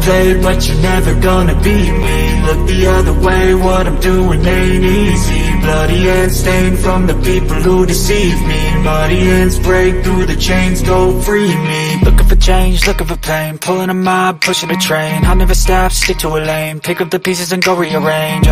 play, but you're never gonna beat me. Look the other way, what I'm doing ain't easy. Bloody hands stained from the people who deceive me. Muddy hands break through the chains, go free me. Looking for change, looking for pain, pulling a mob, pushing a train. I'll never stop, stick to a lane, pick up the pieces and go rearrange.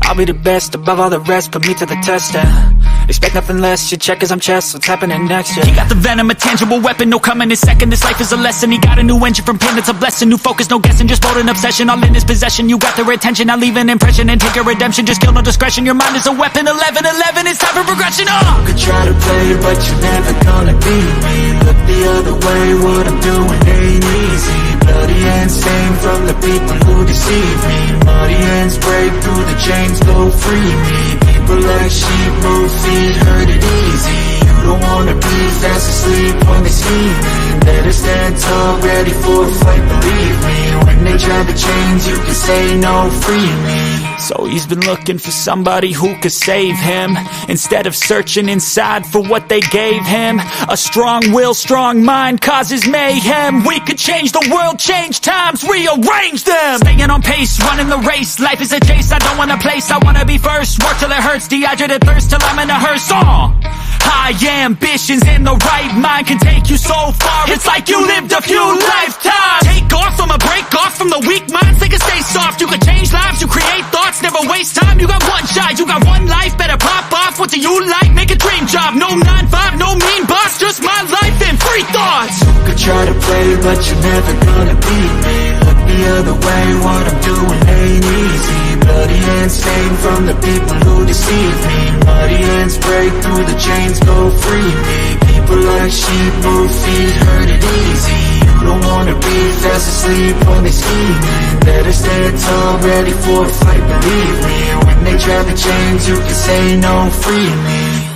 I'll be the best above all the rest, put me to the test and expect nothing less, your check is I'm chess, what's happening next, yeah. He got the venom, a tangible weapon, no coming in second. This life is a lesson, he got a new engine from pain, it's a blessing. New focus, no guessing, just bold and obsession, all in his possession. You got their attention, I'll leave an impression and take your redemption. Just kill, no discretion, your mind is a weapon. 11-11, it's time for progression, You could try to play, but you're never gonna beat me. Look the other way, what I'm doing ain't easy. Bloody hands stained from the people who deceive me. Muddy hands break through the chains, go free me. People like sheep move feet, hurt it easy. You don't wanna be fast asleep when they scheming. Better stand tall, ready for a fight, believe me. When they try to change, you can say no, free me. So he's been looking for somebody who could save him, instead of searching inside for what they gave him. A strong will, strong mind causes mayhem. We could change the world, change times, rearrange them. Staying on pace, running the race. Life is a chase, I don't want a place, I wanna be first. Work till it hurts, dehydrated thirst till I'm in a hearse. High ambitions and the right mind can take you so far. It's like you lived a few lifetimes. Take off, I'ma break off from the weak minds. They can stay soft, you can change lives, you create thoughts, never waste time. You got one shot, you got one life, better pop off. What do you like? Make a dream job. No 9-5, no mean boss, just my life and free thoughts. You could try to play, but you're never gonna beat me. Look the other way, what I'm doing ain't easy. Bloody hands stained from the people who deceive me. Muddy hands break through the chains, go free me. People like sheep move feet, hurt it easy. You don't wanna be fast asleep when they scheming. Better stand tall, ready for a fight, believe me. When they try to change, you can say no, free me.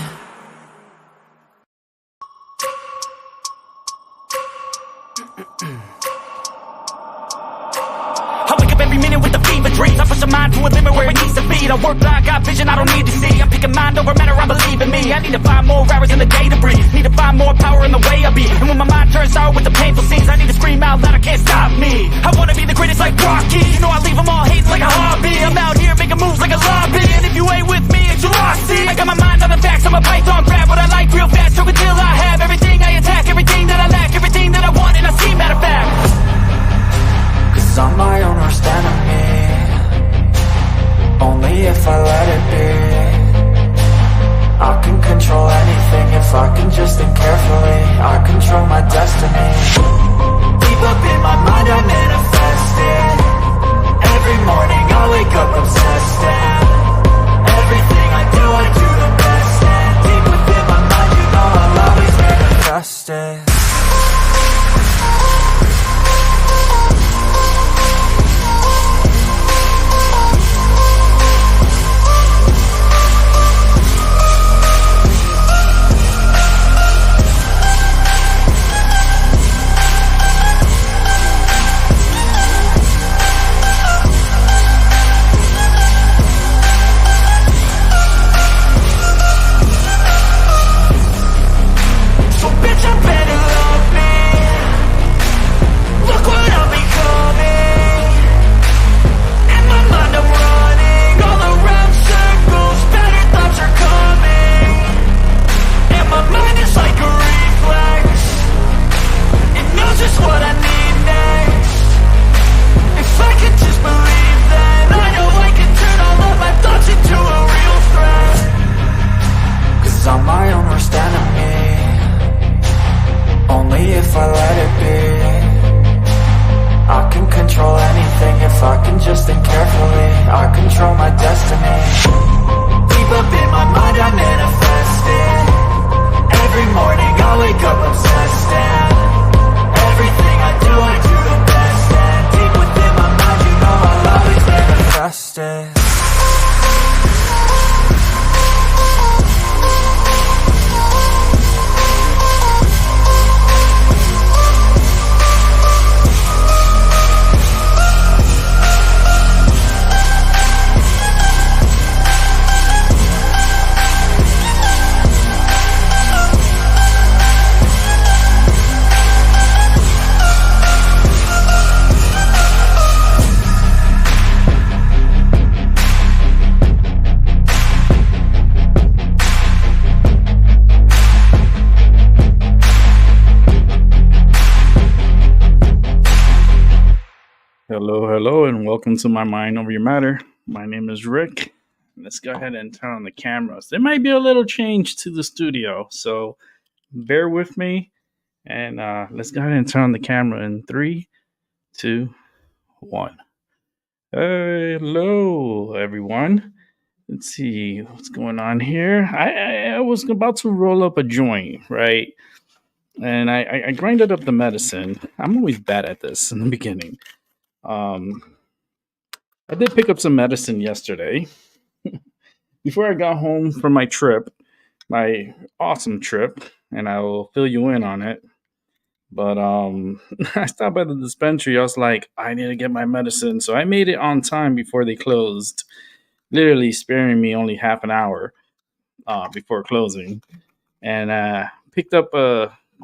I wake up every minute with the fever dreams. I push the mind to a limit where it needs to be. I work blind, got vision I don't need to see. I'm picking mind over matter, I believe in me. I need to find more hours in the day to breathe. Need to find more power in the way I be. And when my mind turns sour with the painful scenes, I need to scream out loud, I can't stop me. I wanna be the greatest like Rocky. You know I leave them all hating like a hobby. I'm out here making moves like a lobby. And if you ain't with me, it's your loss, see. I got my mind on the facts, I'm a python, grab what I like real fast. Stroke until I have everything I attack, everything that I lack, everything that I want, and I see, matter of fact. Cause I'm my own worst enemy. Only if I let it be. I can control anything if I can just think carefully. I control my destiny. Deep up in my mind I manifest it. Every morning I wake up obsessed and everything I do the best. And deep within my mind you know I'll always manifest it. I'm my own worst enemy. Only if I let it be. I can control anything if I can just think carefully. I control my destiny. Deep up in my mind I manifest it. Every morning I wake up obsessed and everything I do the best. And deep within my mind you know I'll always manifest it. Hello, hello, and welcome to my Mind Over Your Matter. My name is Rick. Let's go ahead and turn on the cameras. There might be a little change to the studio, so bear with me. And let's go ahead and turn on the camera in three, two, one. Hello, everyone. Let's see what's going on here. I was about to roll up a joint, right? And I grinded up the medicine. I'm always bad at this in the beginning. Um, I did pick up some medicine yesterday before I got home from my trip, my awesome trip, and I will fill you in on it. But I stopped by the dispensary. I was like, I need to get my medicine, so I made it on time before they closed, literally sparing me only half an hour before closing, and picked up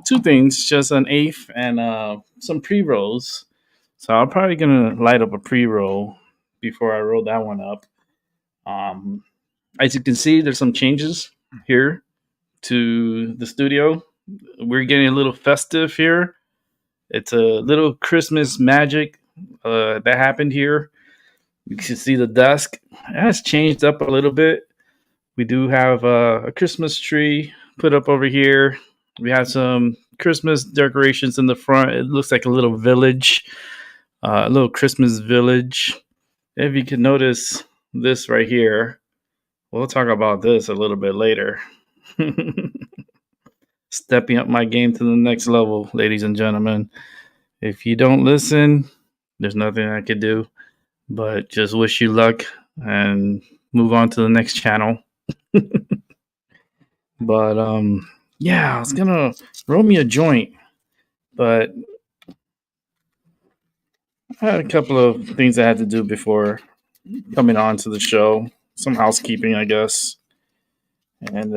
two things, just an eighth and some pre rolls. So I'm probably gonna light up a pre roll before I roll that one up. Um, as you can see, there's some changes here to the studio. We're getting a little festive here. It's a little Christmas magic that happened here. You can see the desk it has changed up a little bit. We do have a Christmas tree put up over here. We have some Christmas decorations in the front. It looks like a little village, a little Christmas village. If you can notice this right here, we'll talk about this a little bit later. Stepping up my game to the next level, ladies and gentlemen. If you don't listen, there's nothing I could do but just wish you luck and move on to the next channel. But yeah, I was gonna roll me a joint, but I had a couple of things I had to do before coming on to the show. Some housekeeping, I guess, and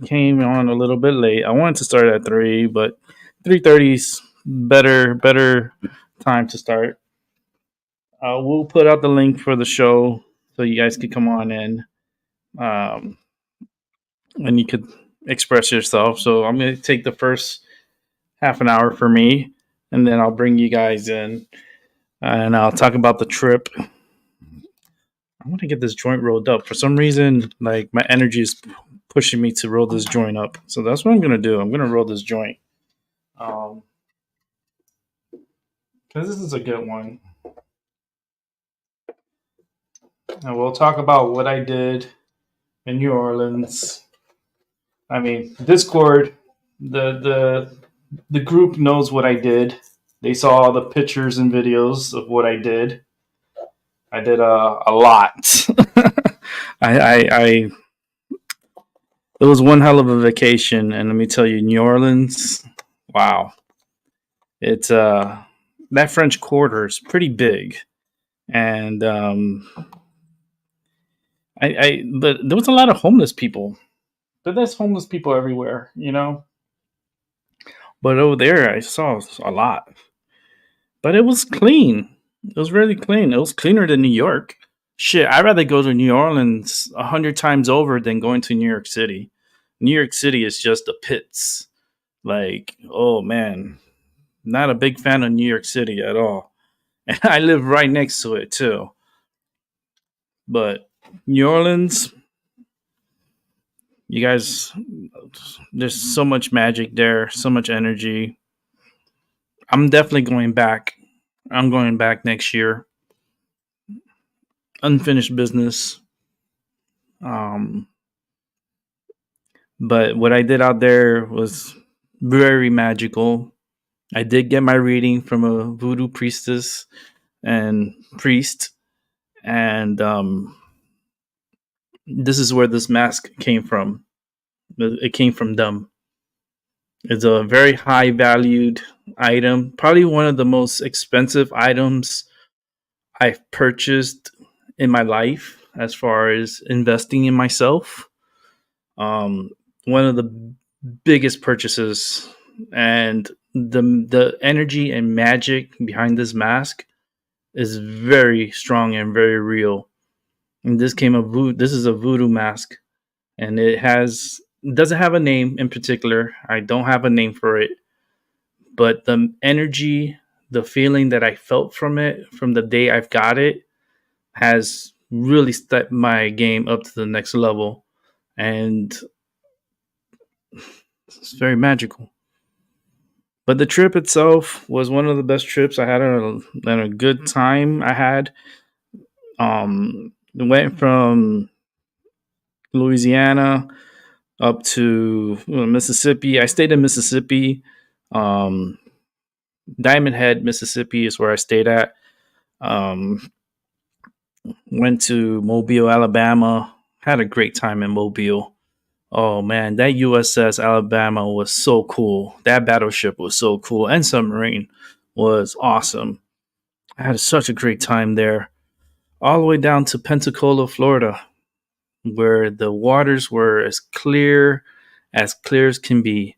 came on a little bit late. I wanted to start at 3, but 3:30 is better time to start. We'll put out the link for the show so you guys could come on in, um, and you could express yourself. So I'm going to take the first half an hour for me, and then I'll bring you guys in, and I'll talk about the trip. I want to get this joint rolled up. For some reason, like my energy is pushing me to roll this joint up. So that's what I'm going to do. I'm going to roll this joint. Because this is a good one. And we'll talk about what I did in New Orleans. I mean, Discord, the group knows what I did. They saw all the pictures and videos of what I did. I did a lot. I it was one hell of a vacation, and let me tell you, New Orleans, wow, it's that French Quarter is pretty big, and but there was a lot of homeless people. But there's homeless people everywhere, you know. But over there, I saw a lot. But it was clean. It was really clean. It was cleaner than New York. Shit, I'd rather go to New Orleans 100 times over than going to New York City. New York City is just the pits. Like, oh man, not a big fan of New York City at all. And I live right next to it too. But New Orleans, you guys, there's so much magic there, so much energy. I'm definitely going back. I'm going back next year. Unfinished business. Um, but what I did out there was very magical. I did get my reading from a voodoo priestess and priest, and this is where this mask came from. It came from them. It's a very high valued item, probably one of the most expensive items I've purchased in my life as far as investing in myself. Um, One of the biggest purchases, and the energy and magic behind this mask is very strong and very real. And this came of voodoo. This is a voodoo mask, and it doesn't have a name in particular. I don't have a name for it, but the energy, the feeling that I felt from it from the day I've got it has really stepped my game up to the next level. And it's very magical. But the trip itself was one of the best trips I had, and a good time I had. Went from Louisiana up to Mississippi. I stayed in Mississippi. Um, Diamond Head, Mississippi is where I stayed at. Um, Went to Mobile, Alabama. Had a great time in Mobile. Oh man, that USS Alabama was so cool. That battleship was so cool, and submarine was awesome. I had such a great time there. All the way down to Pensacola, Florida, where the waters were as clear as can be.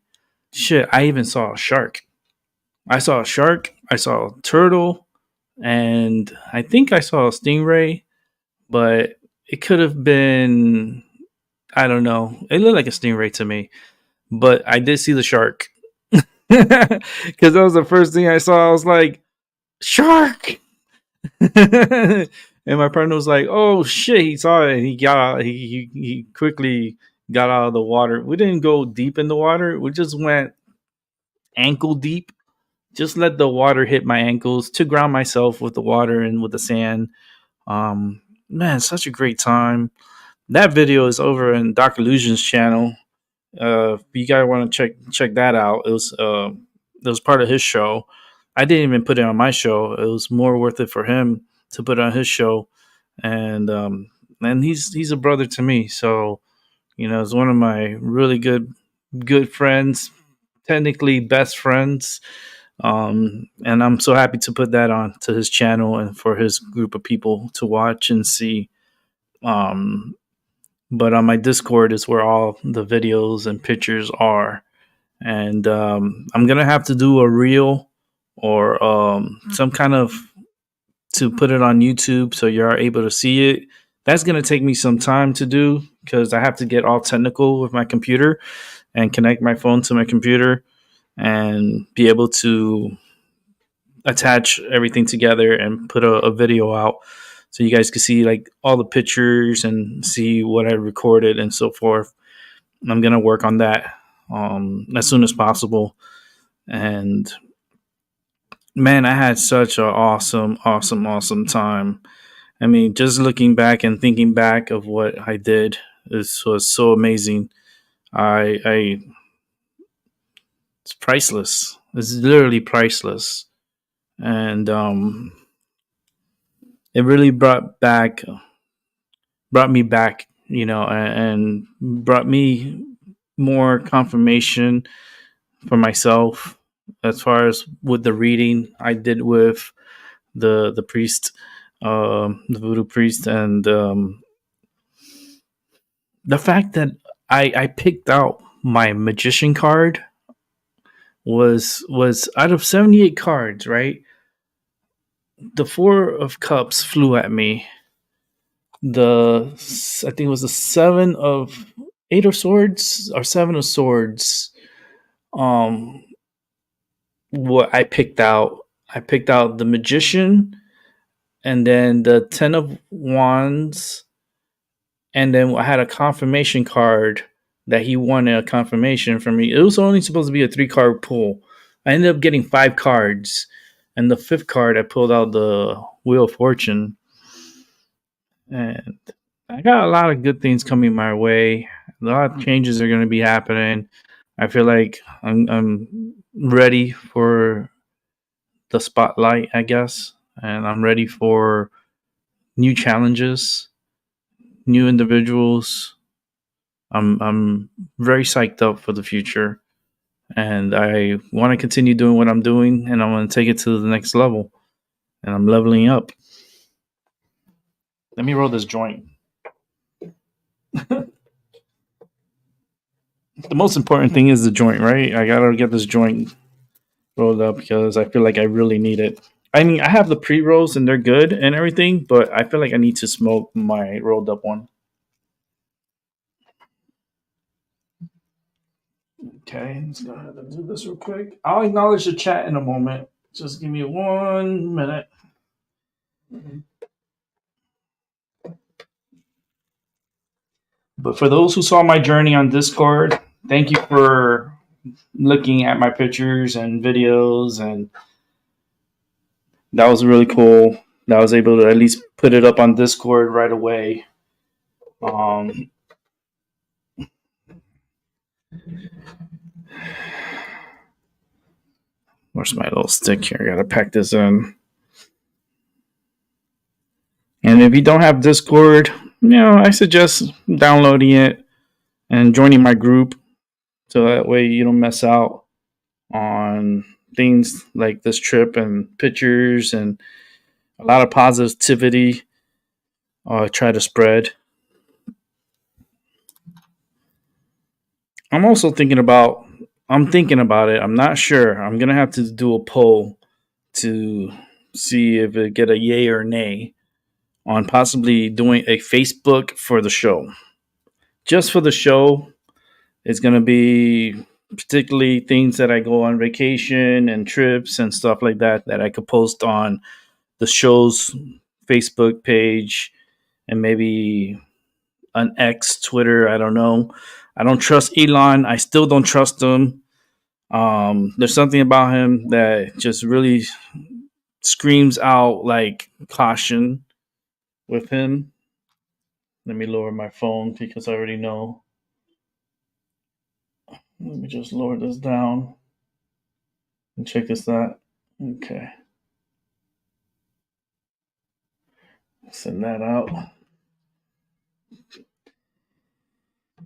Shit, I even saw a shark. I saw a shark, I saw a turtle, and I think I saw a stingray, but it could have been, I don't know. It looked like a stingray to me, but I did see the shark. Because that was the first thing I saw. I was like, shark! And my partner was like, "Oh shit!" He saw it. And he got out. He quickly got out of the water. We didn't go deep in the water. We just went ankle deep. Just let the water hit my ankles to ground myself with the water and with the sand. Man, such a great time. That video is over in Doc Illusion's channel. If you guys want to check that out, it was part of his show. I didn't even put it on my show. It was more worth it for him to put it on his show, and he's a brother to me. So it's one of my really good friends, technically best friends. And I'm so happy to put that on to his channel and for his group of people to watch and see. Um, but on my Discord is where all the videos and pictures are. And I'm gonna have to do a reel or some kind of to put it on YouTube so you're able to see it. That's gonna take me some time to do because I have to get all technical with my computer and connect my phone to my computer and be able to attach everything together and put a video out so you guys can see like all the pictures and see what I recorded and so forth. I'm gonna work on that as soon as possible. And man, I had such an awesome time. I mean, just looking back and thinking back of what I did, this was so amazing. I it's priceless. It's literally priceless, and it really brought me back, and brought me more confirmation for myself as far as with the reading I did with the priest, the voodoo priest, and the fact that I picked out my magician card was out of 78 cards, right? The four of cups flew at me. I think it was the seven of eight of swords or seven of swords. Um, what I picked out the magician, and then the 10 of wands, and then I had a confirmation card that he wanted a confirmation from me. It was only supposed to be a 3-card pull. I ended up getting 5 cards, and the 5th card I pulled out the Wheel of Fortune, and I got a lot of good things coming my way. A lot of changes are going to be happening. I feel like I'm ready for the spotlight, I guess, and I'm ready for new challenges, new individuals. I'm very psyched up for the future, and I want to continue doing what I'm doing, and I want to take it to the next level, and I'm leveling up. Let me roll this joint. The most important thing is the joint, right? I gotta get this joint rolled up because I feel like I really need it. I mean, I have the pre rolls and they're good and everything, but I feel like I need to smoke my rolled up one. Okay, let's go ahead and do this real quick. I'll acknowledge the chat in a moment. Just give me 1 minute. But for those who saw my journey on Discord, thank you for looking at my pictures and videos, and that was really cool. That I was able to at least put it up on Discord right away. Where's my little stick here? I gotta pack this in. And if you don't have Discord, I suggest downloading it and joining my group, so that way you don't miss out on things like this trip and pictures and a lot of positivity I try to spread. I'm thinking about it. I'm not sure. I'm gonna have to do a poll to see if it get a yay or nay on possibly doing a Facebook for the show. Just for the show, it's gonna be particularly things that I go on vacation and trips and stuff like that I could post on the show's Facebook page and maybe an X, Twitter. I don't know. I don't trust Elon. I still don't trust him. There's something about him that just really screams out like caution with him. Let me lower my phone because I already know. Let me just lower this down and check this out. Okay. Send that out.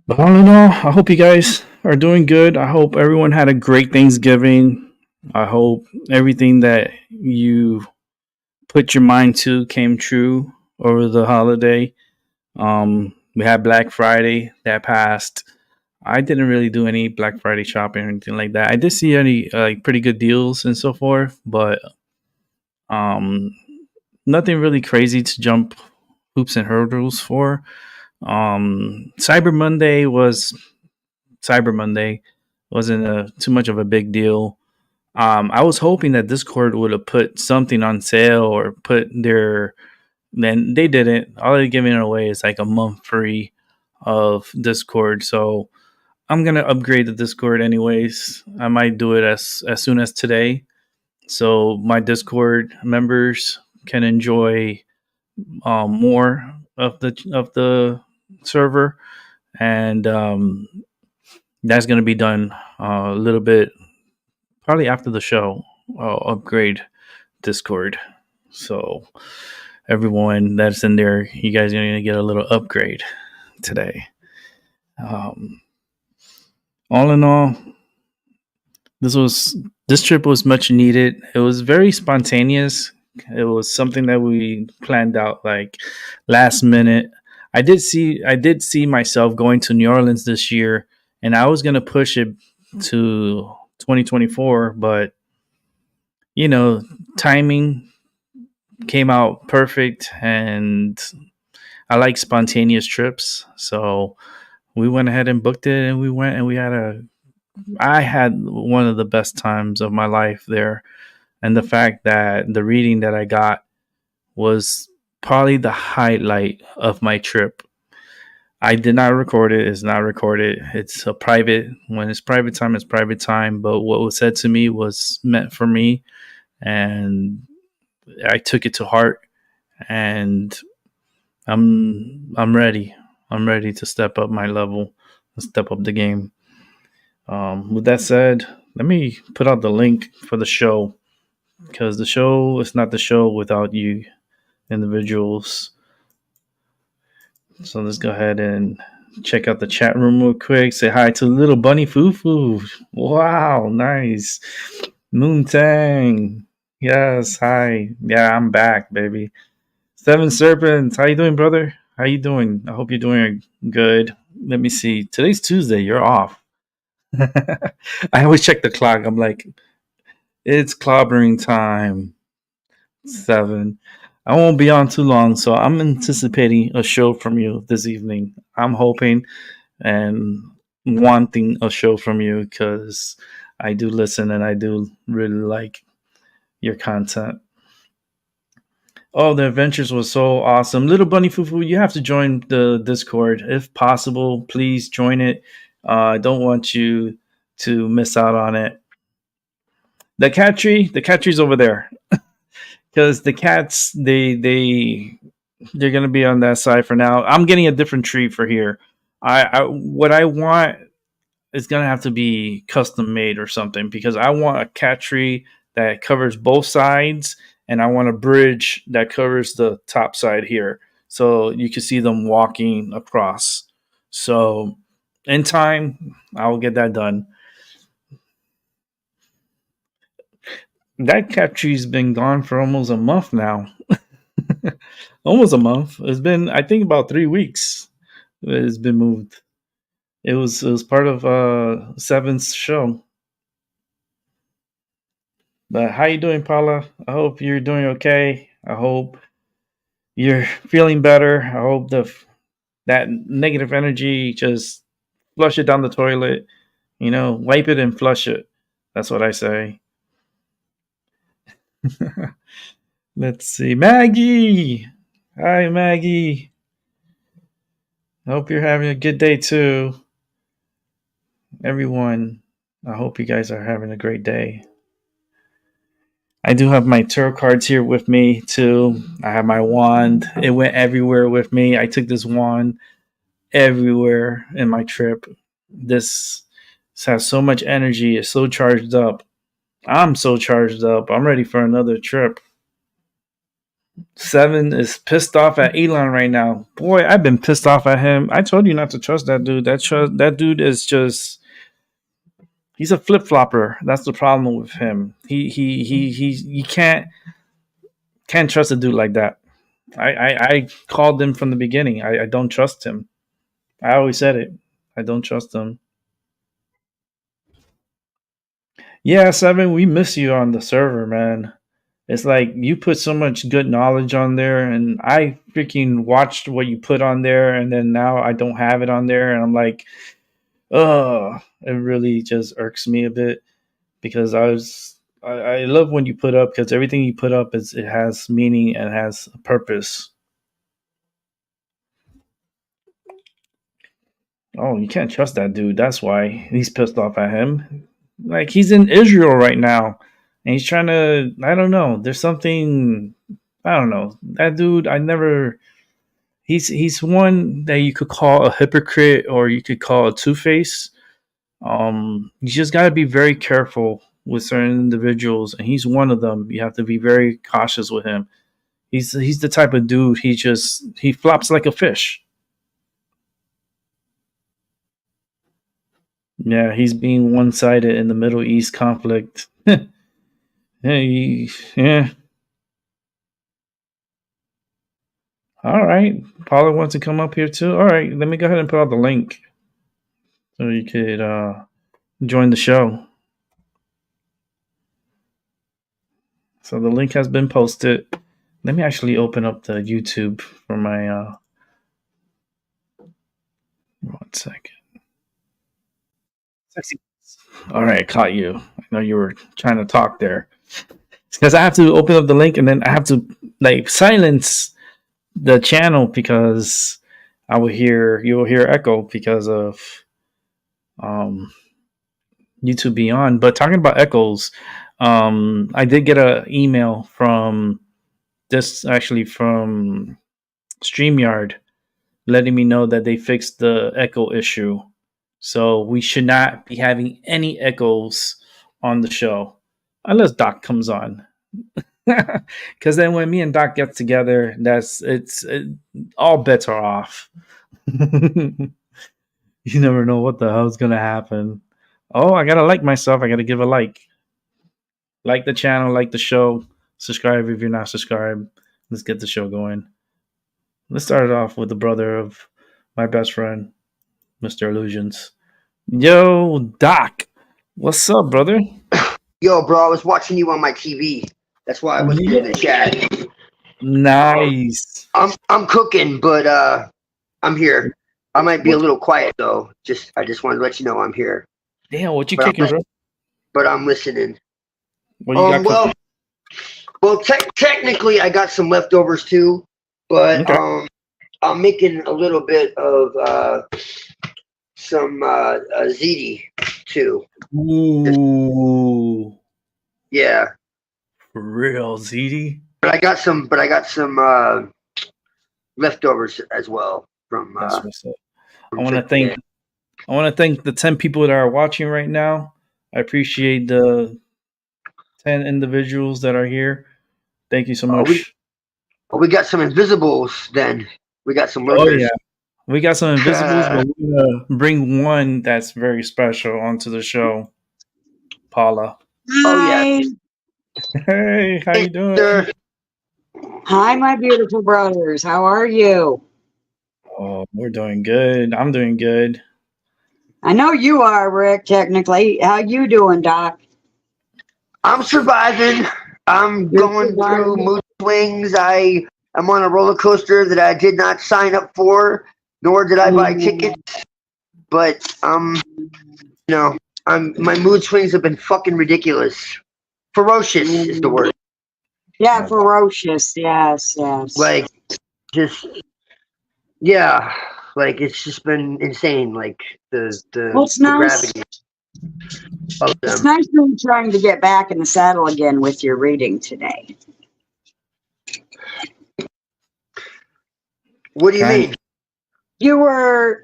But all in all, I hope you guys are doing good. I hope everyone had a great Thanksgiving. I hope everything that you put your mind to came true over the holiday. We had Black Friday that passed. I didn't really do any Black Friday shopping or anything like that. I did see any pretty good deals and so forth, but um, nothing really crazy to jump hoops and hurdles for. Cyber Monday was Cyber Monday. Wasn't too much of a big deal. I was hoping that Discord would have put something on sale or put their. Then they didn't. All they're giving away is like a month free of Discord. So I'm gonna upgrade the Discord anyways. I might do it as soon as today, so my Discord members can enjoy more of the server, and that's gonna be done a little bit probably after the show. I'll upgrade Discord, so everyone that's in there, you guys are gonna get a little upgrade today. All in all, this trip was much needed. It was very spontaneous. It was something that we planned out like last minute. I did see myself going to New Orleans this year, and I was gonna push it to 2024, but you know, timing came out perfect, and I like spontaneous trips, so we went ahead and booked it, and we went and I had one of the best times of my life there. And the fact that the reading that I got was probably the highlight of my trip. I did not record it. It's not recorded. It's a private. When it's private time, it's private time. But what was said to me was meant for me, and I took it to heart. And I'm ready. I'm ready to step up my level, step up the game. With that said, let me put out the link for the show, because the show is not the show without you individuals. So let's go ahead and check out the chat room real quick. Say hi to little bunny Fufu. Wow, nice. Moontang. Yes, hi. Yeah, I'm back, baby. Seven Serpents. How you doing, brother? How you doing? I hope you're doing good. Let me see. Today's Tuesday. You're off. I always check the clock. I'm like, it's clobbering time. 7. I won't be on too long, so I'm anticipating a show from you this evening. I'm hoping and wanting a show from you, because I do listen and I do really like, your content. Oh, the adventures was so awesome. Little Bunny Fufu, you have to join the Discord if possible. Please join it. I don't want you to miss out on it. The cat tree's over there because the cats they're gonna be on that side for now. I'm getting a different tree for here. I what I want is gonna have to be custom made or something because I want a cat tree that covers both sides, and I want a bridge that covers the top side here, so you can see them walking across. So, in time, I will get that done. That cat tree's been gone for almost a month now. Almost a month. It's been, I think, about 3 weeks. It's been moved. It was part of Seven's show. But how you doing, Paula? I hope you're doing okay. I hope you're feeling better. I hope that negative energy just flush it down the toilet. Wipe it and flush it. That's what I say. Let's see, Maggie. Hi, Maggie. I hope you're having a good day too, everyone. I hope you guys are having a great day. I do have my tarot cards here with me too. I have my wand. It went everywhere with me. I took this wand everywhere in my trip. This has so much energy. It's so charged up. I'm so charged up. I'm ready for another trip. Seven is pissed off at Elon right now. Boy, I've been pissed off at him. I told you not to trust that dude. That dude is just, he's a flip flopper. That's the problem with him. He you can't trust a dude like that. I called him from the beginning. I don't trust him. I always said it. I don't trust him. Yeah, Seven, we miss you on the server, man. It's like you put so much good knowledge on there, and I freaking watched what you put on there, and then now I don't have it on there, and I'm like, oh, it really just irks me a bit because I love when you put up because everything you put up it has meaning and has a purpose. Oh, you can't trust that dude. That's why he's pissed off at him. Like he's in Israel right now, and he's trying to. I don't know. There's something. I don't know. That dude. I never. He's one that you could call a hypocrite or you could call a two-face. You just got to be very careful with certain individuals, and he's one of them. You have to be very cautious with him. He's the type of dude. He flops like a fish. Yeah, he's being one-sided in the Middle East conflict. Hey, yeah. All right. Paula wants to come up here too. All right, let me go ahead and put out the link so you could join the show. So the link has been posted. Let me actually open up the YouTube for my 1 second. Sexy. All right, caught you. I know you were trying to talk there. Because I have to open up the link and then I have to like silence the channel because you will hear echo because of YouTube Beyond. But talking about echoes, I did get an email from StreamYard letting me know that they fixed the echo issue. So we should not be having any echoes on the show unless Doc comes on. Because then when me and Doc get together, all bets are off. You never know what the hell's gonna happen. Oh, I gotta like myself. I gotta give a like. Like the channel, like the show. Subscribe if you're not subscribed. Let's get the show going. Let's start it off with the brother of my best friend, Mr. Illusions. Yo, Doc. What's up, brother? Yo, bro, I was watching you on my TV. That's why I was in the chat. Nice. I'm cooking, but I'm here. I might be a little quiet though. I just wanted to let you know I'm here. Damn, what you kicking, bro? But I'm listening. What you got Well, Well, technically, I got some leftovers too, but Okay. I'm making a little bit of some ziti too. Ooh, Yeah, for real, ZD. but I got some. But I got some leftovers as well That's what's up. I from want to thank today. I want to thank the 10 people that are watching right now. I appreciate the 10 individuals that are here. Thank you so Oh, we much. oh, we got some invisibles. Then we got some Oh yeah, lurkers. we got some invisibles, oh but we're gonna bring one that's very special onto the show. Paula. yeah, Hi. Hey, how hey, you doing? sir. Hi, my beautiful brothers. How are you? Oh, we're doing good. I'm doing good. I know you are, Rick, technically. How you doing, Doc? I'm surviving. I'm You're going through surviving? mood swings. I'm on a roller coaster that I did not sign up for, nor did I buy Mm, tickets. But you know, my mood swings have been fucking ridiculous. Ferocious is the mm. word. Yeah, Oh, wow. ferocious. Yes, yes. Like just yeah, like it's just been insane. Like the Well, the it's the nice. gravity of It's them. nice when you're trying to get back in the saddle again with your reading today. What do you Kind. mean? You were,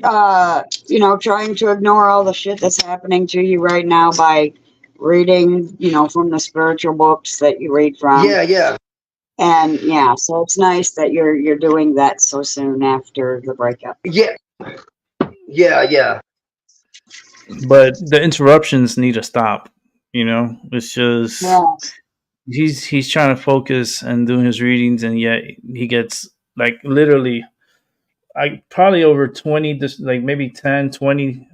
trying to ignore all the shit that's happening to you right now by reading, from the spiritual books that you read from. Yeah, yeah, And yeah, so it's nice that you're doing that so soon after the breakup. yeah, yeah. But the interruptions need to stop. It's just Yes. he's trying to focus and doing his readings, and yet he gets like literally, I probably over 20, like maybe 10, 20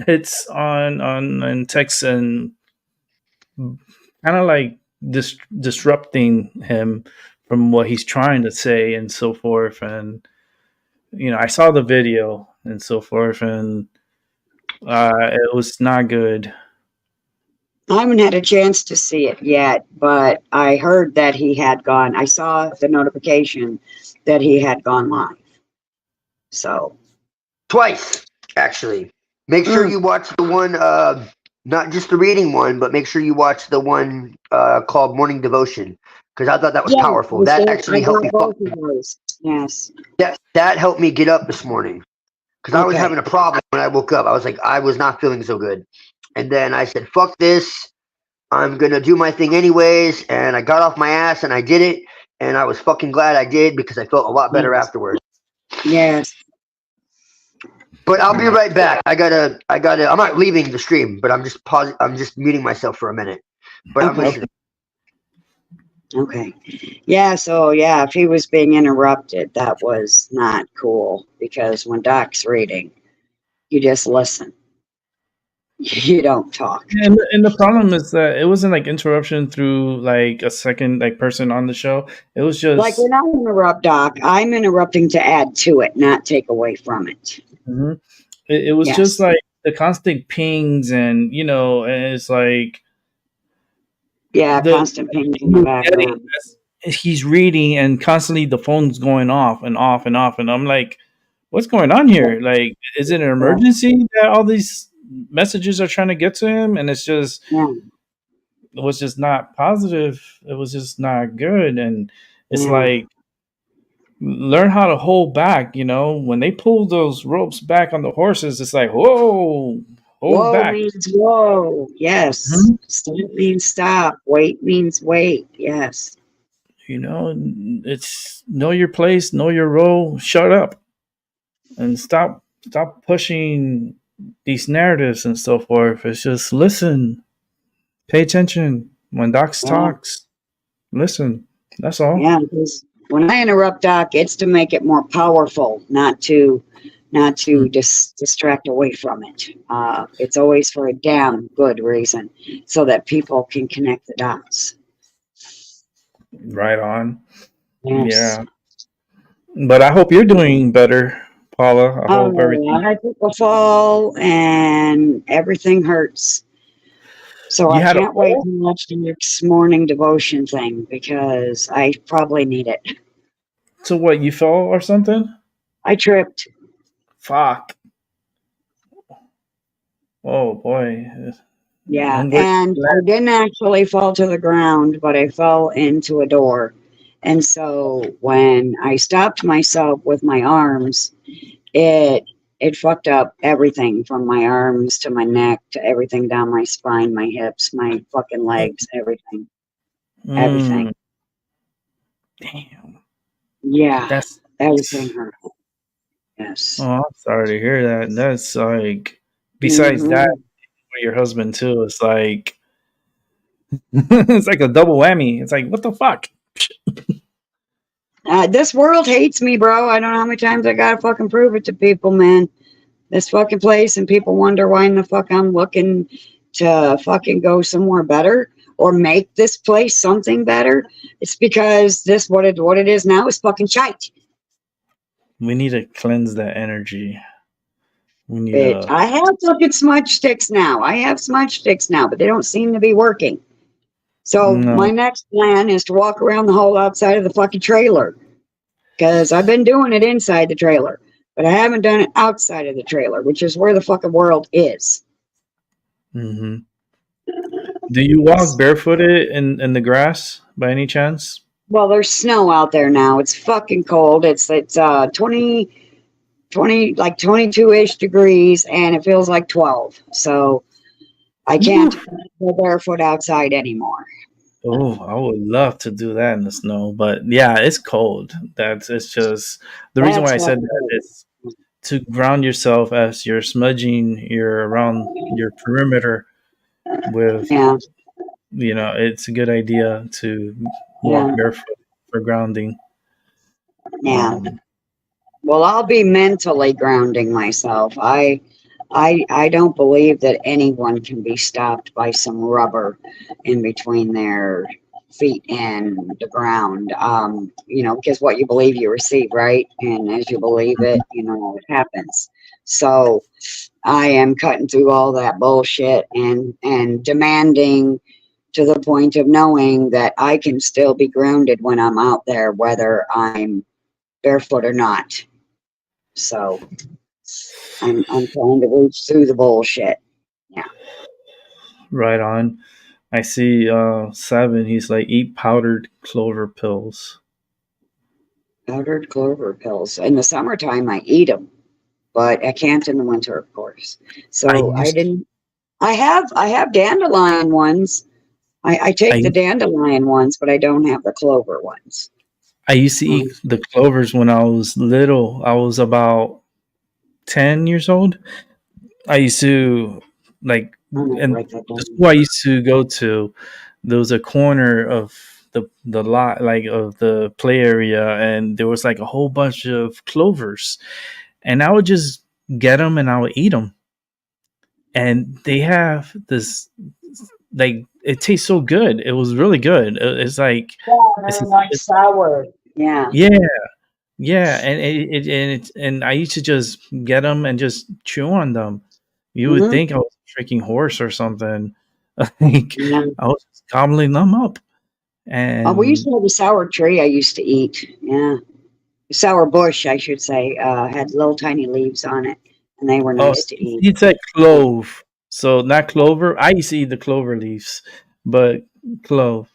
hits on text, and kind of like disrupting him from what he's trying to say and so forth. And I saw the video and so forth, and it was not good. I haven't had a chance to see it yet, but I heard that he had gone. I saw the notification that he had gone live. So, Twice, actually. Make sure mm, you watch the one, not just the reading one, but make sure you watch the one called Morning Devotion, because I thought that was yeah, powerful. That I actually helped me. got both of those. Yes. That helped me get up this morning because I was Okay. having a problem when I woke up. I was like, I was not feeling so good, and then I said, "Fuck this! I'm gonna do my thing anyways." And I got off my ass and I did it, and I was fucking glad I did because I felt a lot better Yes. afterwards. Yes. But I'll be right back. I'm not leaving the stream, but I'm just muting myself for a minute. But I'm Okay. listening. Okay. Yeah. So, yeah, if he was being interrupted, that was not cool because when Doc's reading, you just listen. You don't talk. And the problem is that it wasn't like interruption through like a second like person on the show. It was Like just when I interrupt Doc, I'm interrupting to add to it, not take away from it. mhm. It was just Yes. like the constant pings, and and it's like Yeah, the constant pings in the you're getting background. he's reading, and constantly the phone's going off and off and off, and I'm like, what's going on here? Like, is it an Yeah. emergency that all these messages are trying to get to him? And Yeah. it was just not positive. It was just not good. And it's Yeah. like, learn how to hold back. When they pull those ropes back on the horses, it's like, whoa, hold Whoa back. means whoa. Yes. Mhm. Stop means stop. Wait means wait. Yes. It's know your place, know your role, shut up, and stop pushing these narratives and so forth. It's just listen, pay attention when Docs Yeah. talks. Listen. That's all. Yeah. Because when I interrupt Doc, it's to make it more powerful, not to distract away from it. It's always for a damn good reason, so that people can connect the dots. Right on. Yes. Yeah. But I hope you're doing better, Paula. I hope Oh, everything. I took a fall and everything hurts. So You I had a can't wait fall? to watch the next morning devotion thing because I probably need it. So what? You fell or something? I tripped. Fuck. Oh boy. Yeah, I'm glad. and I didn't actually fall to the ground, but I fell into a door. And so when I stopped myself with my arms, it it fucked up everything from my arms to my neck to everything down my spine, my hips, my fucking legs, everything. Mm, Everything. damn. Yeah, That's. everything hurt. Yes. Oh, I'm sorry to hear that. That's like. Besides that, Hmm. with your husband too, it's like it's like a double whammy. It's like what the fuck. This world hates me, bro. I don't know how many times I gotta fucking prove it to people, man. This fucking place, and people wonder why in the fuck I'm looking to fucking go somewhere better or make this place something better. It's because this what it is now is fucking shite. We need to cleanse that energy. We need to. I have fucking smudge sticks now. I have smudge sticks now, but they don't seem to be working. So my No. next plan is to walk around the whole outside of the fucking trailer because I've been doing it inside the trailer, but I haven't done it outside of the trailer, which is where the fucking world is. Hmm. Do you walk barefooted in the grass by any chance? Well, there's snow out there now. It's fucking cold. It's 20 like 22-ish degrees, and it feels like 12. So I can't Ooh. go barefoot outside anymore. Oh, I would love to do that in the snow, but yeah, it's cold. That's it's just the reason That's why I said fucking that cold. is to ground yourself as you're smudging your around your perimeter with, Yeah, it's a good idea to walk yeah, barefoot for grounding. yeah. Um, Well, I'll be mentally grounding myself. I don't believe that anyone can be stopped by some rubber in between their feet and the ground. Because what you believe you receive, right? And as you believe it, it happens. So I am cutting through all that bullshit and demanding to the point of knowing that I can still be grounded when I'm out there, whether I'm barefoot or not. So I'm trying to reach through the bullshit. Yeah. right on. I see 7. He's like eat powdered clover pills. Powdered clover pills. In the summertime, I eat them, but I can't in the winter, of course. I So I used didn't. I have dandelion ones. I take the I dandelion ones, but I don't have the clover ones. I used to eat Um, the clovers when I was little. I was about 10 years old. I used to like, I'm gonna and write that the down. school I used to go to, there was a corner of the lot, like of the play area, and there was like a whole bunch of clovers, and I would just get them and I would eat them, and they have this like it tastes so good. It was really good. It's like Yeah, it's, they're like it's sour. Yeah. yeah. Yeah, and I used to just get them and just chew on them. You would Hmm. think I was a freaking horse or something. Like Yeah. I was just gobbling them up, We used and to have a sour tree I used to eat. Yeah. Sour bush, I should say, had little tiny leaves on it, and they were oh, nice to eat. he said clove, so not clover. I used to eat the clover leaves, but clove.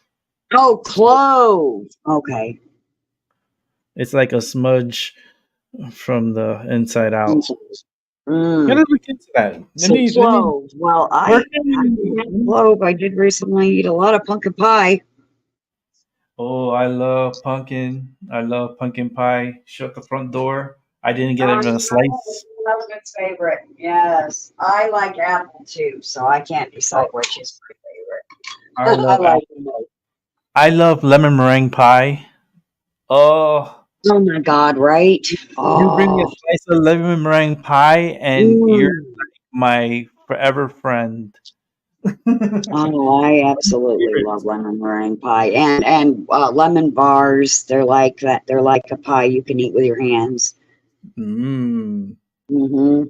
Oh, So clove. Okay. it's like a smudge from the inside out. Mm. Gotta look into that. Let So me let me. clove. Well, Where I can didn't have clove. I did recently eat a lot of pumpkin pie. Oh, I love pumpkin. I love pumpkin pie. Shut the front door. I didn't get even a slice. My husband's favorite. Yes, I like apple too, so I can't decide Oh, which is I my favorite. I love like apple. them both. I love lemon meringue pie. Oh, Oh my God! Right? you bring me a Oh, slice of lemon meringue pie, and you're mm. my forever friend. Oh, I absolutely Favorite. love lemon meringue pie and lemon bars. They're like that. They're like a pie you can eat with your hands. Mm. Hmm.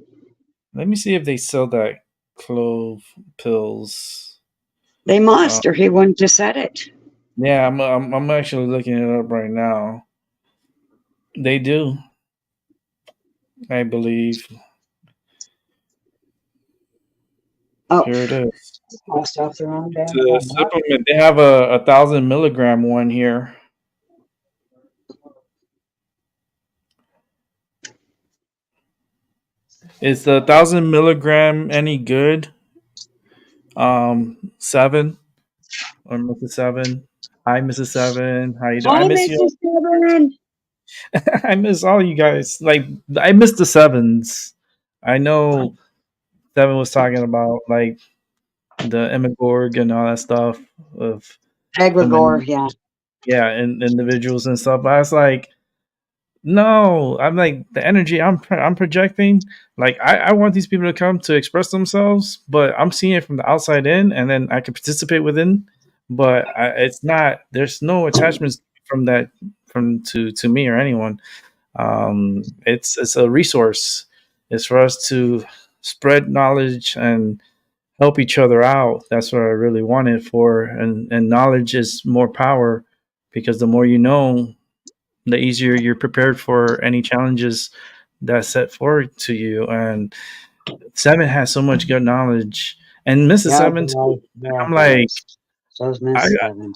Let me see if they sell that clove pills. They must, or he wouldn't have said it. Yeah, I'm actually looking it up right now. They do, I believe. Oh, Here it is. passed off the wrong It's damn a phone. supplement. They have a 1,000 milligram one here. Is the 1,000 milligram any good? 7 or Mrs. 7. Hi, Mrs. 7. How you doing? I Hi, miss you. Mrs. Severin. I miss all you guys. Like I miss the sevens. I know Seven was talking about like the Emigorg and all that stuff of the Egregore, yeah. yeah, and individuals and stuff. But I was like, no, I'm like the energy I'm projecting. Like I want these people to come to express themselves, but I'm seeing it from the outside in, and then I can participate within. But it's not. There's no attachments from that to me or anyone. It's a resource. It's for us to spread knowledge and help each other out. That's what I really want it for. And knowledge is more power because the more you know, the easier you're prepared for any challenges that's set forward to you. And Seven has so much good knowledge, and Mrs. Yeah, Seven too. yeah, I'm like, so's I Miss Seven.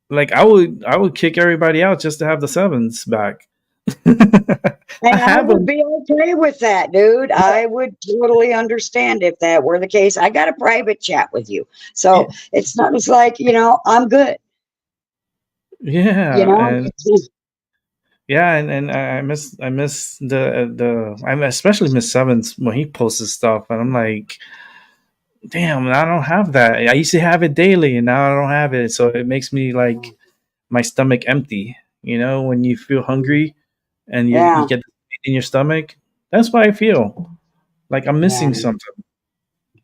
like I would kick everybody out just to have the sevens back. I And I have would them. be okay with that, dude. I would totally understand if that were the case. I got a private chat with you. So it's not, it's like, I'm good, Yeah, and It's- yeah, and I miss I especially miss Sevens when he posts his stuff, and I'm like, damn, I don't have that. I used to have it daily, and now I don't have it, so it makes me like my stomach empty. You know, when you feel hungry and you yeah, get the pain in your stomach, that's what I feel. Like I'm yeah. missing something.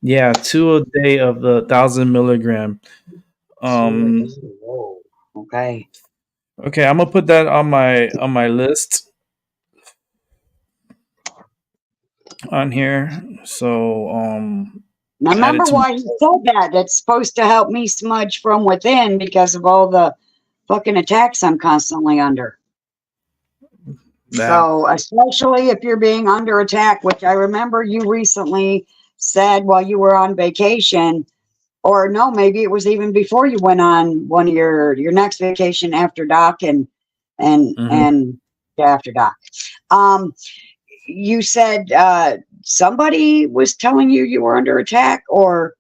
Yeah, 2 a day of the 1,000 milligram. Um, Whoa. Okay. okay, I'm gonna put that on my list on here. So Now add it remember to my why he said that. That's supposed to help me smudge from within because of all the fucking attacks I'm constantly under. that. So, especially if you're being under attack, which I remember you recently said while you were on vacation, or no, maybe it was even before you went on one of your next vacation after Doc and Mhm. and yeah, after Doc. Um, you said somebody was telling you you were under attack, or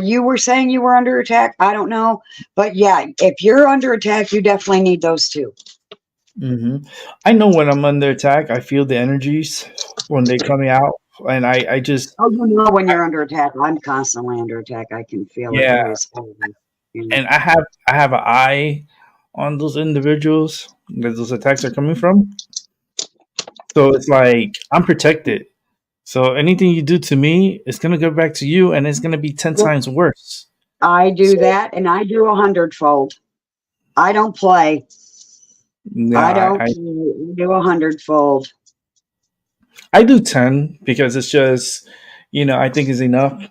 you were saying you were under attack. I don't know, but yeah, if you're under attack, you definitely need those two. I know when I'm under attack. I feel the energies when they coming out, and I just Oh, you know when you're under attack. I'm constantly under attack. I can feel it. yeah, It is horrible. and I have an eye on those individuals that those attacks are coming from. So it's like I'm protected. So anything you do to me, it's gonna go back to you, and it's gonna be 10 times worse. I do So that, and I do 100-fold. I don't play. yeah, I don't do 100-fold. I do 10 because it's just I think is enough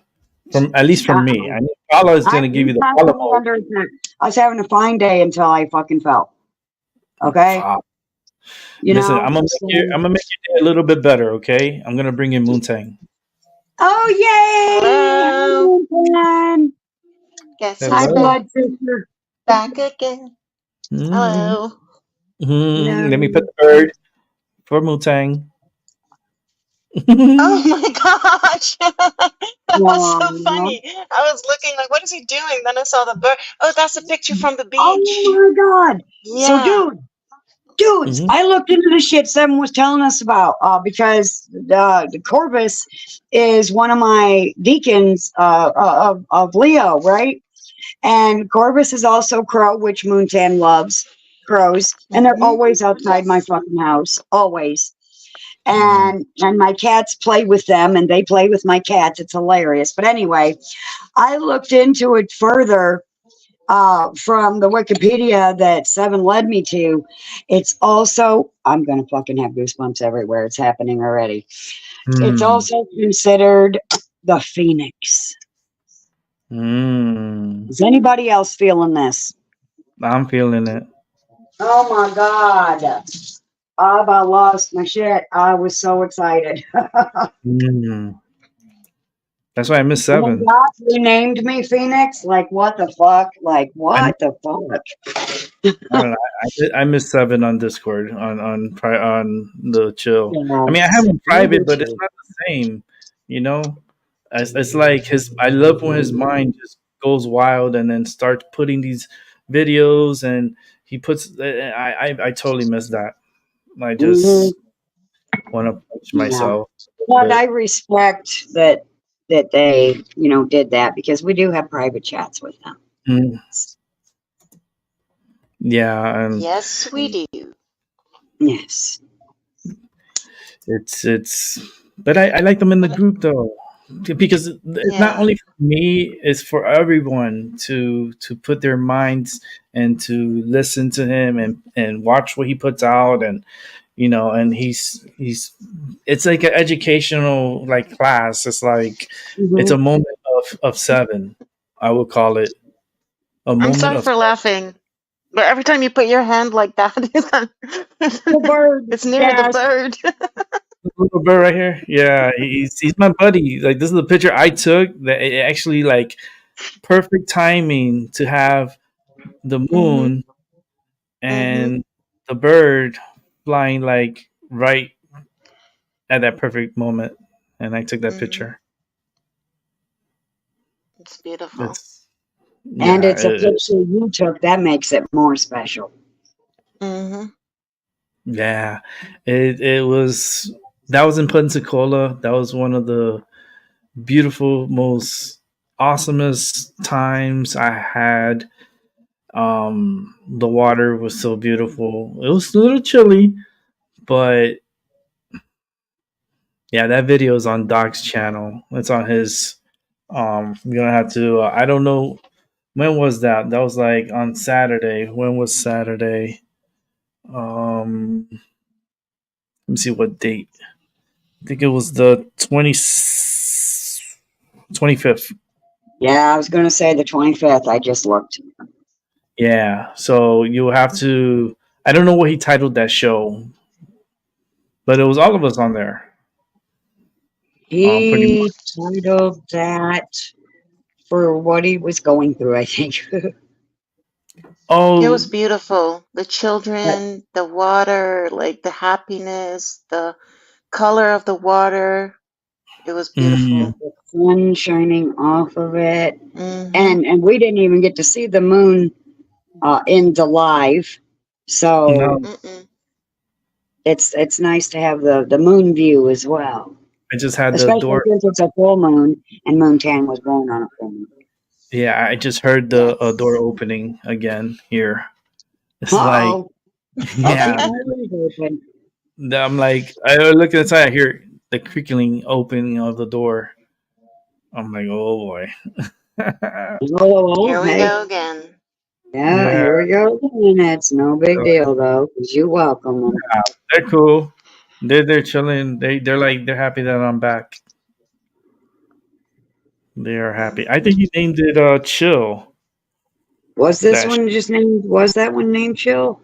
from at least from me. Uh-uh. I mean, Allah is gonna give I'm you the Allah constantly mode. under attack. I was having a fine day until I fucking fell. Okay, Listen, I'm gonna So, I'm gonna make your day a little bit better. Okay, I'm gonna bring in Moontang. oh yay! Hello. Hamilton. Guess Hi, who's Hello. back? blood sister. Back again. Mhm. Hello. Let me No. put the bird for Moontang. Oh my gosh. That was so Aw. funny. I was looking like, what is he doing? Then I saw the bird. Oh, that's a picture from the Oh beach. my god. So, Yeah. dudes, Mhm. I looked into the shit Seven was telling us about because the Corvus is one of my deacons of Leo, right? And Corvus is also crow, which Moontan loves crows, and they're Hmm. always outside my fucking house, always. Mhm. And my cats play with them, and they play with my cats. It's hilarious. But anyway, I looked into it further from the Wikipedia that Seven led me to. It's also, I'm going to fucking have goosebumps everywhere. It's happening already. It's Hmm. also considered the phoenix. Is anybody else feeling this? I'm feeling it. Oh my God. I about lost my shit. I was so excited. Mm. That's why I missed And then 7. God renamed me Phoenix. Like, what the fuck? Like, I, what the fuck? I don't know. I missed 7 on Discord on the chill. I mean, I have Yes. him Me private, but it's too. not the same. You know, it's like his. I love when his mind just goes wild and then starts putting these videos, and he puts. I totally missed that. I Hmm. just want to punch Yeah. myself a But bit. I respect that they, did that because we do have private chats with them. Mm, yeah, and Yes, we do. Yes. it's. But I like them in the group though, because it's not Yeah. only for me; it's for everyone to put their minds and to listen to him and watch what he puts out, and and he's it's like an educational like class. It's like it's Hmm. a moment of 7. I would call it a I'm moment sorry of for laughing, but every time you put your hand like that, The bird. it's near the Yes. bird. little bit right here. Yeah, he's my buddy. Like this is the picture I took. That it actually like perfect timing to have the Mhm. moon Mhm. and the bird flying like right at that perfect moment, and I took that Mhm. picture. It's beautiful. It's And yeah, it's a picture you took. That makes it more special. Mhm. yeah. It was that was in Pensacola. That was one of the beautiful, most awesomest times I had. The water was so beautiful. It was a little chilly, but yeah, that video is on Doc's channel. It's on his. You're gonna have to. I don't know when was that. That was like on Saturday. When was Saturday? Let me see what date. I think it was the 25th. Yeah, I was going to say the 25th. I just looked. Yeah. So you have to. I don't know what he titled that show, but it was all of us on there. Pretty much. He titled that for what he was going through, I think. It was Oh, beautiful. The But children, the water, like the happiness, the color of the water. It was mm, beautiful. the sun shining off of it. Mhm. And we didn't even get to see the moon in the live. So no. Mm-mm. it's nice to have the moon view as well. I just had the Especially door. since it's a full moon and Moontan was born on a full moon. Yeah, I just heard the door Yes. opening again here. It's like, Uh-oh. I'll keep yeah, my ears open. I'm like, I look inside, I hear the creaking opening of the door. I'm like, oh boy. Oh, Here we hey. go again. Yeah, Yeah, here we go again. It's no big so, deal though, 'cause you welcome them. they're cool. They're chilling. They're like they're happy that I'm back. They are happy. I think Mhm. he named it Chill. Was this That one just named? Was that one named Chill?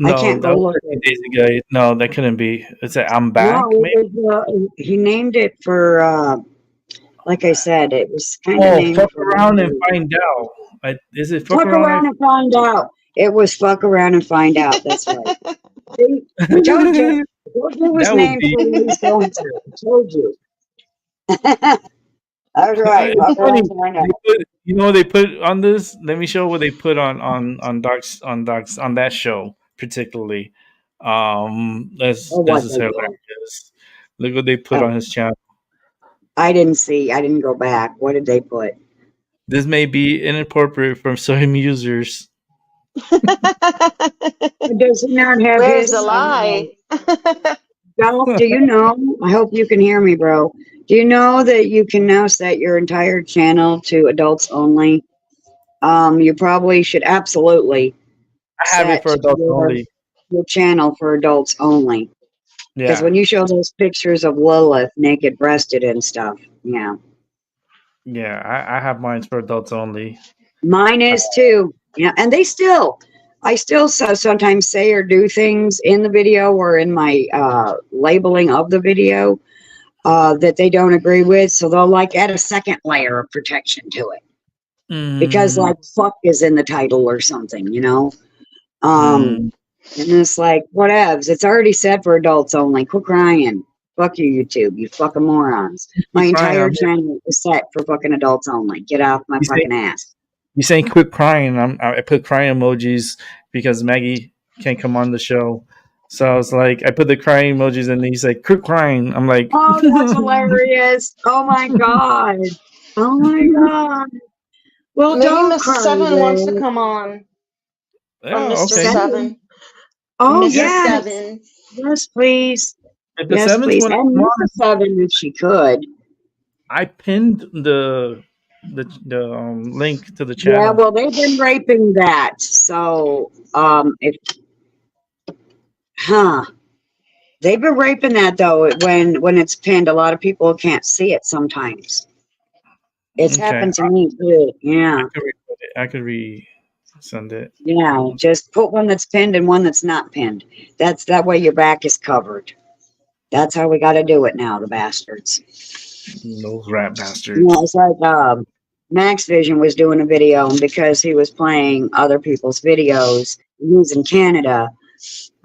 I no, can't that go was look 13 at. days ago. No, that couldn't be. It's a I'm back, No, maybe. it was. He named it for. Like I said, it was kind of Oh, named fuck for. around and find out. Is it fuck Fuck around around and find out. It was fuck around and find out. That's right. See, I told you. that I told you it was would named be. for what he's going through. I told you. That's right. It's Fuck funny. around and find out. They put on this. Let me show what they put on Docs on that show particularly. Or This what is they put. hilarious. Look what they put Oh, on his channel. I didn't see. I didn't go back. What did they put? This may be inappropriate for some users. Does he not have Where's the his? lie? Dolph, do you know? I hope you can hear me, bro. Do you know that you can now set your entire channel to adults only? You probably should absolutely I have it for set adults only. your channel for adults only. Because Yeah. when you show those pictures of Lilith naked breasted and stuff, yeah. Yeah, I have mine for adults only. Mine is too. Yeah, and I still sometimes say or do things in the video or in my labeling of the video that they don't agree with. So they'll like add a second layer of protection to it because Mm, like fuck is in the title or something, you know? Um, mm. and it's like, whatevs. It's already said for adults only. Quit crying. Fuck you, YouTube. You fucking morons. My Quit crying. entire channel is set for fucking adults only. Get off my You say fucking ass. you saying quit crying? I put crying emojis because Maggie can't come on the show. So I was like, I put the crying emojis, and he's like, quit crying. I'm like, Oh, that's hilarious. Oh my God. Oh my God. Well, Maybe don't Mr. cry, Seven wants to Rick. come on. Or oh, Mr. okay. Seven. Seven. Oh, Mrs. Yeah, yes. Seven. Yes, please. if the Yes, sevens please. want to And come Mr. on, Seven, if she could. I pinned the link to the Yeah, channel. well, they've been raping that. So, if, huh. They've been raping that though. When it's pinned, a lot of people can't see it sometimes. It's Okay, happened to me too. Yeah. I could resend it. Yeah. Just put one that's pinned and one that's not pinned. That way your back is covered. That's how we got to do it now, the bastards. Those rat You know, bastards. it's like Max Vision was doing a video, and because he was playing other people's videos, he was in Canada,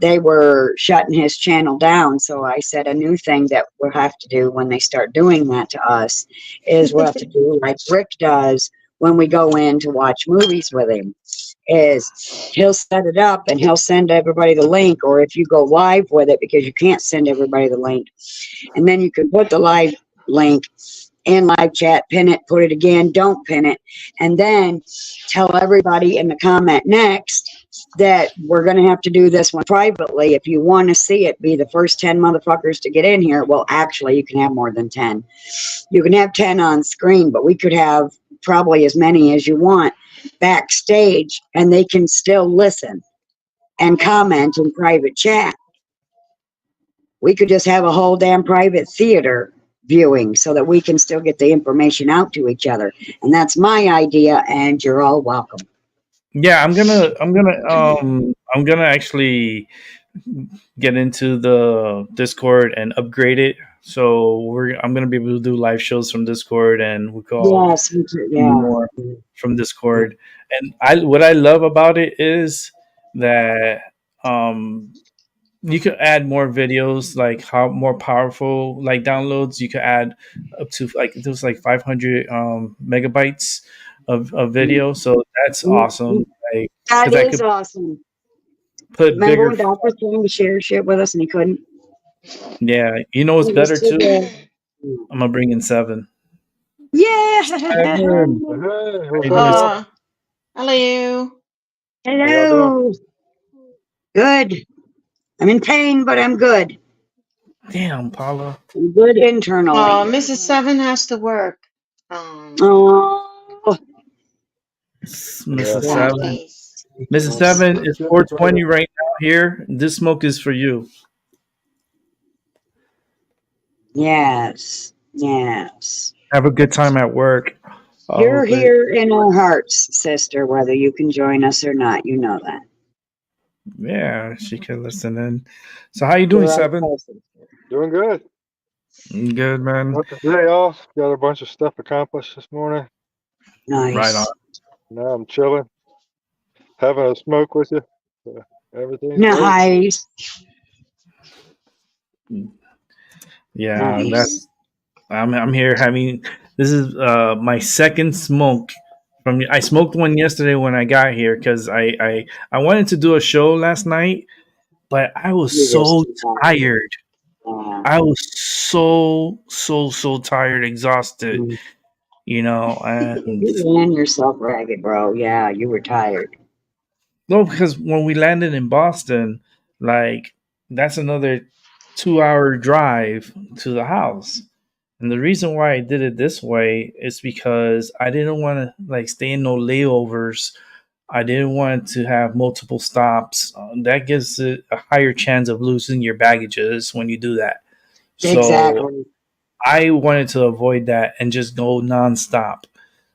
they were shutting his channel down. So I said a new thing that we'll have to do when they start doing that to us is we'll have to do like Rick does when we go in to watch movies with him. Is he'll set it up and he'll send everybody the link, or if you go live with it, because you can't send everybody the link, and then you can put the live link in live chat, pin it, put it again, don't pin it, and then tell everybody in the comment next that we're going to have to do this one privately. If you want to see it, be the first 10 motherfuckers to get in here. Well, actually, you can have more than 10. You can have 10 on screen, but we could have probably as many as you want backstage, and they can still listen and comment in private chat. We could just have a whole damn private theater viewing so that we can still get the information out to each other. And that's my idea, and you're all welcome. Yeah, I'm gonna actually get into the Discord and upgrade it. So I'm gonna be able to do live shows from Discord, and we call Yes, yeah. more from Discord. And what I love about it is that you could add more videos, like how more powerful like downloads. You could add up to like it was like 500 megabytes of video. So that's awesome. Like That because I is could awesome. put Remember bigger. when Doc was trying to share shit with us and he couldn't? Yeah, you know what's He was better too too? big. I'm gonna bring in 7. Yeah. Seven. Hey, How what's you up, doing? y'all? Hello. How y'all doing? Hello. Good. I'm in pain, but I'm good. Damn, Paula. I'm good internally. Mrs. Seven has to work. Oh, Yeah. Mrs. Sad yeah. 7. face. Mrs. Let's 7 is get the 420 brother. right now here. This smoke is for you. Yes. Yes. Have a good time at work. I You're hope it. here in our hearts, sister, whether you can join us or not. You know that. Yeah, she can listen in. So how you doing, You're our 7? cousin. Doing good. Good, man. Got the day off. Got a bunch of stuff accomplished this morning. Right on. Nice. Now I'm chilling, having a smoke with you. So everything's great. Nice. Yeah, Nice. that's. I'm here having. This is my second smoke. I smoked one yesterday when I got here because I wanted to do a show last night, but I was You're just so too tired. tired. Yeah. I was so tired, exhausted. Mm. You know, and You ran yourself ragged, bro. Yeah, you were tired. no, because when we landed in Boston, like that's another 2 hour drive to the house. And the reason why I did it this way is because I didn't want to like stay in no layovers. I didn't want to have multiple stops. That gives it a higher chance of losing your baggages when you do that. So Exactly. I wanted to avoid that and just go nonstop.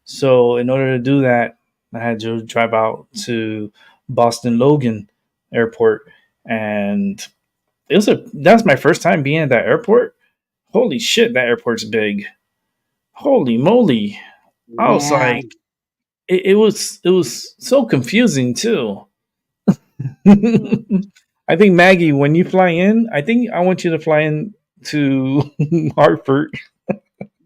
So in order to do that, I had to drive out to Boston Logan Airport, and that's my first time being at that airport. Holy shit, that airport's big. Holy moly! I was Yeah. like, it was so confusing too. I think Maggie, when you fly in, I think I want you to fly in to Hartford.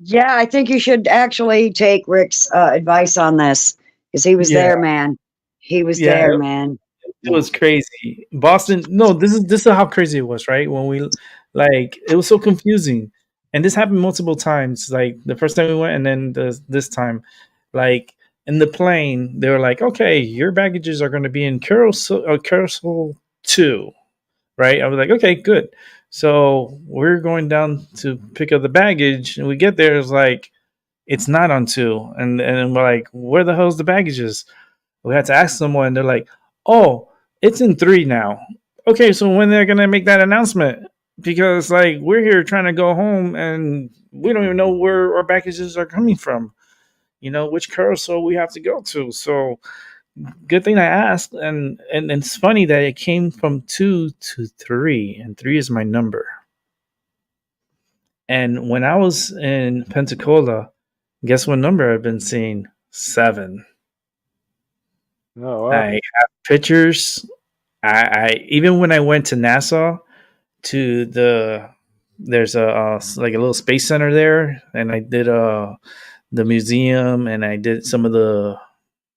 Yeah, I think you should actually take Rick's advice on this because he was Yeah, there, man. He was yeah, there, man. it was crazy. Boston, no, this is how crazy it was, right? When we like it was so confusing. And this happened multiple times. Like the first time we went and then this time. Like in the plane, they were like, "Okay, your baggages are going to be in carousel 2." Right? I was like, "Okay, good." So, we're going down to pick up the baggage and we get there, it's like it's not on 2. And we're like, "Where the hell's the baggages?" We had to ask someone. They're like, "Oh, it's in 3 now." Okay, so when they're gonna make that announcement? Because like we're here trying to go home and we don't even know where our packages are coming from. Which carousel we have to go to. So good thing I asked, and it's funny that it came from 2 to 3, and 3 is my number. And when I was in Pensacola, guess what number I've been seeing? 7. Oh, wow. I have pictures. I even when I went to Nassau to there's like a little space center there, and I did the museum, and I did some of the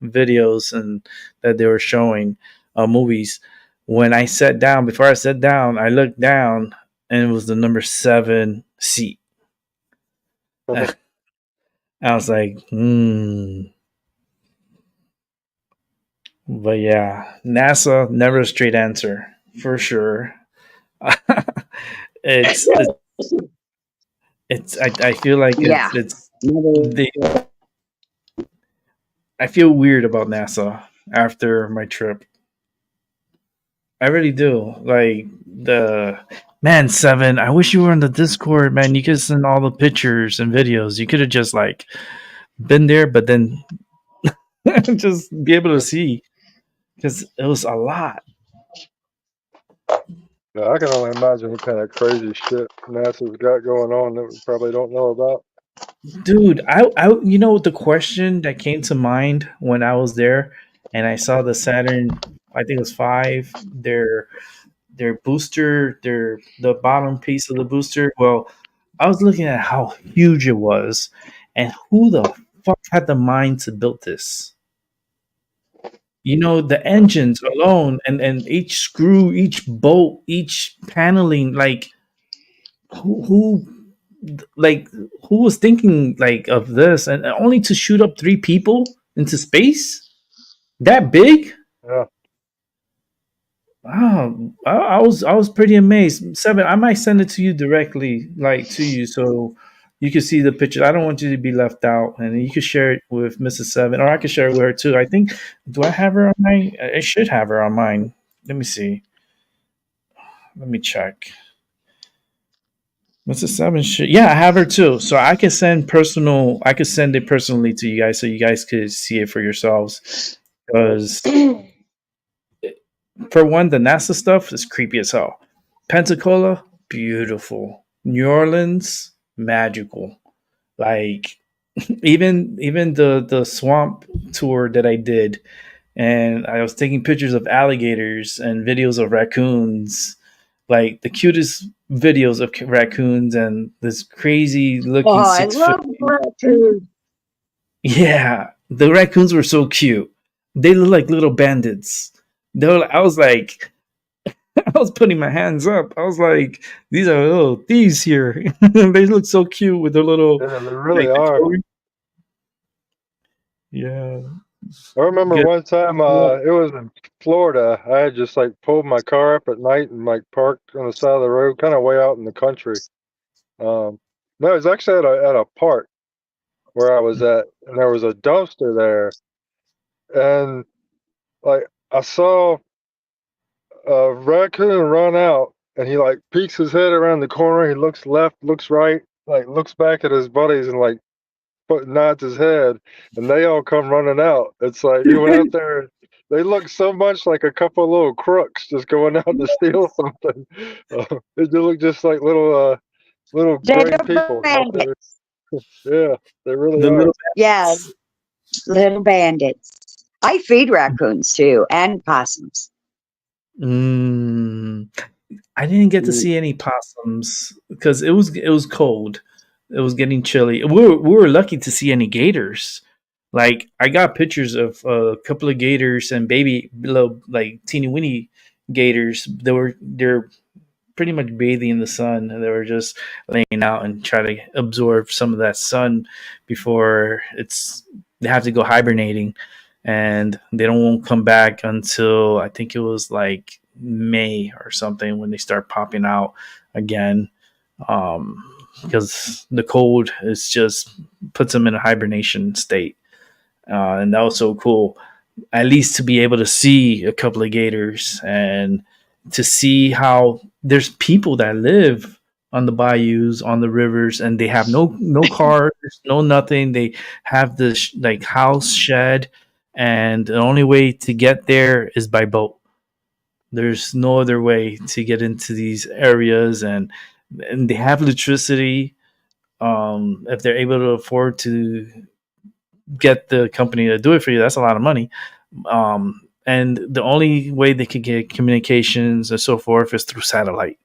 videos and that they were showing movies. When I sat down, before I sat down, I looked down and it was the number 7 seat. I was like, But yeah, NASA never a straight answer for sure. it's I feel like Yeah. it's the I feel weird about NASA after my trip. I really do. Like the man 7. I wish you were on the Discord, man. You could send all the pictures and videos. You could have just like been there, but then just be able to see because it was a lot. Yeah, I can only imagine what kind of crazy shit NASA's got going on that we probably don't know about. Dude, I the question that came to mind when I was there and I saw the Saturn, I think it was 5, their booster, the bottom piece of the booster. Well, I was looking at how huge it was and who the fuck had the mind to build this. The engines alone and each screw, each bolt, each paneling, like who like who was thinking like of this and only to shoot up 3 people into space that big. Yeah. Wow, I was pretty amazed. 7, I might send it to you directly, like to you, so you can see the picture. I don't want you to be left out, and you can share it with Mrs. 7, or I can share it with her too. I think, do I have her on mine? I should have her on mine. Let me see. Let me check. Mrs. 7 should, yeah, I have her too. So I can send personal. I could send it personally to you guys, so you guys could see it for yourselves. Because for one, the NASA stuff is creepy as hell. Pensacola, beautiful. New Orleans, magical. Like even the swamp tour that I did, and I was taking pictures of alligators and videos of raccoons, like the cutest videos of raccoons and this crazy Oh, looking I 6 foot. love raccoons. Yeah, the raccoons were so cute. They look like little bandits. I was like, I was putting my hands up. I was like, these are little thieves here. They look so cute with their little, Yeah, they really like the are. clothing. Yeah, I remember good. one time, it was in Florida. I had just like pulled my car up at night and like parked on the side of the road, kind of way out in the country. No, it was actually at a park where I was at, and there was a dumpster there, and like I saw a raccoon run out, and he like peeks his head around the corner. He looks left, looks right, like looks back at his buddies and like nods his head, and they all come running out. It's like he went out there. They look so much like a couple of little crooks just going out to steal something. They look just like little gray Little people out there. bandits. Yeah, they really The are. little Yeah, little bandits. I feed raccoons too and possums. Mm, I didn't get to see any possums because it was cold. It was getting chilly. We were lucky to see any gators. Like I got pictures of a couple of gators and baby little like teeny weeny gators. They're pretty much bathing in the sun, and they were just laying out and try to absorb some of that sun before they have to go hibernating, and they don't won't come back until I think it was like May or something when they start popping out again. Because the cold is just puts them in a hibernation state, and that was so cool. At least to be able to see a couple of gators and to see how there's people that live on the bayous, on the rivers, and they have no cars, no nothing. They have this like house shed, and the only way to get there is by boat. There's no other way to get into these areas, and they have electricity. If they're able to afford to get the company to do it for you, that's a lot of money. And the only way they could get communications and so forth is through satellite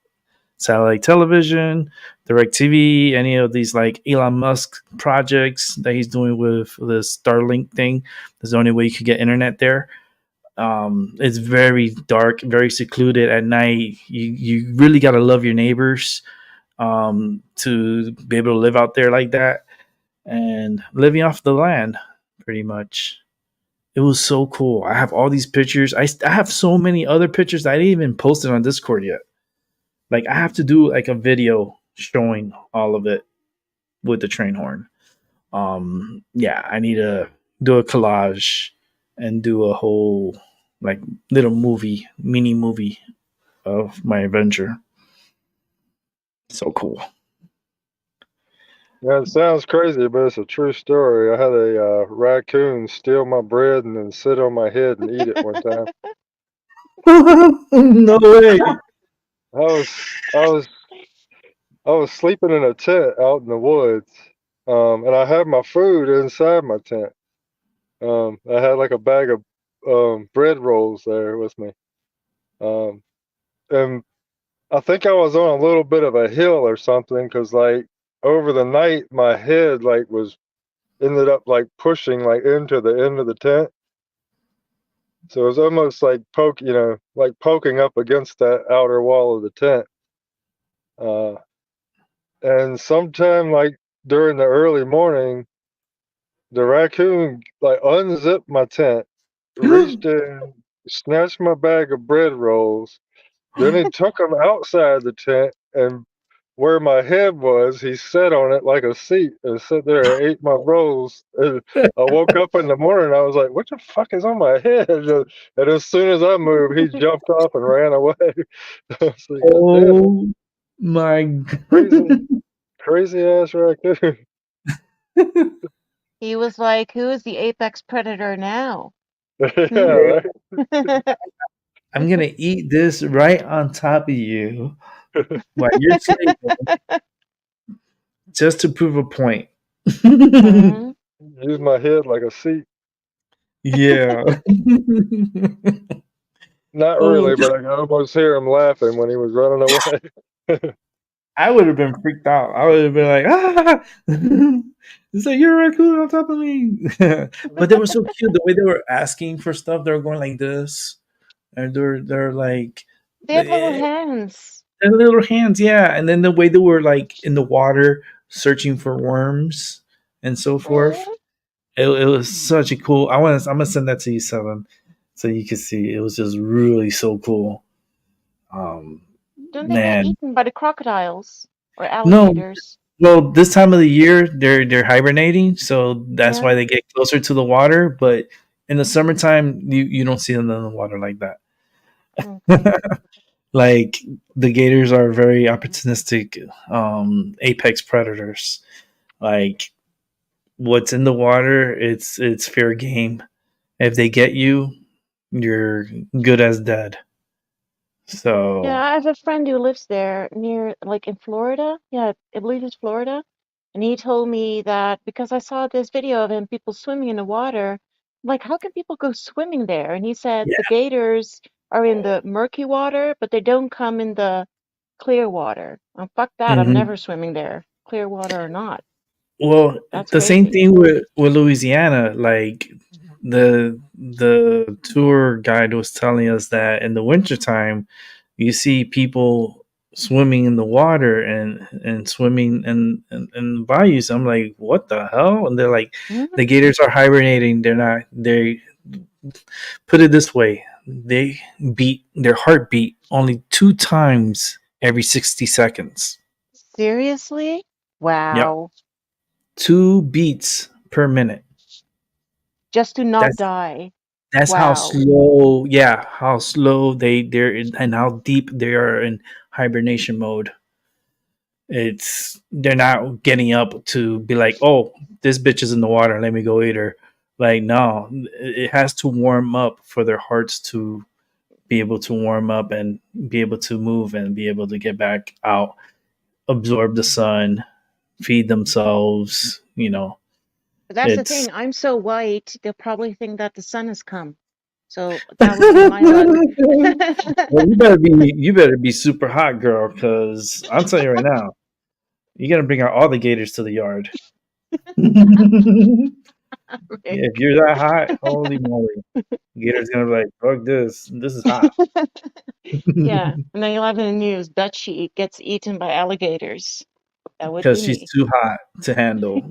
television, direct TV, any of these like Elon Musk projects that he's doing with the Starlink thing. That's the only way you could get internet there. It's very dark, very secluded at night. You really got to love your neighbors to be able to live out there like that and living off the land pretty much. It was so cool. I have all these pictures. I have so many other pictures that I didn't even post it on Discord yet. Like I have to do like a video showing all of it with the train horn. Yeah, I need to do a collage and do a whole like little mini movie of my adventure. So cool. Yeah, it sounds crazy, but it's a true story. I had a raccoon steal my bread and then sit on my head and eat it one time. No way. I was I was I was sleeping in a tent out in the woods, and I had my food inside my tent. I had like a bag of bread rolls there with me, um, and I think I was on a little bit of a hill or something because like over the night my head like was ended up like pushing like into the end of the tent. So it was almost like like poking up against that outer wall of the tent. Uh, and sometime like during the early morning, the raccoon like unzipped my tent, reached in, snatched my bag of bread rolls. Then he took them outside the tent, and where my head was, he sat on it like a seat and sat there and ate my rolls. And I woke up in the morning, I was like, "What the fuck is on my head?" And as soon as I moved, he jumped off and ran away. I was like, "God damn, Oh my crazy, crazy ass raccoon." He was like, who is the apex predator now? Yeah, right. I'm gonna eat this right on top of you while you're sleeping, just to prove a point. Mhm. Use my head like a seat. Yeah. Not Oh, really, but I could almost hear him laughing when he was running away. I would have been freaked out. I would have been like, ah! It's like you're a raccoon on top of me. But they were so cute. The way they were asking for stuff, they were going like this, and they're like, They have little hands. their little hands, yeah. And then the way they were like in the water searching for worms and so forth. Mhm. It was such a cool. I'm gonna send that to you, Seven, so you can see. It was just really so cool. Um, Don't they get man, eaten by the crocodiles or no. alligators? Well, this time of the year they're hibernating, so that's Yeah. why they get closer to the water. But in the summertime, you don't see them in the water like that. Okay. Like the gators are very opportunistic, apex predators. Like what's in the water, it's fair game. If they get you, you're good as dead. Yeah, So I have a friend who lives there near, like in Florida. Yeah, I believe it's Florida. And he told me that because I saw this video of him, people swimming in the water. Like, how can people go swimming there? And he said yeah. the gators are in the murky water, but they don't come in the clear water. Oh, fuck that. I'm Mhm. never swimming there, clear water or not. Well, That's the same crazy. thing with Louisiana. Like the tour guide was telling us that in the wintertime, you see people swimming in the water and swimming in the bayous. I'm like, what the hell? And they're like, Mhm. the gators are hibernating. They're not. They put it this way: they beat their heartbeat only 2 times every 60 seconds. Seriously? Yep, Wow. 2 beats per minute. Just to not That's die. that's how Wow. slow. Yeah, how slow they're in, and how deep they are in hibernation mode. They're not getting up to be like, oh, this bitch is in the water. Let me go eat her. Like, no, it has to warm up for their hearts to be able to warm up and be able to move and be able to get back out, absorb the sun, feed themselves. But that's the It's thing. I'm so white, they'll probably think that the sun has come. So that would be my luck. well, you better be super hot, girl, because I'll tell you right now, you gotta bring out all the gators to the yard. If Rick. you're that hot, holy moly, gators gonna be like, fuck this. This is hot. Yeah. And then you'll have in the news, Dutchie gets eaten by alligators. That would Because be she's me. too hot to handle,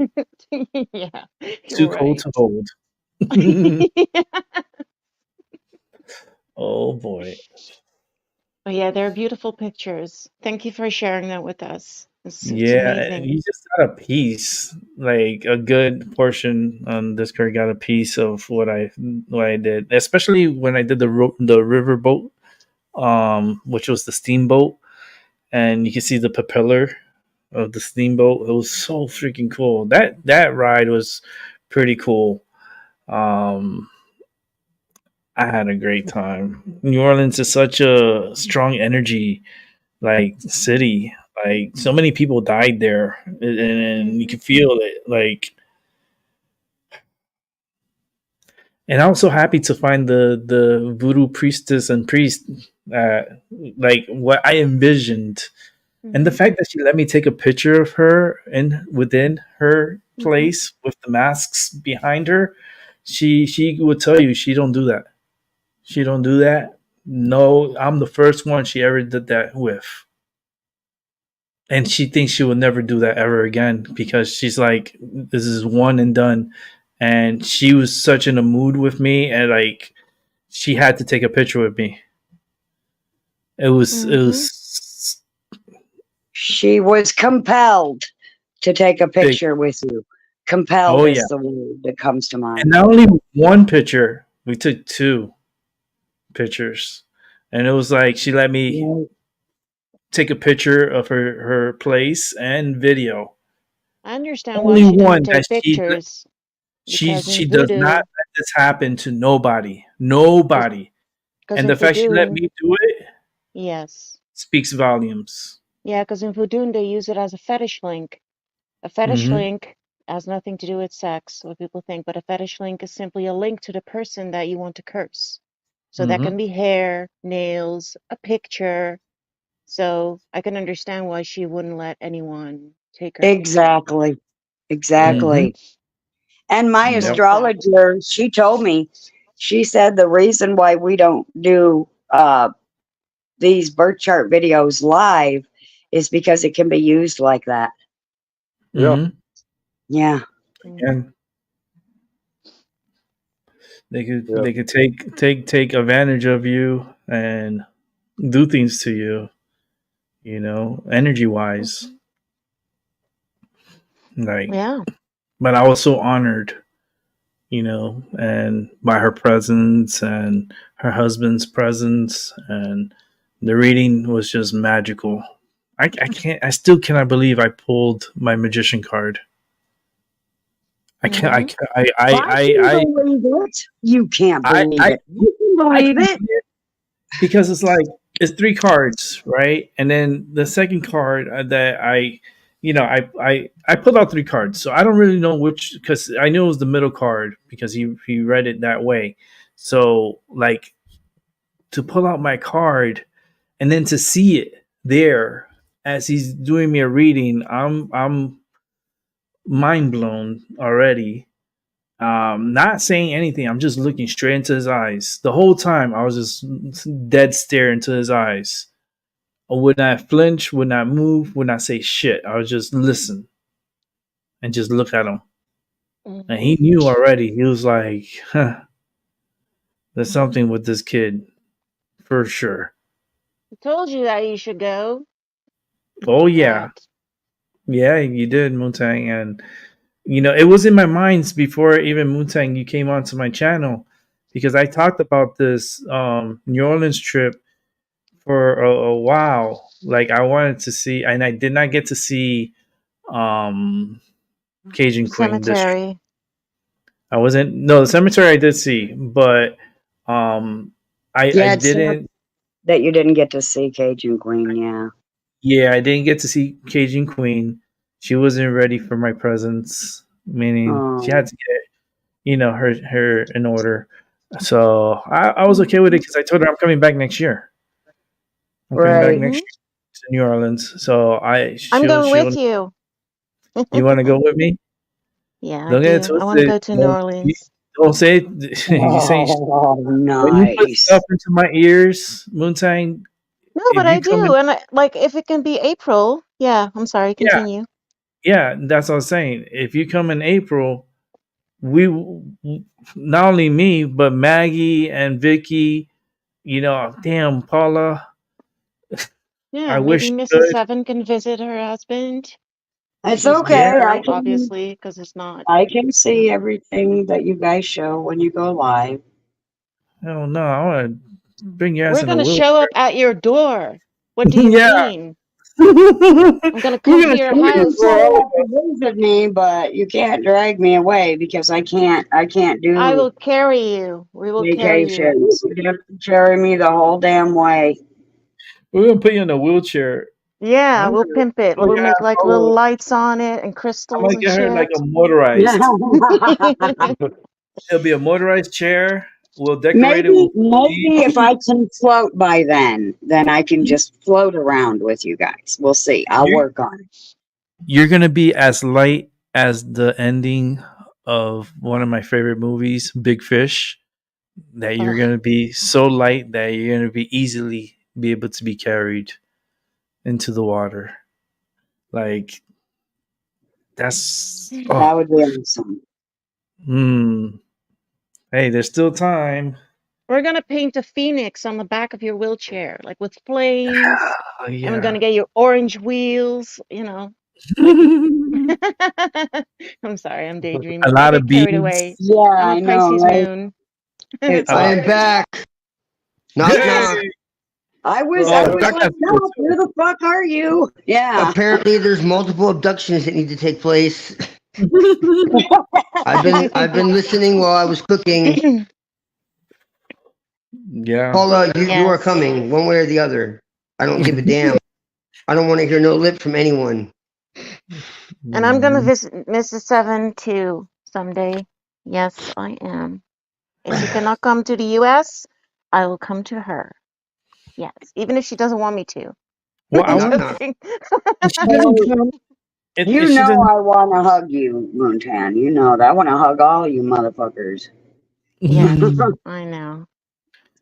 Yeah, too you're cold right. to hold. Oh boy. But yeah, they're beautiful pictures. Thank you for sharing that with us. It's Yeah, and amazing. you just got a piece, like a good portion on Discord got a piece of what I did, especially when I did the river boat, which was the steamboat, and you can see the propeller of the steamboat. It was so freaking cool. That ride was pretty cool. Um, I had a great time. New Orleans is such a strong energy like city. Like so many people died there, and you Hmm. can feel it. Like, and I'm so happy to find the voodoo priestess and priest, uh, like what I envisioned, and the Hmm. fact that she let me take a picture of her in within her Hmm. place with the masks behind her. She would tell you she don't do that. She don't do that. No, I'm the first one she ever did that with. And she thinks she will never do that ever again because she's like, this is one and done. And she was such in a mood with me, and like she had to take a picture with me. It Hmm. was She was compelled to take a big. picture with you. Compelled Oh yeah, is the word that comes to and mind. not only one picture, we took 2 pictures, and it was like she let me Yeah. take a picture of her place and video. I understand why Only she doesn't one that take pictures she because in she does not voodoo, let this happen to nobody, nobody. because And in the fact she let voodoo, me do it yes. speaks volumes. Yeah, because in voodoo they use it as a fetish link. A fetish Hmm. link has nothing to do with sex, what people think, but a fetish link is simply a link to the person that you want to curse. So that can Hmm. be hair, nails, a picture. So I can understand why she wouldn't let anyone take her picture. Exactly. Yeah, Hmm. Exactly. And my Yep. most deaf. astrologer, she told me, she said the reason why we don't do these birth chart videos live is because it can be used like that. Yeah. Hmm. Yeah. Hmm. And they could Yeah. they could take advantage of you and do things to you, energy wise. Hmm. Like, Yeah. but I was so honored, and by her presence and her husband's presence and The reading was just magical. I still cannot believe I pulled my magician card. I can't. I Mhm. can't. I can believe it. You can't believe it. You can I believe can it. because it's like it's three cards, right? And then the second card that I pulled out three cards, so I don't really know which because I knew it was the middle card because he read it that way. So like to pull out my card and then to see it there as he's doing me a reading, I'm mind blown already. Not saying anything. I'm just looking straight into his eyes. The whole time I was just dead stare into his eyes. I would not flinch, would not move, would not say shit. I would just listen and just look at him. And he Mhm. knew already. He was like, huh, there's something with this kid for sure. I told you that you should go. Oh yeah. But Yeah, you did, Mootang. And it was in my mind before even Mootang you came onto my channel because I talked about this New Orleans trip for a while. Like I wanted to see, and I did not get to see um, Cajun Queen. cemetery. I wasn't. No, the cemetery I did see, but um, I Yeah, it's sad didn't. that you didn't get to see Cajun Queen. Yeah. Yeah, I didn't get to see Cajun Queen. She wasn't ready for my presence, meaning she Oh. had to get her in order. So I was okay with it because I told her I'm coming back next year. I'm coming back Right. next Mhm. year to New Orleans. So I'm going she'll with you. you want to go with me? Yeah, I Don't get it do. I want to twisted. go to New Orleans. Don't say it. You say Oh, when you put stuff nice. into my ears, Moonshine. No, but If I you come do. in, And like if it can be April. Yeah, I'm sorry. yeah, Continue. yeah, that's what I'm saying. If you come in April, we not only me but Maggie and Vicky. Damn Paula. Yeah, I wish maybe you Mrs. could. Seven can visit her husband. It's She's okay. Yeah. here, obviously, because it's not. I can see everything that you guys show when you go live. Hell no. I want to bring your ass We're in a gonna show wheelchair. up at your door. What do you Yeah. mean? We're I'm gonna come to gonna your show You you can house. before all show of up and visit me, but you can't drag me away because I can't I do will carry you. We will carry you. vacations. You have to carry me the whole damn way. We're gonna put you in a wheelchair. Yeah, I'm we'll gonna pimp it. throw We'll your make ass like all little over. lights on it and I'm crystals gonna and get her like a shit. motorized. It'll be a motorized chair. We'll decorate it Maybe with maybe if leaves. I can float by then I can just float around with you guys. We'll see. I'll You work on it. you're gonna be as light as the ending of one of my favorite movies, Big Fish. That you're Ugh. gonna be so light that you're gonna be easily be able to be carried into the water. Like that's That would be awesome. hmm. Hey, there's still time. We're gonna paint a phoenix on the back of your wheelchair, like with flames, Oh and we're gonna yeah. get your orange wheels, like I'm sorry, I'm A daydreaming. I lot get of carried away. beads. Yeah, I'm a I know, Pisces right? moon. It's A I lot. am okay. back. Knock knock. Hey. I was Oh, I the was duck like, has to go no, who too. the fuck are you? Yeah. Apparently, there's multiple abductions that need to take place. I've been listening while I was cooking. Yeah. Paula, you are Yes. coming one way or the other. I don't give a damn. I don't want to hear no lip from anyone. And I'm gonna Mm. visit Mrs. Seven too someday. Yes, I am. If she cannot come to the US, I will come to her. Yes, even if she doesn't want me to. Well, I I'm Knock want. knock. joking. If she doesn't Hey, come, you if she know doesn't. I want to hug you, Moontan. You know that. I want to hug all you motherfuckers. Yes, I know.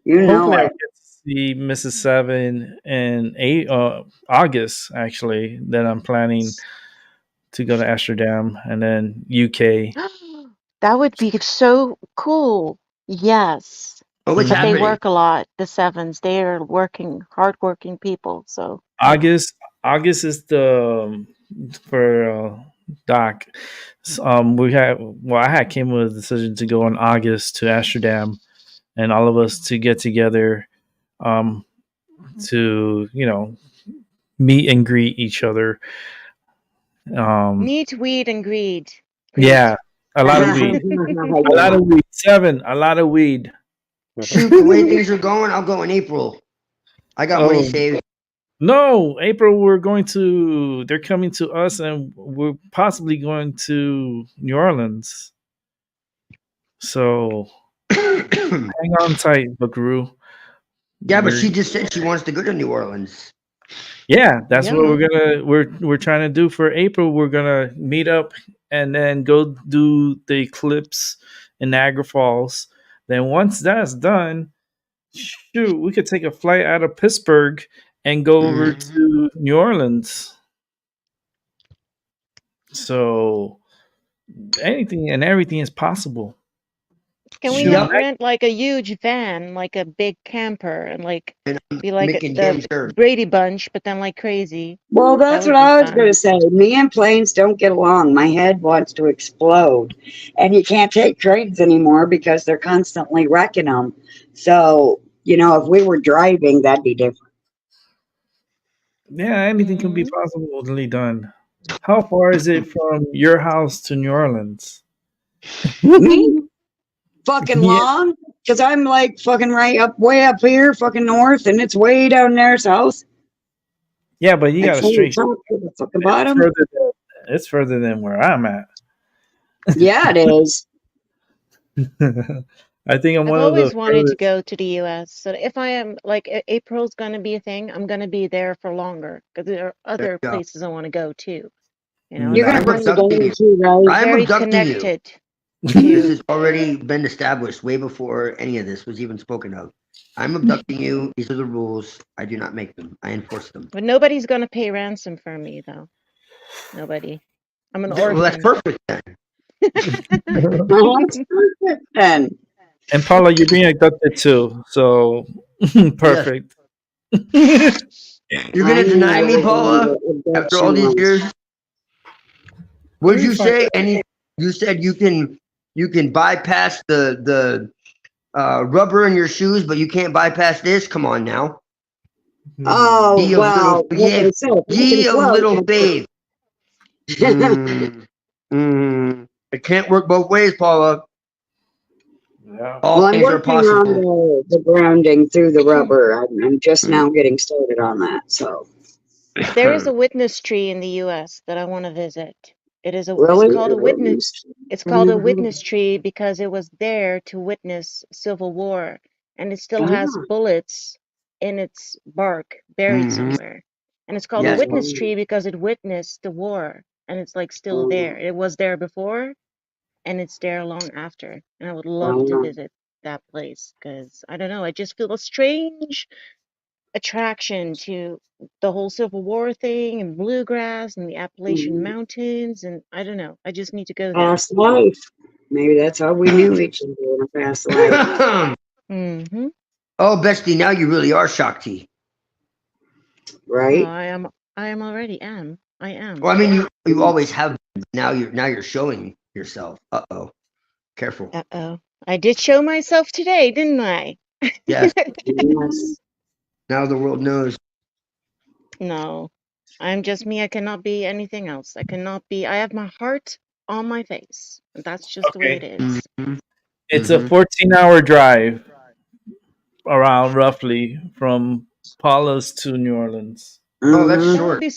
You know Hopefully, I'll it. get to see Mrs. Seven in August. Actually, then I'm planning to go to Amsterdam and then UK. That would be so cool. Yes. Oh, what's But they Mhm. happening? work a lot, the Sevens. They are working, hardworking people. So, yeah. August. August is the for Doc. I had came with a decision to go in August to Amsterdam, and all of us to get together. Um, to meet and greet each other. Meat, weed, and greed. Yeah, a lot of weed. A lot of weed. 7. A lot of weed. Shoot, the way things are going, I'll go in April. I got money Oh. saved. No, April, they're coming to us, and we're possibly going to New Orleans. So hang on tight, Buckaroo. Yeah, but she just said she wants to go to New Orleans. Yeah, that's Yeah. what we're trying to do for April. We're gonna meet up and then go do the eclipse in Niagara Falls. Then once that's done, shoot, we could take a flight out of Pittsburgh and go over to New Orleans. So anything and everything is possible. Can we Yep. rent like a huge van, like a big camper, and like And I'm be like making damn the sure. Brady Bunch, but then like crazy? Well, that's would what be I was fun. going to say. Me and planes don't get along. My head wants to explode. And you can't take trains anymore because they're constantly wrecking them. So, if we were driving, that'd be different. Yeah, anything can be possibly done. How far is it from your house to New Orleans? Me? Fucking Yeah. long? Because I'm like fucking way up here, fucking north, and it's way down there south. Yeah, but you got a Like, straight from the top to the fucking it's bottom. it's further than where I'm at. Yeah, it is. I think I'm I've one of always the wanted to furthest. go to the U.S. So if I am like April's going to be a thing, I'm going to be there for longer because there are other Yeah. places I want to go too. You're I going to want bring the to abducting game you. too, right? I'm very abducting you. connected This to. has already been established way before any of this was even spoken of. I'm abducting you. These are the rules. I do not make them. I enforce them. But nobody's going to pay ransom for me though. Nobody. I'm an Well, that's orphan. perfect then. That's perfect then. And Paula, you're being abducted too, so perfect. You're gonna deny me, Paula, after all these years? What did you say? You said you can bypass the rubber in your shoes, but you can't bypass this. Come on now. Oh, Ye of well, little, like I said, ye of float. little faith. It can't work both ways, Paula. Yeah. All Well, I'm things are working on possible. the grounding through the rubber. I'm just now getting started on that. So, There is a witness tree in the U.S. that I want to visit. It's really, called a witness. It's called a witness tree because it was there to witness Civil War, and it still has bullets in its bark buried somewhere. And it's called a Yes. witness tree because it witnessed the war, and it's like still there. It was there before, and it's there long after. And I would love to visit that place because I don't know. I just feel a strange attraction to the whole Civil War thing and bluegrass and the Appalachian Mountains, and I don't know. I just need to go there. Past life. Maybe that's how we knew each other in a past life, Mm-hmm. Oh, Bestie, now you really are Shakti. right? I am already am. I am. Well, I mean, you always have been. Now you're showing yourself. Uh-oh. Careful. Uh-oh. I did show myself today, didn't I? Yes. Yes. Now the world knows. No. I'm just me. I cannot be anything else. I have my heart on my face. That's just the way it is. It's a 14-hour drive around roughly from Paula's to New Orleans. Oh, that's That would short. be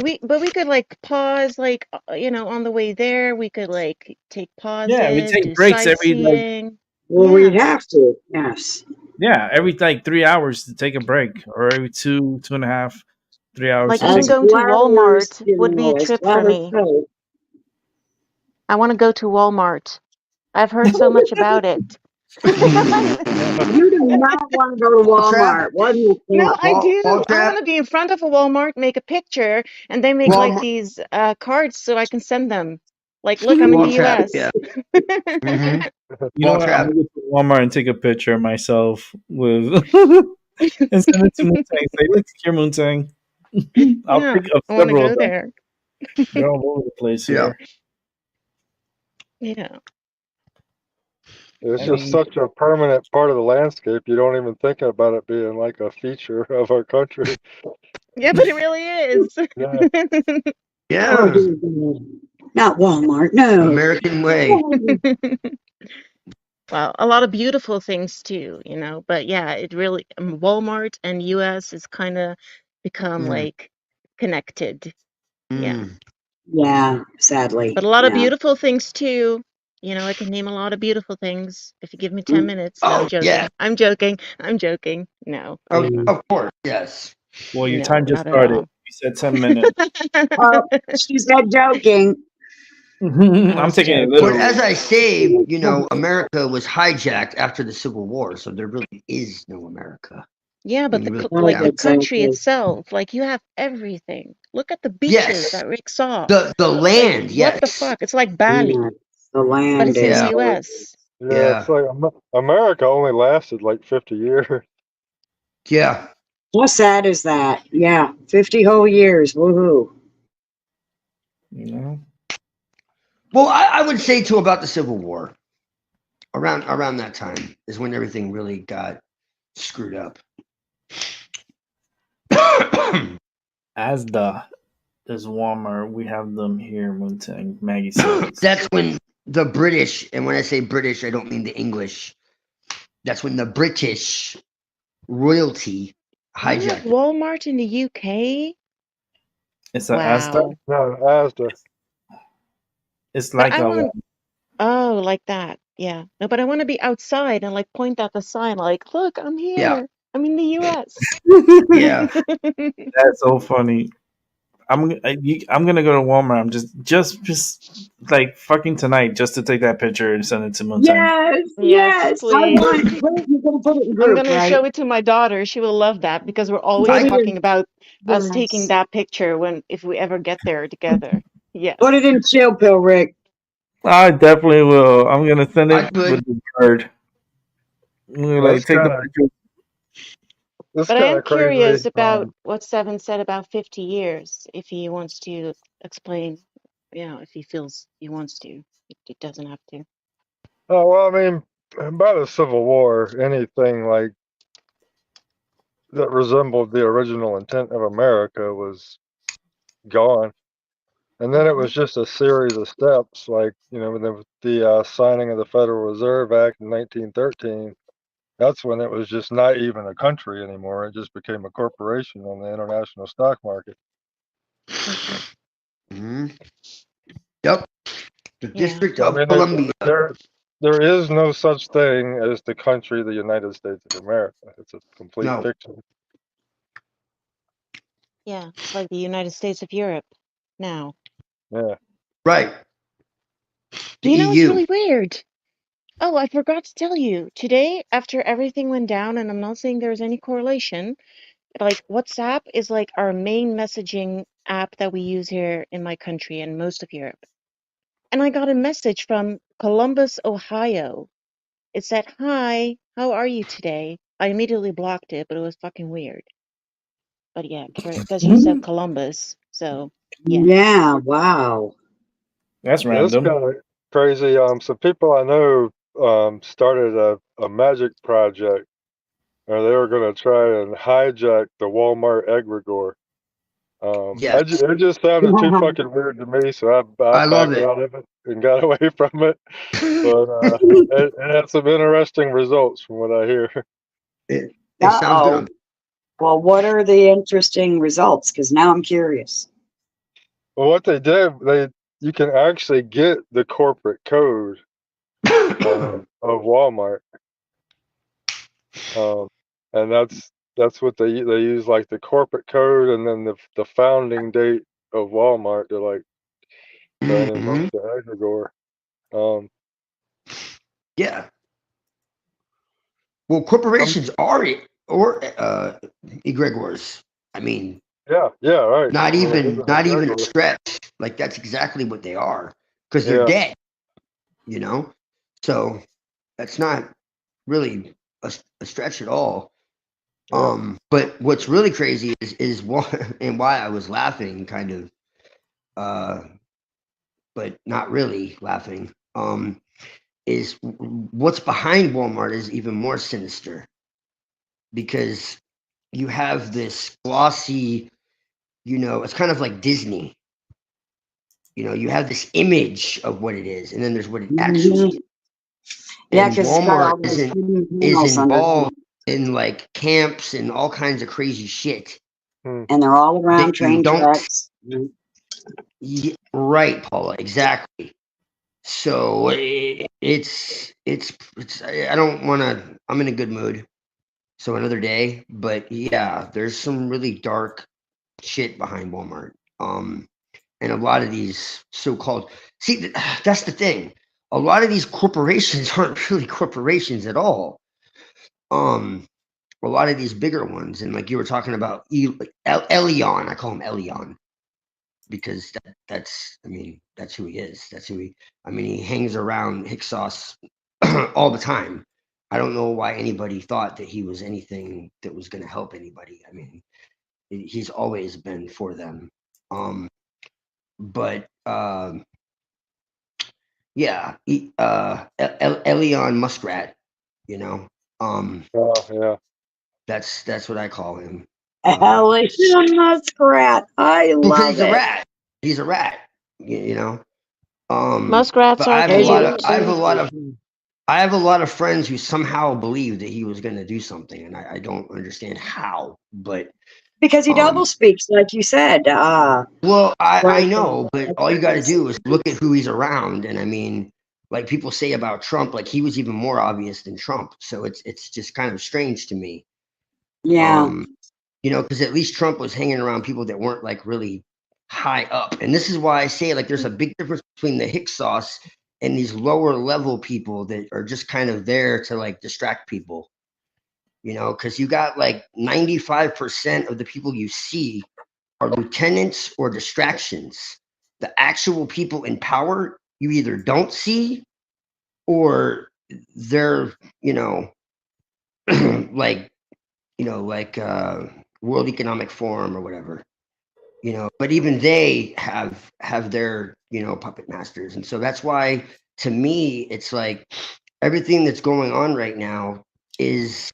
we could like pause like on the way there we could like take pauses, Yeah, we take do breaks every sightseeing. Well, we'd have to. Yes. every 3 hours to take a break, or every 2.5, 3 hours Like to even take a going to Walmart you would be a know, as trip far for as me. so. I want to go to Walmart. I've heard so much about it. You do not want to go to Trap. Walmart. What do you No, think? I do. I Trap. want to be in front of a Walmart, make a picture, and they make like these cards so I can send them. Like, look, I'm in the Trap. US. Yeah. You know what? I'm gonna go to Walmart and take a picture of myself with and send it to Moontang. Say, look here, Moontang. I'll Yeah, pick up I want to several go of them. there. They're all over the place Yeah. here. Yeah. It's I just mean, such a permanent part of the landscape. You don't even think about it being like a feature of our country. Yeah, but it really is. Yeah. Yeah. Oh, dear God. Not Walmart. No. American way. Well, a lot of beautiful things too, you know, but yeah, it really Walmart and US is kind of become Mm. like connected. Yeah. Mm. Yeah, sadly. But a lot of Yeah. beautiful things too. You know, I can name a lot of beautiful things if you give me 10 minutes. No, I'm Oh, joking. yeah. I'm joking. I'm joking. No, Of course, yes. well, your no, time just not at started. all. You said 10 minutes. Oh, she said joking. I I'm was taking it joking. But literally. as I say, you know, America was hijacked after the Civil War, so there really is no America. Yeah, but When you really Oh, like down. the that's so country good. itself, like you have everything. Look at the beaches Yes, that Rick saw. the Like, land, what the yes, fuck? It's like Bali, Yeah, the but land it's in the is yeah, US. Yeah, it's yeah, like America only lasted like 50 years. yeah. how sad is that? Yeah, 50 whole years. Woohoo. You know? Well, I would say too about the Civil War. Around that time is when everything really got screwed up. Asda is warmer. We have them here. Montang Maggie says. That's when the British, and when I say British, I don't mean the English. That's when the British royalty You have hijacked. Walmart in the UK? It's a Asda. Wow. No, Asda. It's But like I a want, oh, like that. Yeah. No, but I want to be outside and like point at the sign, like, look, I'm Yeah, here. I'm in the US. yeah. that's so funny. I'm gonna go to Walmart. I'm just like fucking tonight just to take that picture and send it to Montang. Yes, Yes, yes. I please. want. Wait, you're gonna put it in I'm group, gonna right? show it to my daughter. She will love that because we're always Put I it in. talking about us taking Yes. that picture when if we ever get there together. Yes. Put it in chill pill, Rick. I definitely will. I'm gonna send I it could. with the bird. I'm gonna That's like take the kind of picture. that's But I kind am of crazy. curious about what Seven said about 50 years, if he wants to explain, you know, if he feels he wants to. He doesn't have to. Oh well, I mean, by the Civil War, anything like that resembled the original intent of America was gone. And then it was just a series of steps, like, you know, when the signing of the Federal Reserve Act in 1913, that's when it was just not even a country anymore. It just became a corporation on the international stock market. Hmm. Yep. The Yeah. District I of mean, Columbia. there is no such thing as the country, the United States of America. It's a complete No, fiction. Yeah. It's like the United States of Europe now. Yeah. right. The You know, it's EU. really weird. Oh, I forgot to tell you. Today, after everything went down, and I'm not saying there's any correlation, like WhatsApp is like our main messaging app that we use here in my country and most of Europe. And I got a message from Columbus, Ohio. It said, "Hi, how are you today?" I immediately blocked it, but it was fucking weird. But yeah, because you said Columbus, so yeah. Yeah. Wow. That's Yeah, it's random. kind of crazy. Some people I know started a magic project, or they were going to try and hijack the Walmart egregore. Yes. It just sounded too fucking weird to me, so I I love backed it. out of it and got away from it. But it had some interesting results from what I hear. It sounds Uh-oh. good. Well, what are the interesting results? Because now I'm curious. Well, what they did, you can actually get the corporate code of Walmart, um, and that's what they use, like the corporate code and then the founding date of Walmart to like try and invoke Hmm. the egregore. Um, Yeah. Well, I'm, corporations are egregores. I mean, yeah, right. not I mean, it is even an not even a egregore. stretch. Like that's exactly what they are because they're Yeah, dead. You know, so that's not really a stretch at all. yeah. But what's really crazy is why and why I was laughing, kind of, uh, but not really laughing. what's behind Walmart is even more sinister, because you have this glossy, it's kind of like Disney. You have this image of what it is, and then there's what it actually is. Yeah, And because it's got Walmart all those is under, involved in like camps and all kinds of crazy shit. Hmm. and they're all around That you train don't tracks. right, Paula, exactly. So it's I don't want to. I'm in a good mood, so another day. But yeah, there's some really dark shit behind Walmart. And a lot of these so-called, see, that's the thing. A lot of these corporations aren't really corporations at all. A lot of these bigger ones, and like you were talking about, Elion, I call him Elion, because that's who he is. He hangs around Hyksos all the time. I don't know why anybody thought that he was anything that was going to help anybody. He's always been for them. But yeah, Elion Muskrat, Yeah. that's what I call him. Alex Muskrat. I Because love he's a it. rat. He's a rat. You know. Muskrats But are cute. I have a lot of friends who somehow believe that he was going to do something, and I don't understand how. But Because he double speaks, like you said. well, I Right. know, but all you got to do is look at who he's around, and like people say about Trump, like he was even more obvious than Trump. So it's just kind of strange to me. Yeah. Because at least Trump was hanging around people that weren't like really high up. And this is why I say like there's a big difference between the Hyksos and these lower level people that are just kind of there to like distract people. Because you got like 95% of the people you see are lieutenants or distractions. The actual people in power you either don't see, or they're, like World Economic Forum or whatever, but even they have their, puppet masters. And so that's why, to me, it's like everything that's going on right now is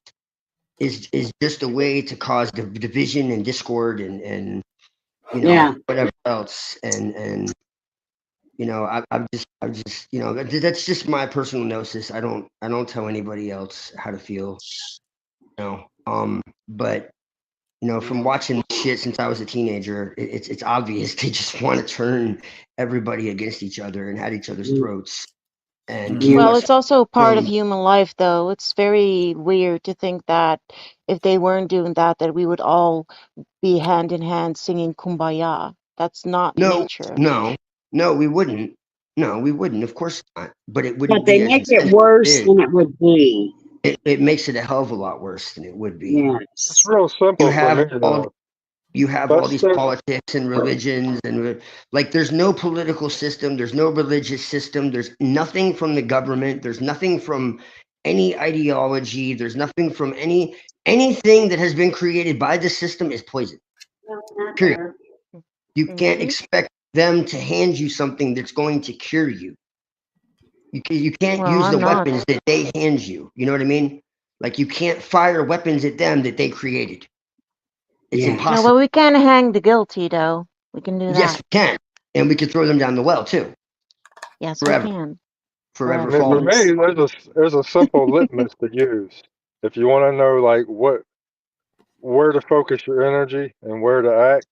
just a way to cause division and discord and Yeah. whatever else. And I'm just that's just my personal gnosis. I don't tell anybody else how to feel, but from watching shit since I was a teenager, it's obvious they just want to turn everybody against each other and at each other's throats and keep Well, us it's also part of from. human life, though. It's very weird to think that if they weren't doing that, that we would all be hand in hand singing Kumbaya. That's not No, nature. no, we wouldn't. No, we wouldn't. Of course not. But it wouldn't But they be as make it intense as worse it is. than it would be. It makes it a hell of a lot worse than it would be. It's Yes. real You simple for me, have though. That's these the politics and religions, and like there's no political system, there's no religious system, there's nothing from the government, there's nothing from any ideology, there's nothing from anything that has been created by the system is poison. Period. You can't expect them to hand you something that's going to cure you. You can't Well, use the I'm not. weapons that they hand you. You know what I mean? Like you can't fire weapons at them that they created. It's Yeah. No, impossible. but we can hang the guilty, though. We can do Yes, that. we can, and we can throw them down the well too, Yes, we forever, can. forever Forever, For falling. yes. me, there's a simple litmus to use if you want to know like where to focus your energy and where to act.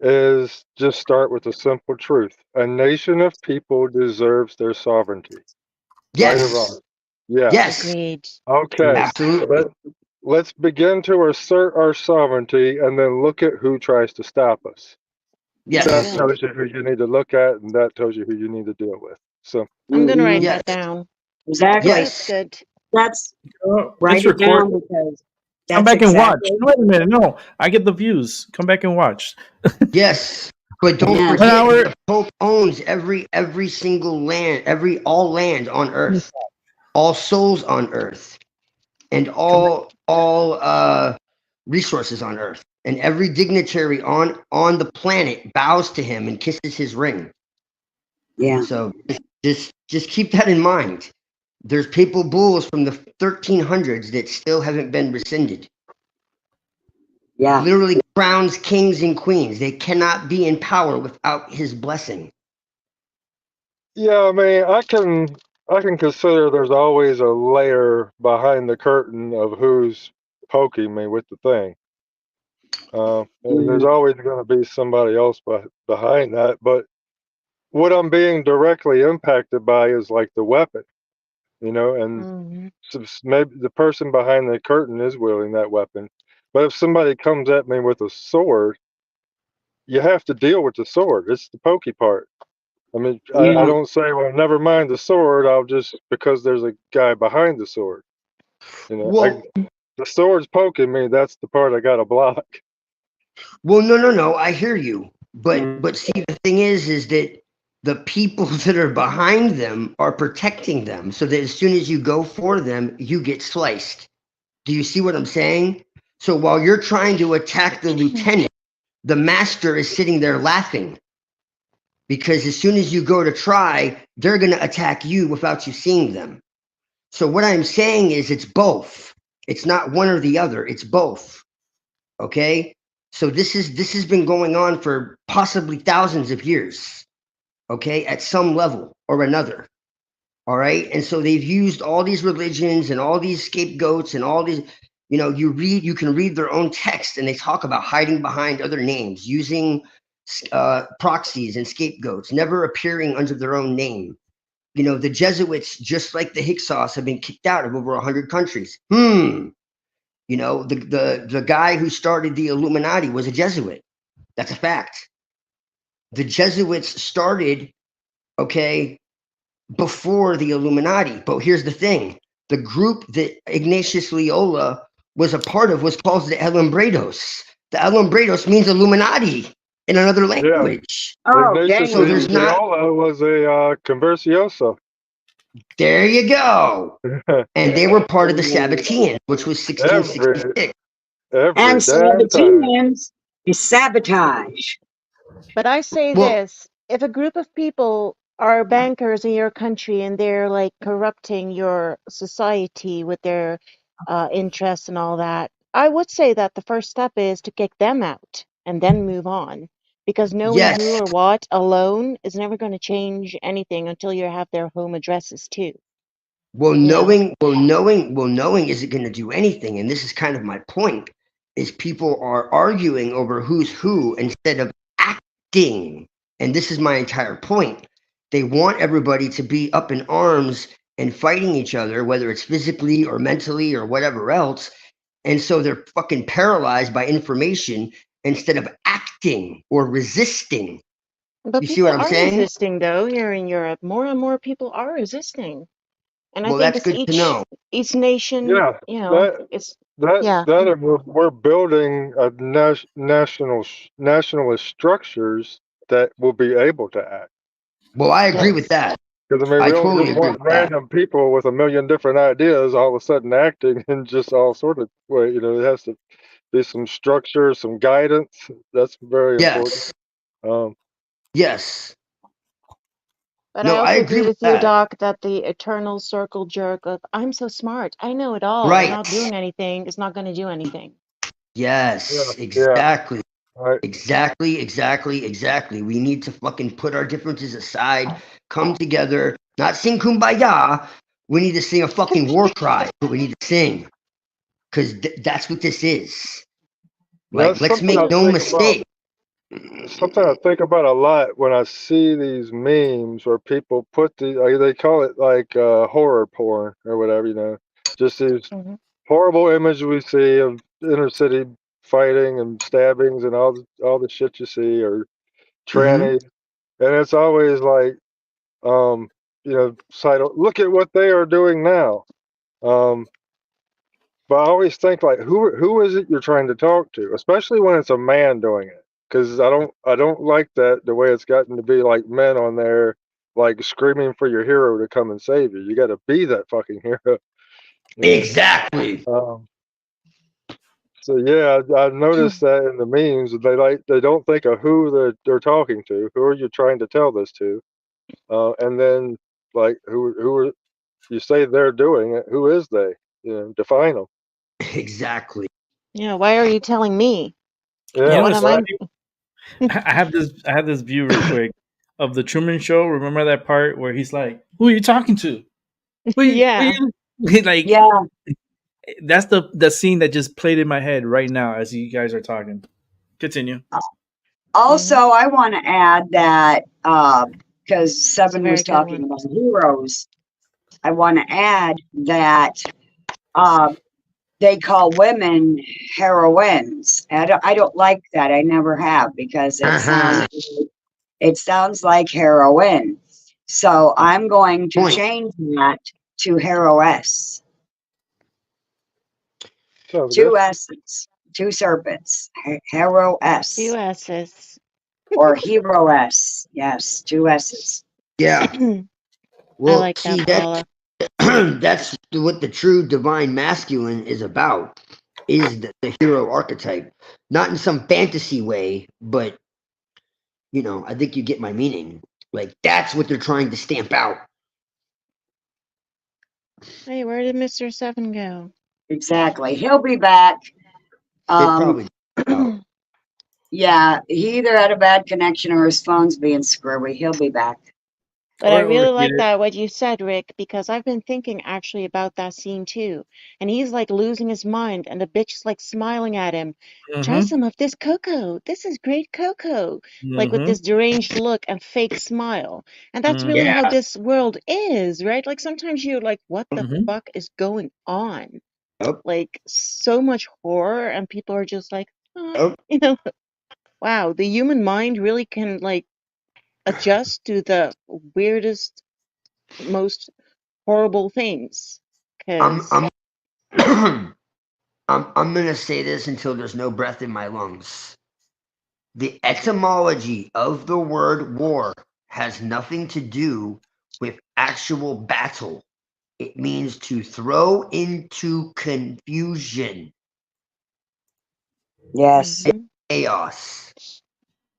Is just start with the simple truth: a nation of people deserves their sovereignty, right or wrong. Yes, Yes. yes, Agreed. Okay. absolutely. Let's begin to assert our sovereignty and then look at who tries to stop us. Very That Yes, good. tells you who you need to look at, and that tells you who you need to deal with. So, I'm gonna write yes, that down. Exactly. That's yes, good. That's It's write it recorded. down, because Come that's back and watch. exactly. Wait a minute. No, I get the views. Come back and watch. yes. But don't Yeah. 1 forget, hour. the Pope owns every single land, all land on earth, all souls on earth, and all resources on earth, and every dignitary on the planet bows to him and kisses his ring. Yeah. So Just keep that in mind. There's papal bulls from the 1300s that still haven't been rescinded. Yeah. Literally crowns kings and queens. They cannot be in power without his blessing. Yeah, I mean, I can consider there's always a layer behind the curtain of who's poking me with the thing. And there's always going to be somebody else behind that. But what I'm being directly impacted by is like the weapon, and Mhm. maybe the person behind the curtain is wielding that weapon. But if somebody comes at me with a sword, you have to deal with the sword. It's the pokey part. I mean, I Yeah. don't say, well, never mind the sword. I'll just, because there's a guy behind the sword. Well, The sword's poking me. That's the part I got to block. no. I hear you, but see, the thing is that the people that are behind them are protecting them, so that as soon as you go for them, you get sliced. Do you see what I'm saying? So while you're trying to attack the lieutenant, the master is sitting there laughing, because as soon as you go to try, they're going to attack you without you seeing them. So what I'm saying is it's both. It's not one or the other. It's both. Okay. So this has been going on for possibly thousands of years. Okay. At some level or another. All right. And so they've used all these religions and all these scapegoats and all these, you can read their own text, and they talk about hiding behind other names, using proxies and scapegoats, never appearing under their own name. The Jesuits, just like the Hyksos, have been kicked out of over 100 countries. The guy who started the Illuminati was a Jesuit. That's a fact. The Jesuits started, okay, before the Illuminati. But here's the thing. The group that Ignatius Loyola was a part of was called the Alumbrados. The Alumbrados means Illuminati in another language. Oh, Ignatius So there's dang. not, Loyola was a conversioso. there you go. And they were part of the Sabbateans, which was every 1666. every And damn time. Sabbatinians is sabotage. But I say Well, this, if a group of people are bankers in your country and they're like corrupting your society with their interests and all that, I would say that the first step is to kick them out and then move on. Because knowing who yes. or what alone is never going to change anything until you have their home addresses too. Well, You know, knowing isn't going to do anything. And this is kind of my point, is people are arguing over who's who instead of acting. And this is my entire point. They want everybody to be up in arms and fighting each other, whether it's physically or mentally or whatever else. And so they're fucking paralyzed by information instead of acting or resisting. but You see people what I'm are saying? resisting though here in Europe. More and more people are resisting. And I Well, think that's it's good to know. each nation, Yeah, you know, that it's that yeah. that and we're building a nationalist structures that will be able to act. Well, I agree with Yes. that. Because I mean, I we don't totally just agree want with that. random people with a million different ideas all of a sudden acting in just all sort of way. It has to be some structure, some guidance. That's very important. Yes. Um, Yes. But I No, I also agree agree with with you, that. Doc, that the eternal circle jerk of I'm so smart, I know it all, and Right. not doing anything is not going to do anything. yeah, Yes. yeah, Exactly. right. Exactly. We need to fucking put our differences aside, come together, not sing kumbaya. We need to sing a fucking war cry, but we need to sing, because that's what this is. That's Like, let's something I make no think about. mistake. Something I think about a lot when I see these memes where people put they call it like horror porn or whatever, just these Hmm. horrible images we see of inner city fighting and stabbings and all the shit you see, or Mm-hmm. trannies, and it's always like, look at what they are doing now. Um, but I always think like, who is it you're trying to talk to, especially when it's a man doing it, because I don't like that the way it's gotten to be like men on there like screaming for your hero to come and save you. You got to be that fucking hero. You know. Exactly. Um, So yeah, I've noticed that in the memes, they don't think of who they're talking to. Who are you trying to tell this to? And then Like who are you say they're doing it? Who is they? You know, define them. Exactly. Yeah, why are you telling me? You Yeah, know, What it's am I? right. funny. I have this view real quick of the Truman Show. Remember that part where he's like, "Who are you talking to? Who Yeah. you?" Like Yeah. that's the scene that just played in my head right now as you guys are talking. Continue. Also, Hmm. I want to add that because It's a Seven very was good talking one. about heroes, I want to add that um, they call women heroines. I don't like that. I never have because Uh-huh. it sounds like heroin. So I'm going to Point. change that to heroess. Sounds good. Two S's, two serpents, heroess Two S's. or heroess. Yes, two S's. Yeah. I Well, like that, see, Paula. that's what the true divine masculine is about, is the hero archetype. Not in some fantasy way, but I think you get my meaning. Like that's what they're trying to stamp out. Hey, where did Mr. Seven go? Exactly. He'll be back. It Um, probably out. yeah, he either had a bad connection or his phone's being screwy. He'll be back. But I Or really repeat like it. that what you said, Rick, because I've been thinking actually about that scene too. And he's like losing his mind, and the bitch is like smiling at him. Try Mm-hmm. some of this cocoa. This is great cocoa. Like with Mm-hmm. this deranged look and fake smile. And that's really Mm-hmm. how Yeah. this world is, right? Like sometimes you're like, what the Mm-hmm. fuck is going on? Yep. Like so much horror, and people are just like, Yep. you know, wow, the human mind really can like adjust to the weirdest, most horrible things. I'm Because, I'm I'm gonna say this until there's no breath in my lungs. The etymology of the word war has nothing to do with actual battle. It means to throw into confusion, Yes. hmm chaos.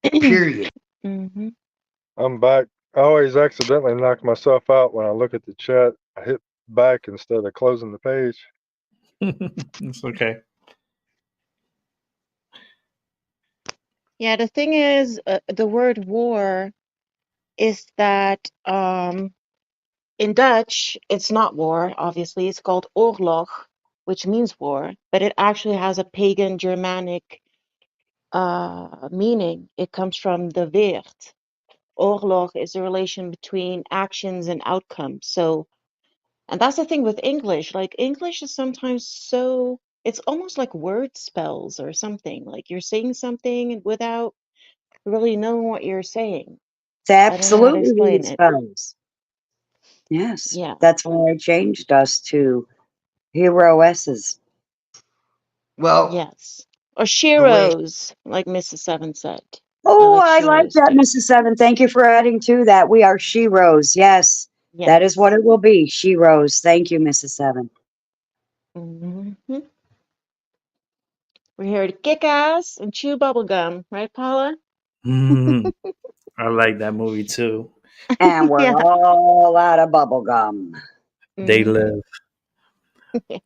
Period. hmm I'm back. I always accidentally knock myself out when I look at the chat. I hit back instead of closing the page. It's okay. yeah, the thing is, the word war is that in Dutch, it's not war, obviously. It's called oorlog, which means war, but it actually has a pagan Germanic meaning. It comes from the Weert. Oorlog is the relation between actions and outcomes. So, and that's the thing with English. Like English is sometimes so, it's almost like word spells or something. Like you're saying something without really knowing what you're saying. It's I don't know how to absolutely what it explain it. spells. Yes. Yeah. That's why I changed us to heroesses. Well, Yes. Or the way Sheroes, like Mrs. Seven said. I Oh, like I like Sheroes that, too. Mrs. Seven. Thank you for adding to that. We are she-rose. Yes, that is what Yes. it will be. She-rose. Thank you, Mrs. Seven. hmm We're here to kick ass and chew bubblegum, right, Paula? Mm, I like that movie too. And we're Yeah. all out of bubble gum. They hmm Live.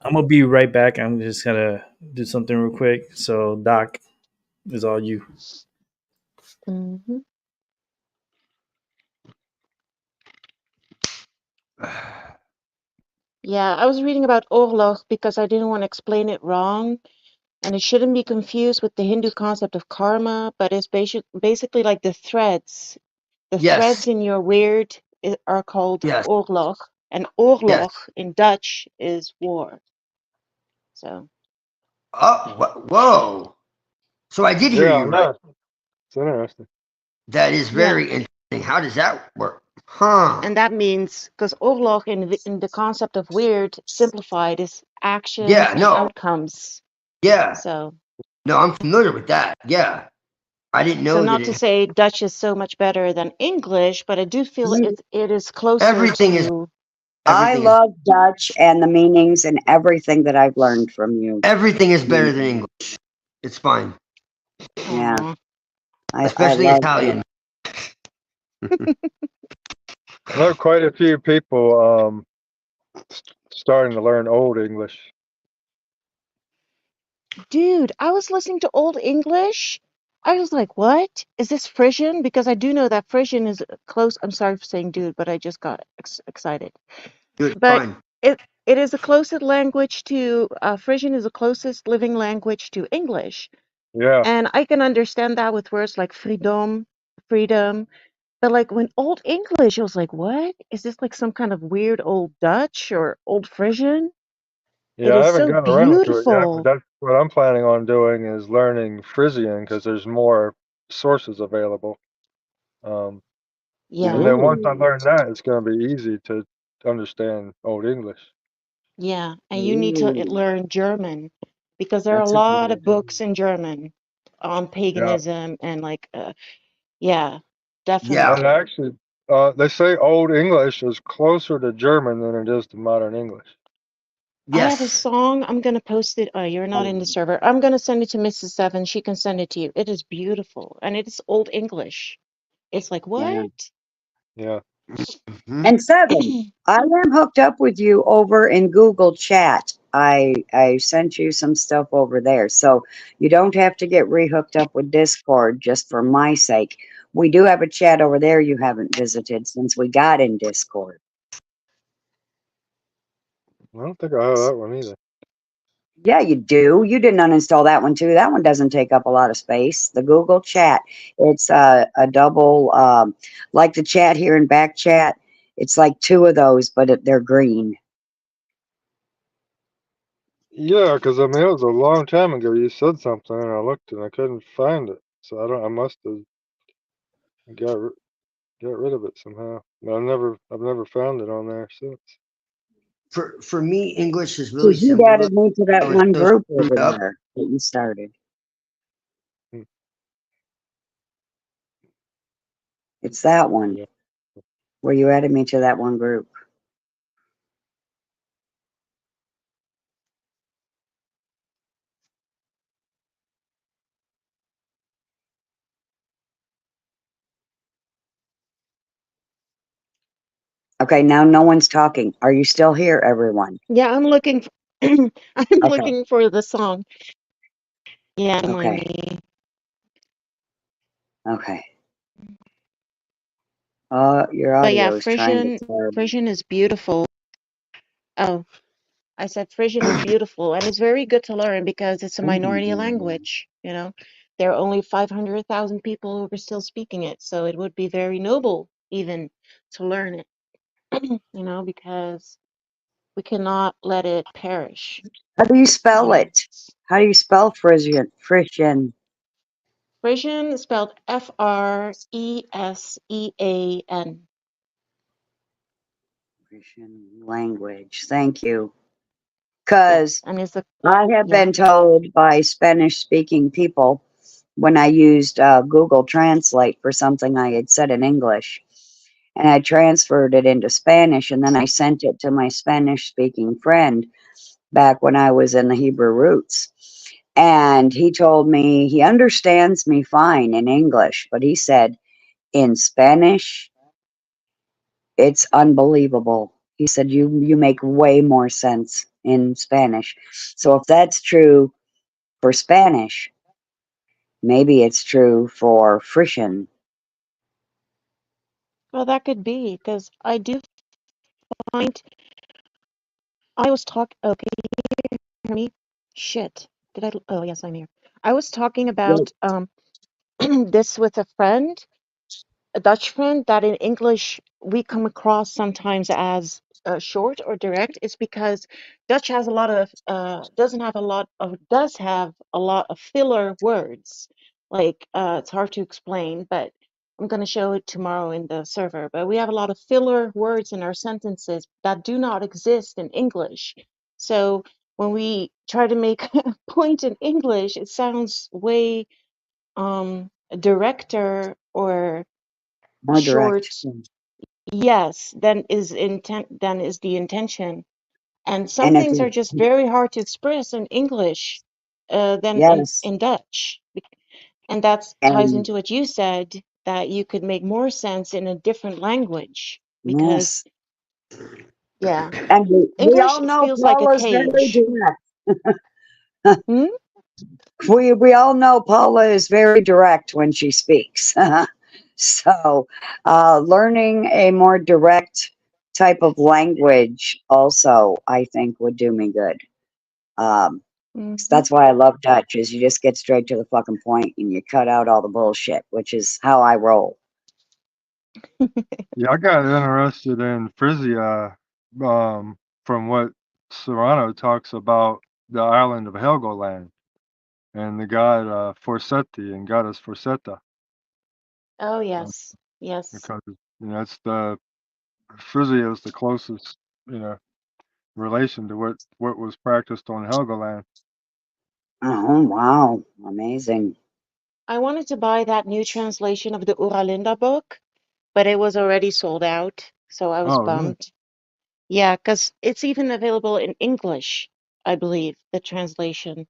I'm gonna be right back. I'm just gonna do something real quick. So, Doc, is all you. hmm Yeah, I was reading about oorlog because I didn't want to explain it wrong, and it shouldn't be confused with the Hindu concept of karma, but it's basically like the threads. The yes, threads in your weird are called yes, oorlog, and yes. oorlog in Dutch is war. So, Oh, whoa. So I did hear Yeah, I you right. know. It's interesting. That is yeah. very interesting. How does that work? Huh. And that means, because oorlog in the concept of weird, simplified, is actions Yeah, and no. outcomes. Yeah. So, No, I'm familiar with that. Yeah. I didn't so know that not to it say Dutch is so much better than English, but I do feel it is closer everything is to, I everything is love Dutch and the meanings and everything that I've learned from you. everything is better Mm, than English. It's fine. yeah, oh, I Especially love that. Italian. I know quite a few people starting to learn Old English. Dude, I was listening to Old English. I was like, what? Is this Frisian? Because I do know that Frisian is close. I'm sorry for saying dude, but I just got excited. Dude, But fine. it is the closest language to Frisian is the closest living language to English. Yeah, And I can understand that with words like freedom. But like when Old English, I was like, what? Is this like some kind of weird old Dutch or old Frisian? It yeah. I is haven't so gotten around to it yet, but beautiful. that's what I'm planning on doing is learning Frisian because there's more sources available. Um, Yeah. and then once I Ooh, learn that, it's going to be easy to understand Old English. Yeah, and you need to ooh, learn German because there are a that's a good lot of idea. books in German on Yeah, paganism and like yeah, Yeah. and definitely. actually, they say Old English is closer to German than it is to modern English. I have a Yes. song, I'm gonna post it. Oh, you're not in the server. I'm gonna send it to Mrs. Seven. She can send it to you. It is beautiful and it is Old English. It's like, Yeah. what? Yeah. Hmm. And seven, I am hooked up with you over in Google Chat. I sent you some stuff over there, so you don't have to get rehooked up with Discord just for my sake. We do have a chat over there you haven't visited since we got in Discord. I don't think I have that one either. Yeah, you do. You didn't uninstall that one too. That one doesn't take up a lot of space. The Google Chat, it's a double, like the chat here in back chat. It's like two of those, but they're green. Yeah, because I mean, it was a long time ago. You said something, and I looked and I couldn't find it. So I don't. I must have got ri- got rid of it somehow. But I've never found it on there since. For me, English is really Because you simple. added me to I that was one so group screwed over up. there that you started. Hmm, It's that one yeah. where you added me to that one group. Okay, now no one's talking. Are you still here, everyone? Yeah, I'm looking for I'm Okay, looking for the song. Yeah, don't mind okay, me. okay. Your But yeah, audio is trying to terrible. Frisian is beautiful. Oh, I said Frisian is beautiful and it's very good to learn because it's a minority language, you know. There are only 500,000 people who are still speaking it, so it would be very noble even to learn it, you know, because we cannot let it perish, How do you you spell know. it? How do you spell Frisian? Frisian. Frisian is spelled Fresean. Frisian language. Thank you. Yeah, Because and it's a I have yeah. been told by Spanish speaking people when I used Google Translate for something I had said in English, and I transferred it into Spanish, and then I sent it to my Spanish speaking friend back when I was in the Hebrew roots. And he told me he understands me fine in English, but he said in Spanish, it's unbelievable. He said you make way more sense in Spanish. So if that's true for Spanish, maybe it's true for Frisian. Well, that could be because I do find I was talking. Oh, can you hear me? Shit. Did I? Oh, yes, I'm here. I was talking Yep. about this with a friend, a Dutch friend, that in English we come across sometimes as short or direct. It's because Dutch has a lot of doesn't have a lot of does have a lot of filler words. Like it's hard to explain, but I'm going to show it tomorrow in the server. But we have a lot of filler words in our sentences that do not exist in English. So when we try to make a point in English, it sounds way directer or More direct. short, yes, than is the intention. And some And if things are just very hard to express in English than yes, in Dutch. And that ties and into what you said, that you could make more sense in a different language. because Yes. yeah, And we English all know feels like a Paula's very cage. direct. Hmm? We all know Paula is very direct when she speaks. So, learning a more direct type of language also, I think, would do me good. Um, so Hmm. that's why I love Dutch, is you just get straight to the fucking point and you cut out all the bullshit, which is how I roll. Yeah, I got interested in Frisia from what Serrano talks about the island of Helgoland and the god Forsetti and goddess Forsetta. Oh uh, yes, yes. because it's the Frisia is the closest you know relation to what was practiced on Helgoland. Oh, wow. Amazing. I wanted to buy that new translation of the Uralinda book, but it was already sold out, so I was Oh, really? bummed. Yeah, because it's even available in English, I believe, the translation.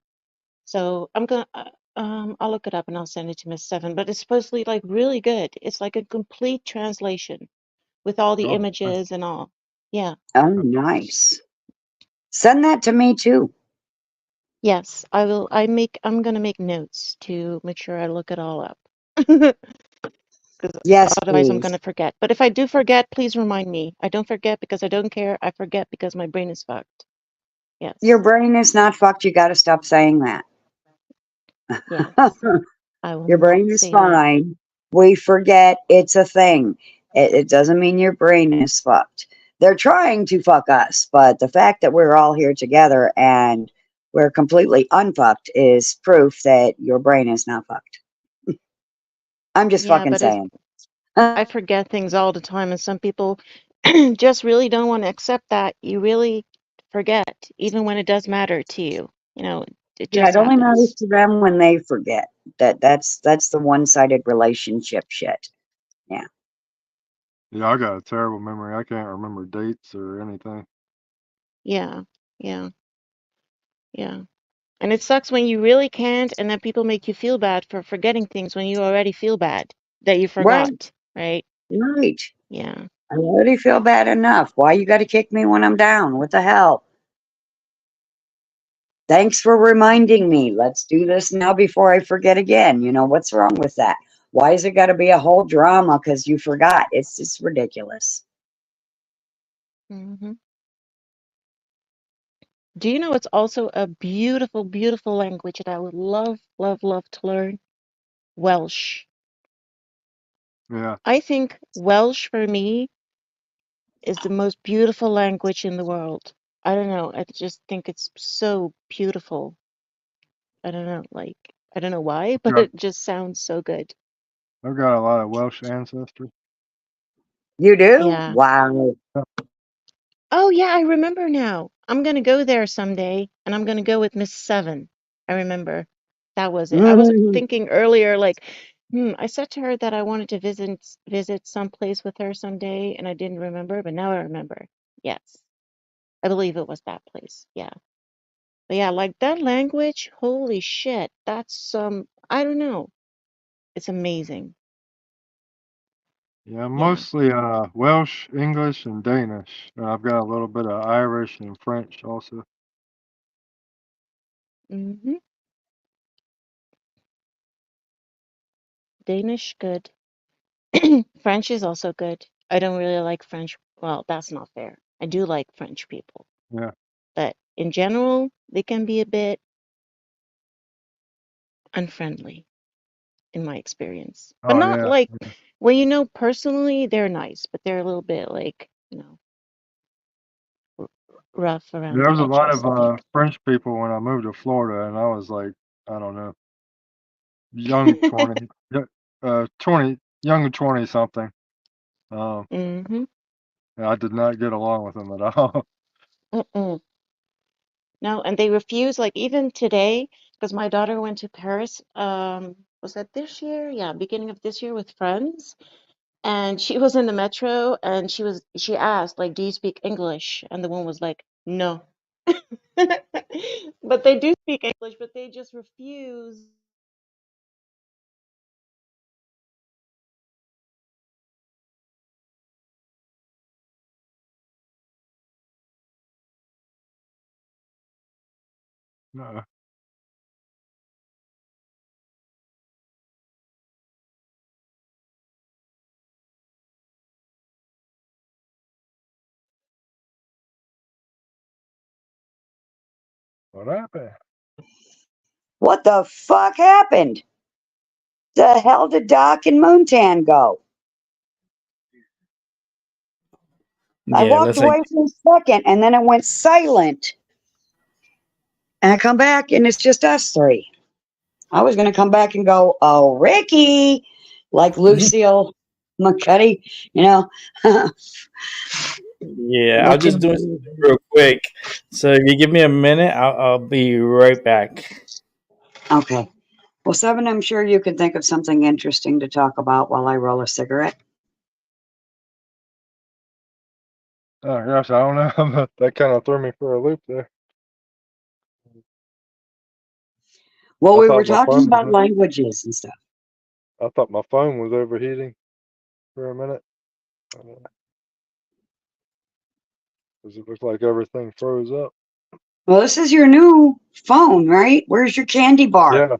So I'll look it up and I'll send it to Miss Seven. But it's supposedly like really good. It's like a complete translation with all the Oh, nice. images and all. Yeah. Oh, nice. Send that to me too. Yes, I will. I'm gonna make notes to make sure I look it all up. Because Yes, otherwise I'm please. gonna forget. But if I do forget, please remind me. I don't forget because I don't care. I forget because my brain is fucked. Your Yes. brain is not fucked. You got to stop saying that. Yes. I will Your not brain is say that. fine. We forget it's a thing. It doesn't mean your brain is fucked. They're trying to fuck us, but the fact that we're all here together and we're completely unfucked is proof that your brain is not fucked. I'm just Yeah, fucking but it's saying. I forget things all the time, and some people just really don't want to accept that. You really forget, even when it does matter to you. It Yeah, just it only matters happens. to them when they forget. That's the one-sided relationship shit. Yeah. Yeah, I got a terrible memory. I can't remember dates or anything. Yeah, yeah, yeah. And it sucks when you really can't, and then people make you feel bad for forgetting things when you already feel bad that you Right, forgot, right? right. Yeah. I already feel bad enough. Why you got to kick me when I'm down? What the hell? Thanks for reminding me. Let's do this now before I forget again. What's wrong with that? Why is it got to be a whole drama because you forgot? It's just ridiculous. Hmm. Do you know it's also a beautiful, beautiful language that I would love, love, love to learn? Welsh. Yeah, I think Welsh for me is the most beautiful language in the world. I don't know. I just think it's so beautiful. I don't know, I don't know why, but got it just sounds so good. I've got a lot of Welsh ancestry. You do? Yeah. Wow. Oh, yeah, I remember now. I'm gonna go there someday, and I'm gonna go with Miss Seven. I remember. That was it. I was Mhm. thinking earlier, like, I said to her that I wanted to visit some place with her someday, and I didn't remember, but now I remember. Yes, I believe it was that place. Yeah. But yeah, like that language, holy shit, that's I don't know. It's amazing. Yeah, Yeah. mostly Welsh, English, and Danish. I've got a little bit of Irish and French also. Hmm. Danish, good. French is also good. I don't really like French. Well, that's not fair. I do like French people, Yeah. but in general, they can be a bit unfriendly in my experience. But Oh not yeah. like when you know personally, they're nice, but they're a little bit like, r- rough around There the was a lot edges, of I think. French people when I moved to Florida, and I was like, I don't know, young 20, young 20 something. Um, Hmm. and I did not get along with them at all. Mm-mm. No, and they refuse, like even today, because my daughter went to Paris, was that this year? Yeah, beginning of this year with friends. And she was in the metro and she asked, like, do you speak English? And the one was like, no. But they do speak English, but they just refuse. No. What happened? What the fuck happened? The hell did Doc and Moontan go? I Yeah, walked that's like away for a second and then it went silent. And I come back and it's just us three. I was going to come back and go, oh, Ricky, like Lucille McCuddy, you know. yeah. I'll But just do it real quick. So if you give me a minute, I'll be right back. okay. Well, Seven, I'm sure you can think of something interesting to talk about while I roll a cigarette. Oh gosh, I don't know. That kind of threw me for a loop there. Well, I we were thought my talking phone about was. languages and stuff. I thought my phone was overheating for a minute. Because it looked like everything froze up. Well, this is your new phone, right? Where's your candy bar? Yeah.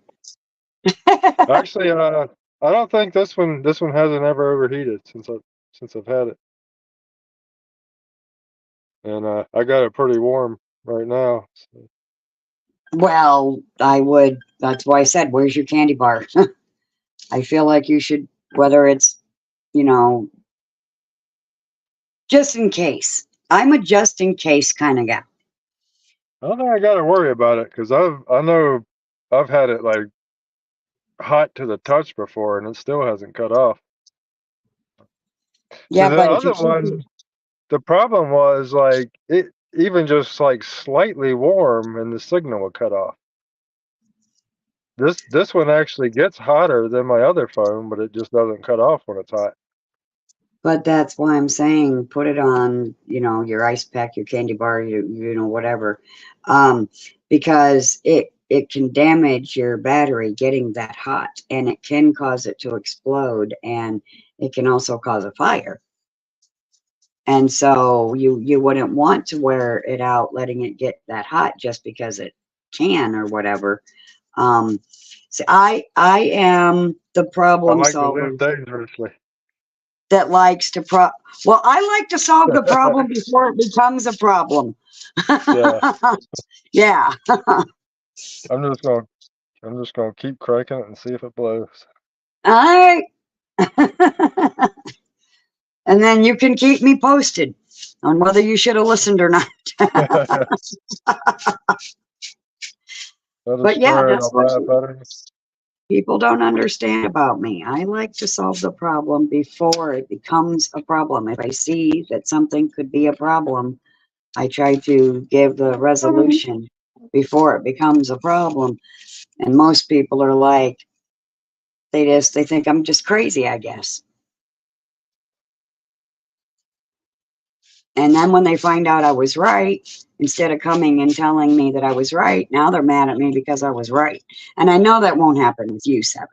Actually, I don't think this one hasn't ever overheated since I've had it. And I got it pretty warm right now. So. Well, that's why I said, where's your candy bar? I feel like you should, whether it's, you know, just in case. I'm a just in case kind of guy. I don't think I got to worry about it because I know I've had it like hot to the touch before and it still hasn't cut off. See, Yeah, the but if you other keep one, the problem was like it even just like slightly warm and the signal would cut off. This one actually gets hotter than my other phone, but it just doesn't cut off when it's hot. But that's why I'm saying put it on, you know, your ice pack, your candy bar, you know, whatever, because it can damage your battery getting that hot, and it can cause it to explode, and it can also cause a fire. And so you wouldn't want to wear it out, letting it get that hot just because it can or whatever. So I am the I problem like to solver live dangerously. that likes to well, I like to solve the problem before it becomes a problem. Yeah, Yeah. I'm just gonna keep cranking it and see if it blows. All right. And then you can keep me posted on whether you should have listened or not. I'll But yeah, destroy it. that's I'll what buy a battery. people don't understand about me. I like to solve the problem before it becomes a problem. If I see that something could be a problem, I try to give the resolution before it becomes a problem. And most people are like, they think I'm just crazy, I guess. And then when they find out I was right, instead of coming and telling me that I was right, now they're mad at me because I was right. And I know that won't happen with you, Seven,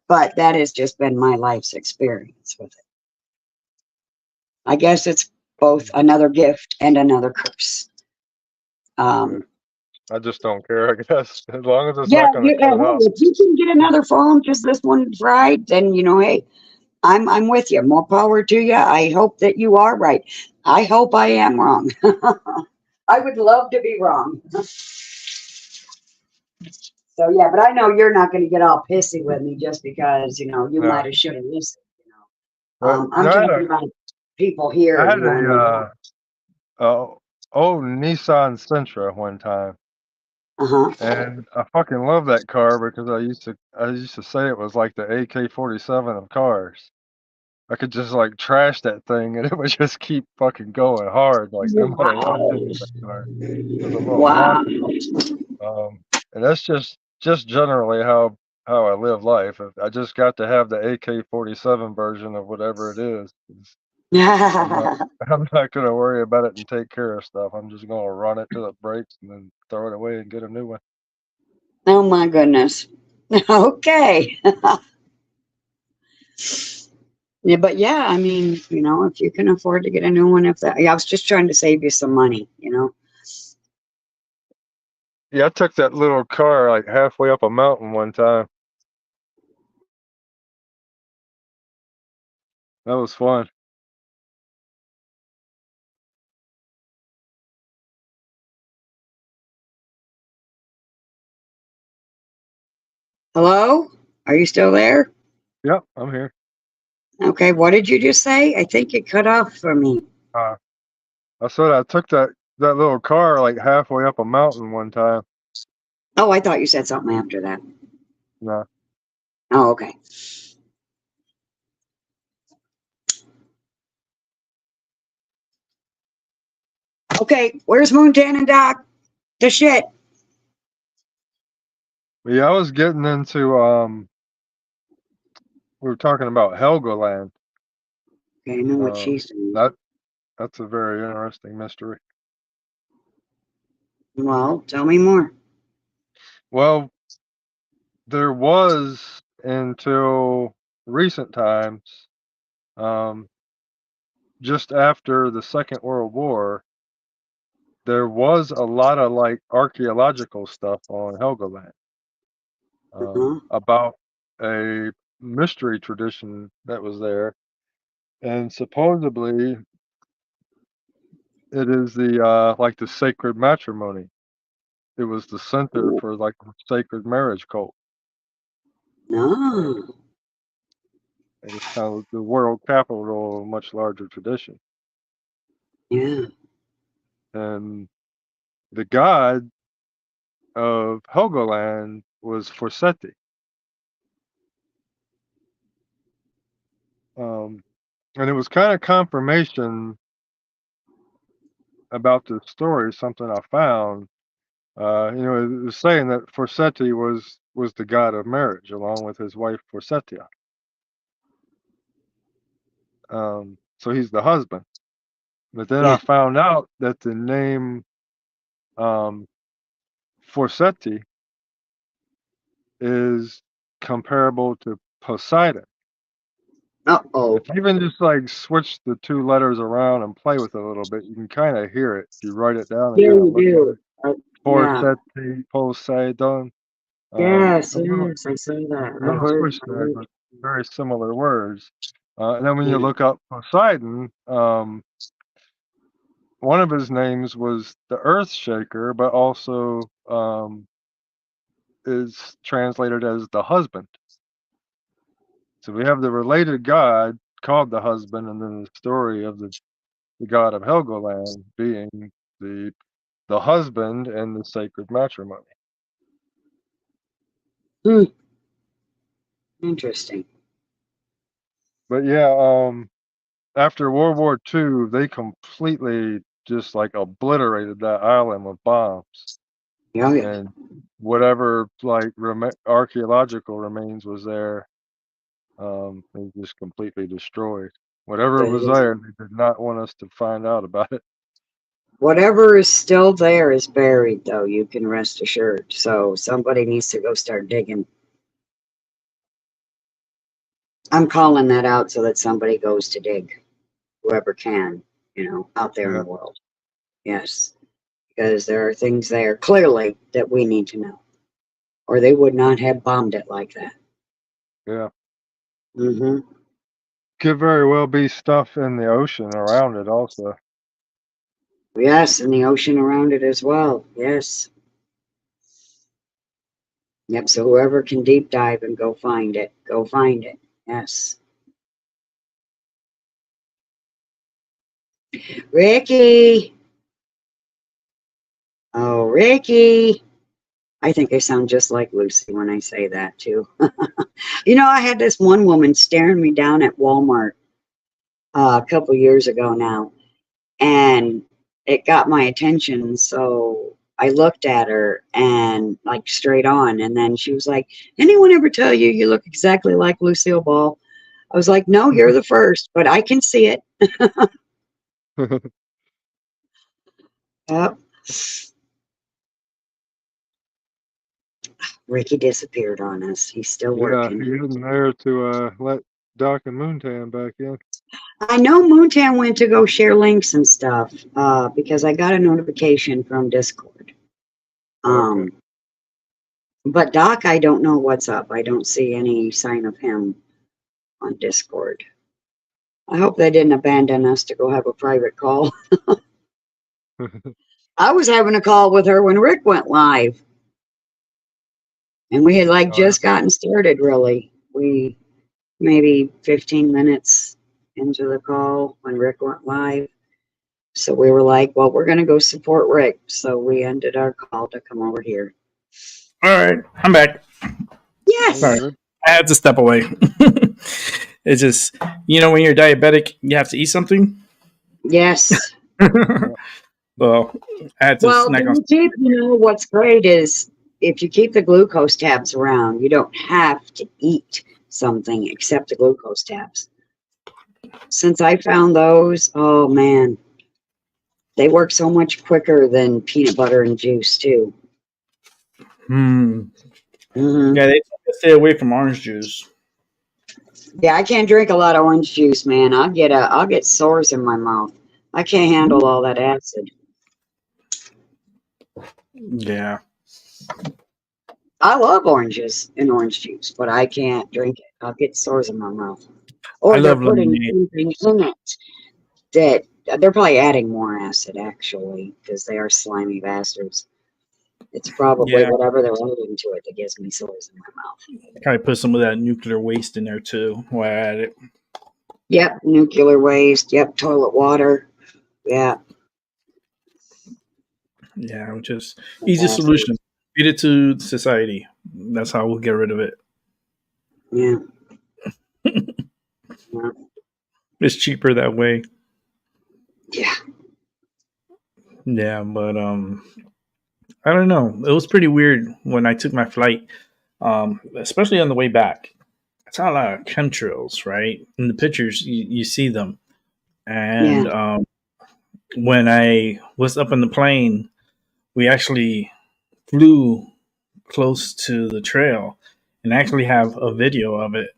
but that has just been my life's experience with it. I guess it's both another gift and another curse. I just don't care, I guess, as long as it's Yeah, not going to cut off. if you can get another phone because this one's right, then you know, hey, I'm with you. More power to you. I hope that you are right. I hope I am wrong. I would love to be wrong. So yeah, but I know you're not going to get all pissy with me just because you know you No, might have should have listened. You but know, I'm talking about people I here. had You know, and a old Nissan Sentra one time, uh-huh. and I fucking love that car because I used to say it was like the AK-47 of cars. I could just like trash that thing and it would just keep fucking going hard, like no matter what I Wow. did with that car. It was a little Wow. monster. And that's just generally how I live life. I just got to have the AK-47 version of whatever it is. I'm not I'm not gonna worry about it and take care of stuff. I'm just gonna run it till it breaks and then throw it away and get a new one. Oh my goodness. Okay. Yeah, but yeah, I mean, you know, if you can afford to get a new one, if that, yeah, I was just trying to save you some money, you know. Yeah, I took that little car like halfway up a mountain one time. That was fun. Hello? Are you still there? Yep, I'm here. Okay, what did you just say? I think it cut off for me. I said I took that little car like halfway up a mountain one time. Oh, I thought you said something after that. No. Oh, okay. Okay, where's Moontan and Doc? The shit. Yeah, I was getting into we were talking about Helgoland. Okay, I know what she's doing. That's a very interesting mystery. Well, tell me more. Well, there was until recent times, just after the Second World War, there was a lot of like archaeological stuff on Helgoland Uh-huh. about a mystery tradition that was there, and supposedly it is the like the sacred matrimony. It was the center for like the sacred marriage cult. No. It was kind of the world capital of a much larger tradition. Yeah. And the god of Helgoland was Forseti. And it was kind of confirmation about this story, something I found. It was saying that Forseti was the god of marriage, along with his wife Forsetia. So he's the husband. But then Yeah. I found out that the name Forseti is comparable to Poseidon. Uh-oh. If you even just like switch the two letters around and play with it a little bit, you can kind of hear it. If you write it down and Yeah, kind of you look at do. it. Yeah. Forseti, Poseidon. Yes, A little, yes, I say that. a I little heard. squish there, but very similar words. And then when you Yeah. look up Poseidon, one of his names was the Earth Shaker, but also is translated as the husband. So we have the related god called the husband, and then the story of the god of Helgoland being the husband and the sacred matrimony. Hmm. Interesting. But yeah, after World War II, they completely just like obliterated that island with bombs, Yeah, yeah. and whatever like archaeological remains was there, they just completely destroyed. Whatever was there, they did not want us to find out about it. Whatever is still there is buried, though, you can rest assured. So somebody needs to go start digging. I'm calling that out so that somebody goes to dig, whoever can, out there in Yeah, the world. Yes, because there are things there clearly that we need to know, or they would not have bombed it like that. yeah. Mm-hmm. Could very well be stuff in the ocean around it also. Yes, and the ocean around it as well. Yes. Yep. So whoever can deep dive and go find it, go find it. Yes. Ricky. Oh, Ricky. I think I sound just like Lucy when I say that too. I had this one woman staring me down at Walmart a couple years ago now, and it got my attention. So I looked at her and like straight on, and then she was like, "Anyone ever tell you you look exactly like Lucille Ball?" I was like, "No, you're the first, but I can see it." Yep. Ricky disappeared on us. He's still Yeah, working. he isn't there to let Doc and Moontan back in. I know Moontan went to go share links and stuff because I got a notification from Discord. But Doc, I don't know what's up. I don't see any sign of him on Discord. I hope they didn't abandon us to go have a private call. I was having a call with her when Rick went live. And we had like just gotten started, really. We maybe 15 minutes into the call when Rick went live. So we were like, well, we're going to go support Rick. So we ended our call to come over here. All right, I'm back. Yes. Sorry, I had to step away. It's just, when you're diabetic, you have to eat something. Yes. Well, I had to snack on. What's great is if you keep the glucose tabs around, you don't have to eat something except the glucose tabs. Since I found those, oh man, they work so much quicker than peanut butter and juice too. Yeah, they stay away from orange juice. Yeah, I can't drink a lot of orange juice, man. I'll get sores in my mouth. I can't handle all that acid. Yeah. I love oranges and orange juice, but I can't drink it. I'll get sores in my mouth. Or I they're love putting lemonade. something in it that they're probably adding more acid, actually, because they are slimy bastards. It's probably whatever they're adding to it that gives me sores in my mouth. Probably put some of that nuclear waste in there too while I had it. Yep, nuclear waste. Yep, toilet water. Yeah. Yeah, which is easy solution. Feed it to society. That's how we'll get rid of it. Yeah. It's cheaper that way. Yeah. Yeah, but I don't know. It was pretty weird when I took my flight, especially on the way back. I saw a lot of chemtrails, right? In the pictures, you see them. And when I was up in the plane, we actually flew close to the trail and actually have a video of it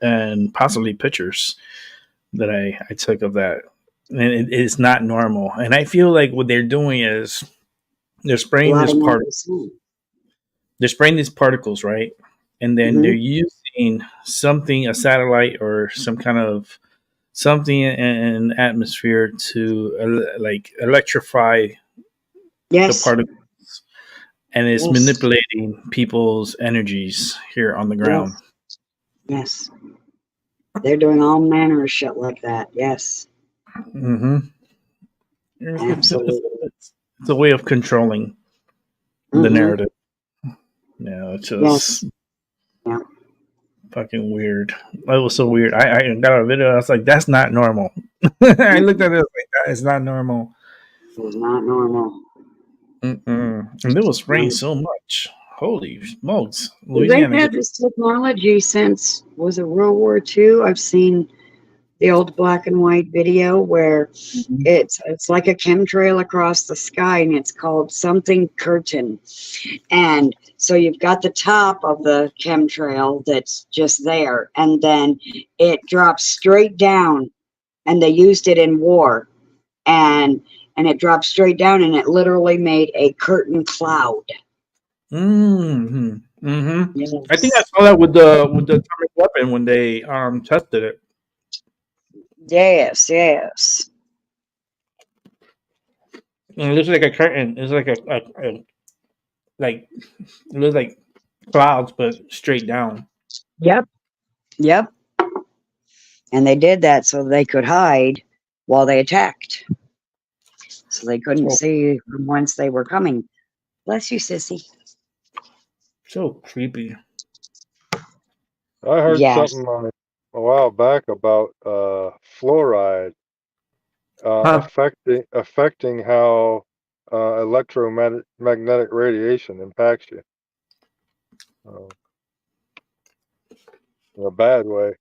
and possibly pictures that I took of that. And it is not normal. And I feel like what they're doing is they're spraying these particles, right? And then they're using something, a satellite or some kind of something in atmosphere to electrify the particles, and it's manipulating people's energies here on the ground. Yes. They're doing all manner of shit like that. Yes. Absolutely. It's a way of controlling the narrative. Yeah, it's just fucking weird. It was so weird. I got a video. I was like, "That's not normal." I looked at it like, "That is not normal." It's not normal. And it was spraying so much. Holy smokes! They've had this technology since, was it World War II? I've seen the old black and white video where it's like a chemtrail across the sky, and it's called something curtain. And so you've got the top of the chemtrail that's just there, and then it drops straight down, and they used it in war, and it dropped straight down, and it literally made a curtain cloud. Yes. I think I saw that with the atomic weapon when they tested it. Yes. And it looks like a curtain. It's like it looks like clouds, but straight down. Yep. And they did that so they could hide while they attacked. So they couldn't see from whence they were coming. Bless you, sissy. So creepy. I heard something a while back about fluoride affecting how electromagnetic radiation impacts you in a bad way.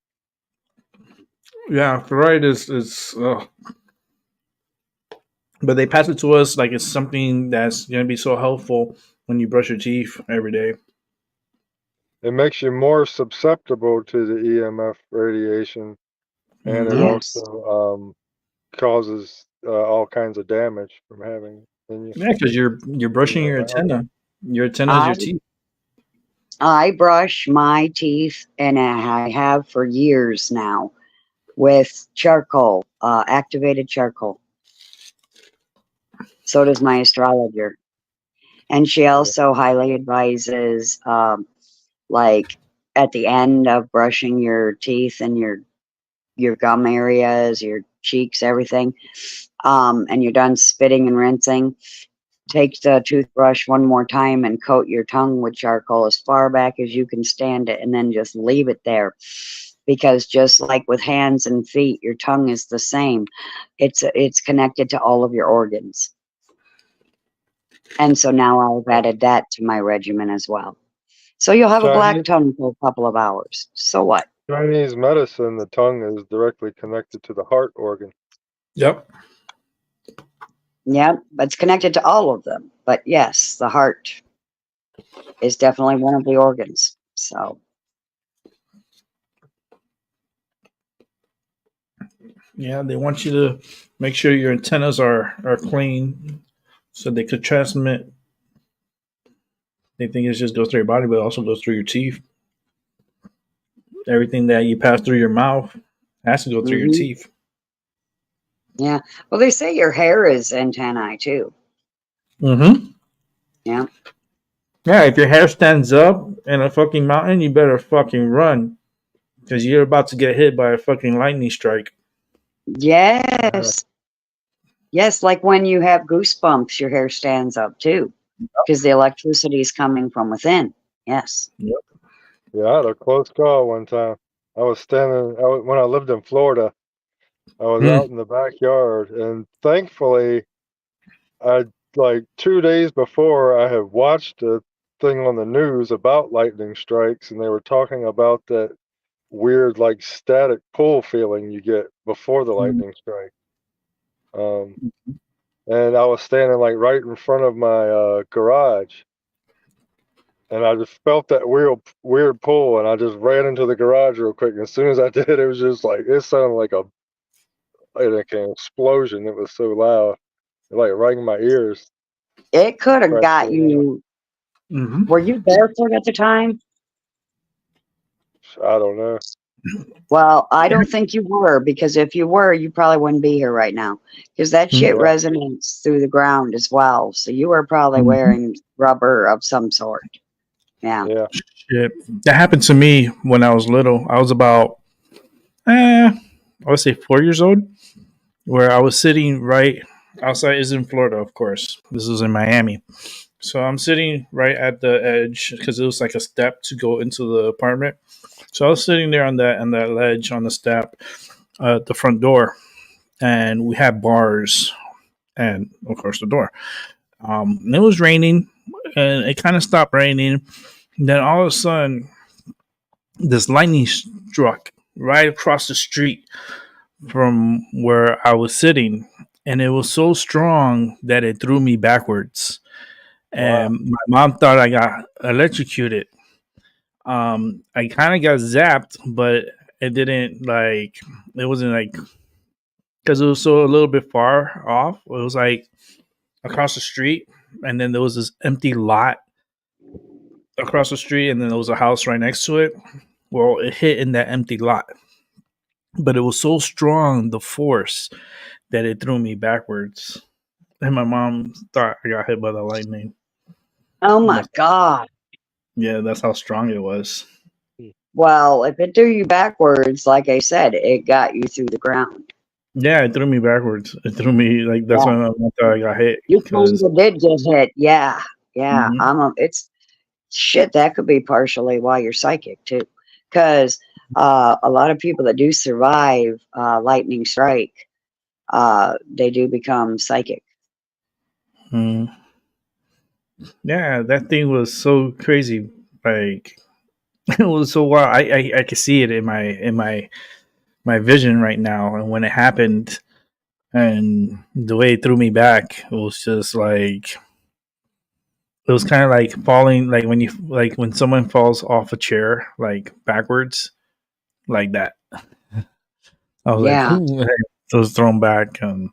Yeah, fluoride is but they pass it to us like it's something that's going to be so helpful when you brush your teeth every day. It makes you more susceptible to the EMF radiation, and it also causes all kinds of damage from having And you, Yeah, because you're brushing your antenna. Your antenna is I your teeth. I brush my teeth, and I have for years now, with charcoal, activated charcoal. So does my astrologer. And she also highly advises, like at the end of brushing your teeth and your gum areas, your cheeks, everything, and you're done spitting and rinsing, take the toothbrush one more time and coat your tongue with charcoal as far back as you can stand it, and then just leave it there. Because just like with hands and feet, your tongue is the same. It's connected to all of your organs. And so now I've added that to my regimen as well. So you'll have a black Chinese, tongue for a couple of hours. So what? Chinese medicine, the tongue is directly connected to the heart organ. Yep. Yeah, but it's connected to all of them. But yes, the heart is definitely one of the organs. So Yeah, they want you to make sure your antennas are clean, so they could transmit. They think it just goes through your body, but it also goes through your teeth. Everything that you pass through your mouth has to go through your mhm. teeth. Yeah. Well, they say your hair is antennae too. Mm-hmm. Yeah. Yeah, if your hair stands up in a fucking mountain, you better fucking run, because you're about to get hit by a fucking lightning strike. Yes. Yes, like when you have goosebumps, your hair stands up too, because the electricity is coming from within. Yes. Yep. Yeah, I had a close call one time. I was standing, when I lived in Florida, I was Mm. out in the backyard, and thankfully, I like 2 days before I had watched a thing on the news about lightning strikes, and they were talking about that weird, like, static pull feeling you get before the Mm. lightning strike. And I was standing like right in front of my garage, and I just felt that weird pull, and I just ran into the garage real quick. And as soon as I did, it was just like it sounded like an explosion. It was so loud, it like rang my ears. It could have got Practically, you. Mm-hmm. Were you barefoot at the time? I don't know. Well, I don't think you were, because if you were, you probably wouldn't be here right now, because that shit Yeah, resonates through the ground as well. So you were probably Mm-hmm. wearing rubber of some sort. Yeah. yeah. Shit. That happened to me when I was little. I was about, I would say 4 years old, where I was sitting right outside. Is in Florida, of course. This was in Miami. So I'm sitting right at the edge because it was like a step to go into the apartment. So I was sitting there on that ledge on the step at the front door, and we had bars and of course the door. And it was raining, and it kind of stopped raining. And then all of a sudden, this lightning struck right across the street from where I was sitting, and it was so strong that it threw me backwards. Wow. And my mom thought I got electrocuted. I kind of got zapped, but it didn't like. It wasn't like because it was so a little bit far off. It was like across the street, and then there was this empty lot across the street, and then there was a house right next to it. Well, it hit in that empty lot, but it was so strong, the force, that it threw me backwards. And my mom thought I got hit by the lightning. Oh my That's, God. yeah, that's how strong it was. Well, if it threw you backwards, like I said, it got you through the ground. Yeah, it threw me backwards. It threw me like that's Yeah. when I thought I got hit You kind because of did get hit. Yeah. Yeah. mm-hmm. It's shit. That could be partially why you're psychic too. Because a lot of people that do survive lightning strike, they do become psychic. Yeah, that thing was so crazy. Like it was so wild. I could see it in my vision right now, and when it happened, and the way it threw me back, it was just like it was kind of like falling, like when someone falls off a chair, like backwards, like that. I was like, Yeah. "Ooh," I was thrown back, and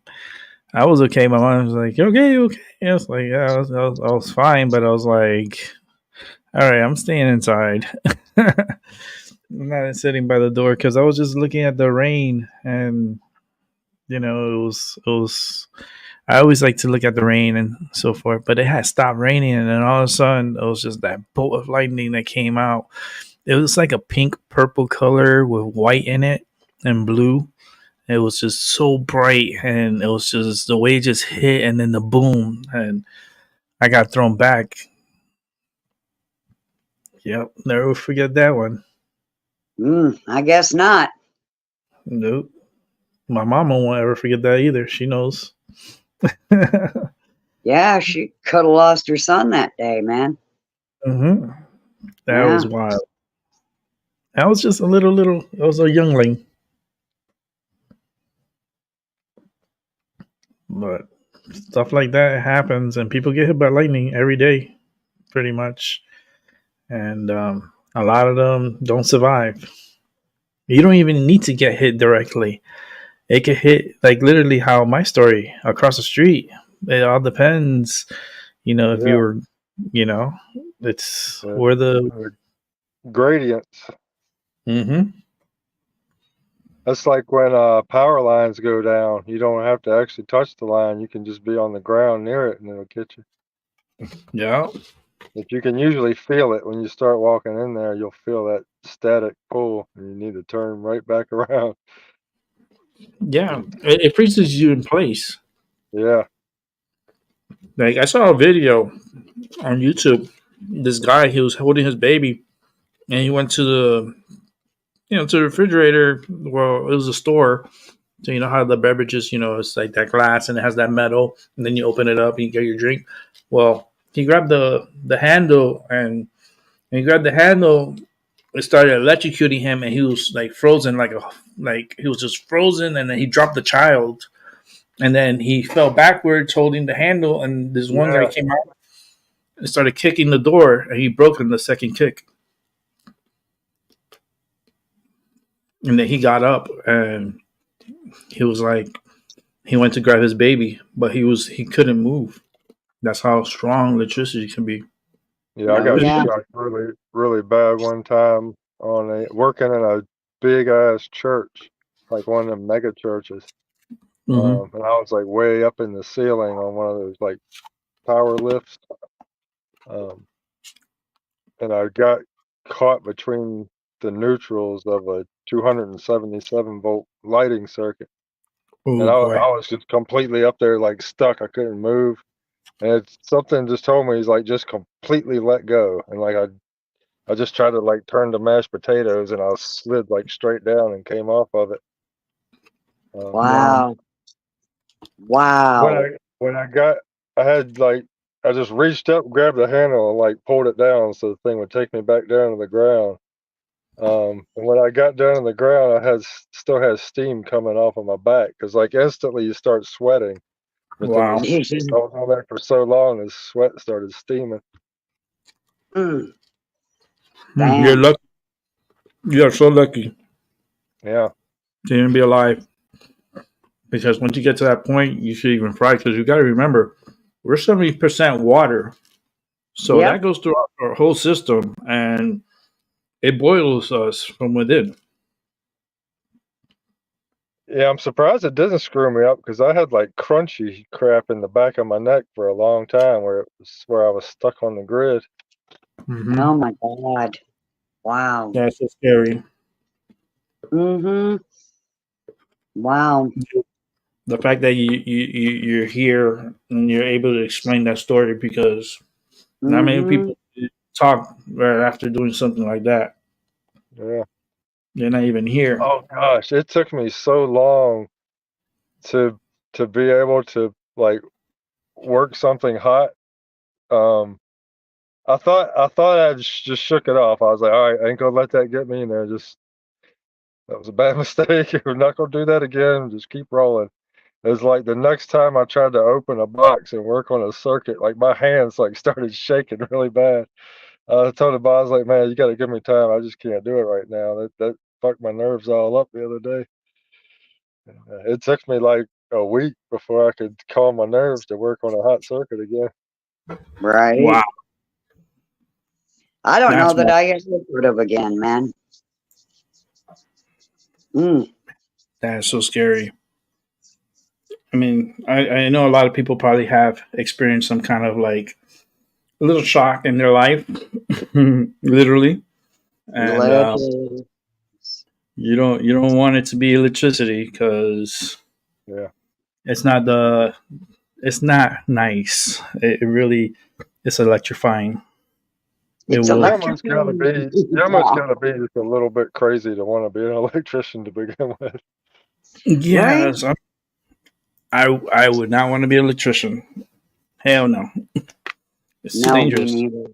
I was okay. My mom was like, okay, okay. I was like, yeah, I was fine, but I was like, all right, I'm staying inside. I'm not sitting by the door because I was just looking at the rain, and it was. I always like to look at the rain and so forth, but it had stopped raining, and then all of a sudden, it was just that bolt of lightning that came out. It was like a pink purple color with white in it and blue. It was just so bright, and it was just the way it just hit, and then the boom, and I got thrown back. Yep, never will forget that one. I guess not. Nope, my mama won't ever forget that either. She knows. Yeah, she could have lost her son that day, man. Mm-hmm. That Yeah. was wild. I was just a little. I was a youngling, but stuff like that happens, and people get hit by lightning every day, pretty much, and a lot of them don't survive. You don't even need to get hit directly. It could hit like literally how my story across the street. It all depends, if Yeah. you're, you know, it's The, where the. the gradients. Mm-hmm. That's like when power lines go down. You don't have to actually touch the line. You can just be on the ground near it, and it'll get you. Yeah. But you can usually feel it when you start walking in there. You'll feel that static pull, and you need to turn right back around. Yeah. It freezes you in place. Yeah. Like I saw a video on YouTube. This guy, he was holding his baby, and he went to the refrigerator. Well, it was a store. So you know how the beverages, it's like that glass and it has that metal, and then you open it up and you get your drink. Well, he grabbed the handle, and when he grabbed the handle, it started electrocuting him, and he was like frozen, like he was just frozen, and then he dropped the child, and then he fell backwards holding the handle, and this one guy Yeah. came out and started kicking the door, and he broke in the second kick, and then he got up and he was like, he went to grab his baby, but he couldn't move. That's how strong electricity can be. Yeah, I Oh, got yeah. shocked really, really bad one time working in a big ass church, like one of them mega churches. Mm-hmm. And I was like way up in the ceiling on one of those like power lifts. And I got caught between the neutrals of a 277 volt lighting circuit. And Oh I boy. was just completely up there, like stuck. I couldn't move. And it's something just told me, he's like, just completely let go. And like, I just tried to like turn to mashed potatoes, and I slid like straight down and came off of it. Wow. When Wow. I had like, I just reached up, grabbed the handle, and like pulled it down so the thing would take me back down to the ground. And when I got down on the ground, still had steam coming off of my back, because like instantly you start sweating. But then Wow. I was on there for so long, the sweat started steaming. Mm, You're damn. lucky. You are so lucky Yeah, to even be alive. Because once you get to that point, you should even fry. Because you got to remember, we're 70% water, so Yep. that goes through our whole system, and it boils us from within. yeah. I'm surprised it doesn't screw me up, because I had like crunchy crap in the back of my neck for a long time, where I was stuck on the grid. Mm-hmm. Oh my God. Wow. That's so scary. Mm-hmm. Wow. The fact that you're here and you're able to explain that story, because not many Mm-hmm. people talk right after doing something like that. Yeah. They're not even here. Oh gosh, it took me so long to be able to like work something hot. Um, I thought I just shook it off. I was like, all right, I ain't gonna let that get me in there. Just that was a bad mistake. We're not gonna do that again. Just keep rolling. It's like the next time I tried to open a box and work on a circuit, like my hands like started shaking really bad. I told the boss, like, man, you got to give me time. I just can't do it right now. That fucked my nerves all up the other day. It took me like a week before I could calm my nerves to work on a hot circuit again. Right. Wow, I don't know that's that wild. I ever would have again, man. Mm. That's so scary. I mean, I know a lot of people probably have experienced some kind of like a little shock in their life, literally, and Literally. you don't want it to be electricity because Yeah. it's not the it's not nice. It really it's electrifying. It It's will. electrifying. You almost Yeah. gotta be just a little bit crazy to want to be an electrician to begin with. Right? Yes, I would not want to be an electrician. Hell no, it's too No, me dangerous. neither.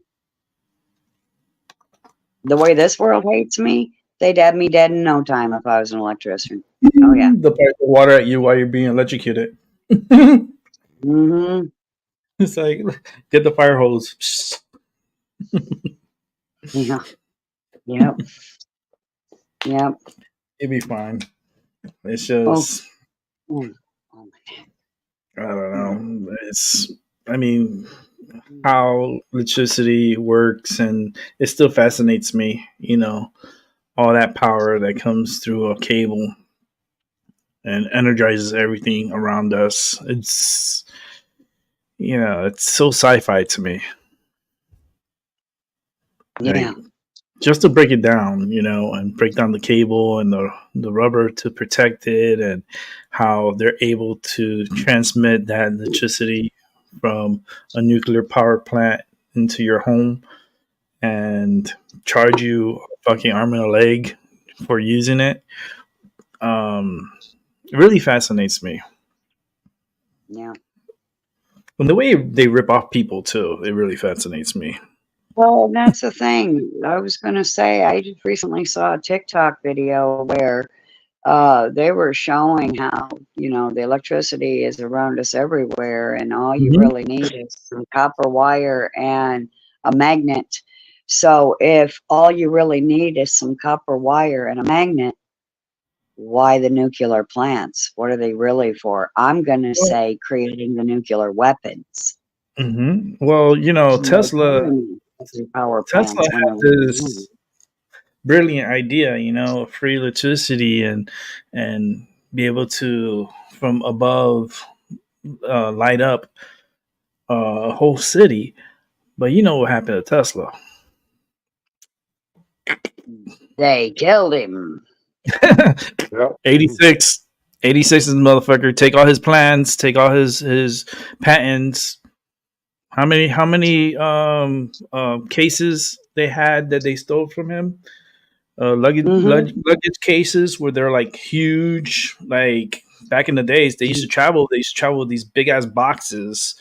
The way this world hates me, they'd have me dead in no time if I was an electrician. Oh yeah. The pipe of water at you while you're being electrocuted. Mm-hmm. It's like get the fire hose. Yeah. Yep. Yep. It'd be fine. It's Oh. just Mm. Oh I don't know. It's I mean how electricity works, and it still fascinates me. All that power that comes through a cable and energizes everything around us. It's so sci-fi to me. Like yeah. just to break it down, and break down the cable and the rubber to protect it, and how they're able to transmit that electricity from a nuclear power plant into your home and charge you a fucking arm and a leg for using it. It really fascinates me. Yeah. And the way they rip off people too, it really fascinates me. Well, that's the thing. I was gonna say I just recently saw a TikTok video where they were showing how, the electricity is around us everywhere, and all you Mm-hmm. really need is some copper wire and a magnet. So, if all you really need is some copper wire and a magnet, why the nuclear plants? What are they really for? I'm going to say creating the nuclear weapons. Mm-hmm. Well, So, Tesla power Tesla plants when had this brilliant idea, of free electricity and be able to from above light up a whole city. But you know what happened to Tesla? they killed him. Yeah. 86. 86 is the motherfucker. Take all his plans, take all his patents. How many cases they had that they stole from him? Luggage cases where they're like huge. Like back in the days, they used to travel. They used to travel with these big ass boxes,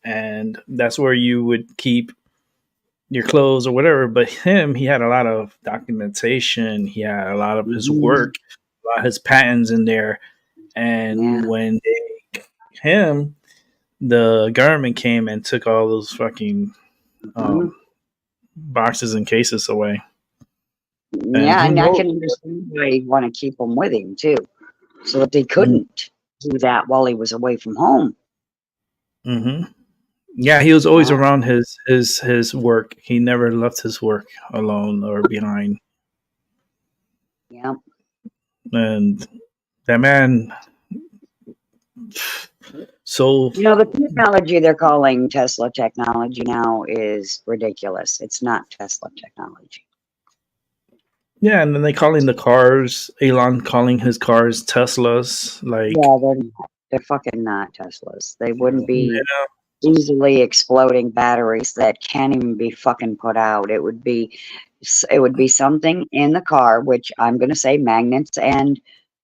and that's where you would keep your clothes or whatever. But he had a lot of documentation. He had a lot of his work, a lot of his patents in there. And when him, the government came and took all those fucking boxes and cases away. Yeah, and I can understand why he'd want to keep them with him too, so that they couldn't do that while he was away from home. Mm-hmm. Yeah, he was always around his work. He never left his work alone or behind. Yeah. And that man, so the technology they're calling Tesla technology now is ridiculous. It's not Tesla technology. yeah, and then they calling the cars, Elon calling his cars Teslas. Like, Yeah, they're fucking not Teslas. They wouldn't be easily exploding batteries that can't even be fucking put out. It would be something in the car, which I'm going to say magnets and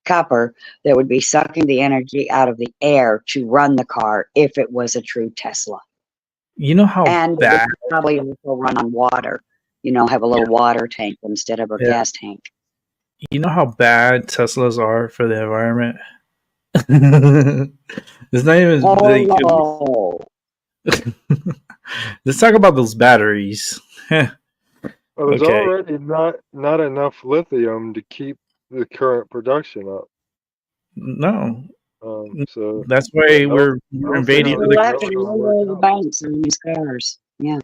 copper, that would be sucking the energy out of the air to run the car if it was a true Tesla. you know how And it bad would probably also run on water. Have a little water tank instead of a gas tank. you know how bad Teslas are for the environment. It's not even. Let's talk about those batteries. Well, there's Okay. already not enough lithium to keep the current production up. No. So That's why I we're don't see invading how other it's left ever and going to all work the out. banks on these cars. Yeah.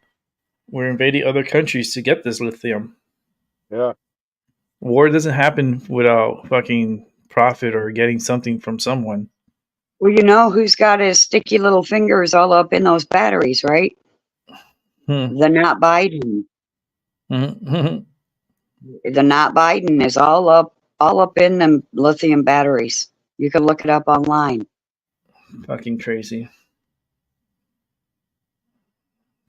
we're invading other countries to get this lithium. Yeah. War doesn't happen without fucking profit or getting something from someone. Well, you know who's got his sticky little fingers all up in those batteries, right? Hmm. The not Biden. Mhm. The not Biden is all up in them lithium batteries. You can look it up online. Fucking crazy.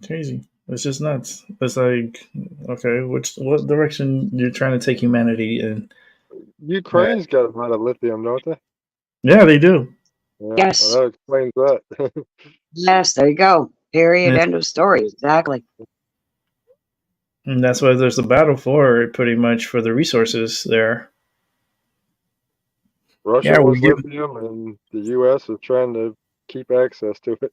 Crazy. It's just nuts. It's like, okay, what direction you're trying to take humanity in? Ukraine's got a lot of lithium, don't they? Yeah, they do. Yeah. Well, Yes. that explains that. Yes, there you go. Period. And, End of story. Exactly. and that's why there's a battle for it, pretty much, for the resources there. Russia Yeah, we wants give. lithium, and the U.S. is trying to keep access to it.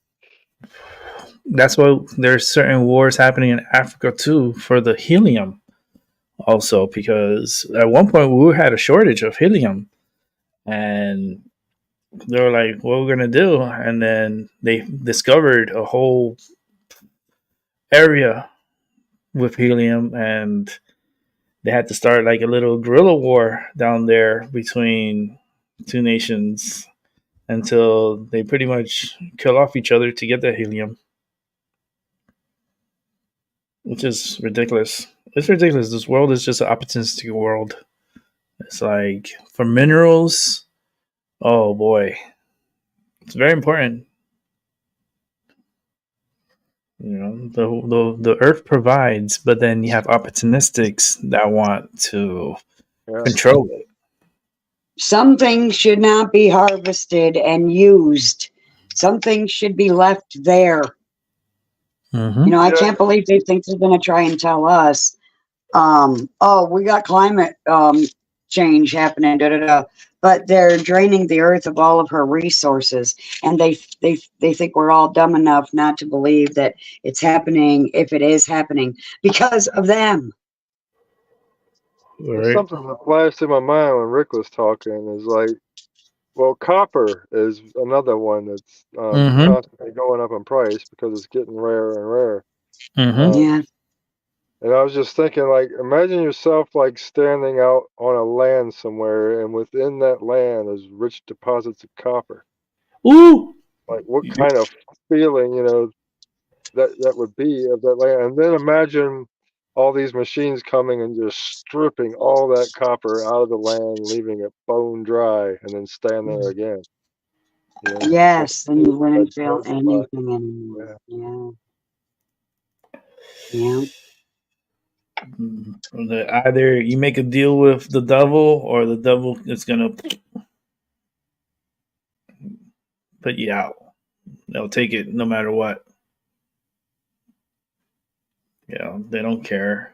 That's why there's certain wars happening in Africa too for the helium. Also, because at one point we had a shortage of helium, and they were like, "What we're gonna do?" And then they discovered a whole area with helium, and they had to start like a little guerrilla war down there between two nations until they pretty much kill off each other to get the helium, which is ridiculous. It's ridiculous. This world is just an opportunistic world. It's like for minerals, oh boy, it's very important. You know, the earth provides, but then you have opportunistics that want to Yeah. control it. Some things should not be harvested and used. Some things should be left there. Mm-hmm. You know, I Yeah. can't believe they think they're going to try and tell us, oh, we got climate change happening, da da da. But they're draining the earth of all of her resources, and they think we're all dumb enough not to believe that it's happening if it is happening because of them. All There's right. something that flashed in my mind when Rick was talking. Is like, well, copper is another one that's Mm-hmm. constantly going up in price because it's getting rarer and rarer. Mm-hmm. Yeah. And I was just thinking, like, imagine yourself like standing out on a land somewhere, and within that land is rich deposits of copper. Ooh. Like, what kind of feeling, that would be of that land? And then imagine all these machines coming and just stripping all that copper out of the land, leaving it bone dry, and then stand there again. Yes, and you wouldn't feel That anything spot. anymore. Yeah. Yeah. Either you make a deal with the devil, or the devil is gonna put you out. They'll take it no matter what. Yeah, they don't care.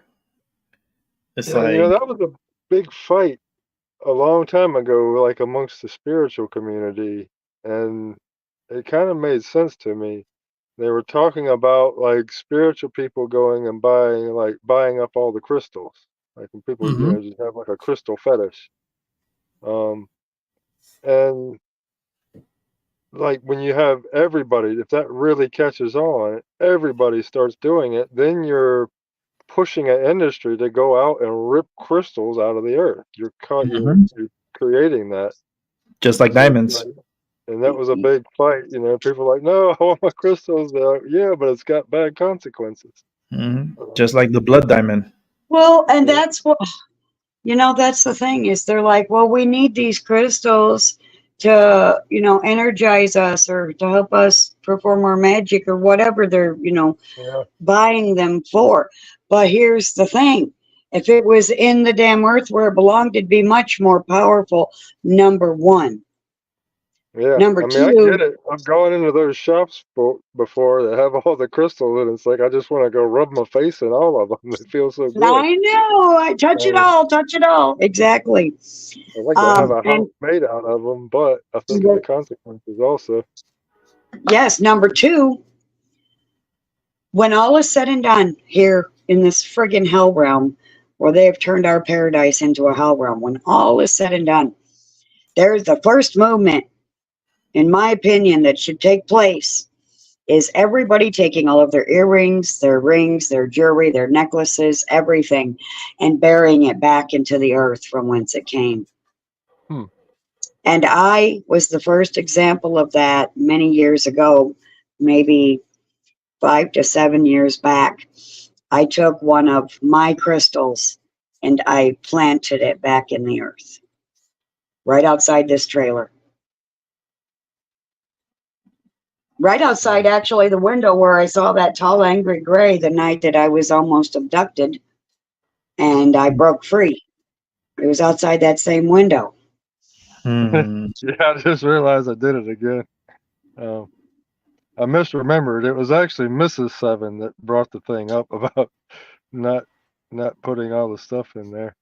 It's Yeah, like, that was a big fight a long time ago, like amongst the spiritual community, and it kind of made sense to me. They were talking about like spiritual people going and buying up all the crystals, like when people mm-hmm. just have like a crystal fetish, and like when you have everybody, if that really catches on, everybody starts doing it, then you're pushing an industry to go out and rip crystals out of the earth. You're Mm-hmm. creating that. Just like So it's diamonds. like, and that was a big fight. People are like, no, I want my crystals. They're like, yeah, but it's got bad consequences. Mm-hmm. Just like the blood diamond. Well, and Yeah. that's what, that's the thing is they're like, well, we need these crystals to, energize us or to help us perform our magic or whatever they're, Yeah. buying them for. But here's the thing. If it was in the damn earth where it belonged, it'd be much more powerful, number one. Yeah, Number I mean, I get two, it. I've gone into those shops before that have all the crystals, and it's like I just want to go rub my face in all of them. They feel so good. I know, I touch it all, touch it all. Exactly. I like to have a house And made out of them, but I think of the consequences also. yes, number two, when all is said and done here in this friggin' hell realm, where they have turned our paradise into a hell realm, when all is said and done, there's the first movement in my opinion, that should take place is everybody taking all of their earrings, their rings, their jewelry, their necklaces, everything, and burying it back into the earth from whence it came. Hmm. And I was the first example of that many years ago, maybe 5 to 7 years back. I took one of my crystals and I planted it back in the earth, right outside this trailer. Right outside, actually, the window where I saw that tall, angry gray the night that I was almost abducted and I broke free. It was outside that same window. Hmm. Yeah, I just realized I did it again. I misremembered. It was actually Mrs. Seven that brought the thing up about not putting all the stuff in there.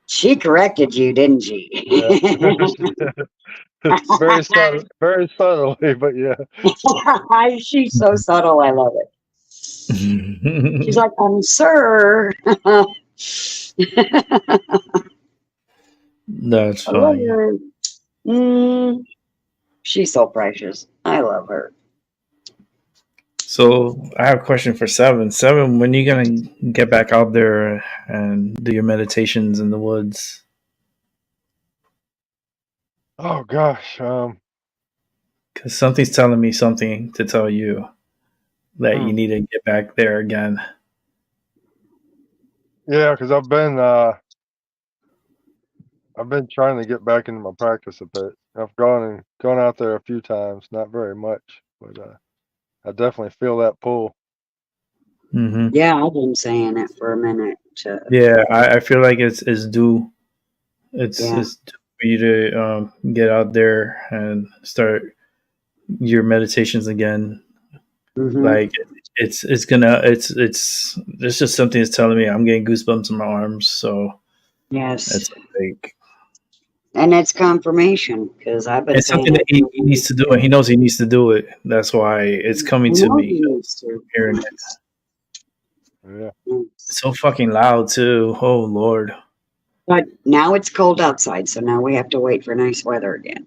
She corrected you, didn't she? Yeah. Very subtly, but yeah. She's so subtle. I love it. She's like, sir. That's I love funny. her. She's so precious. I love her. So I have a question for Seven. Seven, when are you gonna get back out there and do your meditations in the woods? Oh gosh. Because something's telling me something to tell you that you need to get back there again. Yeah, because I've been trying to get back into my practice a bit. I've gone out there a few times, not very much, but I definitely feel that pull. Mm-hmm. Yeah, I've been saying it for a minute. Yeah, I feel like it's due. It's Yeah. due for you to get out there and start your meditations again. Mhm. Like it's there's just something that's telling me I'm getting goosebumps in my arms. So Yes. it's like And it's confirmation because I've been it's saying something that it. he needs to do, and he knows he needs to do it. That's why it's coming I to know me. he needs to. I'm hearing it. Yeah. It's so fucking loud too. Oh Lord. But now it's cold outside, so now we have to wait for nice weather again.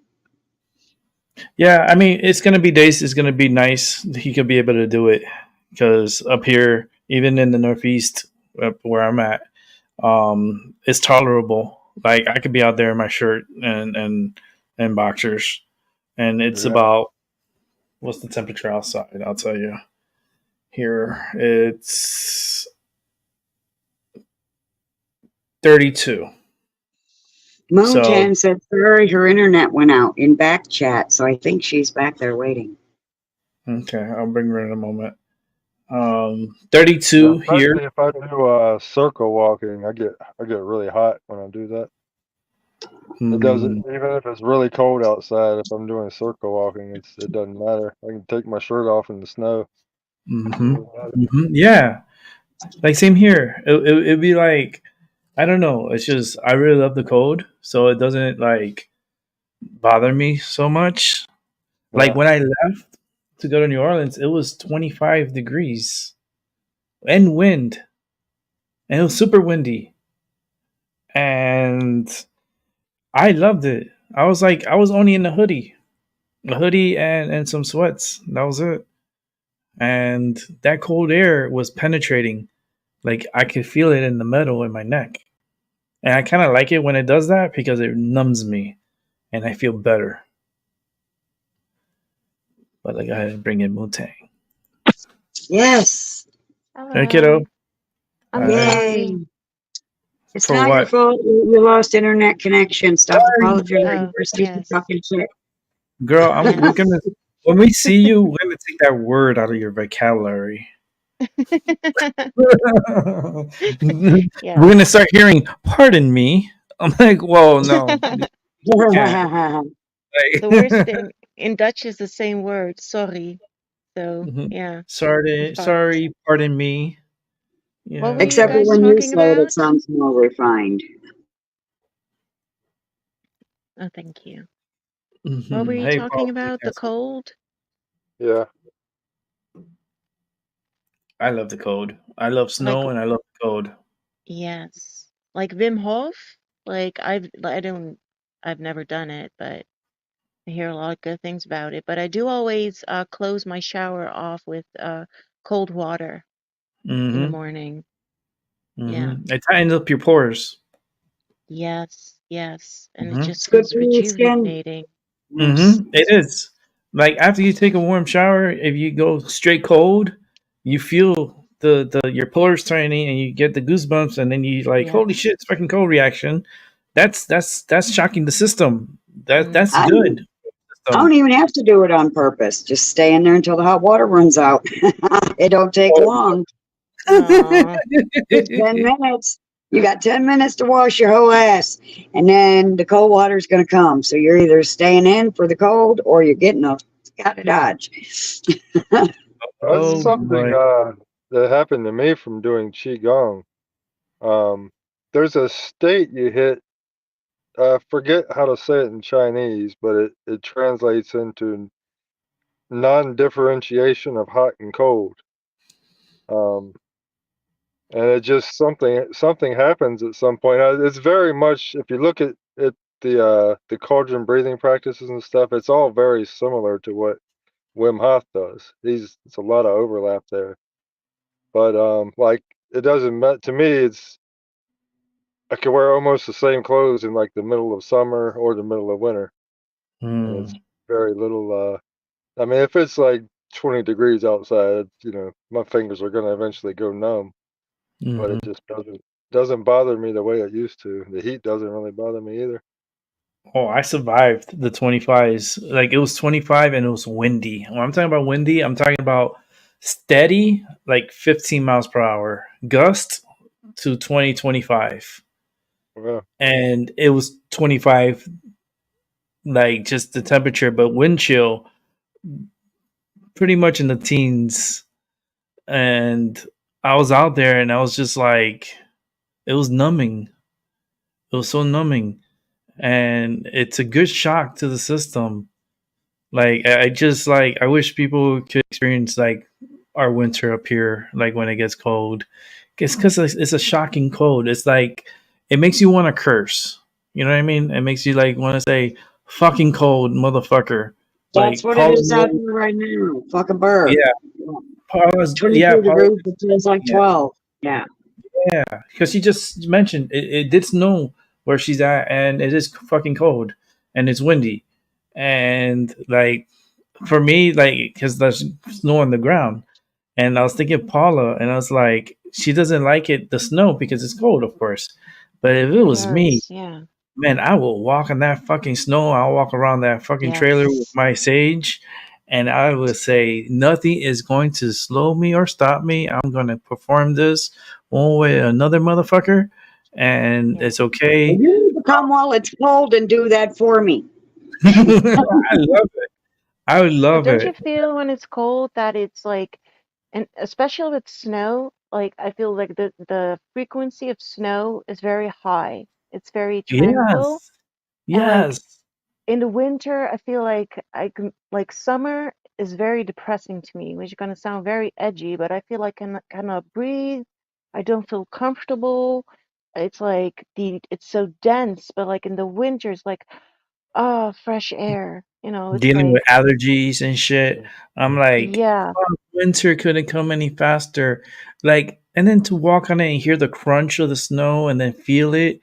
Yeah, I mean, it's gonna be days. It's gonna be nice. He could be able to do it because up here, even in the Northeast, up where I'm at, it's tolerable. Like I could be out there in my shirt and boxers, and it's Yeah. about what's the temperature outside? I'll tell you. Here, it's 32. So Moontan said, sorry, her internet went out in back chat, so I think she's back there waiting. okay, I'll bring her in a moment. 32 here. Especially if I do circle walking, I get really hot when I do that. It doesn't, even if it's really cold outside. If I'm doing circle walking, it doesn't matter. I can take my shirt off in the snow. Yeah, like same here. It'd be like I don't know. It's just I really love the cold, so it doesn't like bother me so much. Like Yeah. when I left to go to New Orleans, it was 25 degrees and wind, and it was super windy, and I loved it. I was like, I was only in a hoodie and some sweats. That was it. And that cold air was penetrating. Like I could feel it in the metal in my neck. And I kind of like it when it does that because it numbs me and I feel better. But like I had to bring in Wu-Tang. Yes. Hey, kiddo. I'm Hi. sorry. Yay. It's For not your what? fault. You lost internet connection. Stop apologizing Oh, for stupid yes. fucking shit. Girl, Yes. we're gonna when we see you, we're gonna take that word out of your vocabulary. We're Yeah. gonna start hearing "Pardon me." I'm like, whoa, no, you can't. The worst Like, thing in Dutch is the same word, sorry. So, yeah, it's fine. sorry, pardon me. What were you Except Yeah. for guys when you talking say it, it about? sounds more refined. Oh, thank you. What were you Hey, talking Paul. about? The cold? Yeah. I love the cold. I love Like, snow and I love the cold. yes. Like Wim Hof? Like I've never done it, but I hear a lot of good things about it, but I do always close my shower off with cold water in the Mm-hmm. morning. Yeah. Mm-hmm. It tightens up your pores. Yes, yes. And it Mm-hmm. It's just good feels for your skin. rejuvenating. Yes. Mm-hmm. It is. Like after you take a warm shower, if you go straight cold, you feel the your pores tightening and you get the goosebumps, and then you like, Yes. holy shit, it's fucking cold reaction. That's shocking the system. That's I Mm-hmm. good. don't, I don't System. even have to do it on purpose. Just stay in there until the hot water runs out. It don't take Oh. long. Aw. Just 10 minutes. You got 10 minutes to wash your whole ass. And then the cold water's going to come. So you're either staying in for the cold or you're getting a Scotty Dodge. That's Oh something boy. that happened to me from doing qigong. There's a state you hit. I forget how to say it in Chinese, but it translates into non-differentiation of hot and cold. And it just something happens at some point. It's very much, if you look at the cauldron breathing practices and stuff, it's all very similar to what Wim Hof does. It's a lot of overlap there. But like it doesn't matter to me. I can wear almost the same clothes in like the middle of summer or the middle of winter, and it's Mm. very little. I mean, if it's like 20 degrees outside, my fingers are gonna eventually go numb. But Mhm. it just doesn't bother me the way it used to. The heat doesn't really bother me either. Oh, I survived the 25s. Like it was 25 and it was windy. When I'm talking about windy, I'm talking about steady, like 15 miles per hour, gust to 20, 25. Yeah. And it was 25, like just the temperature, but wind chill pretty much in the teens. And I was out there and I was just like, it was numbing. It was so numbing. And it's a good shock to the system. Like I just like I wish people could experience like our winter up here, like when it gets cold. It's because it's a shocking cold. It's like it makes you want to curse. You know what I mean? It makes you like want to say "fucking cold, motherfucker." That's Like what it Paula, is out there right now. Fuck a bird. yeah, Paula's, yeah, 22 Paula, degrees, it feels like yeah, 12. Yeah. yeah. Because she just mentioned it did snow where she's at, and it is fucking cold, and it's windy, and like for me, like, because there's snow on the ground. And I was thinking of Paula, and I was like, she doesn't like it, the snow, because it's cold, of course. But if it It was me, hurts. Yeah. man, I will walk on that fucking snow. I'll walk around that fucking trailer with Yes. my sage, and I would say, nothing is going to slow me or stop me. I'm going to perform this one way or another, motherfucker. And Yeah. it's okay. You need to come while it's cold and do that for me. I love it. I would But love don't you it. feel when it's cold that it's like, and especially with snow, like I feel like the frequency of snow is very high. It's very tranquil. Yes. And like Yes. in the winter, I feel like I can like summer is very depressing to me, which is gonna sound very edgy, but I feel like I cannot breathe. I don't feel comfortable. It's like it's so dense, but like in the winter, it's like, oh, fresh air. It's Dealing with like, allergies and shit. I'm like, yeah. fuck, winter couldn't come any faster. Like, and then to walk on it and hear the crunch of the snow and then feel it,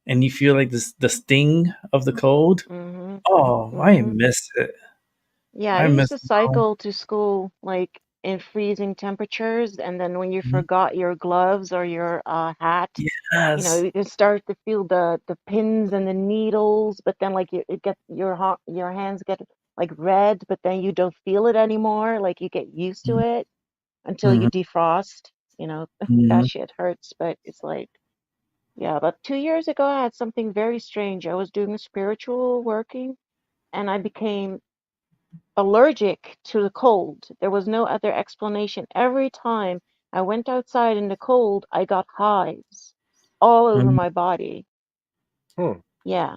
and you feel like the sting of the cold. Mm-hmm. Oh, I Mm-hmm. miss it. Yeah, I I used miss to snow. cycle to school like in freezing temperatures, and then when you Mhm. forgot your gloves or your hat, Yes. you can start to feel the pins and the needles, but then like it gets your hands get like red, but then you don't feel it anymore. Like you get used to it until you Mm-hmm. defrost. That Hmm. shit hurts, but it's like, yeah. But 2 years ago, I had something very strange. I was doing a spiritual working, and I became allergic to the cold. There was no other explanation. Every time I went outside in the cold, I got hives all over my body. Hmm. Yeah,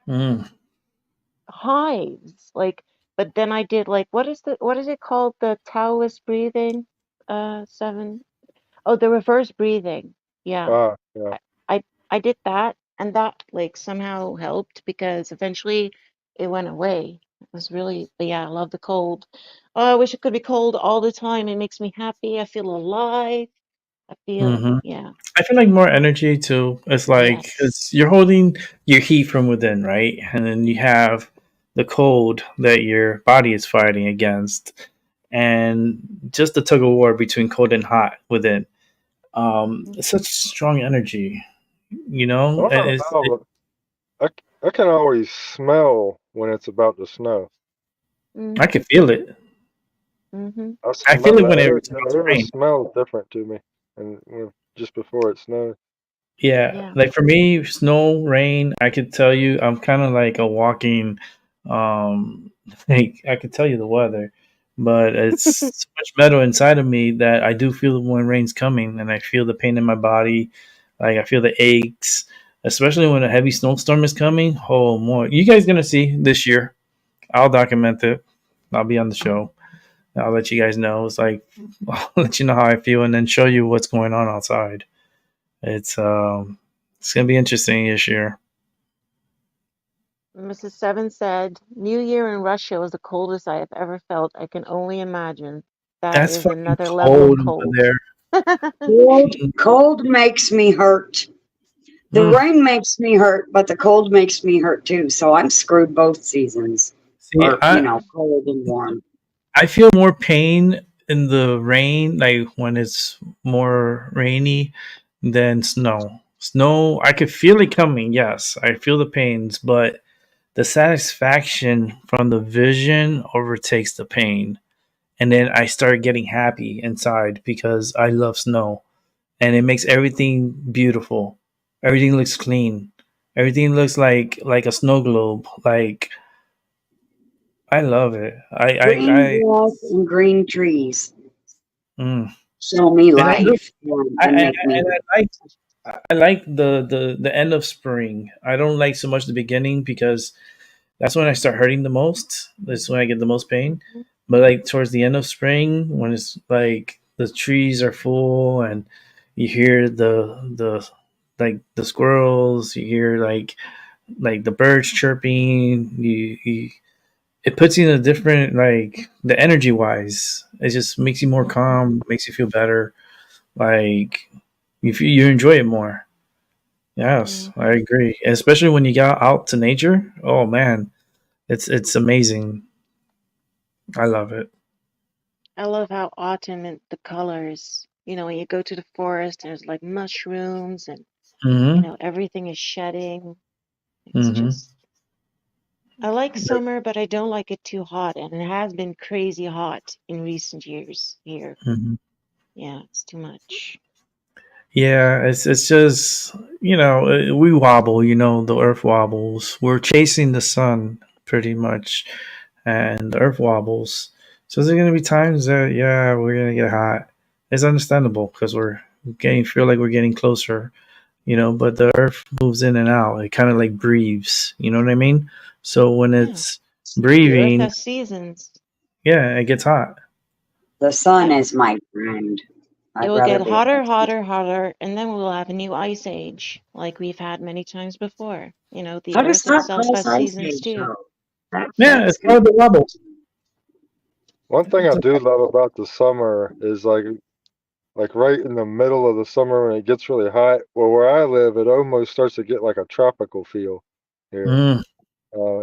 Mm-hmm. hives. But then I did like what is it called? The Taoist breathing, seven. Oh, the reverse breathing. Yeah, Yeah. I I, I did that, and that like somehow helped because eventually it went away. It was really, but yeah, I love the cold. Oh, I wish it could be cold all the time. It makes me happy. I feel alive. I feel, Hmm. yeah, I feel like more energy too. It's like yes. it's you're holding your heat from within, right? And then you have the cold that your body is fighting against, and just the tug of war between cold and hot within. It's such strong energy, you I know. don't And know it's how, but I can always smell when it's about to snow. I Mm-hmm. can feel it. Mm-hmm. I I feel smell it it. when it's about to It always rain. smells different to me, and just before it snows. Yeah, Yeah. like for me, snow, rain, I could tell you I'm kind of like a walking like I could tell you the weather, but it's so much metal inside of me that I do feel when rain's coming and I feel the pain in my body, like I feel the aches, especially when a heavy snowstorm is coming. Oh, more. You guys going to see this year. I'll document it. I'll be on the show. I'll let you guys know. It's like I'll let you know how I feel and then show you what's going on outside. It's um it's gonna be interesting this year. Mrs. Seven said, New Year in Russia was the coldest I have ever felt. I can only imagine. That That's is fucking another level of cold over cold. there. Cold makes me hurt. The Mm. rain makes me hurt, but the cold makes me hurt too. So I'm screwed both seasons, See, or cold and warm. I feel more pain in the rain, like when it's more rainy, than snow. Snow, I could feel it coming. Yes, I feel the pains, but the satisfaction from the vision overtakes the pain, and then I start getting happy inside because I love snow. And it makes everything beautiful. Everything looks clean. Everything looks like a snow globe. Like I love it. Green grass and green trees Mm. show me And I look. life and make me. I like the end of spring. I don't like so much the beginning because that's when I start hurting the most. That's when I get the most pain. Mhm. But like towards the end of spring, when it's like the trees are full and you hear the like the squirrels, you hear like the birds chirping. You it puts you in a different like the energy wise. It just makes you more Mhm. calm, makes you feel better. Like you enjoy it more. Yes, I Mhm. agree. Especially when you get out to nature. Oh man, it's amazing. I love it. I love how autumn and the colors, when you go to the forest, there's like mushrooms and, Mm-hmm. everything is shedding. It's Mm-hmm. just, I like summer, but I don't like it too hot. And it has been crazy hot in recent years here. Mm-hmm. Yeah, it's too much. Yeah, it's just we wobble. The Earth wobbles. We're chasing the sun pretty much, and the Earth wobbles. So there's gonna be times that we're gonna get hot. It's understandable because we're getting feel like we're getting closer. But the Earth moves in and out. It kind of like breathes. You know what I mean? So when Yeah. it's The earth breathing, has seasons. yeah, it gets hot. The sun Yep. is my friend. It I'd will rather get be. hotter, hotter, hotter, and then we'll have a new ice age, like we've had many times before. The How does earth that itself pass has ice seasons age too. though? That Yeah, that's it's part of the wobble. One thing I do love about the summer is like right in the middle of the summer when it gets really hot. Well, where I live, it almost starts to get like a tropical feel here Mm,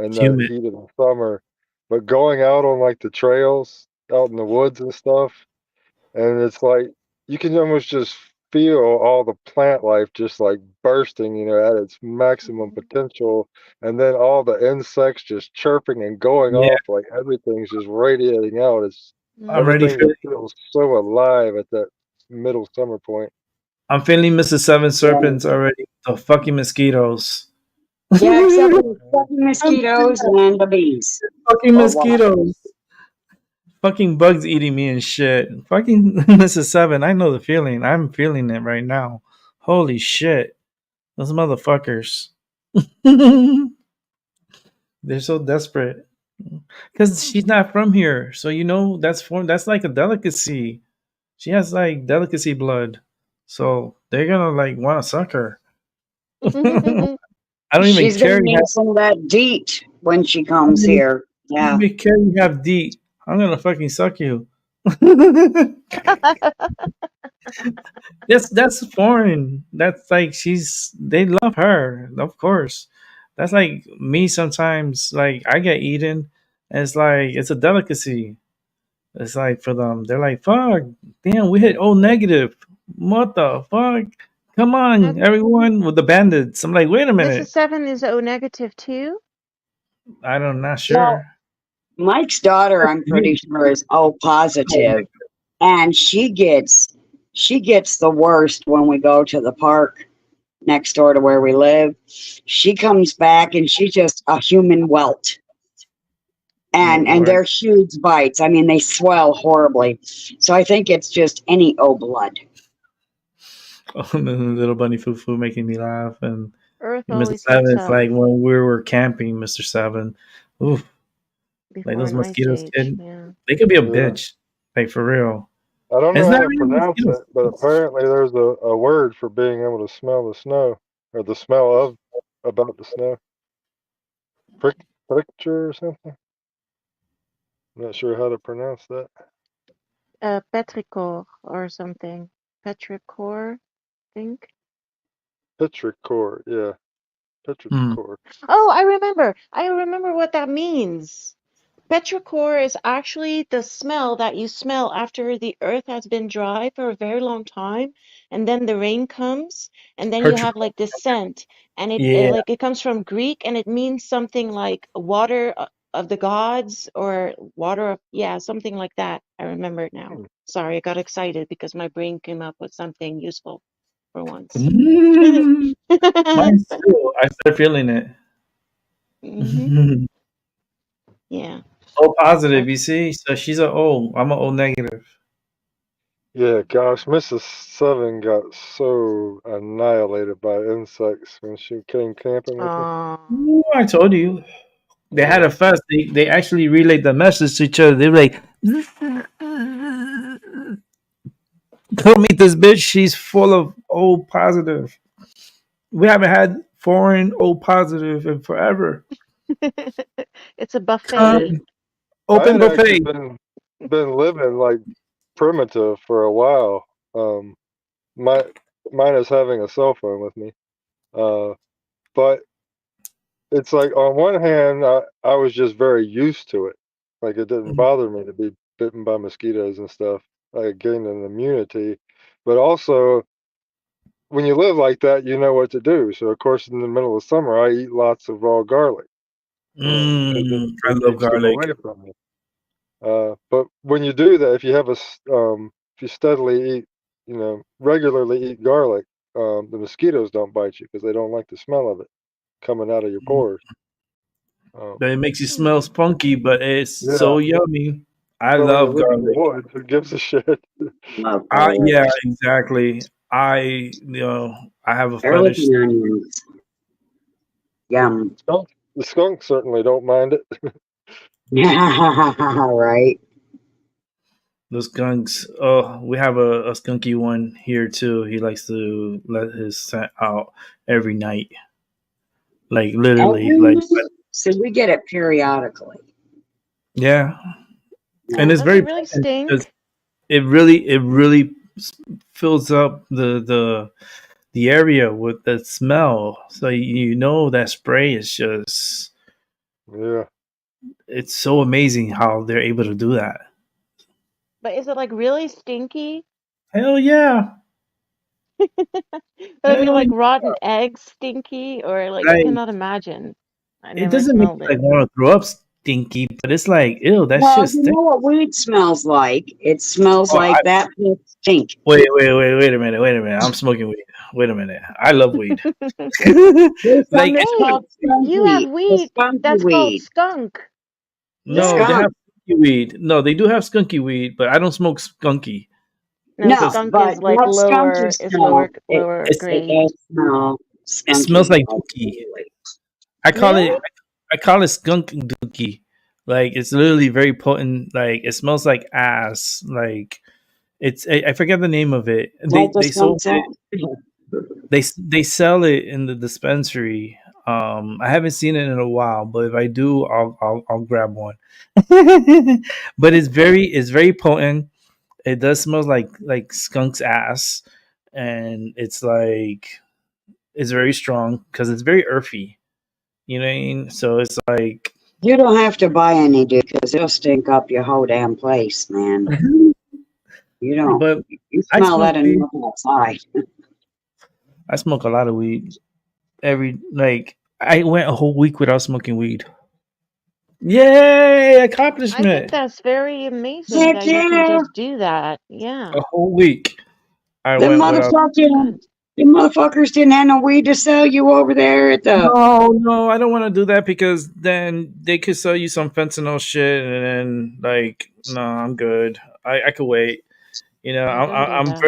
in the humid. heat of the summer. But going out on like the trails, out in the woods and stuff, and it's like you can almost just feel all the plant life just like bursting, at its maximum Mhm. potential, and then all the insects just chirping and going Yeah, off like everything's just radiating out. It's I'm Mhm. ready everything for. just feels so alive at that middle summer point. I'm feeling Mrs. Seven yeah. Serpents already. The fucking mosquitoes. Yeah, except for the Mhm. fucking mosquitoes and the bees. Fucking Or what? mosquitoes. Fucking bugs eating me and shit. Fucking Mrs. Seven. I know the feeling. I'm feeling it right now. Holy shit. Those motherfuckers. They're so desperate. Because she's not from here. So that's like a delicacy. She has like delicacy blood. So they're gonna like wanna suck her. I don't even She's care. gonna need some of that DEET when she I comes don't even here. Yeah. care you have D. I'm gonna fucking suck you. That's foreign. That's like they love her, of course. That's like me sometimes. Like I get eaten, and it's like it's a delicacy. It's like for them, they're like, "Fuck, damn, we hit O negative. What the fuck? Come That on, everyone with the bandits." I'm like, wait a Mrs. minute. Seven is O negative too. I'm not Well, sure. Mike's daughter, I'm pretty sure, is O positive, and she gets the worst when we go to the park next door to where we live. She comes back and she's just a human welt. Oh And Lord. they're huge bites. I mean, they swell horribly. So I think it's just any O blood. Oh, the little bunny foo foo making me laugh, and Earth Mr. always Seven. wakes It's up like when we were camping, Mr. Seven. Oof, like before those an ice mosquitoes, age. kid. Yeah. They could be a Yeah. bitch, like for real. I don't It's know how not to really pronounce mosquitoes. it, but apparently there's a word for being able to smell the snow or the smell of about the snow. Picture or something. Not sure how to pronounce that. Petrichor or something. Petrichor, I think. Petrichor, yeah, Hmm. petrichor. Oh, I remember. I remember what that means. Petrichor is actually the smell that you smell after the earth has been dry for a very long time, and then the rain comes, and then you have Petrichor. like this scent, and Yeah. it comes from Greek, and it means something like water of the gods or water of, yeah, something like that. I remember it now. Hmm. Sorry, I got excited because my brain came up with something useful for once. Mm, mine's too. I start feeling it. Hmm. Yeah. O positive, you see? So she's a O. I'm a O negative. Yeah, gosh, Mrs. Seven got so annihilated by insects when she came camping with me. Oh, Ooh, I told you. They had Yeah. a fuss. They actually relayed the message to each other. They were like, "Go meet this bitch. She's full of O positive. We haven't had foreign O positive in forever. it's a buffet. Come, I open had actually buffet." been living like primitive for a while. My mine is having a cell phone with me. Uh, but it's like on one hand, I was just very used to it. Like it didn't bother me to be bitten by mosquitoes and stuff. I gained an immunity, but also when you live like that, you know what to do. So of course, in the middle of summer, I eat lots of raw garlic because I it love keeps them garlic. away from me. But when you do that, if you have if you steadily eat, regularly eat garlic, the mosquitoes don't bite you because they don't like the smell of it coming out of your pores. Um, But it makes you smell Hmm. funky, but it's yeah, so yummy. I but when you love live in the garlic. woods, who gives a shit? Love garlic. Yeah, exactly. I have a Garlic fetish. and onions. Yum. The skunks certainly don't mind it. Right. Those skunks. Oh, we have a skunky one here too. He likes to let his scent out every night. Like literally, Every like night. So we get it periodically. yeah. And Yeah. it's Does it very really potent because stink? it really fills up the area with the smell. So you know that spray is just Yeah. it's so amazing how they're able to do that. But is it like really stinky? Hell yeah. But I mean, Hell like yeah. rotten eggs stinky, or like I Like cannot imagine. I it never doesn't make smelled you it. like want to throw up stinky, but it's like ew, that Well, shit you know stinks. what weed smells like? It smells Oh, like that stink. wait a minute. I'm smoking weed. Wait a minute. I love weed. There's some Like that's Wait, called skunk you have weed. The weed skunky that's called weed. skunk. no, they Yeah. Skunk. have skunky weed. No, they do have skunky weed, but I don't smoke skunky No, No, because skunk but is like that skunky lower, is smell, lower it's it grade. does smell it smells skunky. like dookie. Absolutely. I call it Really? I call it skunk dookie. Like it's literally very potent. Like it smells like ass. Like I forget the name of it. Like the They skunk sold it. scent. They sell it in the dispensary. I haven't seen it in a while, but if I do, I'll grab one. But it's very potent. It does smell like skunk's ass, and it's very strong because it's very earthy. You know what I mean? So it's like You don't have to buy any, dude, because it'll stink up your whole damn place, man. You don't. but You I smell smoke that weed. enough outside. I smoke a lot of weed. I went a whole week without smoking weed. Yay! I think Accomplishment. that's very amazing Heck that you can yeah! just do that. Yeah, A whole week I The went without. motherfucking, good. the motherfuckers didn't have no weed to sell you over there at the. No, I don't want to do that because then they could sell you some fentanyl shit, and then no, I'm good. I could wait. You know, Yeah, don't do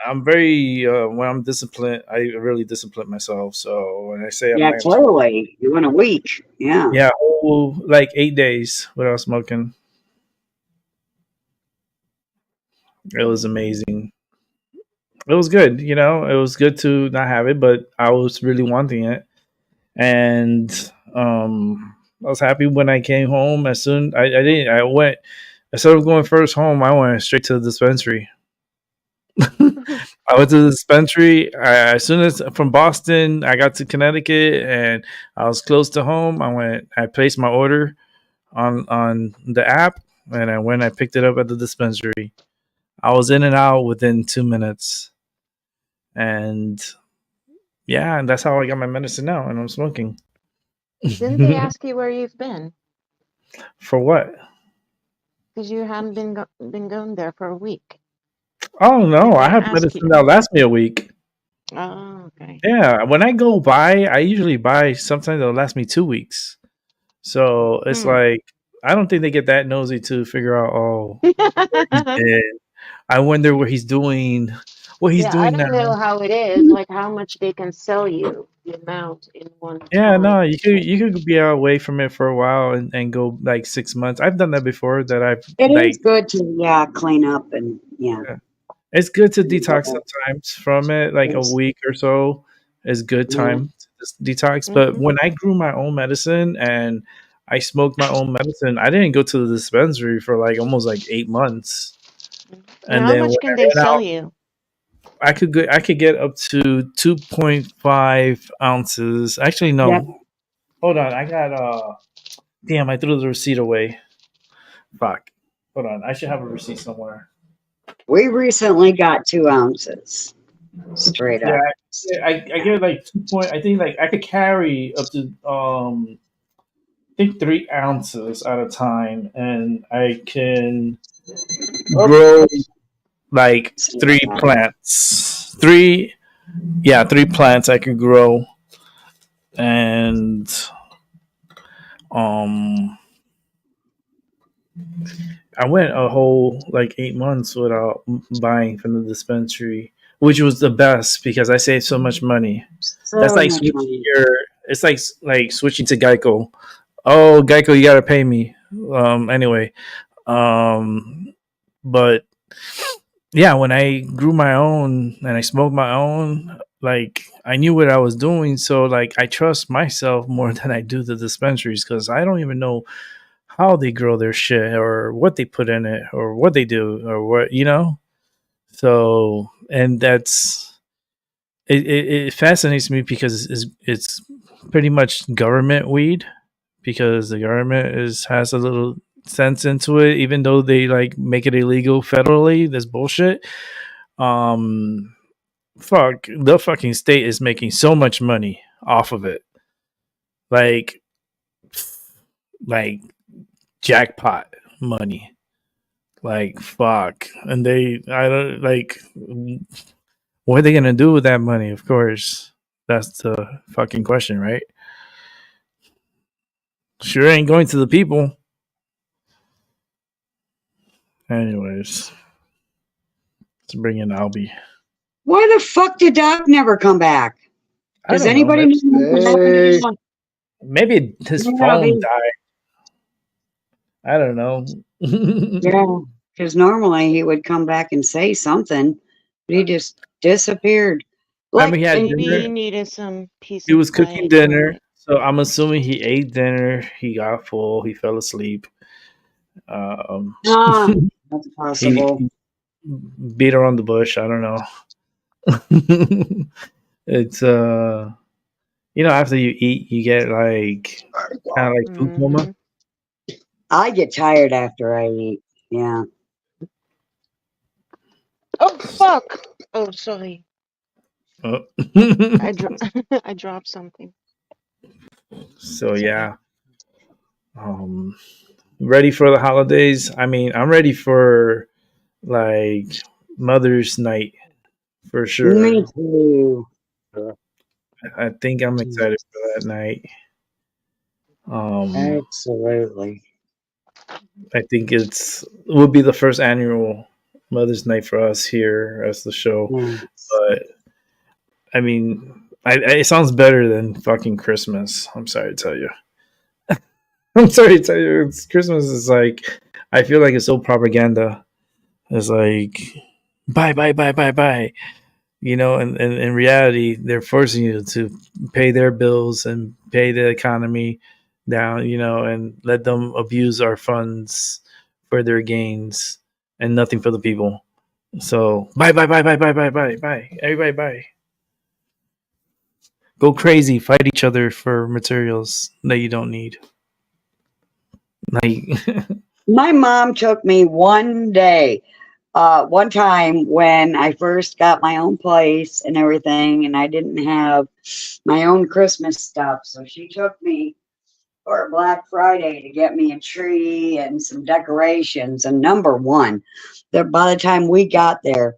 I'm that. very when I'm disciplined, I really discipline myself. So when I say I'm Yeah, not gonna smoke, clearly. You in a week. Yeah. yeah, like 8 days without smoking. It was amazing. It was good. You know, it was good to not have it, but I was really wanting it, and I was happy when I came home. As soon I didn't I went instead of going first home, I went straight to the dispensary. I went to the dispensary as soon as from Boston. I got to Connecticut, and I was close to home. I placed my order on the app, and I picked it up at the dispensary. I was in and out within 2 minutes, and yeah, and that's how I got my medicine now, and I'm smoking. Didn't they ask you where you've been? For what? Because you hadn't been going there for a week. Oh Did no, I they have ask you? medicine that lasts me a week. Oh, okay. Yeah, when I go buy, I usually buy sometimes it'll last me 2 weeks. So it's Hmm. like I don't think they get that nosy to figure out. Oh, he's dead. I wonder what he's Yeah, I doing don't know now. how it is, like how much they can sell you, the amount in one Yeah, time. no, you could be away from it for a while and go like 6 months. I've done that before. That I've It is like good to, yeah, clean up and, yeah. it's good to detox sometimes from it. Like a It's, week or so is good yeah. time to detox. But Mm-hmm. when I grew my own medicine and I smoked my own medicine, I didn't go to the dispensary for like almost like 8 months. And And how then when much I can they ran sell out, you? I could get up to 2.5 ounces. Actually, Yep. no. Hold on, I got damn, I threw the receipt away. Fuck. Hold on, I should have a receipt somewhere. We recently got 2 ounces. Straight Yeah, up. I get like 2 point. I think like I could carry up to I think 3 ounces at a time, and I can Oh, grow like sorry three about that. plants. 3 plants I can grow, and um, I went a whole like 8 months without buying from the dispensary, which was the best because I saved so much money. That's So like much switching money. your. It's like switching to Geico. Oh, Geico, you gotta pay me. Anyway, um, but yeah, when I grew my own and I smoked my own, like I knew what I was doing. So like I trust myself more than I do the dispensaries because I don't even know how they grow their shit or what they put in it or what they do or what So and it fascinates me because it's pretty much government weed because the government has a little sense into it, even though they like make it illegal federally. That's bullshit. Um, fuck, the fucking state is making so much money off of it, like like jackpot money. Like fuck, and I don't like. What are they gonna do with that money? Of course, that's the fucking question, right? Sure ain't going to the people. Anyways, let's bring in Albie. Why the fuck did Doc never come back? I Does don't know. anybody know what Hey, happened? Maybe his Yeah, phone died. I don't know. yeah, because normally he would come back and say something, but he just disappeared. I mean, Like, he had and Maybe dinner. you needed some peace He and was cooking quiet for dinner, it. So I'm assuming he ate dinner. He got full. He fell asleep. Um, Ah, that's he, possible. he beat around the bush. I don't know. It's after you eat, you get like kind of like food coma. Hmm. I get tired after I eat. Yeah. Oh fuck! Oh, sorry. Oh. I dropped something. So It's okay. yeah, um, ready for the holidays. I mean, I'm ready for like Mother's Night for Me sure. too. Yeah. I think I'm excited for that night. Um, Absolutely. I think it will be the first annual Mother's Night for us here as the show. Yes. But I mean, it sounds better than fucking Christmas. I'm sorry to tell you. I'm sorry to tell you. Christmas is like, I feel like it's so propaganda. It's like, buy, buy, buy, buy, buy. And in reality, they're forcing you to pay their bills and pay the economy down, and let them abuse our funds for their gains and nothing for the people. So buy, buy, buy, buy, buy, buy, buy, buy. Everybody buy. Go crazy, fight each other for materials that you don't need. Like, My mom took me one time when I first got my own place and everything, and I didn't have my own Christmas stuff. So she took me for Black Friday to get me a tree and some decorations. And number one, that by the time we got there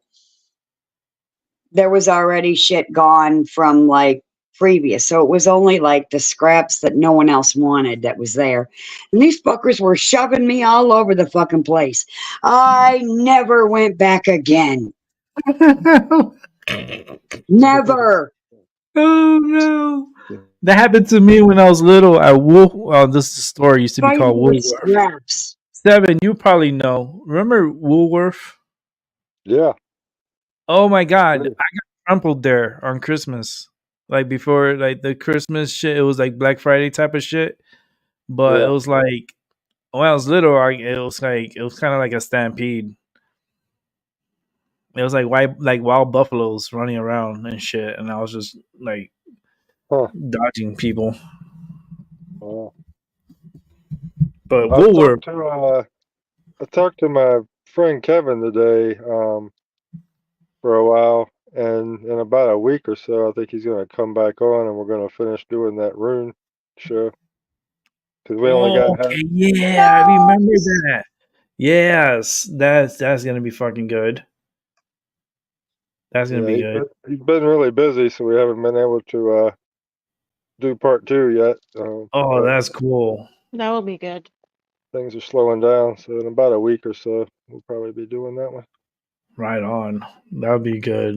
was already shit gone from like previous. So it was only like the scraps that no one else wanted that was there. And these fuckers were shoving me all over the fucking place. I never went back again. Never. oh no. That happened to me when I was little at Wolf. This store used to be called Fighting with Woolworth. scraps. Seven, you probably know. Remember Woolworth? Yeah. Oh my god, Yeah. I got crumpled there on Christmas. Like before, like the Christmas shit, it was like Black Friday type of shit. But it Yeah. was like when I was little, it was kind of like a stampede. It was like wild buffaloes running around and shit, and I was just like Huh. dodging people. Wow. But I Woolworth, talked to my friend Kevin today, for a while, and in about a week or so, I think he's gonna come back on, and we're gonna finish doing that Rune show because we only oh, got half. okay, yeah, I remember that. Yes, that's gonna be fucking good. That's gonna Yeah, be good. he's been really busy, so we haven't been able to do part two yet. Oh, But that's cool. That will be good. things are slowing down, so in about a week or so, we'll probably be doing that one. Right on. That'll be good.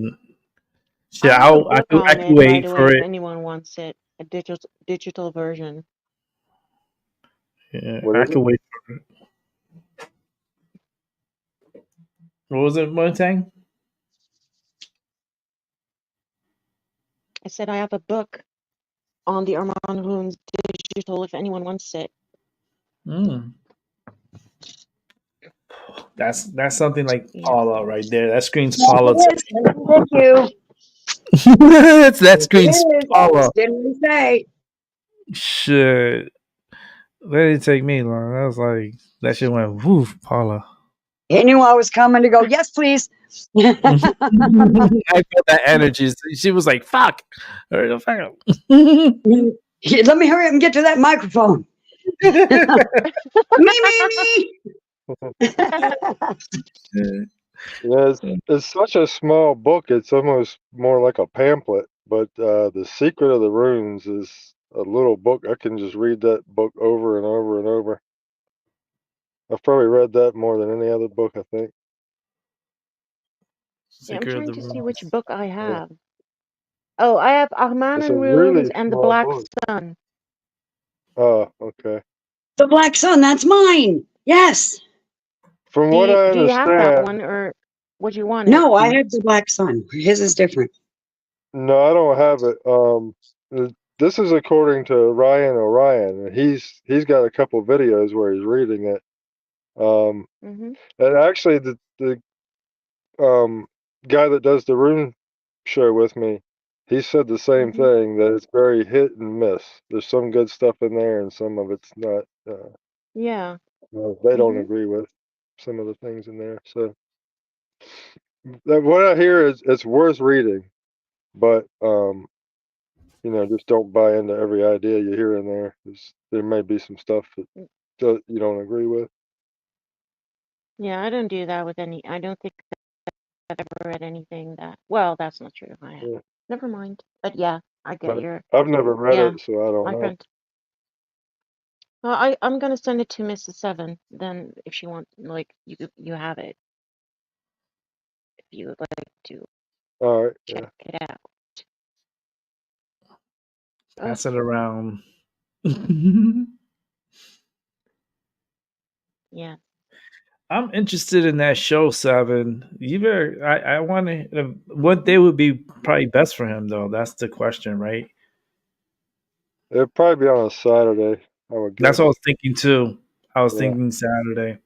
I Yeah, have a I book could on it, by wait the way, for if it. anyone wants it, a digital version. Yeah, What I is could it? wait for it. What was it, Mustang? I said I have a book on the Armand Runes digital, if anyone wants it. Mm. That's something like Yeah. Paula right there. That screams Paula to Yes, thank you. me. That Yes, it screams is. I Paula. just didn't say. Shit. That didn't take me long. That was like that shit went woof, Paula. He knew I was coming to go, yes, please. I felt that energy. She was like, "Fuck." Hurry the fuck up. Let me hurry up and get to that microphone. Me. Yeah, it's such a small book. It's almost more like a pamphlet. But the Secret of the Runes is a little book. I can just read that book over and over and over. I've probably read that more than any other book, I think. Yeah, I'm Secret of trying the to see which Runes. book I Yeah. have. Oh, I have Armand It's a Runes really and the small Black book. Sun. Oh, okay. The Black Sun, that's mine. Yes. From what I Do you have that understand, one, or would you want it? No, I have the Black Sun. His is different. no, I don't have it. this is according to Ryan Orion, and he's got a couple videos where he's reading it. Mm-hmm. And actually, the guy that does the room show with me, he said the same Mm-hmm. thing, that it's very hit and miss. There's some good stuff in there, and some of it's not. Yeah. They don't Mm-hmm. agree with some of the things in there. So what I hear is it's worth reading, but just don't buy into every idea you hear in there. There may be some stuff that you don't agree with. Yeah, I don't do that with any. I don't think I've ever read anything that. Well, that's not true. I have. Yeah. Never mind. But yeah, I get But your. I've never read Yeah, it, so I don't my know. friend. Well, I'm gonna send it to Mrs. Seven. Then, if she wants, like, you have it. If you would like to All right, check yeah. it out. Ugh, Pass it around. I'm yeah. interested in that show, Seven. You better. I want to. What day would be probably best for him, though? That's the question, right? It'd probably be on a Saturday, I would That's guess. what I was thinking too. I was Yeah. thinking Saturday.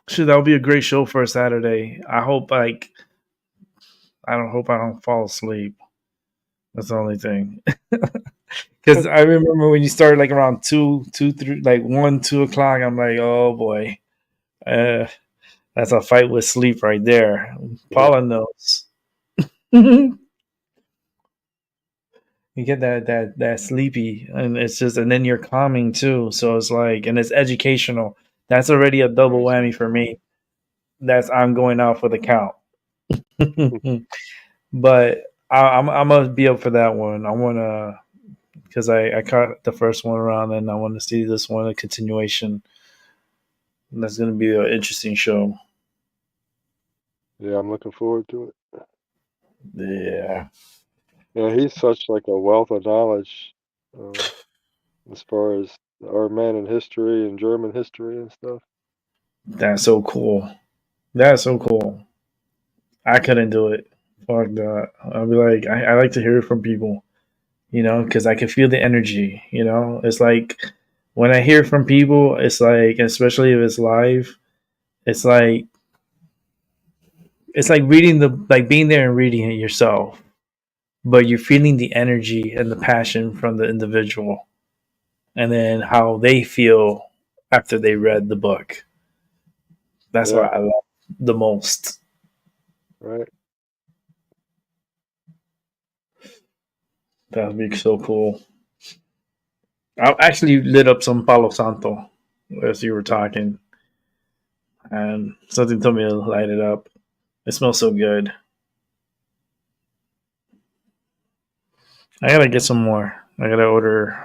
Sure, that would be a great show for a Saturday. I hope I don't hope I don't fall asleep. That's the only thing. Because I remember when you started like around 3, like 1, 2 o'clock. I'm like, oh boy, uh, that's a fight with sleep right there. Yeah. Paula knows. You get that sleepy, and it's just, and then you're calming too. So it's like, and it's educational. That's already a double Very whammy sweet. for me. I'm going out for the count. But I'm gonna be up for that one. I wanna, because I caught the first one around, and I want to see this one a continuation. And that's gonna be an interesting show. Yeah, I'm looking forward to it. Yeah, Yeah, he's such like a wealth of knowledge, as far as our man in history and German history and stuff. that's so cool. That's so cool. I couldn't do it. Fuck that. I'll be like, I like to hear it from people, because I can feel the energy. It's like when I hear from people, it's like, especially if it's live, it's like reading like being there and reading it yourself, but you're feeling the energy and the passion from the individual, and then how they feel after they read the book. That's Yeah, what I love the most. right. That would be so cool. I actually lit up some Palo Santo as you were talking, and something told me to light it up. It smells so good. I gotta get some more. I gotta order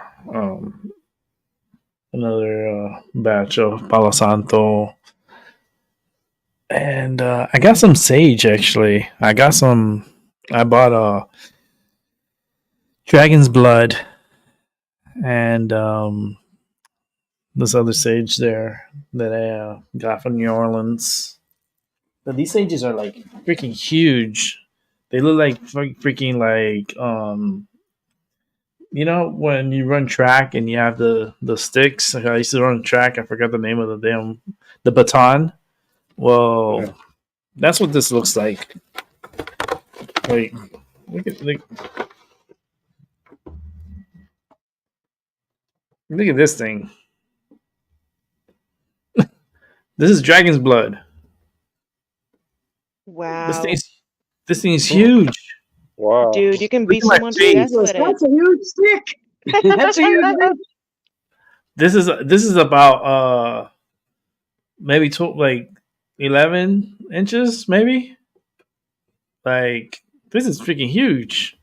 another batch of Palo Santo, and I got some sage. Actually, I got some. I bought a dragon's blood and this other sage there that I got from New Orleans. But these sages are like freaking huge. They look like freaking like when you run track and you have the sticks. Like I used to run track. I forgot the name of the baton. Yeah. Well, that's what this looks like. Like look at this thing. This is dragon's blood. This Wow. thing's this thing's Hmm. huge. Wow. Dude, you can Look beat at my someone to face. death Jesus, with it. that's a huge stick. That's a huge stick. This is about maybe like 11 inches, maybe. Like this is freaking huge.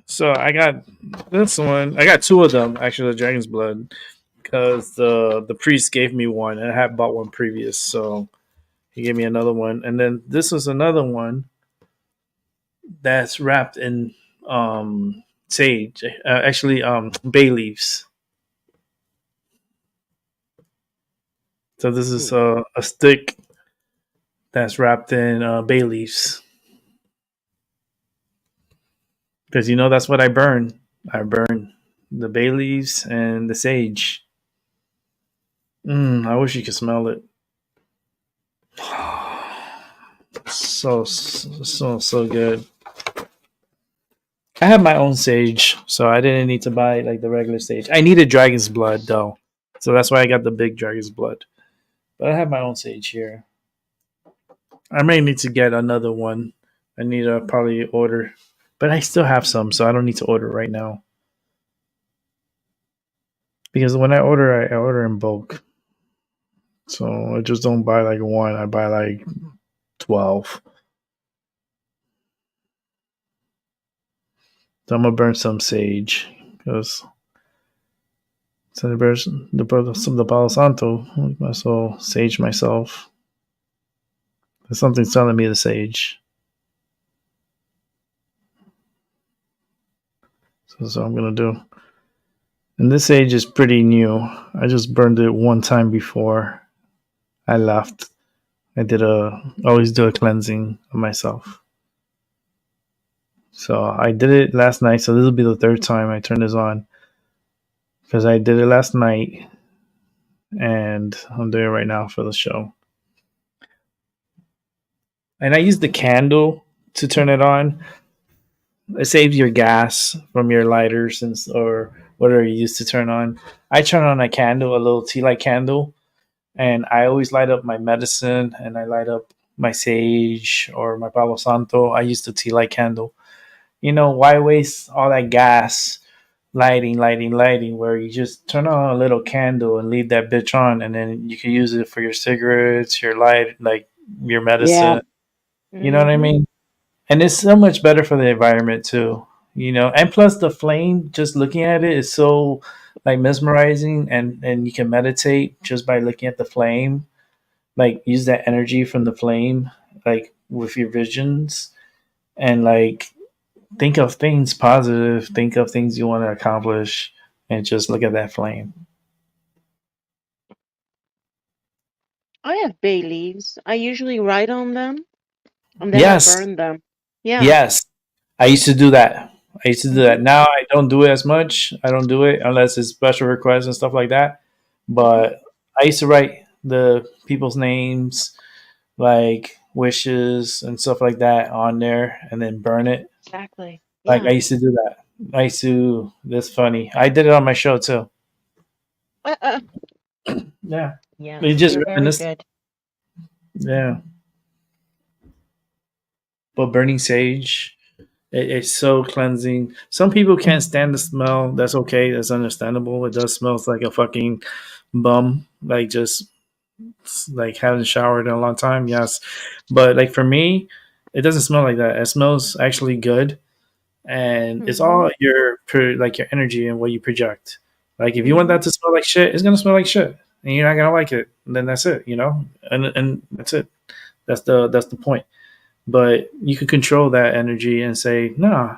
So I got this one. I got two of them actually, the dragon's blood, because the priest gave me one, and I had bought one previous, so he gave me another one, and then this was another one that's wrapped in sage, actually bay leaves. So this is Hmm. a stick that's wrapped in bay leaves, because that's what I burn I burn the bay leaves and the sage. I wish you could smell it. So good. I have my own sage, so I didn't need to buy like the regular sage. I needed dragon's blood though, so that's why I got the big dragon's blood. But I have my own sage here. I may need to get another one. I need to probably order, but I still have some, so I don't need to order right now. Because when I order in bulk. So I just don't buy like one. I buy like 12. So I'm gonna burn some sage because so some of the Palo Santo. So sage myself. There's something telling me the sage. So that's what I'm gonna do. And this sage is pretty new. I just burned it one time before I left. Always do a cleansing of myself. So I did it last night. So this will be the third time I turn this on because I did it last night, and I'm doing it right now for the show. And I use the candle to turn it on. It saves your gas from your lighters or whatever you use to turn on. I turn on a candle, a little tea light candle, and I always light up my medicine and I light up my sage or my Palo Santo. I use the tea light candle. Why waste all that gas lighting, where you just turn on a little candle and leave that bitch on, and then you can use it for your cigarettes, your light, like your Yeah. medicine. You know what I Mm-hmm. mean? And it's so much better for the environment too. And plus the flame, just looking at it is so like mesmerizing, and you can meditate just by looking at the flame. Like use that energy from the flame, like with your visions, and like think of things positive, think of things you want to accomplish, and just look at that flame. I have bay leaves. I usually write on them and then I Yes, burn them. Yeah. yes. I used to do that. I used to do Mm-hmm. that. Now I don't do it as much. I don't do it unless it's special requests and stuff like that. Mm-hmm. But I used to write the people's names, like wishes and stuff like that on there and then burn it. Exactly. Like I Yeah. used to do that. I used to, that's funny. I did it on my show too. Uh-uh. Yeah. Yeah. You just You're very reminisce. good. Yeah. But burning sage, it's so cleansing. Some people can't stand the smell. That's okay. That's understandable. It does smell like a fucking bum. Like just like haven't showered in a long time. Yes. But like for me, it doesn't smell like that. It smells actually good. And it's Mm-hmm. all like your energy and what you project. Like if you want Mm-hmm. that to smell like shit, it's gonna smell like shit, and you're not gonna like it. And then that's it, and that's it. That's the point. But you can control that energy and say, nah,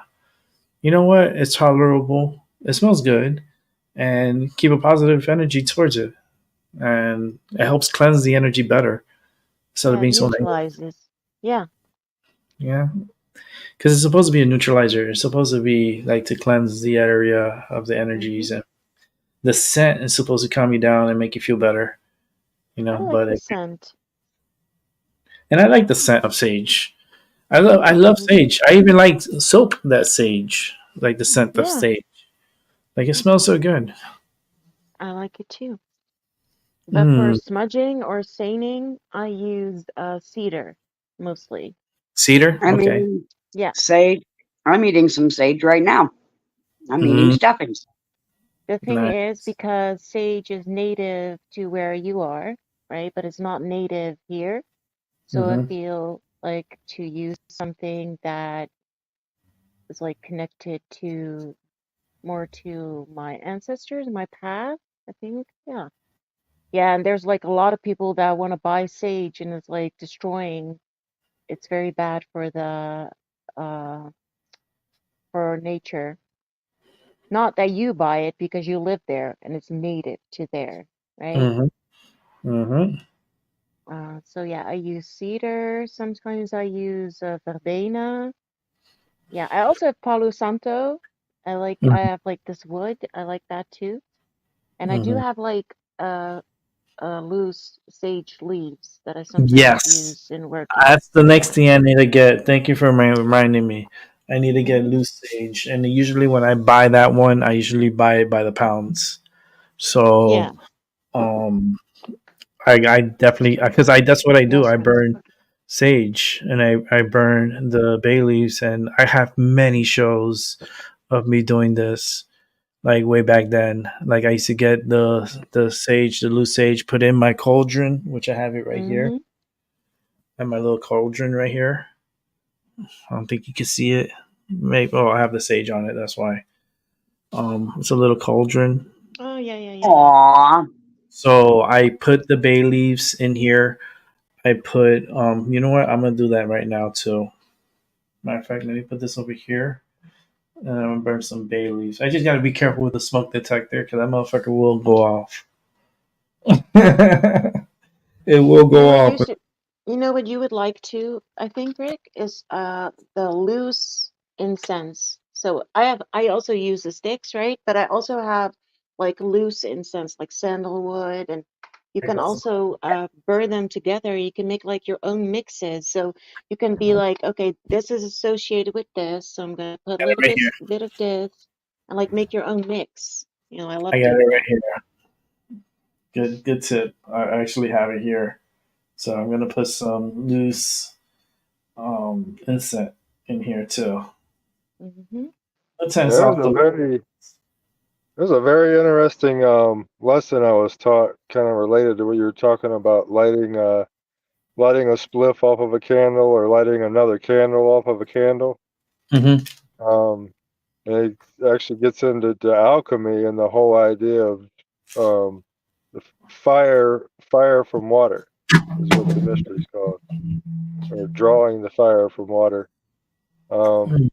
you know what? It's tolerable. It smells good, and keep a positive energy towards it, and it helps cleanse the energy better instead of Yeah, it being so negative. neutralizes. Yeah. Yeah, because it's supposed to be a neutralizer. It's supposed to be like to cleanse the area of the Mm-hmm. energies, and the scent is supposed to calm you down and make you feel better. I like But the scent. and I like the scent of sage. I love Mm-hmm. sage. I even like soap that sage, like the scent of Yeah, sage. Like it smells so good. I like it too. But for Mm, smudging or staining, I use cedar mostly. cedar. I Okay. mean, Yeah. sage. I'm eating some sage right now. I'm eating Mm, stuffings. The thing nice. is, because sage is native to where you are, right? But it's not native here. So I Mm-hmm. feel like to use something that is like connected to more to my ancestors, my path, I think. Yeah. Yeah, and there's like a lot of people that want to buy sage and it's like destroying. It's very bad for the uh for nature. Not that you buy it because you live there and it's native to there, right? Mm-hmm. Mm-hmm. So yeah, I use cedar. Sometimes I use verbena. Yeah, I also have Palo Santo I have like this wood. I like that too. And I do Mhm. have like loose sage leaves that I sometimes Yes, use in working. that's the next thing I need to get. Thank you for reminding me. I need to get Hmm. loose sage, and usually when I buy that one, I usually buy it by the pounds. So, Yeah. um, I definitely because I that's what I do. Yes, I please. burn sage and I burn the bay leaves, and I have many shows of me doing this. Like way back then, like I used to get the sage, the loose sage, put in my cauldron, which I have it right here, Mm-hmm. and my little cauldron right here. I don't think you can see it. Maybe oh, I have the sage on it. That's why. It's a little cauldron. Oh, yeah, yeah, yeah, yeah. Aw. So I put the bay leaves in here. I put you know what? I'm gonna do that right now too. Matter of fact, let me put this over here, and I'm gonna burn some bay leaves. I just gotta be careful with the smoke detector because that motherfucker will go off. It will You know go what off. you should, you know what you would like to, I think, Rick, is the loose incense. So I also use the sticks, right? But I also have like loose incense, like sandalwood, and you I can got some. also burn them together. You can make like your own mixes. So you can be like, okay, this is associated with this, so I'm gonna put a Got it little right here. bit of this, and like make your own mix. You know, I I love got it doing right that. here. Good tip. I actually have it here. So I'm gonna put some loose incense in here too. Hmm. That tends There was off a the. very There's a very interesting lesson I was taught, kind of related to what you were talking about, lighting a spliff off of a candle or lighting another candle off of a candle. Mhm. Um, and it actually gets into alchemy and the whole idea of um, fire from water is what the mystery's called, or drawing the fire from water. Um,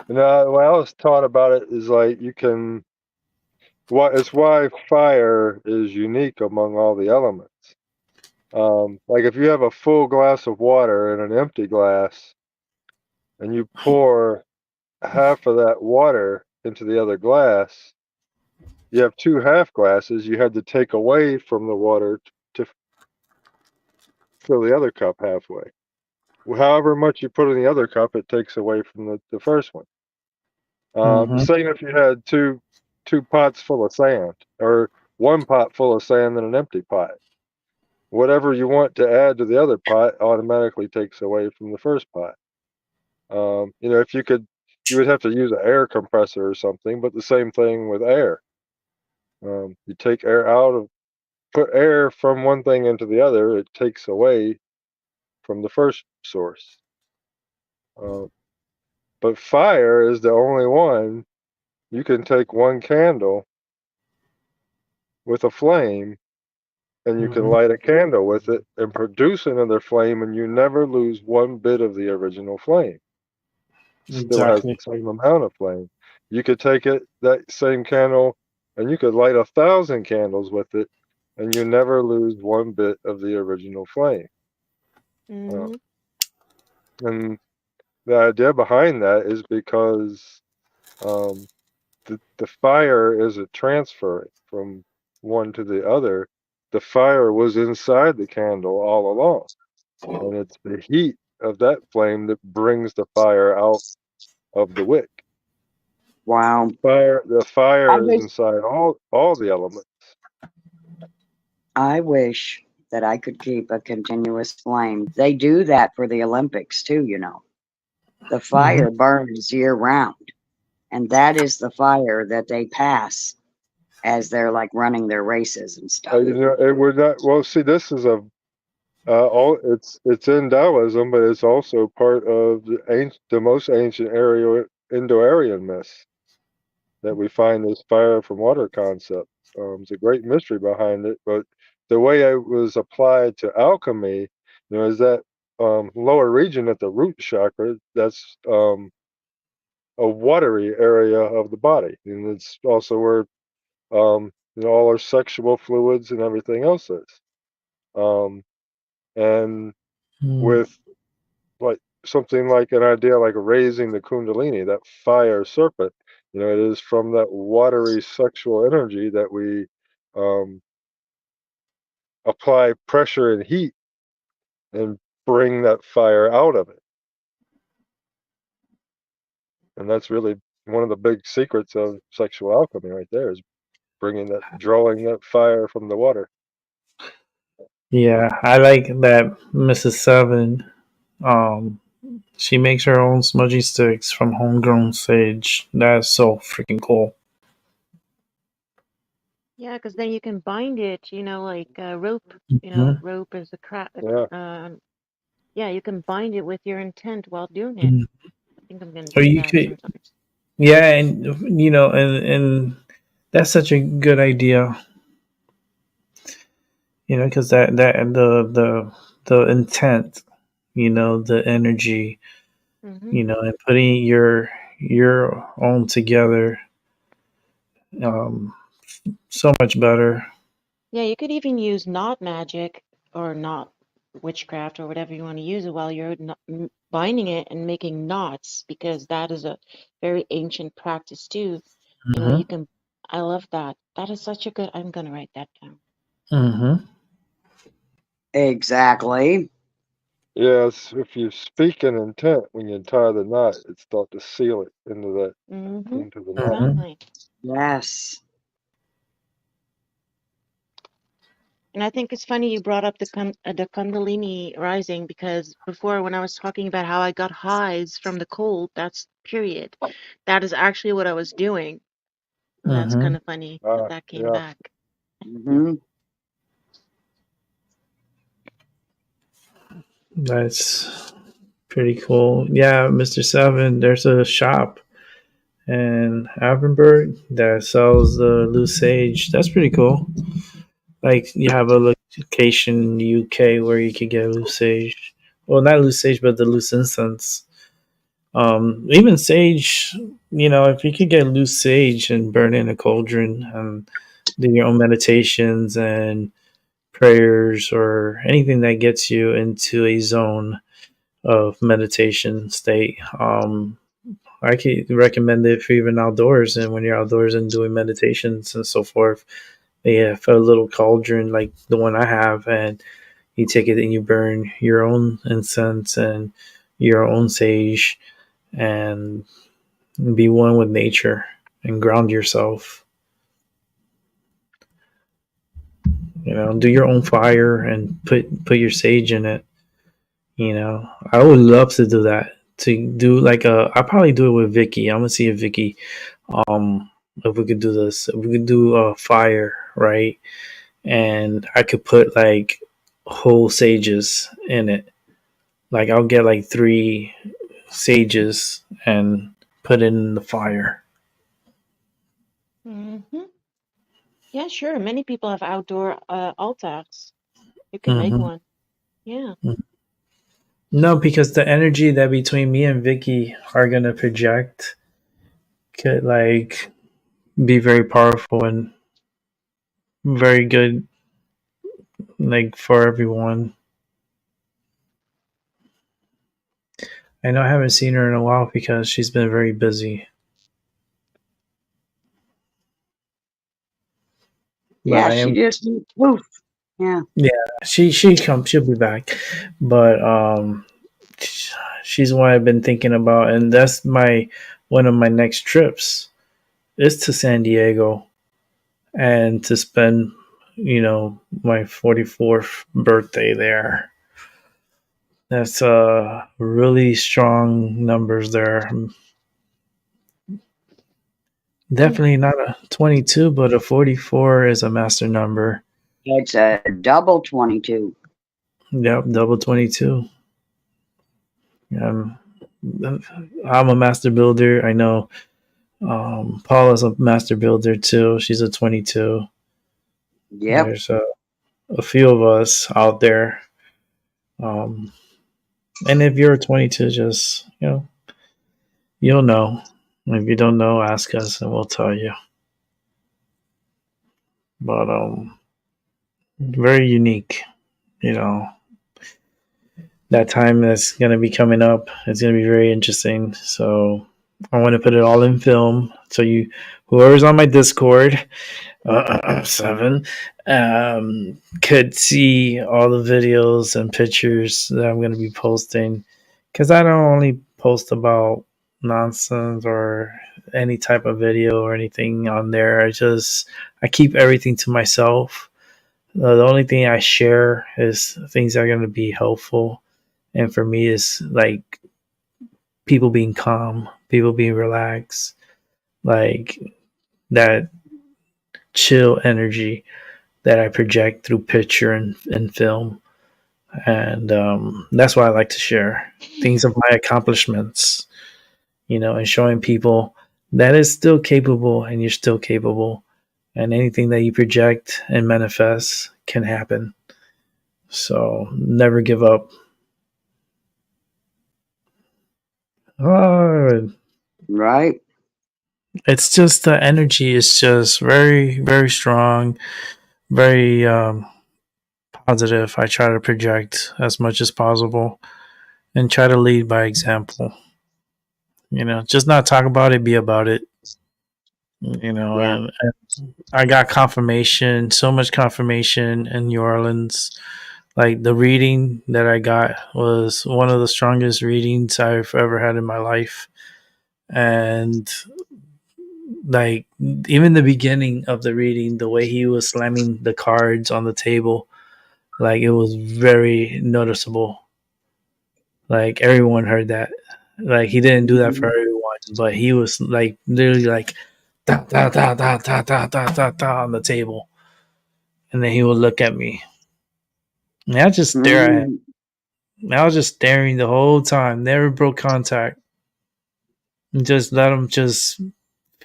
and what I was taught about it is like you can. It's why fire is unique among all the elements. Like if you have a full glass of water in an empty glass, and you pour half of that water into the other glass, you have two half glasses. You had to take away from the water to fill the other cup halfway. However much you put in the other cup, it takes away from the first one. Mhm. Same if you had two pots full of sand, or one pot full of sand and an empty pot. Whatever you want to add to the other pot automatically takes away from the first pot. If you would have to use an air compressor or something, but the same thing with air. You take put air from one thing into the other, it takes away from the first source. Uh, but fire is the only one. You can take one candle with a flame, and you can Mhm. light a candle with it and produce another flame, and you never lose one bit of the original flame. Still has Exactly. the same amount of flame. You could take that same candle, and you could light 1,000 candles with it, and you never lose one bit of the original flame. Uh, Hmm. and the idea behind that is because um, the fire isn't transferring from one to the other. The fire was inside the candle all along, and it's the heat of that flame that brings the fire out of the wick. Wow. The I fire is wish inside all the elements. I wish that I could keep a continuous flame. They do that for the Olympics too, you know. The Mhm. fire burns year round, and that is the fire that they pass as they're like running their races and stuff. It would not. Well, see, this is all. It's in Taoism, but it's also part of the most ancient area Indo-Aryan myths that we find this fire from water concept. It's a great mystery behind it, but the way it was applied to alchemy, is that lower region at the root chakra. That's a watery area of the body, and it's also where all our sexual fluids and everything else is. Um, and Mm. with like something like an idea like raising the Kundalini, that fire serpent, You know, it is from that watery sexual energy that we um, apply pressure and heat and bring that fire out of it. And that's really one of the big secrets of sexual alchemy right there, is drawing that fire from the water. Yeah, I like that Mrs. Seven. Um, she makes her own smudgy sticks from homegrown sage. That's so freaking cool. Yeah, because then you can bind it, like rope. Mhm. Rope is a crap. Yeah. Yeah, you can bind it with your intent while doing it. Mhm. I think I'm gonna Or do you that could, sometimes. yeah, and and that's such a good idea. Because that the intent, the energy, Hmm. and putting your own together, um, so much better. Yeah, you could even use knot magic or knot witchcraft or whatever you want to use it while you're binding it and making knots, because that is a very ancient practice too. You Hmm. can. I love that. That is such a good. I'm gonna write that down. Hmm. Exactly. Yes, if you speak an intent when you tie the knot, it's thought to seal it Hmm. into the knot. Hmm. Exactly. Yes. And I think it's funny you brought up the Kundalini rising, because before, when I was talking about how I got highs from the cold, that's period. That is actually what I was doing. And that's Hmm. kind of funny that that came Yeah. back. Hmm. That's pretty cool. Yeah, Mr. Seven, there's a shop in Avenberg that sells the loose sage. That's pretty cool. Like you have a location in the UK where you could get loose sage. Well, not loose sage, but the loose incense. Even sage, if you could get loose sage and burn it in a cauldron and do your own meditations and prayers or anything that gets you into a zone of meditation state. I could recommend it for even outdoors, and when you're outdoors and doing meditations and so forth. They have a little cauldron like the one I have, and you take it and you burn your own incense and your own sage and be one with nature and ground yourself. Do your own fire and put your sage in it. I would love to do that. To do like I probably do it with Vicky. I'm gonna see if Vicky, um, if we could do this. If we could do a fire, right? And I could put like whole sages in it. Like I'll get like 3 sages and put it in the fire. Hmm. Yeah, sure. Many people have outdoor altars. You can make Hmm. one. Yeah. No, because the energy that between me and Vicky are gonna project could like be very powerful and very good, like for everyone. I know I haven't seen her in a while because she's been very busy, but Yeah, I she am. just poof. Yeah. Yeah, she'll be back, but she's one I've been thinking about, and that's my one of my next trips is to San Diego and to spend my 44th birthday there. That's really strong numbers there. Yeah. Definitely not a 22, but a 44 is a master number. It's a double 22. Yep, double 22. um, I'm a master builder. I know Paula's a master builder too. She's a 22. Yep. There's a few of us out there. Um, and if you're a 22, just, you'll know. If you don't know, ask us and we'll tell you. But very unique, you know. That time that's going to be coming up. It's going to be very interesting. So I want to put it all in film. So whoever's on my Discord, 7, could see all the videos and pictures that I'm going to be posting. Because I don't only post about nonsense or any type of video or anything on there. I keep everything to myself. The only thing I share is things that are going to be helpful. And for me, is like people being calm, people being relaxed, like that chill energy that I project through picture and film. And that's why I like to share things of my accomplishments, and showing people that is still capable and you're still capable. And anything that you project and manifest can happen. So never give up. Oh, Right. it's just the energy is just very, very strong, very positive. I try to project as much as possible and try to lead by example. Just not talk about it, be about it. Yeah. And I got confirmation, so much confirmation in New Orleans. Like the reading that I got was one of the strongest readings I've ever had in my life. And like even the beginning of the reading, the way he was slamming the cards on the table, like it was very noticeable. Like everyone heard that. Like he didn't do that for Mhm. everyone, but he was like literally like da da da da da da da da da on the table, and then he would look at me. And I just stare at him. Mhm. And I was just staring the whole time. Never broke contact. And just let him just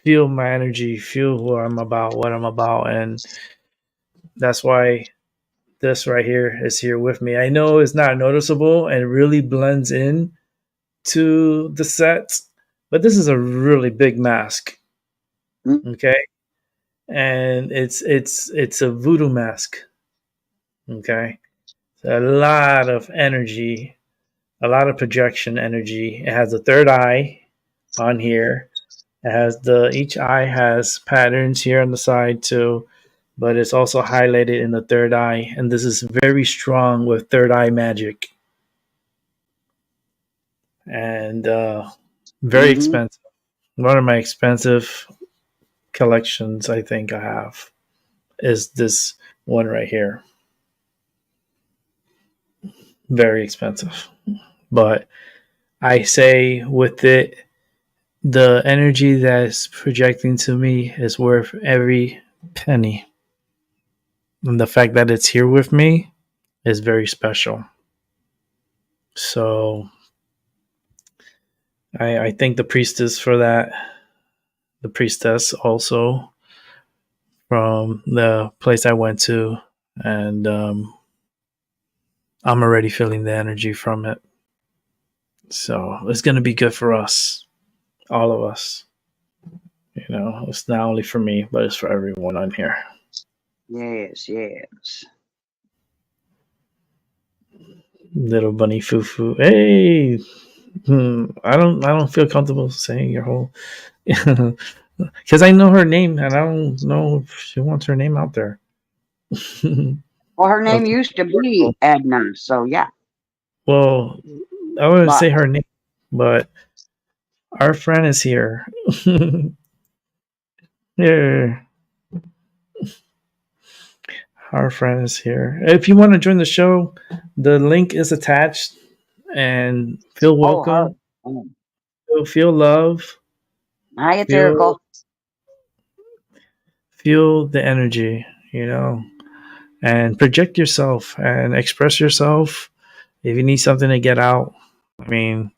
feel my energy, feel who I'm about, what I'm about, and that's why this right here is here with me. I know it's not noticeable and it really blends in to the set, but this is a really big mask. Mhm. Okay. And it's a voodoo mask. Okay. So a lot of energy, a lot of projection energy. It has a third eye on here. It has each eye has patterns here on the side too, but it's also highlighted in the third eye. And this is very strong with third eye magic. And very Mhm. expensive. One of my expensive collections I think I have is this one right here. Very expensive. But I say with it, the energy that's projecting to me is worth every penny. And the fact that it's here with me is very special. So I thank the priestess for that. The priestess also from the place I went to. And I'm already feeling the energy from it. So it's going to be good for us, all of us. It's not only for me, but it's for everyone on here. Yes, yes. Little bunny foo foo. Hey, I don't feel comfortable saying your whole because I know her name and I don't know if she wants her name out there. Well, her name Of- used to be Edna, so yeah. well, I wouldn't But say her name, but our friend is here. Yeah, our friend is here. If you want to join the show, the link is attached, and feel oh, her. welcome, Oh. feel love, Hi, feel Ethereal. feel the energy. And project yourself and express yourself. If you need something to get out, I mean,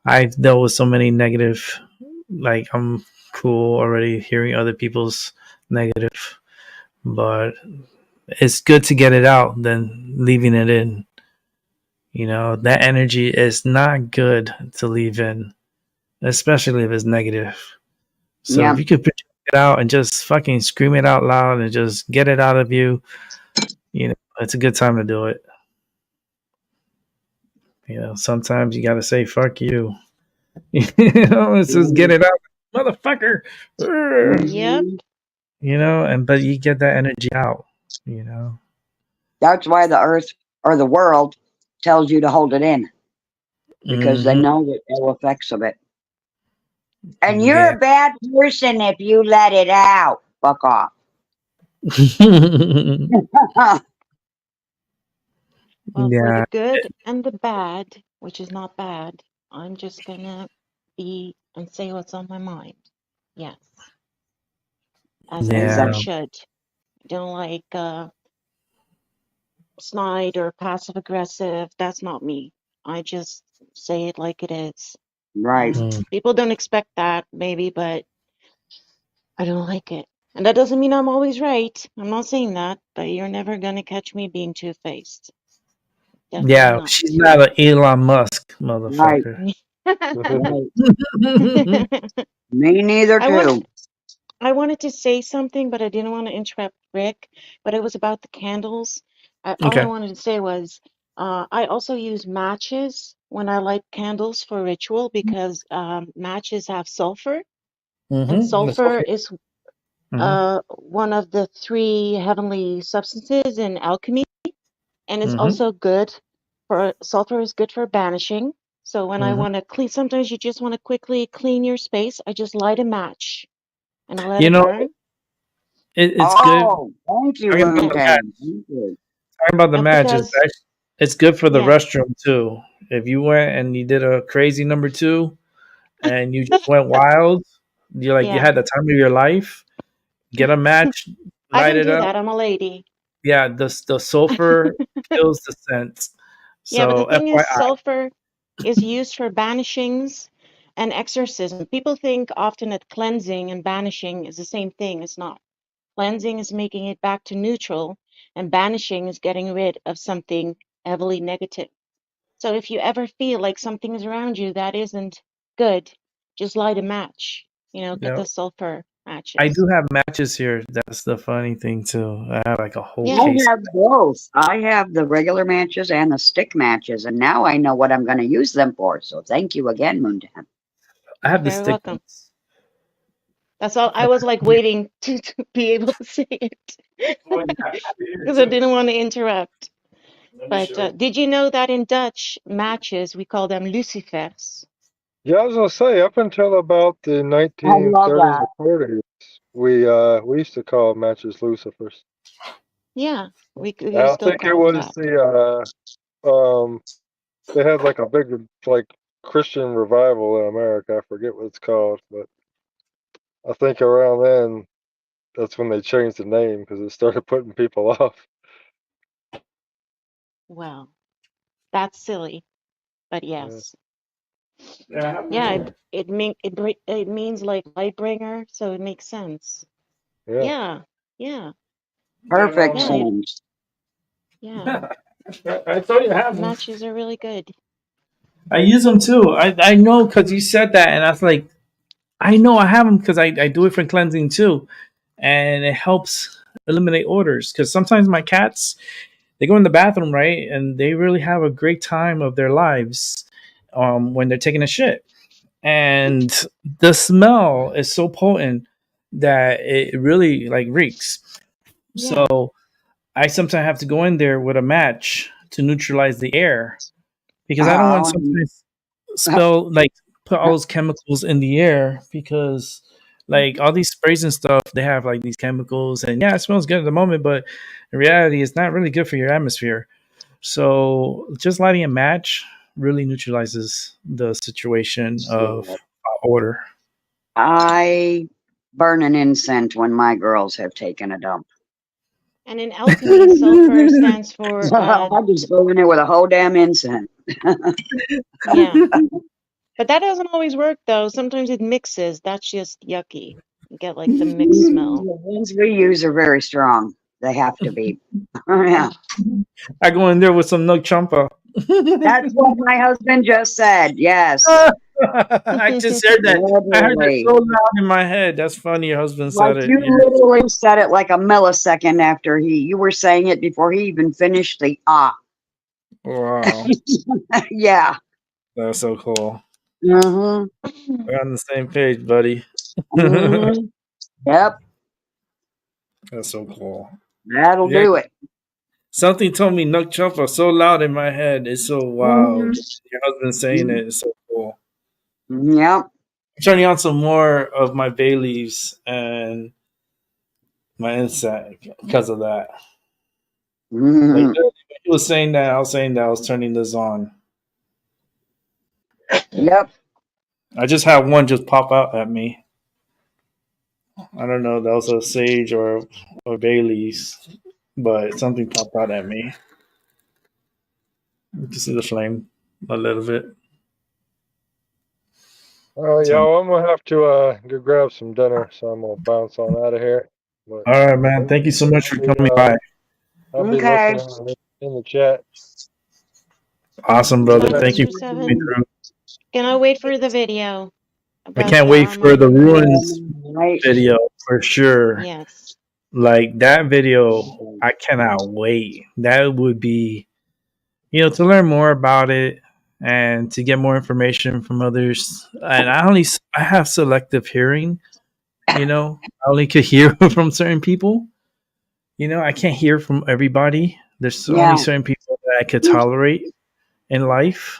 I've dealt with so many negative, like, I'm cool already hearing other people's negative, but it's good to get it out than leaving it in. That energy is not good to leave in, especially if it's negative. So if Yeah. you could project it out and just fucking scream it out loud and just get it out of you, it's a good time to do it. Sometimes you got to say fuck you. Let's just get it out, motherfucker. Yep. Mhm. But you get that energy out. You know. That's why the earth or the world tells you to hold it in, because they Hmm. know the ill effects of it. And you're Yeah. a bad person if you let it out. Fuck off. Well, for the Yeah. good and the bad, which is not bad, I'm just gonna be and say what's on my mind. Yes, as I Yeah. Exactly. should. I don't like snide or passive aggressive. That's not me. I just say it like it is. Right. And Mm. people don't expect that, maybe, but I don't like it. And that doesn't mean I'm always right. I'm not saying that, but you're never gonna catch me being two-faced. Definitely Yeah. not. She's not an Elon Musk Right. motherfucker. Right. Me neither, I want too. I wanted to say something, but I didn't want to interrupt Rick. But it was about the candles. All I Okay. wanted to say was, I also use matches when I light candles for ritual because matches have sulfur, and That's sulfur okay. is Hmm. one of the three heavenly substances in alchemy, and it's Hmm. also good for sulfur is good for banishing. So when I Hmm. want to clean, sometimes you just want to quickly clean your space. I just light a match and I let You it know, burn. it's good. Oh, thank you, Talking about the match. Moontan. Thank you. Talking about the match is Because it's good for the yeah, restroom too. If you went and you did a crazy number two and you just went wild, you yeah. had the time of your life. Get a match, I light don't it do up. that. I'm a lady. Yeah, the sulfur kills the scent. Yeah, but the So thing is, FYI. sulfur is used for banishings and exorcism. People think often that cleansing and banishing is the same thing. It's not. Cleansing is making it back to neutral, and banishing is getting rid of something heavily negative. So if you ever feel like something is around you that isn't good, just light a match. Get Yeah, the sulfur I matches. do have matches here. That's the funny thing too. I have like a whole Yeah. case. I have both. I have the regular matches and the stick matches, and now I know what I'm going to use them for. So thank you again, Moontan. I You're have the very stick welcome. ones. That's all. I was like waiting to be able to say it Oh yeah, I have it here because I too. didn't want to interrupt. Let me But show you. did you know that in Dutch, matches, we call them lucifers? Yeah, I was gonna say up until about the I love 1930s that. or 40s, we used to call matches Lucifers. Yeah, we I still think it call them was that. they had like a big like Christian revival in America. I forget what it's called, but I think around then that's when they changed the name because it started putting people off. Well, that's silly, but Yeah, yes. Yeah, I have them Yeah, here. it means like light bringer, so it makes sense. yeah. Yeah, yeah, Get it all Perfect yeah, night. sense. yeah. I told you I have them. Matches are really good. I use them too. I know because you said that, and I was like, I know I have them because I do it for cleansing too, and it helps eliminate odors. Because sometimes my cats they go in the bathroom, right, and they really have a great time of their lives when they're taking a shit, and the smell is so potent that it really like reeks. Yeah. So I sometimes have to go in there with a match to neutralize the air because I don't want Oh, sometimes spell like put all those chemicals in the air because like all these sprays and stuff they have like these chemicals and yeah it smells good at the moment but in reality it's not really good for your atmosphere. So just lighting a match really neutralizes the situation of odor. I burn an incense when my girls have taken a dump. And in alchemy, sulfur stands for I just go in there with a whole damn incense. yeah. But that doesn't always work though. Sometimes it mixes. That's just yucky. You get like the mixed The smell. ones we use are very strong. They have to be. Yeah. Ugh. I go in there with some Nook Champa. That's what my husband just said. Yes. I just heard that. I heard that so Literally. loud in my head. That's funny. Your husband Like said it. you Yeah. literally said it like a millisecond after you were saying it before he even finished the ah. Wow. Yeah. That's so cool. Mm-hmm. We're on the same page, buddy. Mm-hmm. Yep, That's so cool. that'll Yeah, do it. something told me Nook Chumpa so loud in my head. It's so Mm-hmm. wild. Your husband saying it is so cool. Yep. I'm turning on some more of my bay leaves and my insect because of that. Like Mm-hmm. when he was saying that, I was saying that I was turning this on. Yep. I just had one just pop out at me. I don't know if that was a sage or bay leaves, but something popped out at me. You can see the flame a little bit. Oh, So, y'all, I'm gonna have to go grab some dinner, so I'm gonna bounce on out of here. But all right, man. Thank you so much for coming by. I'll be Okay. listening in the chat. Awesome, All brother. right, Thank you Mr. for coming Seven. through. Gonna wait for the video I about can't the wait for the armor. ruins Right. video for sure. Yes. Like that video, I cannot wait. That would be, to learn more about it and to get more information from others. And I have selective hearing. I only could hear from certain people. I can't hear from everybody. There's only Yeah. certain people that I could tolerate in life.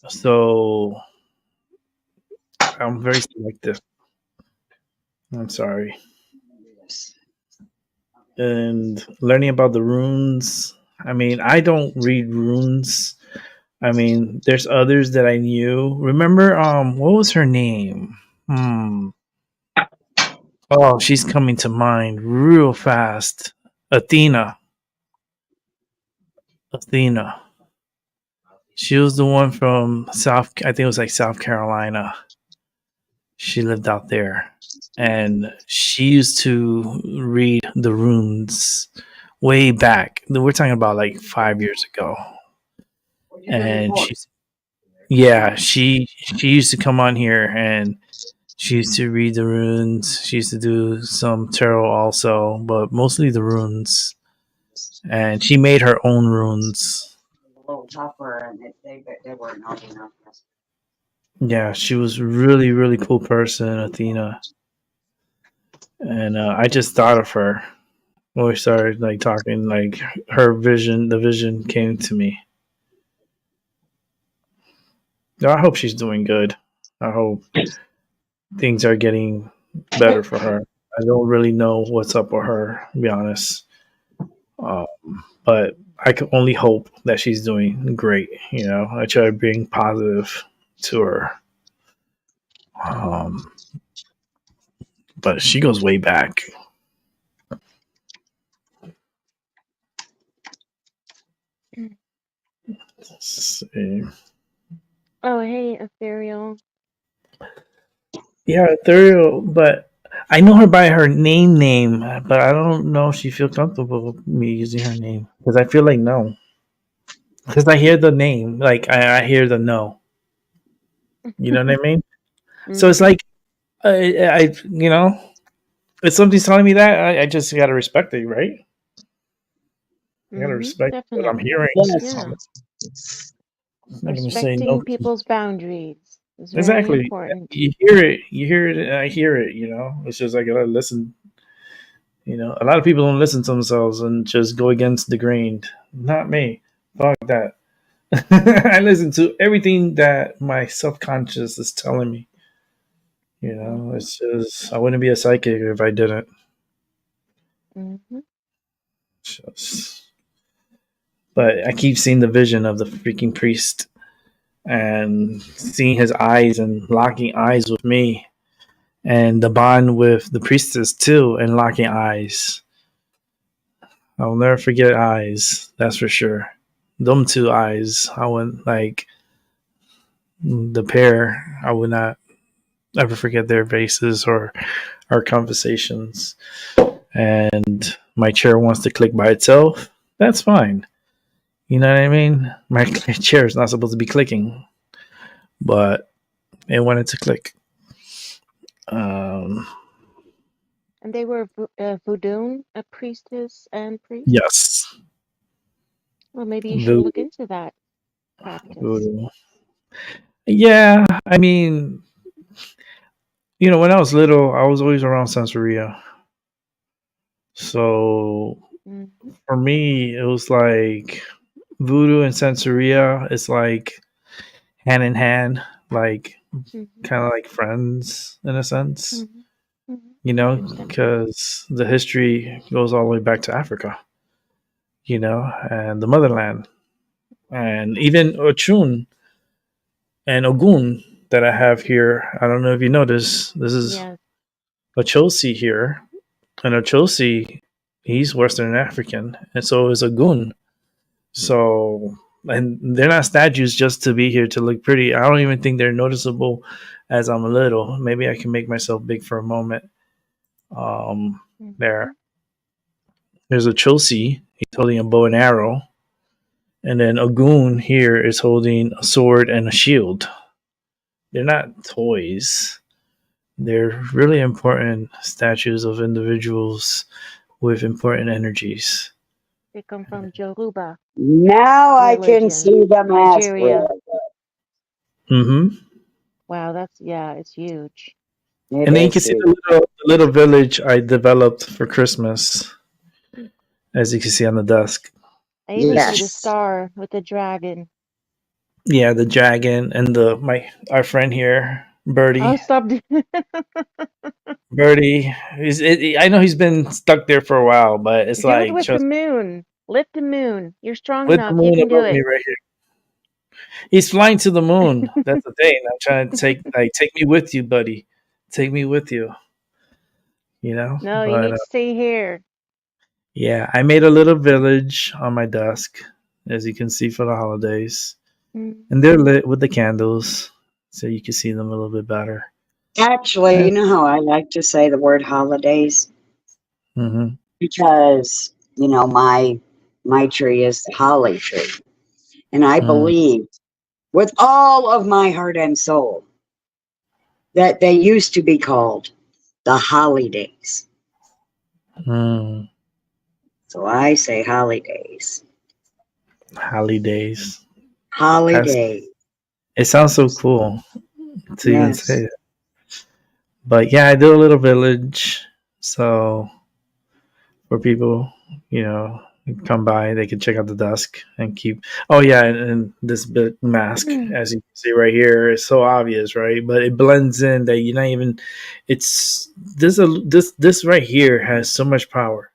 So I'm very selective. I'm sorry. And learning about the runes. I mean, I don't read runes. I mean, there's others that I knew. Remember, what was her name? Oh, she's coming to mind real fast. Athena. Athena. She was the one from I think it was like South Carolina. She lived out there. And she used to read the runes way back. We're talking about like 5 years ago. And she used to come on here and she used to read the runes. She used to do some tarot also, but mostly the runes. And she made her own runes. A little tougher, and they weren't hard enough. Yeah, she was really, really cool person, Athena. And I just thought of her when we started like talking. Like the vision came to me. I hope she's doing good. I hope things are getting better for her. I don't really know what's up with her, to be honest. Um, but I can only hope that she's doing great. I try to bring positive to her. Um, but she goes way back. Let's see. Oh, hey, Ethereal. Yeah, Ethereal, but I know her by her name, but I don't know if she feels comfortable with me using her name because I feel like no, because I hear the name, like I hear the no. You know what I mean? So it's Mm-hmm. like I if something's telling me that, I just gotta respect it, right? I gotta Mm-hmm. respect what I'm Definitely. hearing. Yes. Yeah. I'm not gonna say no. Respecting people's boundaries is very Exactly. important. You hear it. You hear it. And I hear it. It's just I gotta listen. A lot of people don't listen to themselves and just go against the grain. Not me. Fuck that. I listen to everything that my subconscious is telling me. It's just I wouldn't be a psychic if I didn't. Mm-hmm. Just, but I keep seeing the vision of the freaking priest and seeing his eyes and locking eyes with me, and the bond with the priestess too, and locking eyes. I'll never forget eyes. That's for sure. Them two eyes, I would like the pair. I would not ever forget their faces or our conversations. And my chair wants to click by itself. That's fine. You know what I mean? My chair is not supposed to be clicking, but it wanted to click. Um, And they were voodoo, a priestess and priest. yes, Well, maybe you should look voodoo, into that practice. voodoo. Yeah, I mean, when I was little, I was always around Santeria. So Mm-hmm. for me, it was like voodoo and Santeria is like hand in hand, like Mm-hmm. kind of like friends in a sense, Mm-hmm. Mm-hmm. Understandable. because the history goes all the way back to Africa, and the motherland. And even Ochun and Ogun that I have here, I don't know if you know this. This is Yes. Ochosi here. And Ochosi, he's Western African, and so is Ogun. So, and they're not statues just to be here to look pretty. I don't even think they're noticeable as I'm a little. Maybe I can make myself big for a moment. Mm-hmm. There's a Chelsea. He's holding a bow and arrow. And then Ogun here is holding a sword and a shield. They're not toys. They're really important statues of individuals with important energies. They come from Yoruba Now I can religion, see them as Nigeria. real. Mm-hmm. Wow, yeah, it's huge. It And then you can is see huge. the little village I developed for Christmas, as you can see on the desk. I even see the Yes. star with the dragon. Yeah, the dragon and our friend here, Oh, Birdie. stop. Birdie, I know he's been stuck there for a while, but it's Do it like with the just moon. Lift the moon. You're strong with the enough. You moon can do above me it. right here. He's flying to the moon. That's the thing. I'm trying to take me with you, buddy. Take me with you. No, you But need to stay here. yeah, I made a little village on my desk, as you can see for the holidays, and they're Mm-hmm. lit with the candles, so you can see them a little bit better. Actually, Yeah. you know how I like to say the word holidays? Mm-hmm. Because, my tree is the holly tree. And I Mm, believe with all of my heart and soul that they used to be called the holidays. mm. So I say holidays. Holidays. That's Holiday. it. Sounds so cool to even say Yes. it. But yeah, I do a little village, so for people, come by, they can check out the desk and keep. Oh yeah, and this big mask, as you can see right here, is so obvious, right? But it blends in that you're not even. It's this right here has so much power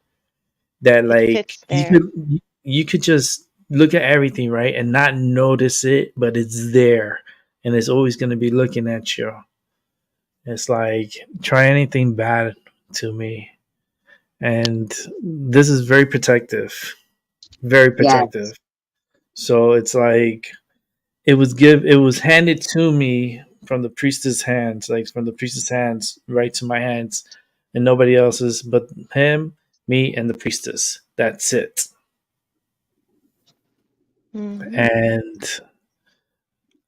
that It like fits you there. could just look at everything, right, and not notice it, but it's there, and it's always going to be looking at you. It's like try anything bad to me, and this is very protective, very Yes. protective. So it's like it was handed to me from the priestess hands, like from the priestess hands right to my hands, and nobody else's but him, me, and the priestess. That's it. Mm-hmm. And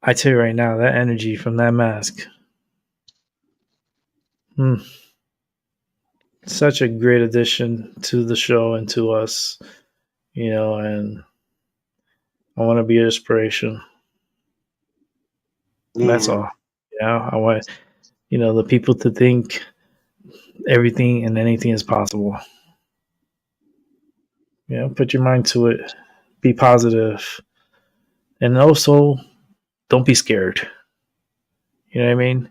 I tell you right now, that energy from that mask, hmm, such a great addition to the show and to us, and I want to be an inspiration. That's Yeah. all. I want, the people to think everything and anything is possible. Put your mind to it, be positive, and also don't be scared. You know what I mean?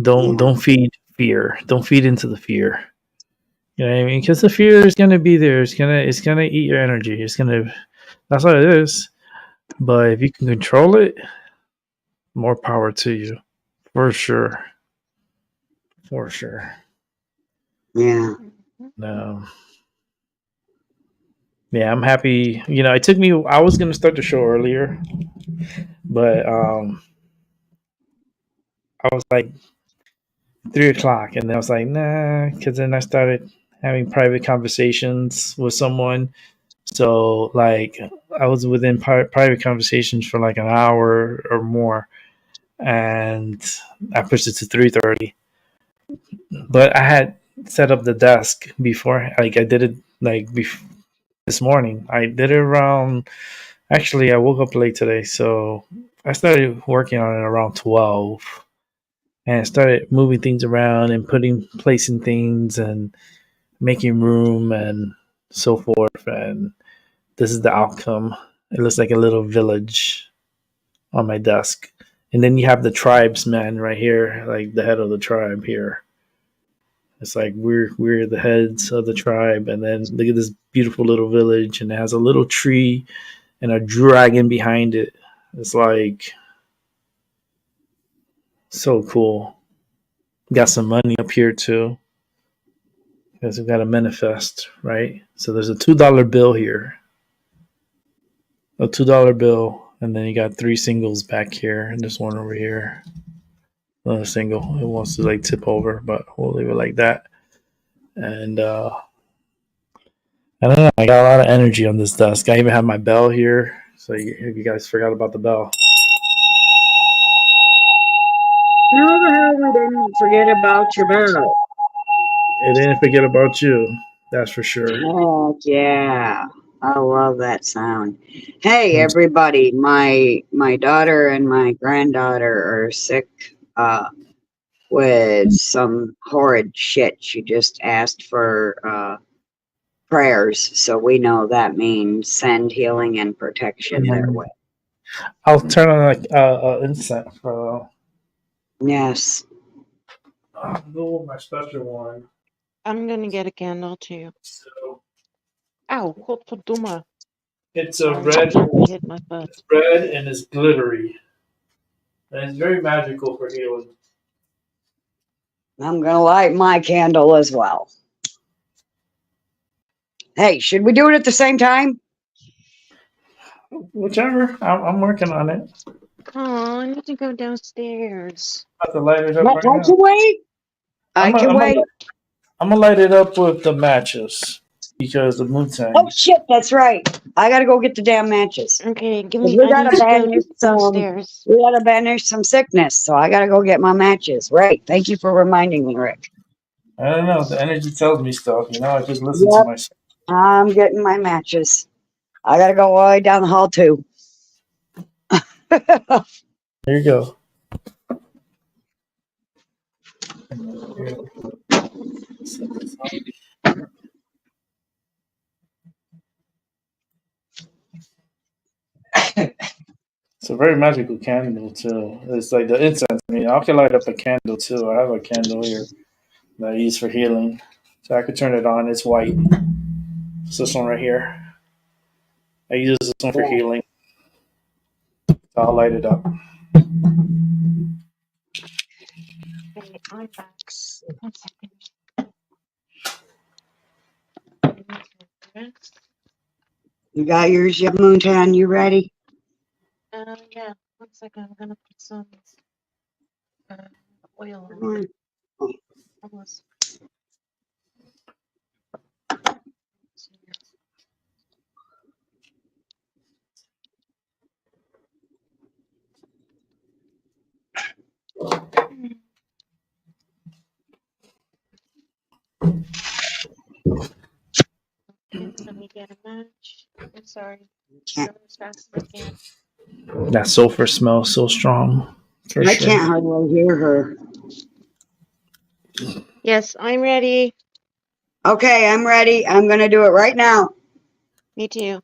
Don't Yeah. feed fear. Don't feed into the fear. You know what I mean? Because the fear is gonna be there. It's gonna eat your energy. That's what it is. But if you can control it, more power to you. For sure. For sure. Yeah. Mm-hmm. No. Yeah, I'm happy. It took me. I was gonna start the show earlier, but I was like 3 o'clock, and then I was like, nah, because then I started having private conversations with someone. So like, I was within private conversations for like an hour or more, and I pushed it to 3:30. But I had set up the desk before. Like I did it like this morning. I did it around. Actually, I woke up late today, so I started working on it around 12, and I started moving things around and placing things and making room and so forth. And this is the outcome. It looks like a little village on my desk. And then you have the tribesman right here, like the head of the tribe here. It's like we're the heads of the tribe, and then look at this beautiful little village, and it has a little tree and a dragon behind it. It's like so cool. Got some money up here too, because we've got to manifest, right? So there's a $2 bill here, a $2 bill, and then you got three singles back here, and there's one over here. Another single. It wants to like tip over, but we'll leave it like that. And I don't know. I got a lot of energy on this desk. I even have my bell here. So you guys forgot about the bell. How the hell we didn't forget about your bell? It didn't forget about you. That's for sure. Oh yeah, I love that sound. Hey everybody, my daughter and my granddaughter are sick with some horrid shit. She just asked for prayers, so we know that means send healing and protection their way. I'll turn on like incense for. Yes. I'll go with my special one. I'm gonna get a candle too. So Ow, godverdomme. it's a Sorry, red. I hit my butt. It's red and it's glittery, and it's very magical for healing. I'm gonna light my candle as well. Hey, should we do it at the same time? Whichever. I'm working on it. Oh, I need to go downstairs. I'm about to light it up I right now. can wait. I can wait. I'm gonna light it up with the matches because the moon tang. Oh shit, that's right. I gotta go get the damn matches. Okay, give 'Cause me. we I gotta need to go banish some. downstairs. We gotta banish some sickness, so I gotta go get my matches. Right. Thank you for reminding me, Rick. I don't know. The energy tells me stuff. I just listen to Yep, myself. I'm getting my matches. I gotta go all the way down the hall too. There you go. It's a very magical candle too. It's like the incense. I can light up a candle too. I have a candle here that I use for healing. So I could turn it on. It's white. It's this one right here. I use this one for healing. So I'll light it up. Okay, I'm back. 1 second. You got yours, yep, Moontan. You ready? Yeah. 1 second. I'm gonna put some oil on. Come on. Almost. Okay, let me get a match. I'm sorry. Can't, Go as fast as I can. That sulfur smells so strong. For I sure. can't hardly hear her. Yes, I'm ready. Okay, I'm ready. I'm gonna do it right now. Me too.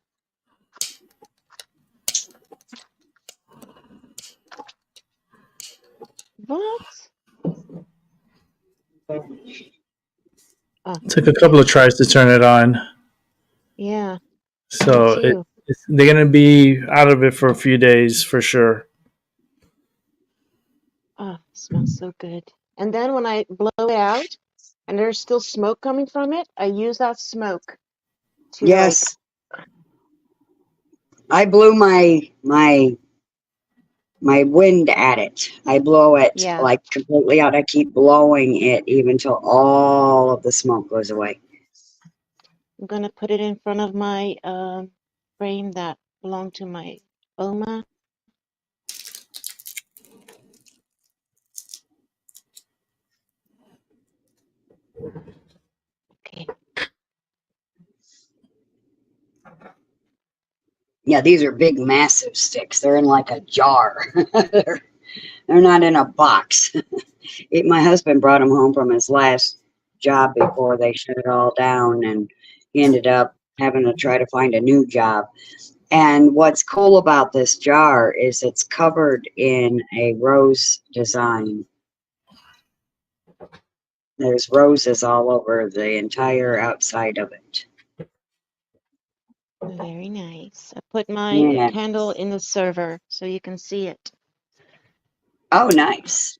What? Oh, Took a couple of tries to turn it on. yeah. So Me too. they're gonna be out of it for a few days for sure. Oh, it smells so good. And then when I blow it out and there's still smoke coming from it, I use that smoke to Yes. I blew my wind at it. I blow it yeah. like completely out. I keep blowing it even till all of the smoke goes away. I'm gonna put it in front of my frame that belonged to my Oma. Okay. Yeah, these are big, massive sticks. They're in like a jar. they're, they're not in a box. My husband brought them home from his last job before they shut it all down, and he ended up having to try to find a new job. And what's cool about this jar is it's covered in a rose design. There's roses all over the entire outside of it. Very nice. I put my Yeah. candle in the server so you can see it. Oh, nice.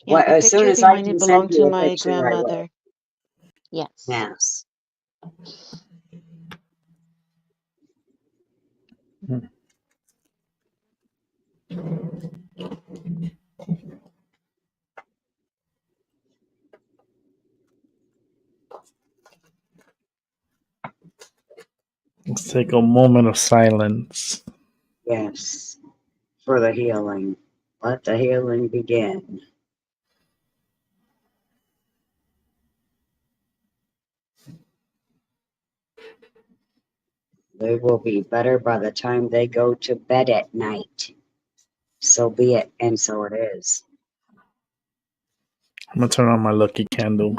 Yeah, Well, the as soon picture as I behind can it send belonged to you a my picture, I will. grandmother. Yes. Yes. Let's take a moment of silence. Yes. For the healing. Let the healing begin. They will be better by the time they go to bed at night. So be it, and so it is. I'm gonna turn on my lucky candle.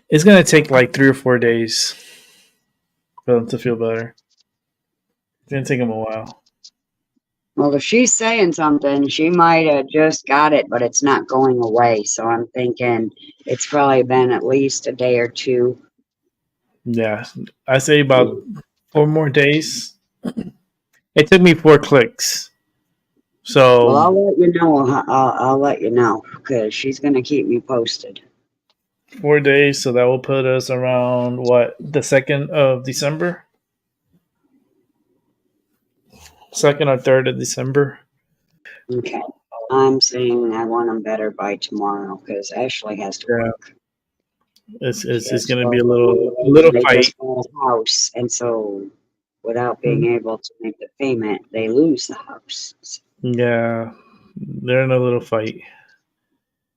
It's gonna take like 3 or 4 days for them to feel better. It's gonna take them a while. Well, if she's saying something, she might have just got it, but it's not going away. So I'm thinking it's probably been at least a day or two. Yeah, I say about 4 more days. It took me 4 clicks. So Well, I'll let you know. I'll let you know because she's going to keep me posted. 4 days, so that will put us around what, the 2nd of December? 2nd or 3rd of December. Okay. I'm saying I want them better by tomorrow because Ashley has to Yeah. work. It's going to be a little They fight. just bought a house, and so without being able to make the payment, they lose the house. Yeah, they're in a little fight.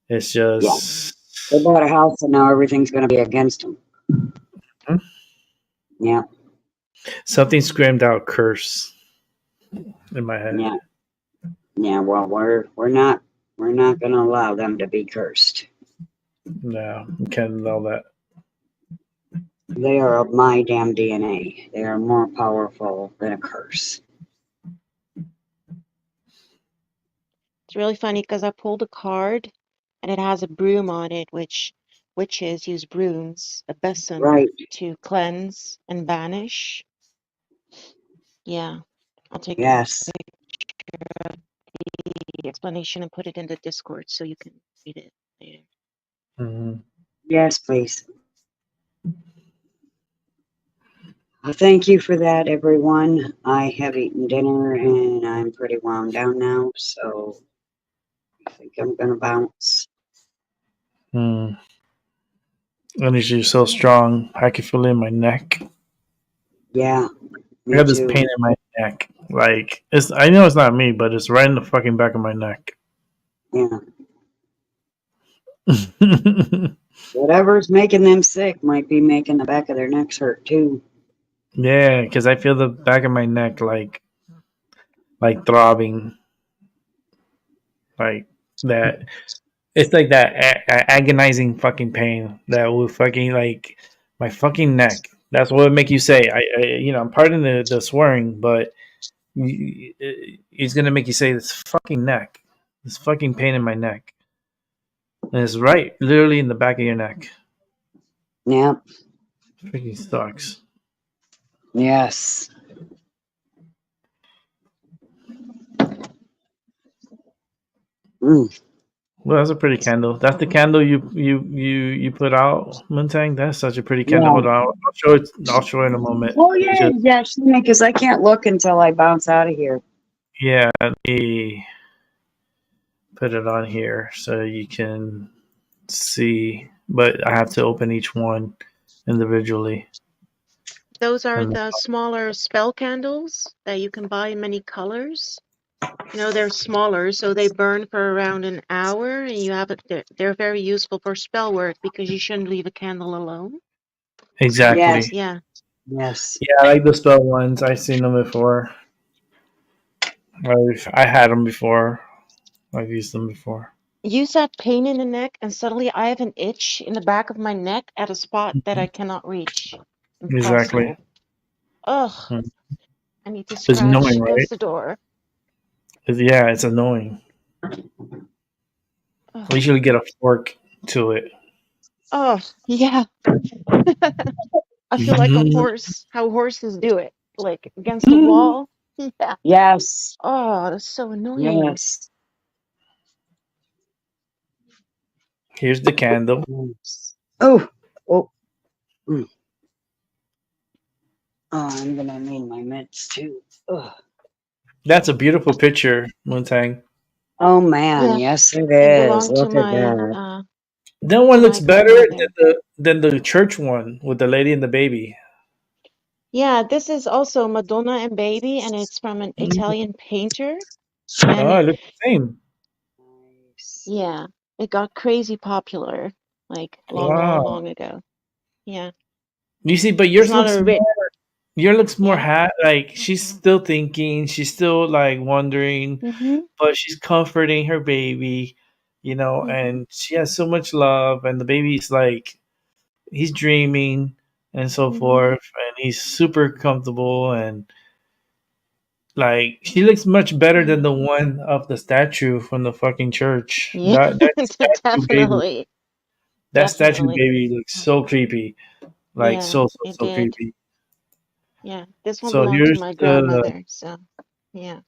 It's Yeah, just they bought a house, and now everything's going to be against them. Hmm? Yeah, something screamed out curse in my head. yeah, yeah. Well, we're not going to allow them to be cursed. No, you can't allow that. They are of my damn DNA. They are more powerful than a curse. It's really funny because I pulled a card and it has a broom on it, which witches use brooms, a besom, Right. to cleanse and banish. Yeah, I'll take Yes. the explanation and put it in the Discord so you can read it later. Mm-hmm. Yes, please. Thank you for that, everyone. I have eaten dinner and I'm pretty wound down now, so I think I'm going to bounce. Energy is so strong. I can feel it in my neck. Yeah, I me got this too. pain in my neck. Like it's. I know it's not me, but it's right in the fucking back of my neck. Yeah. Whatever's making them sick might be making the back of their necks hurt too. Yeah, because I feel the back of my neck like throbbing, like that. It's like that agonizing fucking pain that will fucking like my fucking neck. That's what would make you say. I'm pardon the swearing, but it's gonna make you say this fucking neck, this fucking pain in my neck, and it's right, literally in the back of your neck. Yeah. Freaking sucks. Yes. Mm. Well, that's a pretty candle. That's the candle you put out, Muntang. That's such a pretty candle. Yeah. Hold on, I'll show it. I'll show it in a moment. Oh yeah, yeah, because I can't look until I bounce out of here. Yeah, let me put it on here so you can see. But I have to open each one individually. Those are And the smaller spell candles that you can buy in many colors. No, they're smaller, so they burn for around an hour, and you have it. They're very useful for spell work because you shouldn't leave a candle alone. Yes, Exactly. Yeah. yes. Yeah, I like the spell ones. I've seen them before. I had them before. I've used them before. Use that pain in the neck, and suddenly I have an itch in the back of my neck at a spot that I cannot reach. Exactly. Impossible. Ugh, Mm. I need to It's scratch annoying, right? against the door. Yeah, it's annoying. Ugh. We should get a fork to it. Oh, yeah. I feel like a horse, how horses do it, like against the wall. Yeah. Yes, Oh, that's so annoying. yes. Here's the candle. Yes. Oh, oh, mm. Oh, I'm gonna need my mitts too. Ugh. That's a beautiful picture, Moontang. Oh man, Yeah, yes it it is. belonged Look at that. That one to looks my better grandmother. than the church one with the lady and the baby. Yeah, this is also Madonna and Baby, and it's from an Italian painter. And Oh, it looks the same. Nice. yeah, it got crazy popular, like long, long, Wow. long ago. Yeah, You see, but it's not a rich. yours looks more Yeah. like she's still thinking, she's still like wondering, Mm-hmm. but she's comforting her baby, Mm-hmm. and she has so much love, and the baby's like he's dreaming and so Mm-hmm. forth, and he's super comfortable, and like she looks much better than Yeah. the one of the statue from the fucking church. Yeah, That statue baby, definitely, that statue definitely. baby looks so creepy, like Yeah, it so did. creepy. Yeah, this one So belonged to here's my the grandmother, so yeah.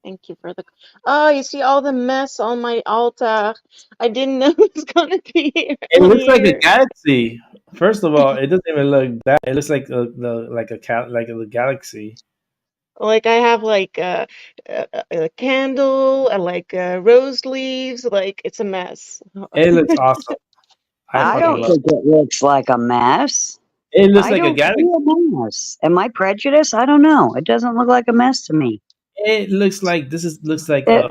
Thank you for the. Oh, you see all the mess on my altar. I didn't know it was gonna be here It on looks like a here. galaxy. First of all, it doesn't even look that. It looks like like a cat, like a galaxy. Like I have like a candle and like rose leaves. Like it's a mess. It looks awesome. I I fucking don't Okay. love think it looks like a mess. it. It looks I like a don't see galaxy. a mess. Am I prejudiced? I don't know. It doesn't look like a mess to me. It looks like looks like It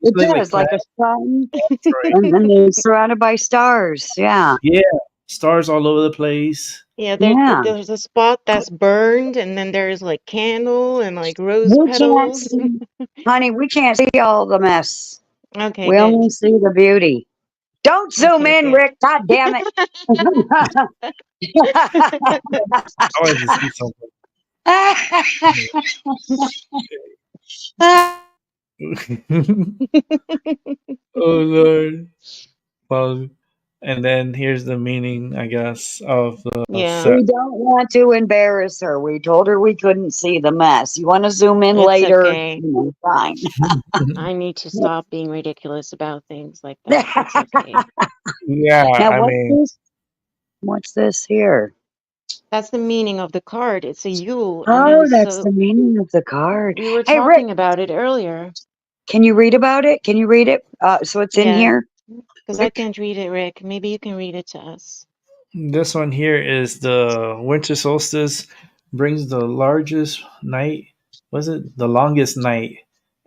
it it looks like does, like a planet sun, asteroid. and then they're surrounded by stars. Yeah, Yeah, stars all over the place. Yeah, yeah. there's a spot that's burned, and then there's like candle and like rose We can't petals. see, honey. We can't see all the mess. Okay, We good. only see the beauty. Don't zoom Okay, in, good. Rick. God damn it. I wanted to see something. Oh Lord. Well, and then here's the meaning, I guess, of the Yeah, set. We don't want to embarrass her. We told her we couldn't see the mess. You want to zoom in it's later? okay. Fine. I need to stop being ridiculous about things like that. It's okay. Yeah, Now, I what's mean, this? What's this here? That's the meaning of the card. It's a Yule, and Oh, then that's so the meaning of the card. we were Hey, Rick, talking about it earlier. can you read about it? Can you read it? So it's in Yeah, here. because I Rick? can't read it, Rick. Maybe you can read it to us. this one here is the winter solstice brings the largest night. Was it the longest night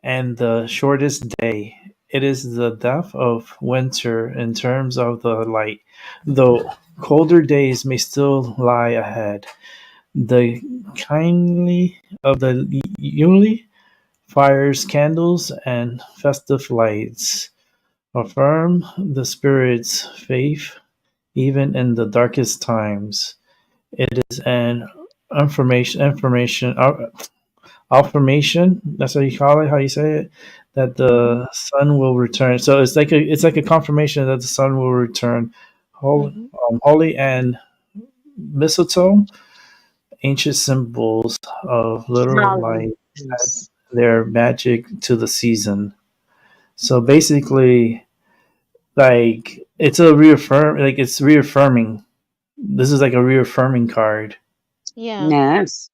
and the shortest day? It is the depth of winter in terms of the light, though colder days may still lie ahead. The kindly of the Yule fires, candles, and festive lights affirm the spirit's faith even in the darkest times. It is an affirmation. That's how you call it. How you say it? That Mm-hmm. the sun will return. So it's like a confirmation that the sun will return. Holy, Mm-hmm. holy and mistletoe, ancient symbols of literal light, add Yes. their magic to the season. So basically, like it's reaffirming. This is like a reaffirming card. Yeah, Yes.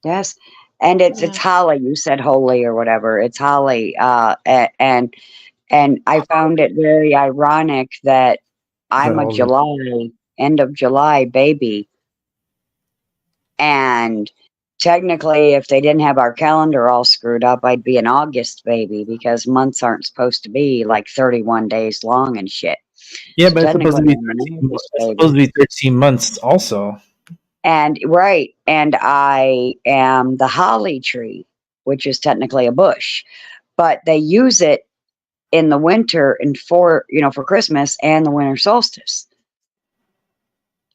Yes. And it's yeah. holly. You said holy or whatever. It's holly. And I found it very ironic that I'm a July, end of July baby, and technically, if they didn't have our calendar all screwed up, I'd be an August baby because months aren't supposed to be like 31 days long and shit. Yeah, So but it's supposed technically, to be I'm an 13. August It's baby. supposed to be 13 months also. And right, and I am the holly tree, which is technically a bush, but they use it in the winter and for Christmas and the winter solstice.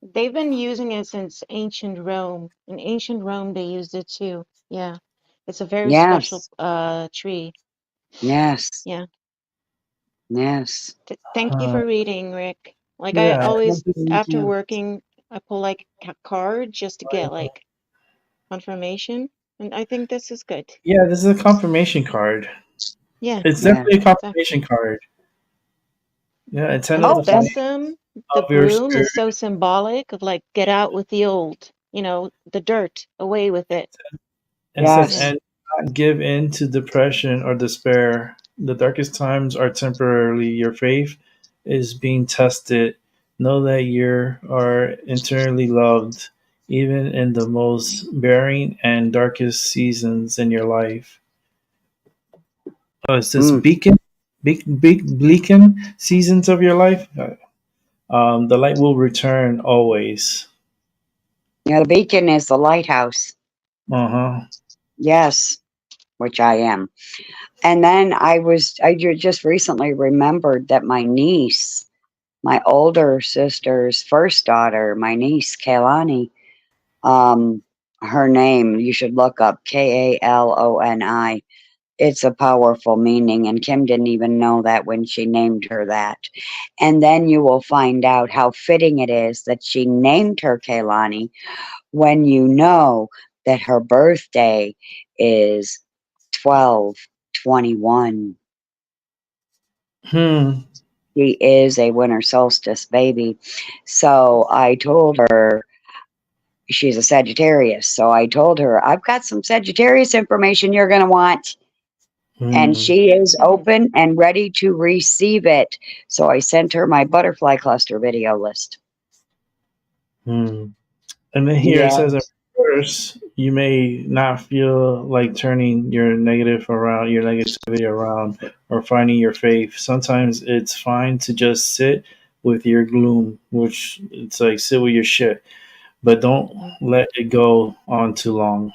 They've been using it since ancient Rome. In ancient Rome, they used it too. Yeah. It's a very special Yes, tree. yes, Yeah. yes. Thank you Uh, for reading, Rick. Like I yeah. always, after working, I pull like a card just to get like confirmation, and I think this is good. Yeah, this is a confirmation card. Yeah, It's Yeah. definitely a exactly. confirmation card. Yeah, it's And Ten the of the Oh, Flame besom, the of your broom spirit. is so symbolic of like get out with the old, the dirt, away with it. And it says, Yeah. yes. and not give in to depression or despair. The darkest times are temporarily. Your faith is being tested. Know that you are internally loved, even in the most barren and darkest seasons in your life. Oh, it says Mm. beacon, big beacon seasons of your life. The light will return always. Yeah, the beacon is the lighthouse. Uh huh. Yes, which I am. And then just recently remembered that my niece, my older sister's first daughter, my niece Kaylani, um, her name you should look up Kaloni. It's a powerful meaning, and Kim didn't even know that when she named her that. And then you will find out how fitting it is that she named her Kaylani when you know that her birthday is 12/21. Hmm. She is a winter solstice baby. So I told her she's a Sagittarius. So I told her, I've got some Sagittarius information you're going to want. And Hmm. she is open and ready to receive it. So I sent her my butterfly cluster video list. Hmm. And then here it Yeah. says, at first, you may not feel like turning your negativity around, or finding your faith. Sometimes it's fine to just sit with your gloom, which it's like sit with your shit, but don't Mhm. let it go on too long.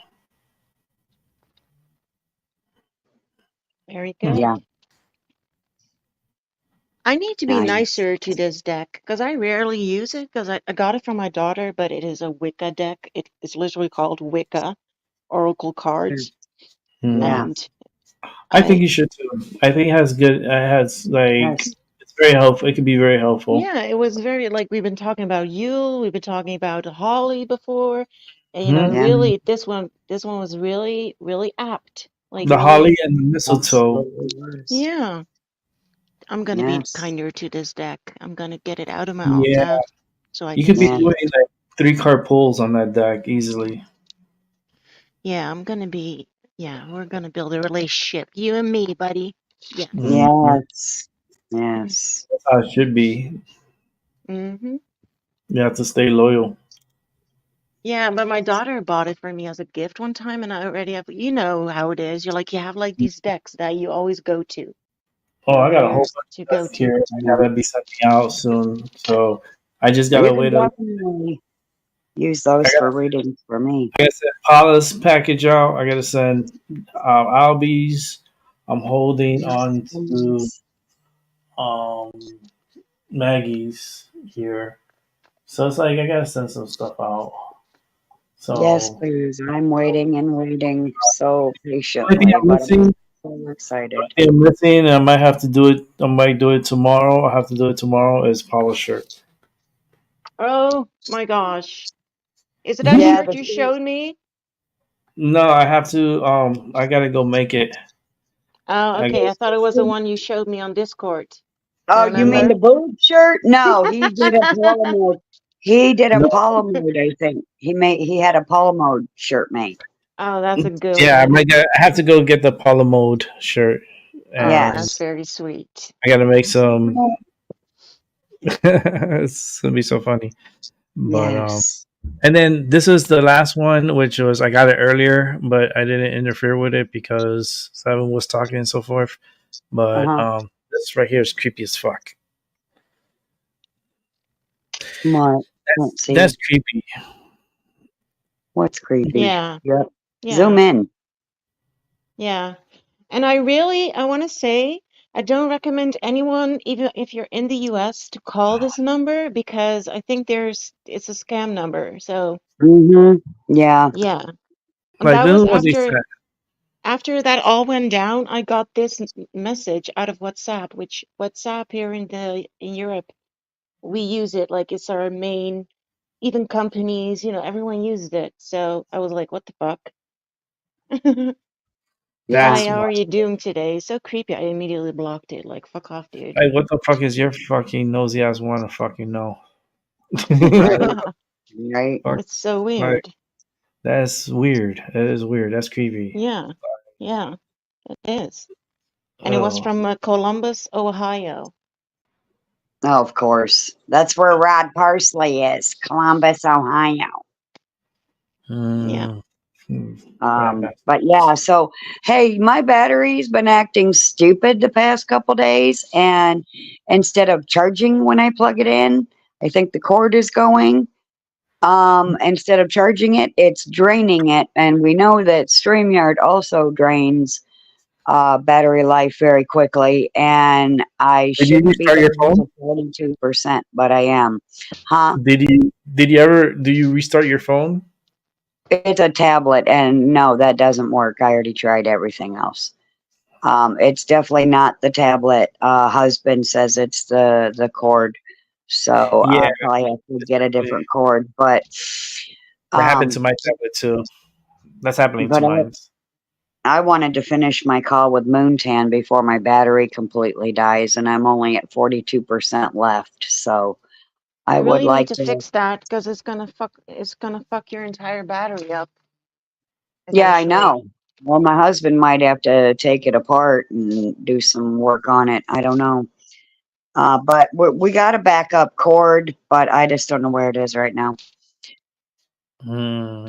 Very Hmm. good. Yeah. I need to be Nice. nicer to this deck because I rarely use it because I got it from my daughter, but it is a Wicca deck. It's literally called Wicca Oracle Cards. Hmm. Yeah. And I think I, you should too. I think it has good. It has like Yes. it's very helpful. It can be very helpful. yeah, it was very like we've been talking about Yule, we've been talking about Holly before, and Yeah. Hmm. really this one was really, really apt. Like The holly really, and the mistletoe. Absolutely was. yeah. I'm gonna be Yes. kinder to this deck. I'm gonna get it out of my Yeah, altar so I you can could be Yeah. see doing it. like 3 card pulls on that deck easily. Yeah, we're gonna build a relationship. You and me, buddy. Yes. Hmm. Yes. Yes. That's how it should be. Mm-hmm. You have to stay loyal. Yeah, but my daughter bought it for me as a gift one time, and I already have, you know how it is. You have like these decks that you always go to, Oh, I got a whole rares bunch to of go stuff to. here. I gotta be sending out soon, so I just You gotta can wait a. definitely use I those for gotta, readings for me. I gotta send Paula's package out. I gotta send Albie's. I'm holding on to um Maggie's here, so it's like I gotta send some stuff out. Yes, So please. I'm waiting and waiting so the only thing patiently, I'm but I'm missing, so excited. and I might have to do it. I might do it tomorrow. I have to do it tomorrow. Is Paula's shirt. Oh my gosh. Is it that Yeah, shirt the you showed me? No, I have to. I gotta go make it. Oh, I okay. I guess. thought it was the one you showed me on Discord. You Oh, you mean No, the remember? boob shirt? No, he did a polo mode. He did a no. polo mode, I think. He had a polo mode shirt made. Oh, that's a good Yeah, one. I have to go get the Paula mode shirt, Oh, and that's Yes. very sweet. I gotta make some. It's gonna be so funny, but Yes. And then this is the last one, which was I got it earlier, but I didn't interfere with it because Seven was talking and so forth. But Uh-huh. this right here is creepy as fuck. What? Let's see. That's creepy. What's creepy? Yeah. Yep. Yeah. Zoom in. Yeah. And I want to say, I don't recommend anyone, even if you're in the US, to call this number because I think it's a scam number. So, Yeah. yeah. And Like that this was is what they said. after that all went down, I got this message out of WhatsApp, which WhatsApp here in Europe, we use it like it's our main, even companies, everyone uses it. So I was like, what the fuck? Yeah. That's Hi, how are you doing today? So creepy. I immediately blocked it. Like, fuck off, dude. like what the fuck is your fucking nosy ass want to fucking know? Right. Right. Fuck, It's so like weird. that's weird. That is weird. That's creepy. Yeah, yeah, it is. And it was Oh. from Columbus, Ohio. Oh, of course. That's where Rod Parsley is, Columbus, Ohio. Yeah. But yeah, so hey, my battery's been acting stupid the past couple days, and instead of charging when I plug it in, I think the cord is going. Instead of charging it, it's draining it, and we know that StreamYard also drains battery life very quickly, and I Did you shouldn't be restart your down phone? to 42%, but I am. Huh? Did you ever do you restart your phone? It's a tablet, and no, that doesn't work. I already tried everything else. It's definitely not the tablet. Husband says it's the cord, so Yeah, I'll probably have to get a exactly. different cord. But That happened um, to my tablet too. That's happening to but mine. I wanted to finish my call with Moontan before my battery completely dies, and I'm only at 42% left. So I You would really need like to to. fix that because it's gonna fuck your entire battery up Yeah, I eventually. know. Well, my husband might have to take it apart and do some work on it. I don't know. But we got a backup cord, but I just don't know where it is right now. Hmm.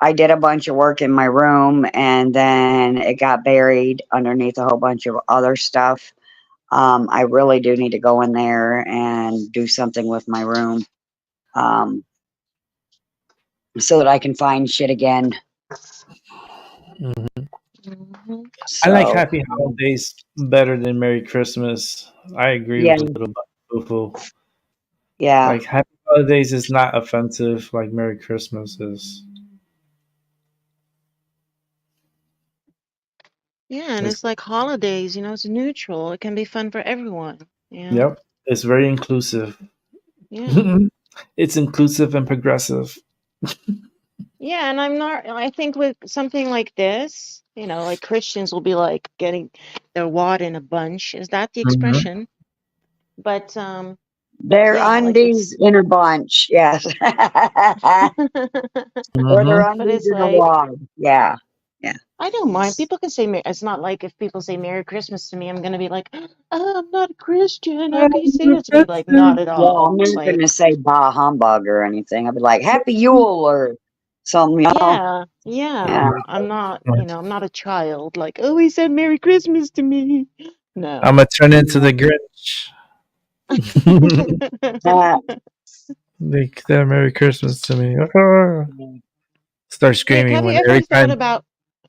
I did a bunch of work in my room, and then it got buried underneath a whole bunch of other stuff. I really do need to go in there and do something with my room, um, so that I can find shit again. Mhm. Hmm. I like So Happy Holidays better than Merry Christmas. I agree yeah, with Little Boo. yeah. Like Happy Holidays is not offensive like Merry Christmas is. Yeah, and It's, it's like holidays, it's neutral. It can be fun for everyone. Yeah, yep, it's very inclusive. yeah. It's inclusive and progressive. Yeah, and I think with something like this, like Christians will be like getting their wad in a bunch. Is that the Mhm. expression? But Their yeah, like undies in a bunch, yes. Or their Mhm. but undies it's in a like wad. Yeah. Yeah. I don't mind. People can say it's not like if people say Merry Christmas to me, I'm gonna be like, oh, I'm not a Christian. How can you say that to me? Like, not at Yeah, I'm all. not Like, gonna say bah humbug or anything. I'll be like Happy Yule or something, you know. yeah, yeah. Yeah. I'm not, I'm not a child. Like, oh, he said Merry Christmas to me. I'm No. gonna turn into the Grinch. Uh, Like that Merry Christmas to me. Start Like, screaming have you when ever thought about?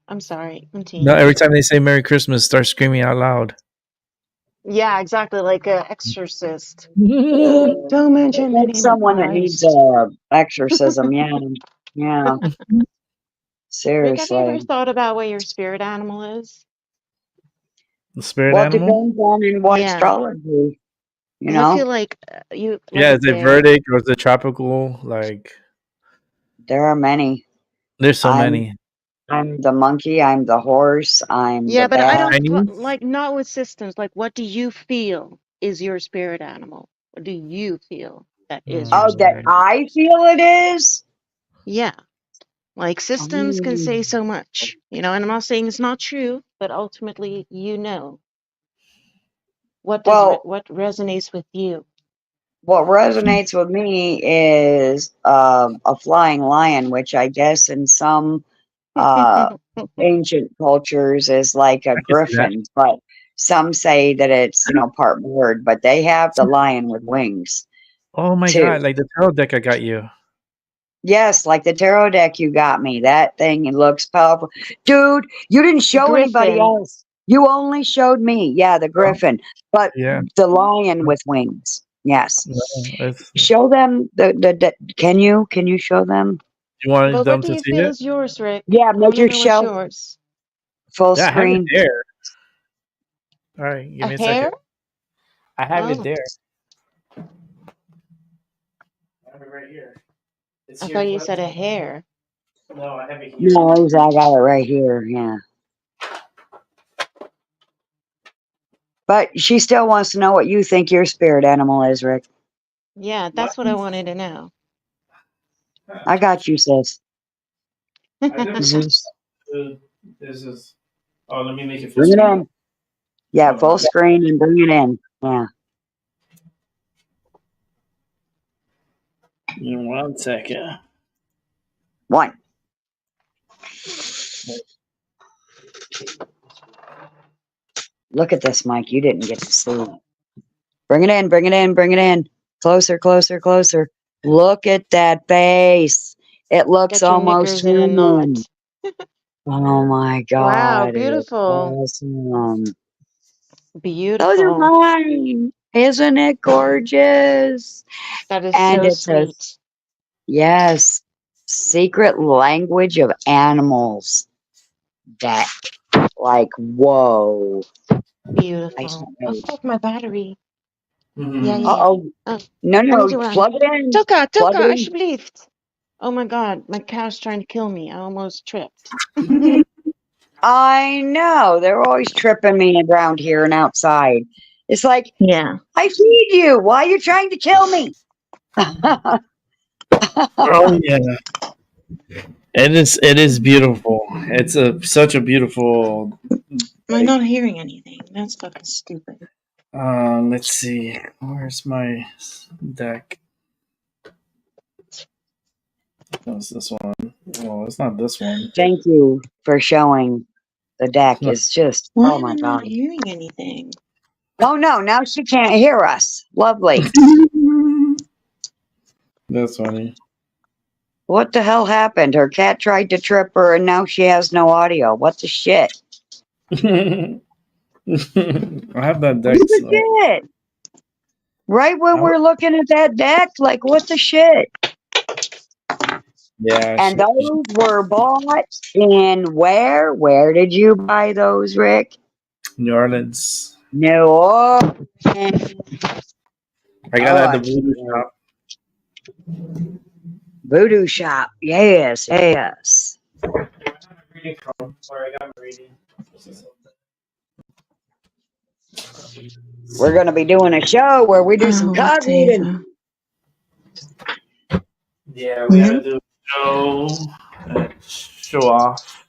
I'm sorry, no, continue. every time they say Merry Christmas, start screaming out loud. Yeah, exactly. Like a exorcist. Mhm. Don't mention the it's name of someone that needs Christ. a exorcism. Yeah. Yeah. Rick, have you ever Seriously. thought about what your spirit animal is? The spirit Well, it animal? depends on in what Yeah, astrology, you because I know. feel like you like Yeah, a is it bear. verdict or is it tropical? Like, There are many. there's so I'm many. I'm the monkey, I'm the horse, I'm the Yeah, but I bat. don't Chinese? like not with systems. Like, what do you feel is your spirit animal? What do you feel that is your Oh, that spirit animal? I feel it is? Yeah, like systems can say Mm. so much, and I'm not saying it's not true, but ultimately, what Well, what resonates with you? what resonates with me is a flying lion, which I guess in some ancient cultures is like a I can see that. griffin, but some say that it's, you know, part bird, but they have the lion with wings Oh my too. god, like the tarot deck I got you. Yes, like the tarot deck you got me. That thing, it looks powerful. Dude, you didn't show anybody Griffin. else. You only showed me. Yeah, the griffin, but Yeah. the lion with wings. Yes. No, it's, Show them the can you show them? you wanted Well, what them do to you see feel it? is yours, Rick? Yeah, I make want to your know what's show yours. full Yeah, I have it screen. there. All right, A give me a hair? second. I have it Oh, there. I have it right here. It's I here. thought you said a hair. No, I have it here. No, I got it right here. Yeah. But she still wants to know what you think your spirit animal is, Rick. Yeah, that's what I wanted to know. I got you, sis. I did. Zeus. This is. Oh, let me make it full Bring it screen. in. Yeah, Hold on. full screen and bring it in. Yeah. Give me 1 second. One. Look at this, Mike. You didn't get to see it. Bring it in, bring it in, bring it in. Closer, closer, closer. Look at that face. It looks Get your almost knickers in a knot. human. Oh my Wow, God. It's beautiful. awesome. Those are Beautiful. mine. Isn't it gorgeous? That is And so it says, sweet. yes, secret language of animals. That, like, whoa. I Beautiful. can't Oh, wait. fuck my battery. Mhm. Yeah, yeah, yeah. Uh-oh. Oh, No, I need no. to Plug it in. Tuka, Plug Tuka, it I in. should leave. Oh my God, my cow's trying to kill me. I almost tripped. I know. They're always tripping me around here and outside. It's like, Yeah. I feed you. Why are you trying to kill me? Oh yeah, it is. It is beautiful. It's such a beautiful. Am I Like, not hearing anything? That's fucking stupid. let's see. Where's my deck? What's this one? Well, it's not this one. Thank you for showing the deck. No. It's just, Why oh am I my not God. hearing anything? Oh no, now she can't hear us. Lovely. That's funny. What the hell happened? Her cat tried to trip her and now she has no audio. What the shit? I have that deck. What the shit? Right when we're looking at that deck, like what the shit? Yeah, And those were bought in where? Where did you buy those, Rick? New Orleans. New Orleans. I got Oh, it at I the voodoo can't shop. Voodoo shop. Yes, yes. Reading from where I got my reading. We're going to be doing a show where we do some Oh, card reading. whatever. Yeah, we gotta do a show off.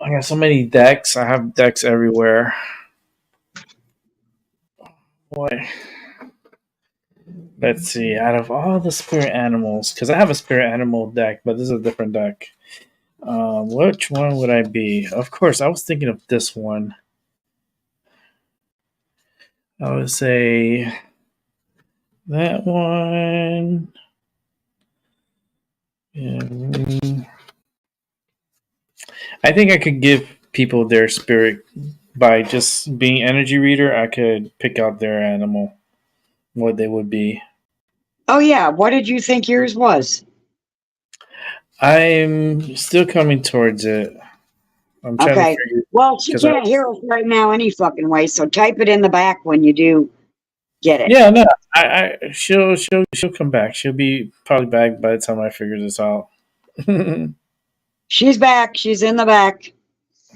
I got so many decks. I have decks everywhere. Boy. Let's see. Out of all the spirit animals, because I have a spirit animal deck, but this is a different deck. Which one would I be? Of course, I was thinking of this one. I would say that one. Yeah. I think I could give people their spirit by just being energy reader. I could pick out their animal, what they would be. Oh, yeah. What did you think yours was? I'm still coming towards it. I'm trying to Okay. figure Well, she because I can't hear us right now any fucking way, so type it in the back when you do get it. yeah, no, she'll come back. She'll be probably back by the time I figure this out. She's back. She's in the back.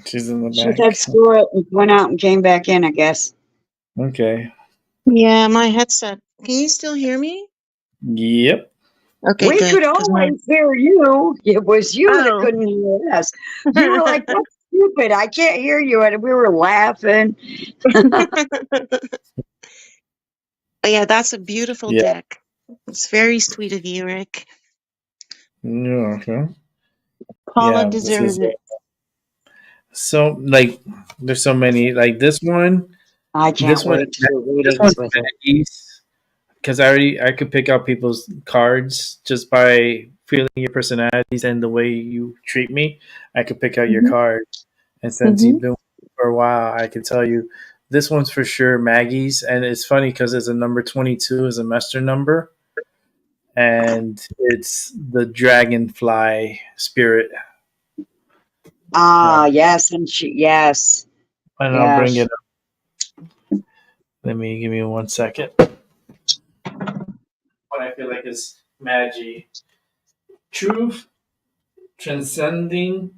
She's in the She back. said screw it and went out and came back in, I guess. Okay. Yeah, my headset. Can you still hear me? Yep. Okay, We good. could 'Cause my always hear you. It was you that oh, couldn't hear us. You were like, that's stupid. I can't hear you. And we were laughing. But yeah, that's a beautiful Yeah. deck. It's very sweet of you, Rick. Yeah. Okay. Paula Yeah. This deserves is it. so like. There's so many like this one. I This can't one. wait to do This readings one's with it. Maggie's because I could pick out people's cards just by feeling your personalities and the way you treat me. I could pick out your Hmm. card, and since Hmm. you've been with me for a while, I can tell you this one's for sure Maggie's. And it's funny because it's a number 22 is a master number, and it's the dragonfly spirit. Ah, Um, yes, and yes, and I'll bring yes. it up. Give me 1 second. What I feel like is Magi. Truth transcending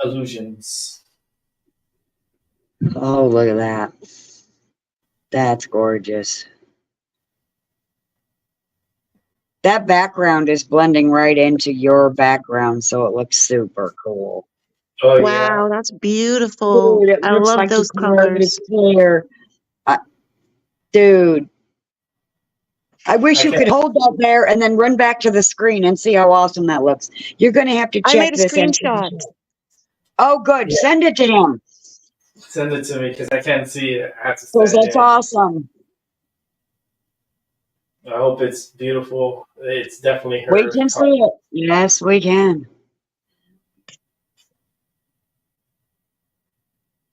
illusions. Oh, look at that. That's gorgeous. That background is blending right into your background, so it looks super cool. Oh yeah. Wow, that's beautiful. Dude, it I looks love like the those card colors. is clear. Dude, I wish I you could can't hold that there and then run back to the screen and see how awesome that looks. You're going to have to I check made a this in. screenshot. Oh, good. yeah, Send it to him send it to me because I can't see it. I have to because stand that's in. awesome. I hope it's beautiful. It's definitely We her can card. see it. Yes, we can.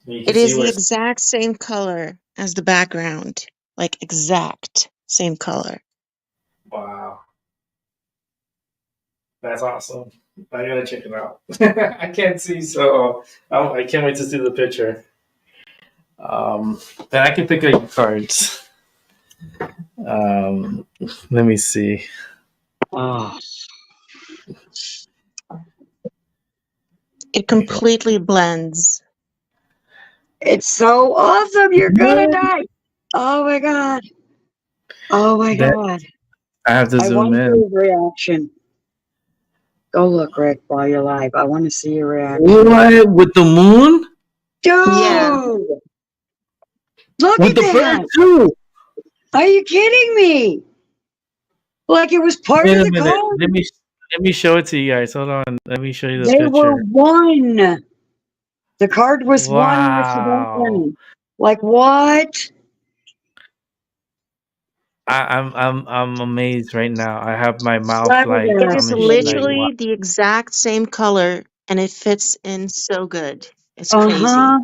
You can It see is where the it's exact same color as the background. Like exact same color. wow. That's awesome. I gotta check it out. I can't see, so I can't wait to see the picture. Then I can pick out your cards. Um, let me see. Oh, It completely blends. it's so awesome. You're going to die. Oh, my God. Oh, my Then God. I have to I zoom want in. your reaction. Go look, Rick, while you're live. I want to see your reaction. What with the moon? Yeah. Dude, look With at the bird that. too? Are you kidding me? Like it was part Wait of a the minute. card. Let me show it to you guys. Hold on. Let me show you the They were picture. one. The card was one with the Wow. background. Like what? I'm amazed right now. I have my mouth like It is I'm in like Flabbergasted. wow. literally the exact same color and it fits in so good. It's crazy. Uh-huh.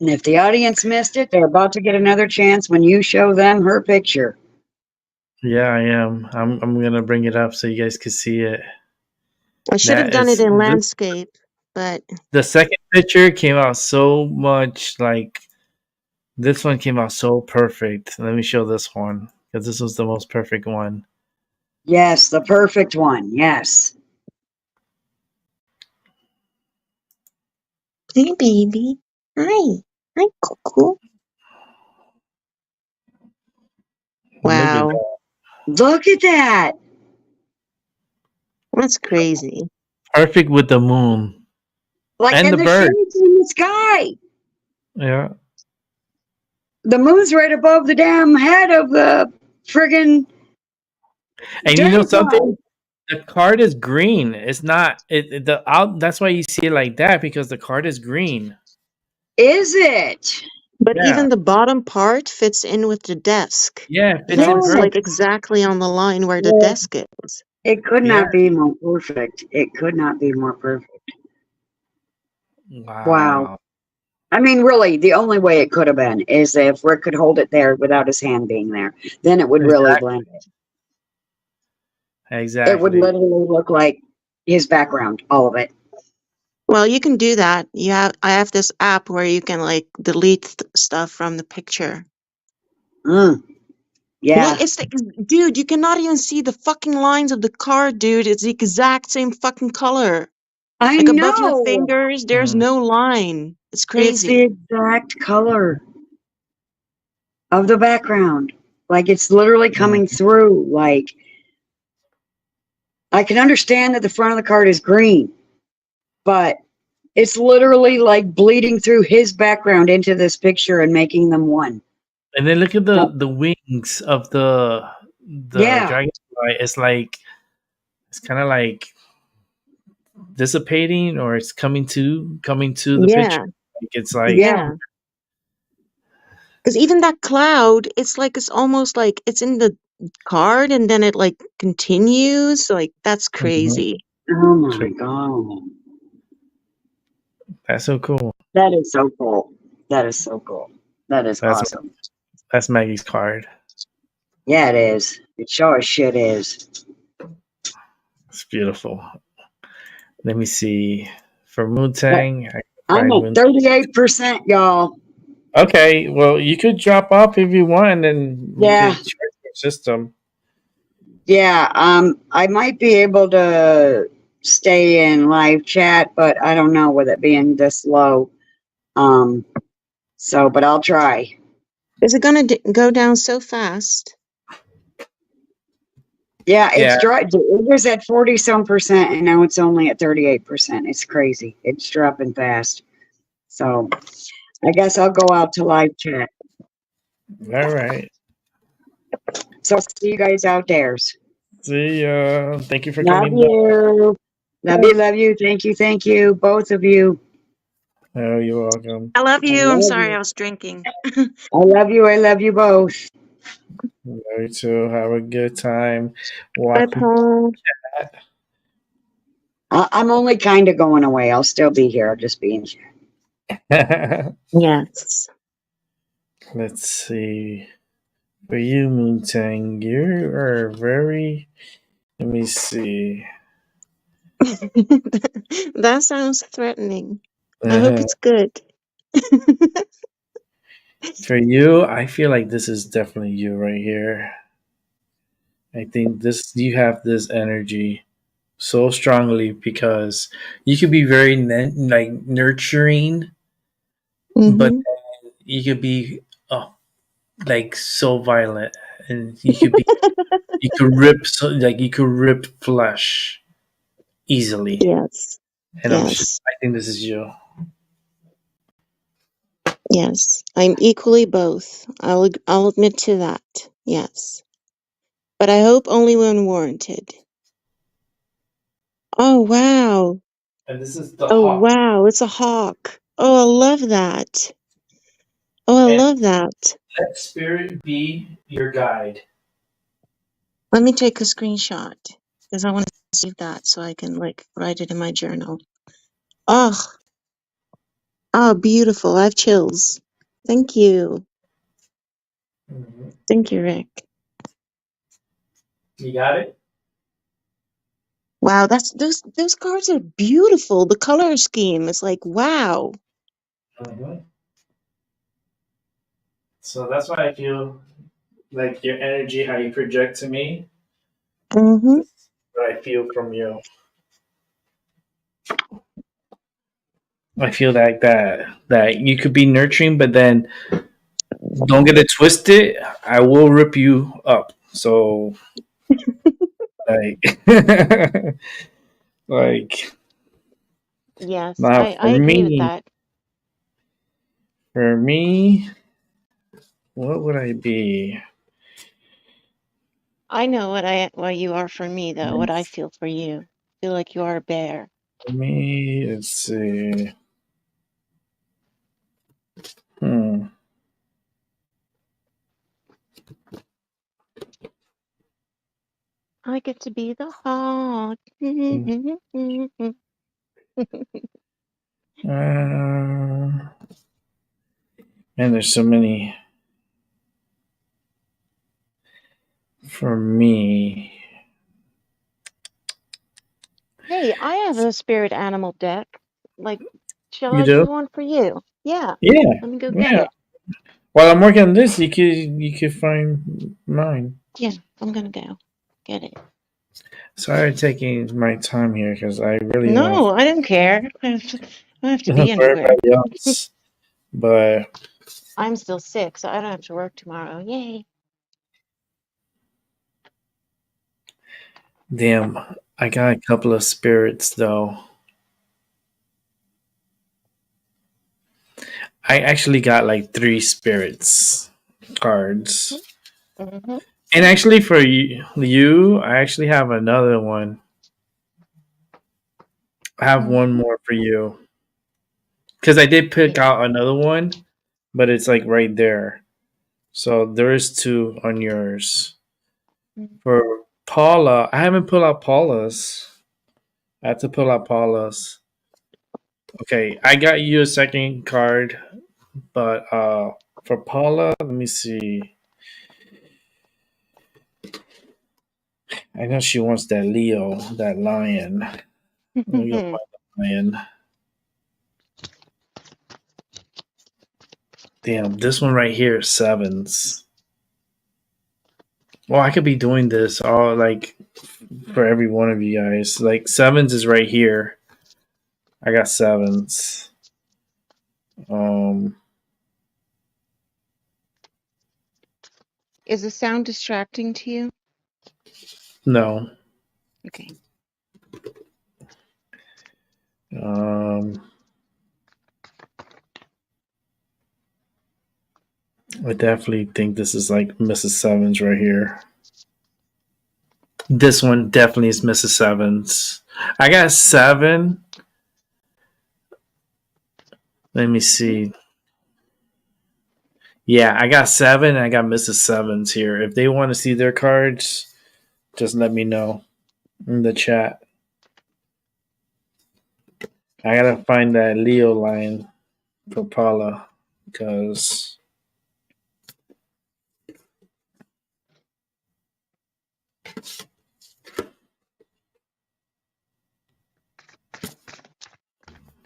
And if the audience missed it, they're about to get another chance when you show them her picture. Yeah, I am. I'm gonna bring it up so you guys can see it. I should have That done it is in landscape, but the second picture came out so much like this one came out so perfect. Let me show this one because this was the most perfect one. Yes, the perfect one. Yes. hey baby. Hi. Hi, Cuckoo. Look at Wow. that. Look at that. That's crazy. Perfect with the moon Like and in the the bird. shades in the sky. Yeah. The moon's right above the damn head of the friggin' And you know dragonfly. something? The card is green. It's not the out. That's why you see it like that because the card is green. Is it? But Yeah, even the bottom part fits in with the desk. yeah, it fits in It's perfect. like Yes. exactly on the line where the Yeah. desk is. It could Yeah. not be more perfect. It could not be more perfect. Wow. Wow. I mean, really, the only way it could have been is if Rick could hold it there without his hand being there. Then it would really Exactly. blend it. It would Exactly. literally look like his background, all of it. Well, you can do that. I have this app where you can like delete stuff from the picture. Yeah. What? It's like, dude, you cannot even see the fucking lines of the card, dude. It's the exact same fucking color. I Like above your know. fingers, there's Mm. no line. It's It's the crazy. exact color of the background. Like it's literally coming through. Like I can understand that the front of the card is green, but It's literally like bleeding through his background into this picture and making them one. And then look at the wings of the Yeah. dragonfly. It's like it's kind of like dissipating, or it's coming to the picture. Yeah. Like it's like Yeah. Because even that cloud, it's almost like it's in the card and then it like continues. Like that's crazy. Oh my God. That's so cool. That is so cool. That is so cool. That is awesome. That's Maggie's card. Yeah, it is. It sure as shit is. It's beautiful. Let me see. For Moontang, I'm at 38%, y'all. Okay, well, you could drop off if you want, and then you Yeah. could charge your system. Yeah, I might be able to stay in live chat, but I don't know with it being this low. But I'll try. Is it going to go down so fast? Yeah, it's dry. It was at 40-some%, and now it's only at 38%. It's crazy. It's dropping fast. So I guess I'll go out to live chat. All right. So see you guys out there. See ya. Thank you for Love coming you. Love you. Thank you. Both of you. Oh, you're welcome. I love you. I'm love sorry you. I was drinking. I love you. I love you both. Love you too. Have a good time. Bye, Watching. Paul. I'm only kind of going away. I'll still be here. I'll just be in here. Yes. Let's see. For you, Moontang, you are very. Let me see. That sounds threatening. I hope it's good. For you, I feel like this is definitely you right here. I think you have this energy so strongly because you could be very like nurturing, but Mhm. you could be like so violent, and you could be you could rip you could rip flesh easily. Yes. And Yes. I think this is you. Yes. I'm equally both. I'll admit to that. Yes. But I hope only when warranted. Oh wow. And this is the Oh hawk. wow, it's a hawk. Oh, I love that. Oh, I And love that. let spirit be your guide. Let me take a screenshot because I want to save that so I can like write it in my journal. Oh, oh, beautiful. I have chills. Thank you. Mm-hmm. Thank you, Rick. You got it? Wow, those cards are beautiful. The color scheme is like wow. Mm-hmm. So that's why I feel like your energy, how you project to me, Mm-hmm. that's what I feel from you. I feel like that you could be nurturing, but then don't get it twisted. I will rip you up. So like like Yes, now I agree with that. for me, what would I be? I know what you are for me though. What I feel for you. I feel like you are a bear. For me, let's see. I get to be the hawk. Man, there's so many for me. Hey, I have a spirit animal deck. Like, shall You I do? do one for you? Yeah. Yeah, Let me go get yeah. it. While I'm working on this, you could find mine. Yeah, I'm gonna go get it. Sorry, taking my time here because I really want No, I don't care. I don't have to be for anywhere. everybody else. But I'm still sick, so I don't have to work tomorrow. Yay. damn, I got a couple of spirits though. I actually got like 3 spirits cards. Mm-hmm. And actually, for you, I actually have another one. I have one more for you because I did pick out another one, but it's like right there. So there is 2 on yours. For Paula, I haven't pulled out Paula's. I have to pull out Paula's. Okay, I got you a second card, but for Paula, let me see. I know she wants that Leo, that lion. Let me go find the lion. Damn, this one right here is 7s. Well, I could be doing this all like for every one of you guys. Like 7s is right here. I got 7s. Um, Is the sound distracting to you? no. Okay. Um, I definitely think this is like Mrs. Sevens right here. This one definitely is Mrs. Sevens. I got 7. Let me see. Yeah, I got 7 and I got Mrs. Sevens here. If they want to see their cards, just let me know in the chat. I gotta find that Leo line for Paula because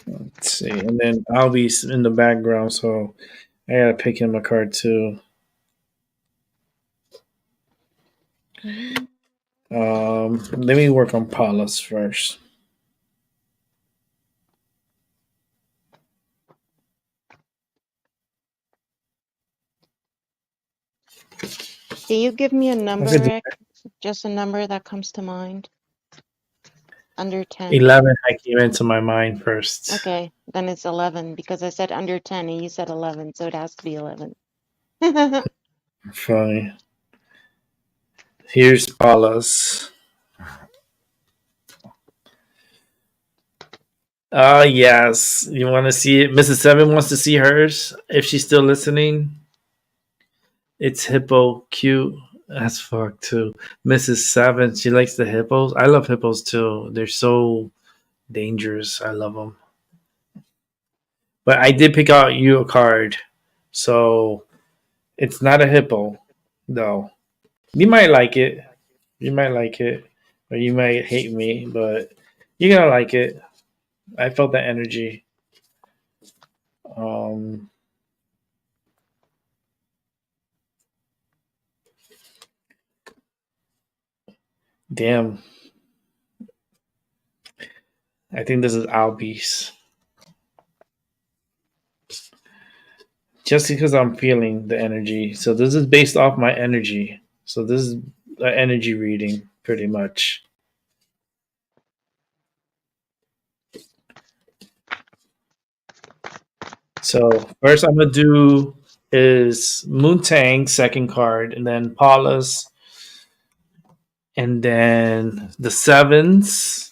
let's see. And then I'll be in the background, so I gotta pick him a card too. Let me work on Paula's first. Can you give me a number, I could do Rick? Just a number that comes to mind. Under 10. 11. I came into my mind first. Okay, then it's 11 because I said under 10 and you said 11, so it has to be 11. Funny. Here's Paula's. Oh, yes. You want to see it? Mrs. Seven wants to see hers if she's still listening. It's hippo cute as fuck, too. Mrs. Seven, she likes the hippos. I love hippos, too. They're so dangerous. I love them. But I did pick out you a card. So it's not a hippo, though. You might like it. You might like it. Or you might hate me, but you're going to like it. I felt that energy. Um, damn. I think this is Albie's. Just because I'm feeling the energy. So this is based off my energy. So this is an energy reading, pretty much. So first I'm gonna do is Moontang second card, and then Paula's, and then the 7s.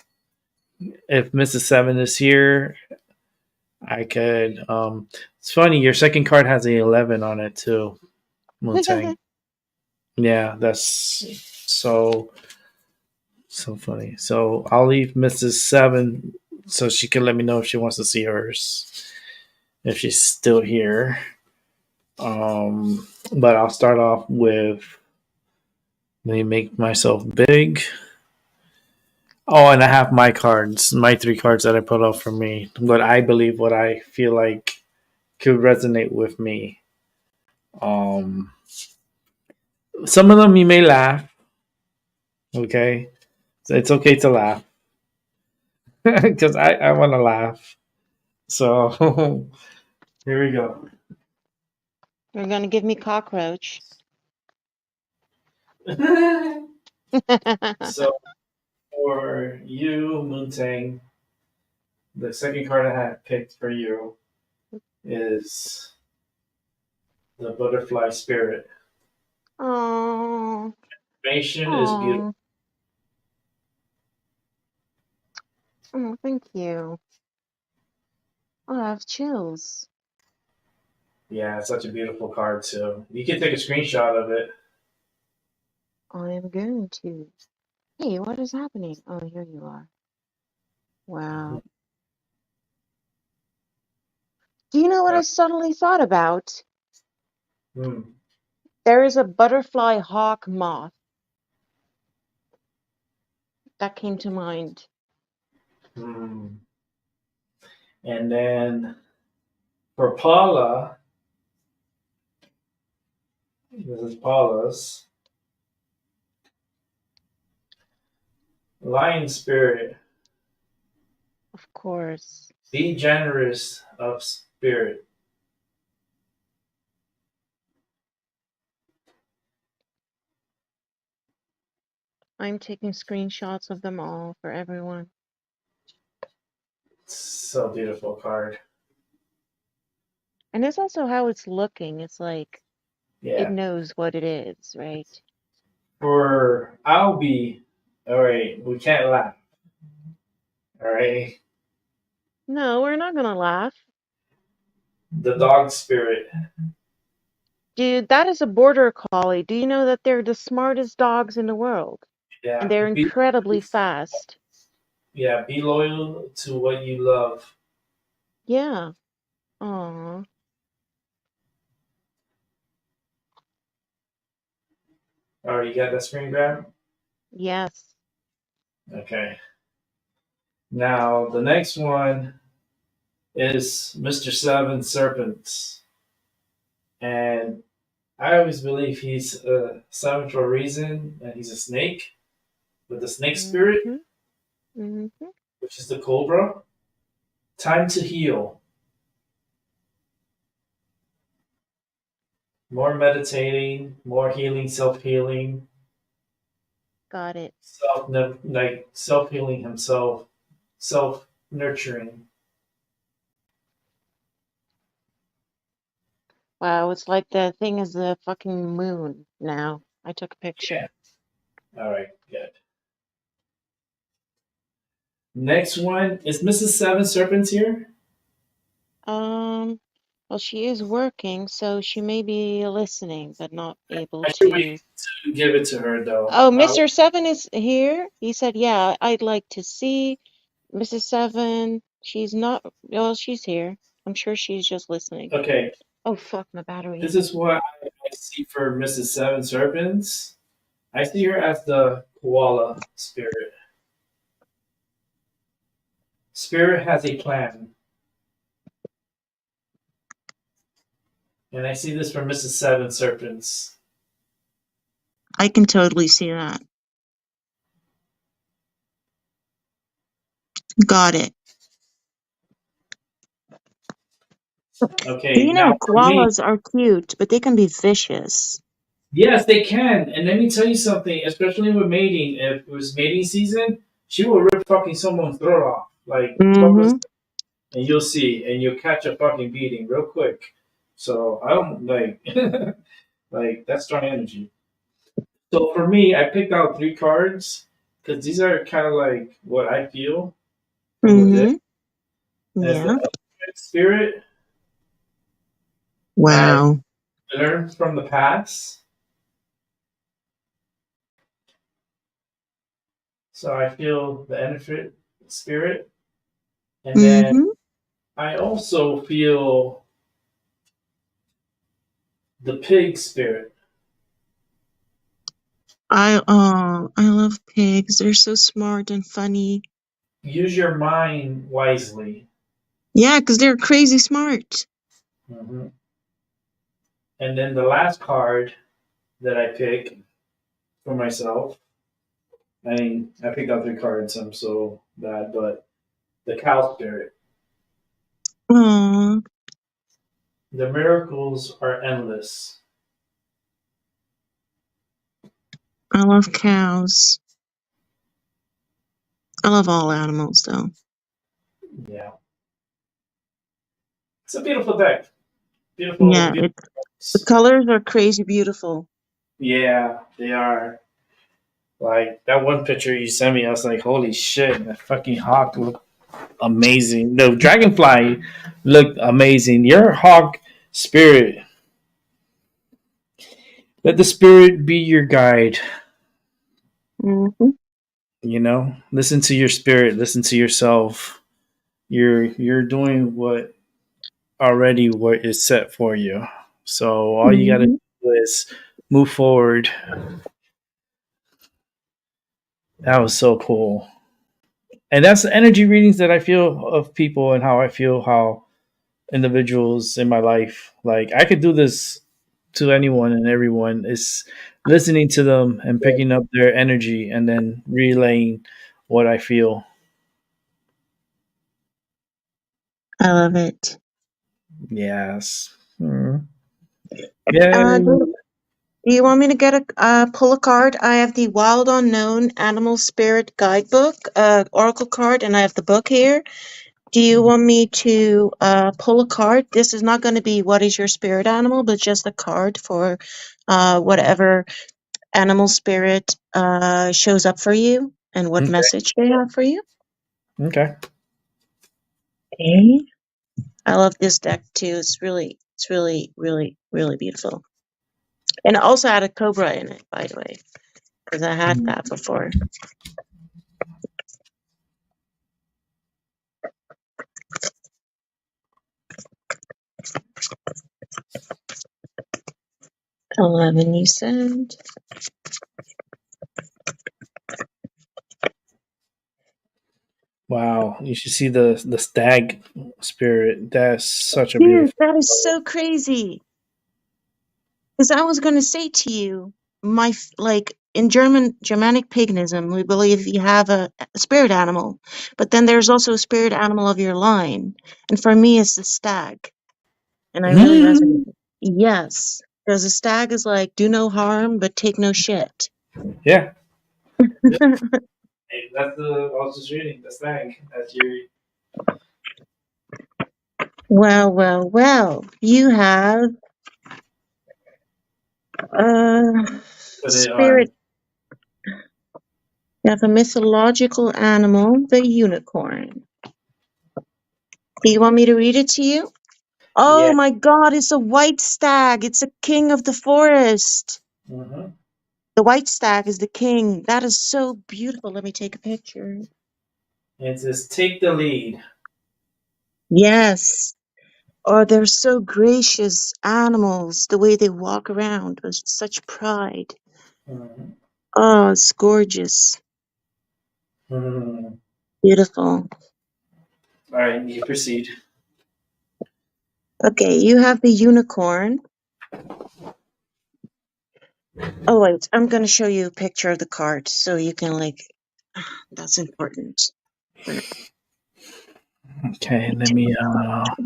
If Mrs. 7 is here, I could. It's funny. Your second card has an 11 on it too, Moontang. Yeah, that's so funny. So I'll leave Mrs. 7 so she can let me know if she wants to see hers, if she's still here. But I'll start off with, let me make myself big. Oh, and I have my cards, my 3 cards that I put out for me. What I believe, what I feel like could resonate with me. Some of them you may laugh. Okay, so it's okay to laugh because I want to laugh. So here we go. You're going to give me cockroach. So for you, Moontang, the second card I had picked for you is the butterfly spirit. Oh, Information is beautiful. oh, oh, thank you. Oh, I have chills. Yeah, it's such a beautiful card too. You can take a screenshot of it. I am going to. Hey, what is happening? Oh, here you are. Wow. Do you know what I suddenly thought about? Hmm. There is a butterfly hawk moth that came to mind. Hmm. And then for Paula, this is Paula's lion spirit. Of course. Be generous of spirit. I'm taking screenshots of them all for everyone. So beautiful card. And it's also how it's looking. It's like it Yeah. knows what it is, right? For Albie, all right, we can't laugh. All right. No, we're not gonna laugh. The dog spirit. Dude, that is a border collie. Do you know that they're the smartest dogs in the world? Yeah. And they're incredibly fast. Yeah, be loyal to what you love. Yeah. Aw. All right, you got that screen grab? Yes. Okay. Now, the next one is Mr. Seven Serpents. And I always believe he's a seven for a reason, and he's a snake with the snake spirit, Mm-hmm. Mm-hmm. which is the cobra. Time to heal. More meditating, more healing, self healing, Got it. self healing himself, self nurturing. Wow, it's like the thing is the fucking moon now. I took a picture. Yeah. All right, good. Next one is Mrs. Seven Serpents here. Well, she is working, so she may be listening, but not able I should wait to. to give it to her though. Oh, Mr. Seven is here. He said, yeah, I'd like to see Mrs. Seven. She's not, well, she's here. I'm sure she's just listening. Okay, Oh, fuck, my battery. this is what I see for Mrs. Seven Serpents. I see her as the koala spirit. Spirit has a plan. And I see this for Mrs. Seven Serpents. I can totally see that. Got it. Okay, You now know, for me, koalas are cute, but they can be vicious. yes, they can. And let me tell you something, especially with mating, if it was mating season, she will rip fucking someone's throat off. Like, fuck with, Mm-hmm. and you'll see, and you'll catch a fucking beating real quick. So I don't like, like, that's strong energy. So for me, I picked out three cards because these are kind of like what I feel from within. Mm-hmm. As the Yeah. ultimate spirit, I Wow. learned from the past. So I feel the elephant spirit. And then Mm-hmm. I also feel the pig spirit. I love pigs. They're so smart and funny. Use your mind wisely. Yeah, 'cause they're crazy smart. hmm And then the last card that I pick for myself, I mean, I picked out three cards, I'm so bad, but the cow spirit. Aw, The miracles are endless. I love cows. I love all animals, though. Yeah. It's a beautiful deck. Yeah, Beautiful. the colors are crazy beautiful. Yeah, they are. Like that one picture you sent me, I was like, holy shit, that fucking hawk looked amazing. The dragonfly looked amazing. Your hawk spirit. Let the spirit be your guide. Hmm. Listen to your spirit, listen to yourself. You're doing what is set for you. So all you gotta Hmm. do is move forward. That was so cool. And that's the energy readings that I feel of people and how I feel how individuals in my life. Like I could do this to anyone and everyone. Is listening to them and picking up their energy and then relaying what I feel. I love it. Yes. Yeah. Do you want me to get pull a card? I have the Wild Unknown Animal Spirit Guidebook, Oracle card, and I have the book here. Do you want me to pull a card? This is not going to be what is your spirit animal, but just a card for whatever animal spirit shows up for you and what Okay. message they have for you. Okay. Okay. I love this deck too. It's really, really beautiful. And it also had a cobra in it, by the way, because I had that before. $11, you said. Wow. You should see the stag spirit. That's such a Dude, beautiful. that is so crazy. Because I was going to say to you, like in Germanic paganism, we believe you have a spirit animal, but then there's also a spirit animal of your line. And for me, it's the stag. And I really resonate. Yes. Because the stag is like, do no harm, but take no shit. Yeah. Hey, that's the I was just reading the stag. That's your Well. You have put it on. spirit. You have a mythological animal, the unicorn. Do you want me to read it to you? Oh Yeah. my God, it's a white stag. It's a king of the forest. Mm-hmm. The white stag is the king. That is so beautiful. Let me take a picture. It says take the lead. Yes. Oh, they're so gracious animals, the way they walk around with such pride. Mm-hmm. Oh, it's gorgeous. Mm-hmm. Beautiful. All right, you proceed. Okay, you have the unicorn. Oh, wait, I'm going to show you a picture of the card so you can, like, that's important. Let Okay, me let take me a picture.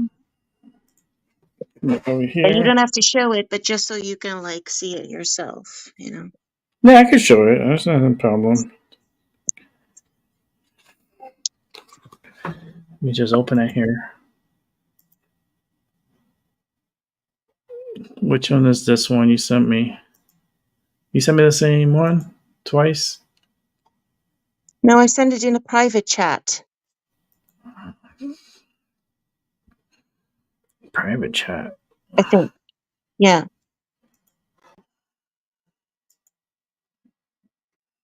look over And you here. don't have to show it, but just so you can, like, see it yourself, you know? Yeah, I can show it. That's not a problem. Let me just open it here. Which one is this one you sent me? You sent me the same one twice? No, I send it in a private chat. Private chat. I think. Yeah.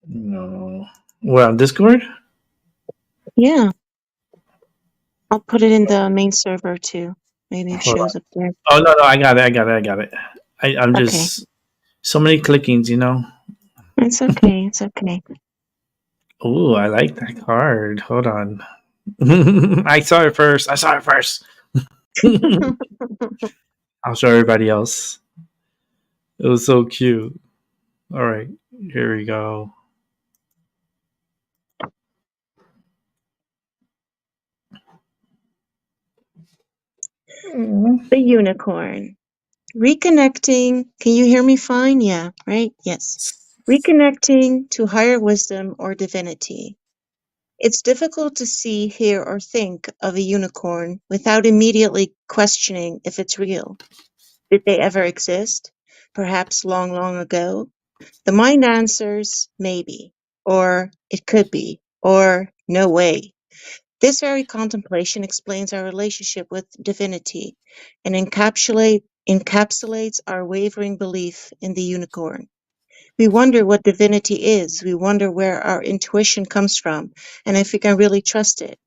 No. Well, Discord? Yeah. I'll put it in the main server too. Maybe it Hold on. shows up there. Oh no, I got it. I'm Okay. just so many clickings. It's okay. It's okay. Oh, I like that card. Hold on. I saw it first. I'll show everybody else. It was so cute. All right, here we go. The unicorn. Reconnecting. Can you hear me fine? Yeah, right? Yes. Reconnecting to higher wisdom or divinity. It's difficult to see, hear, or think of a unicorn without immediately questioning if it's real. Did they ever exist? Perhaps long, long ago? The mind answers maybe, or it could be, or no way. This very contemplation explains our relationship with divinity and encapsulates our wavering belief in the unicorn. We wonder what divinity is. We wonder where our intuition comes from and if we can really trust it.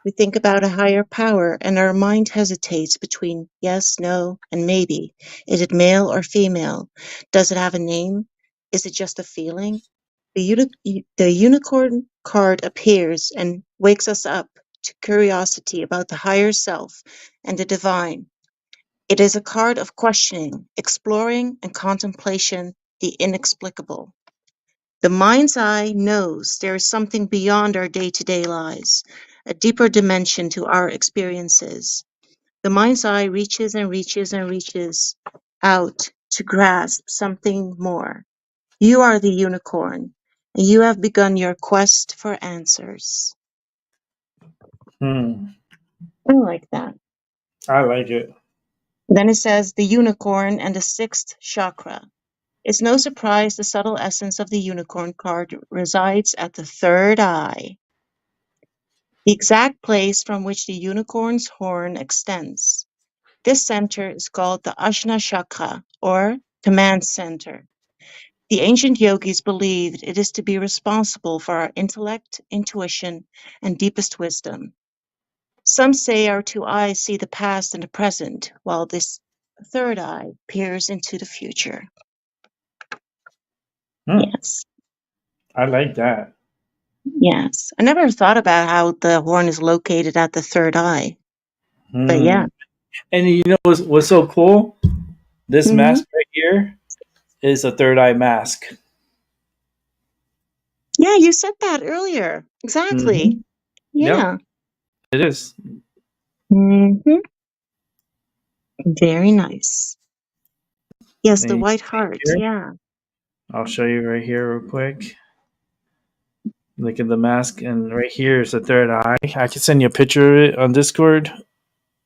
We think about a higher power and our mind hesitates between yes, no, and maybe. Is it male or female? Does it have a name? Is it just a feeling? The unicorn card appears and wakes us up to curiosity about the higher self and the divine. It is a card of questioning, exploring, and contemplation, the inexplicable. The mind's eye knows there is something beyond our day-to-day lives, a deeper dimension to our experiences. The mind's eye reaches and reaches and reaches out to grasp something more. You are the unicorn, and you have begun your quest for answers. Hmm. I like that. I like it. Then it says the unicorn and the sixth chakra. It's no surprise the subtle essence of the unicorn card resides at the third eye, the exact place from which the unicorn's horn extends. This center is called the Ajna Chakra, or command center. The ancient yogis believed it is to be responsible for our intellect, intuition, and deepest wisdom. Some say our two eyes see the past and the present, while this third eye peers into the future. Hmm. Yes, I like that. yes. I never thought about how the horn is located at the third eye, but Hmm. yeah. And you know what's so cool? This hmm mask right here is a third eye mask. Yeah, you said that earlier. Exactly. Hmm. Yep, Yeah. it is. hmm Very nice. Yes, And the you white see heart. here, Yeah. I'll show you right here real quick. Look at the mask, and right here is the third eye. I can send you a picture of it on Discord.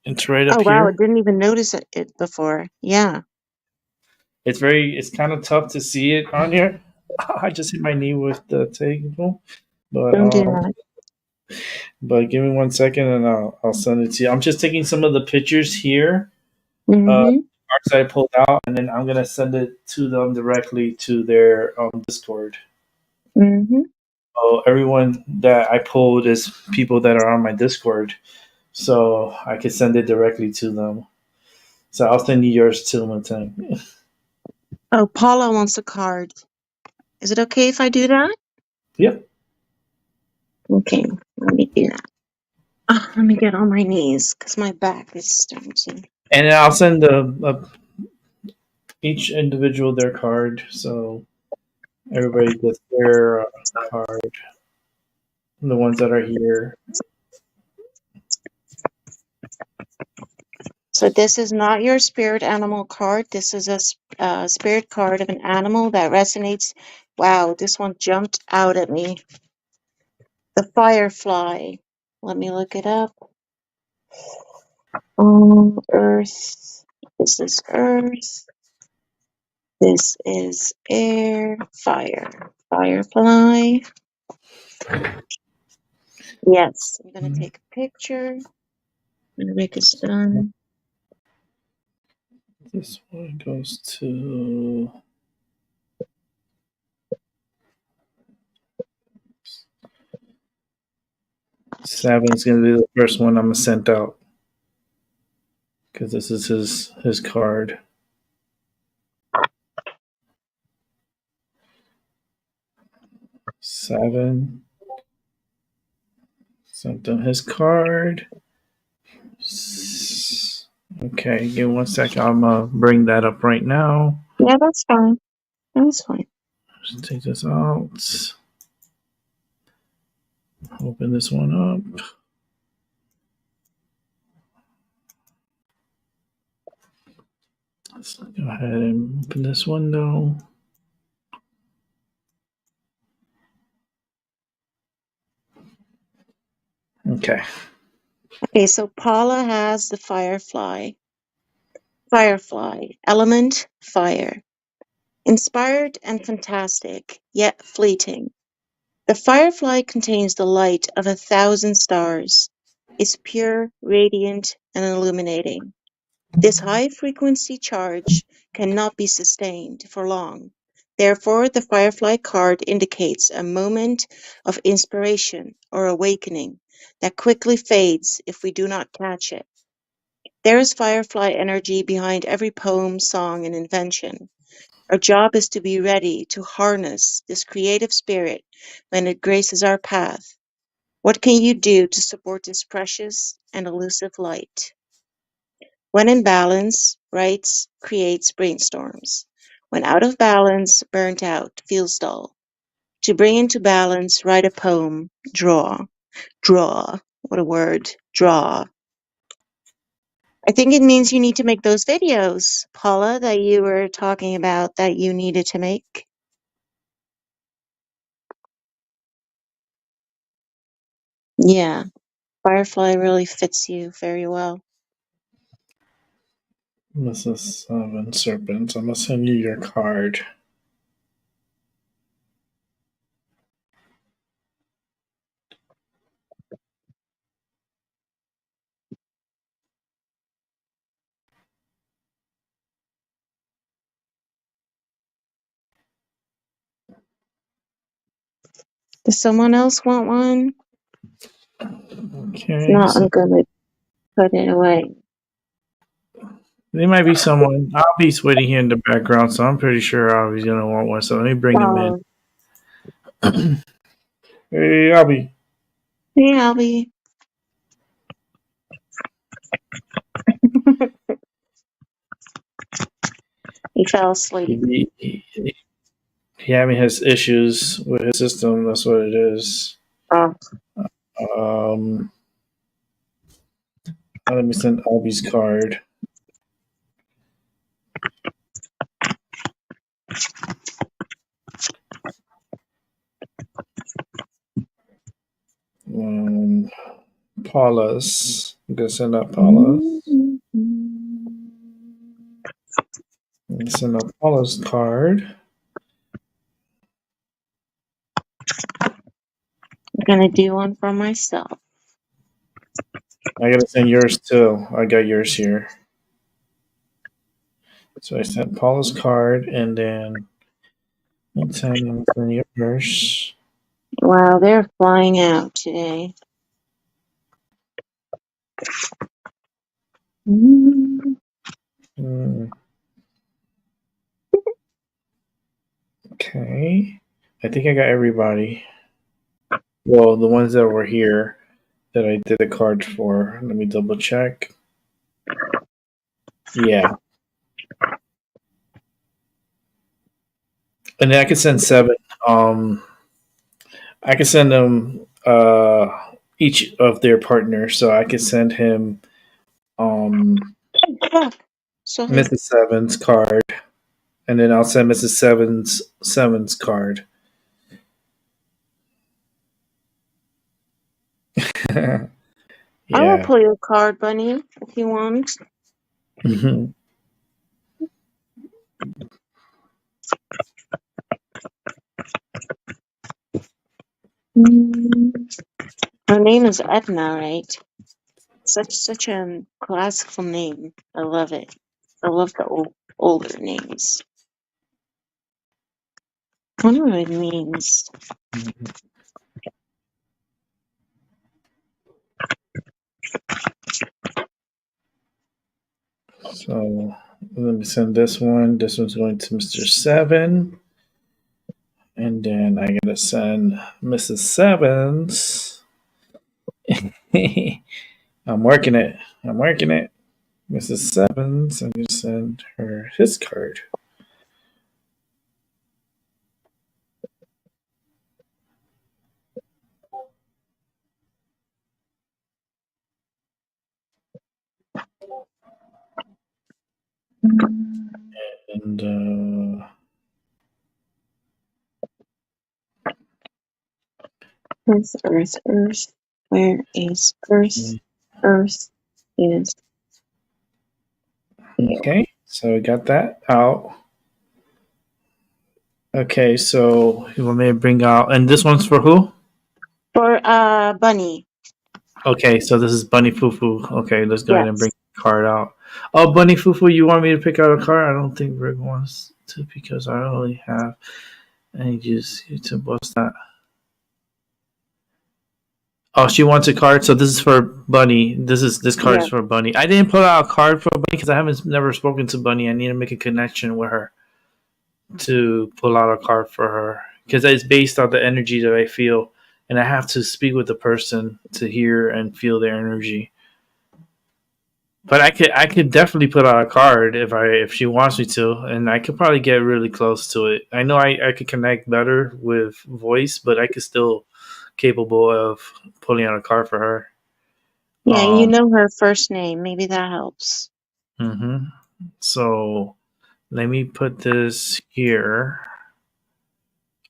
It's right Oh, up wow. I here. didn't even notice it before. Yeah. It's kind of tough to see it on here. I just hit my knee with the table, but Don't do um, that. but give me 1 second and I'll send it to you. I'm just taking some of the pictures here, hmm cards that I pulled out, and then I'm gonna send it to them directly to their Discord. hmm So everyone that I pulled is people that are on my Discord, so I could send it directly to them. So I'll send you yours too, Martin. Oh, Paula wants a card. Is it okay if I do that? Yep. Okay, let me do that. Let me get on my knees because my back is starting to. And then I'll send each individual their card, so everybody gets their card. The ones that are here. So this is not your spirit animal card. This is a spirit card of an animal that resonates. Wow, this one jumped out at me. The firefly. Let me look it up. Earth. This is earth. This is air. Fire. Firefly. Yes, I'm gonna take a picture. When Rick is done. This one goes to 7. Is going to be the first one I'm going to send out because this is his card. 7. Sent him his card. Okay, give me 1 second. I'm going to bring that up right now. Yeah, that's fine. That's fine. Just take this out. Open this one up. Let's go ahead and open this window. Okay. Okay, so Paula has the firefly. Firefly, element, fire. Inspired and fantastic, yet fleeting. The firefly contains the light of 1,000 stars, is pure, radiant, and illuminating. This high-frequency charge cannot be sustained for long. Therefore, the firefly card indicates a moment of inspiration or awakening that quickly fades if we do not catch it. There is firefly energy behind every poem, song, and invention. Our job is to be ready to harness this creative spirit when it graces our path. What can you do to support this precious and elusive light? When in balance, writes, creates, brainstorms. When out of balance, burnt out, feels dull. To bring into balance, write a poem, draw. Draw. What a word. Draw. I think it means you need to make those videos, Paula, that you were talking about that you needed to make. Yeah, Firefly really fits you very well. Mrs. Seven Serpents. I'm gonna send you your card. Does someone else want one? If Okay, not, so I'm gonna put it away. there might be someone. Albie's waiting here in the background, so I'm pretty sure Albie's gonna want one. So let me bring him in. Oh, Hey, Albie. hey, Albie. He fell asleep. He having his issues with his system. That's what it is. Oh, Um, let me send Albie's card. Um, Paula's. I'm gonna send out Paula's. I'm gonna send out Paula's card. I'm gonna do one for myself. I gotta send yours too. I got yours here. So I sent Paula's card, and then meantime, I'm sending yours. Wow, they're flying out today. Mm. Mm, okay. I think I got everybody. Well, the ones that were here that I did the cards for. Let me double check. Yeah. And then I could send 7. I could send them each of their partners. So I could send him Fuck. So Mrs. Seven's card, and then I'll send Mrs. Seven's card. I will Yeah. pull your card, Bunny, if you want. Mhm. Her name is Edna, right? Such a classical name. I love it. I love the older names. I wonder what it means. So let me send this one. This one's going to Mr. Seven. And then I gotta send Mrs. Sevens. I'm working it. I'm working it. Mrs. Sevens. I'm gonna send her his card. And Earth, Earth, Earth. Where is Earth? Earth is here. Okay, so we got that out. Okay, so you want me to bring out, and this one's for who? For Bunny. Okay, so this is Bunny Fufu. Okay, let's go ahead and bring Yes. the card out. Oh, Bunny Fufu, you want me to pick out a card? I don't think Rick wants to because I only have any juice to what's that? Oh, she wants a card, so this is for Bunny. This card Yeah. is for Bunny. I didn't put out a card for Bunny because I haven't never spoken to Bunny. I need to make a connection with her to pull out a card for her because it's based on the energy that I feel, and I have to speak with the person to hear and feel their energy. But I could definitely put out a card if she wants me to, and I could probably get really close to it. I know I could connect better with voice, but I could still capable of pulling out a card for her. Yeah, you know her first name. Maybe that helps. Mm-hmm. So let me put this here.